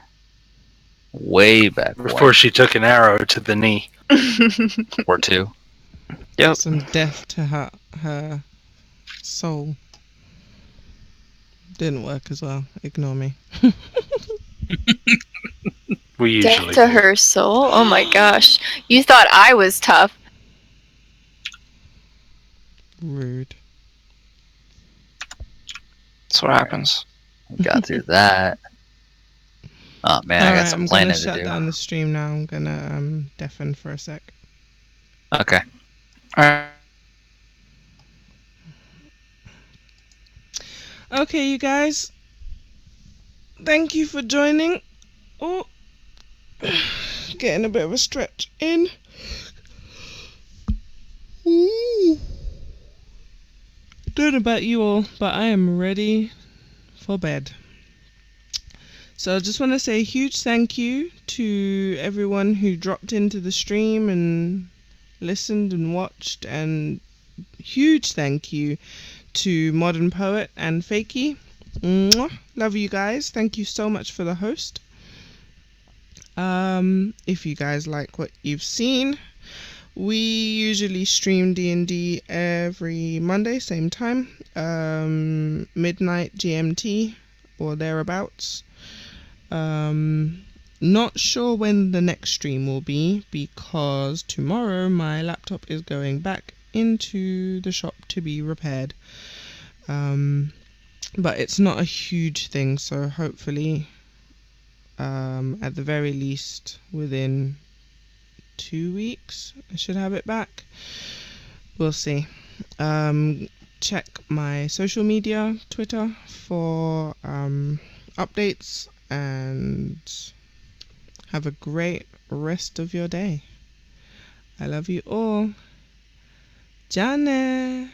Speaker 2: Way back
Speaker 5: Before she took an arrow to the knee.
Speaker 2: or 2.
Speaker 8: Yep.
Speaker 1: Some death to her soul. Didn't work as well. Ignore me.
Speaker 5: We usually
Speaker 3: Death to her soul? Oh my gosh. You thought I was tough.
Speaker 1: Rude.
Speaker 8: That's what happens.
Speaker 2: We got through that. Oh man, I got
Speaker 1: Alright,
Speaker 2: some
Speaker 1: I'm
Speaker 2: planning
Speaker 1: gonna
Speaker 2: to
Speaker 1: shut
Speaker 2: do.
Speaker 1: down the stream now. I'm gonna deafen for a sec.
Speaker 2: Okay.
Speaker 8: Alright.
Speaker 1: Okay, you guys. Thank you for joining. Oh, getting a bit of a stretch in. Ooh. Don't know about you all, but I am ready for bed. So I just want to say a huge thank you to everyone who dropped into the stream and listened and watched, and huge thank you to Modern Poet and Fakey. Mwah. Love you guys. Thank you so much for the host. If you guys like what you've seen, we usually stream D&D every Monday, same time, midnight GMT or thereabouts. Not sure when the next stream will be, because tomorrow my laptop is going back into the shop to be repaired. But it's not a huge thing, so hopefully at the very least within 2 weeks I should have it back. We'll see. Check my social media, Twitter, for updates, and have a great rest of your day. I love you all. Jane.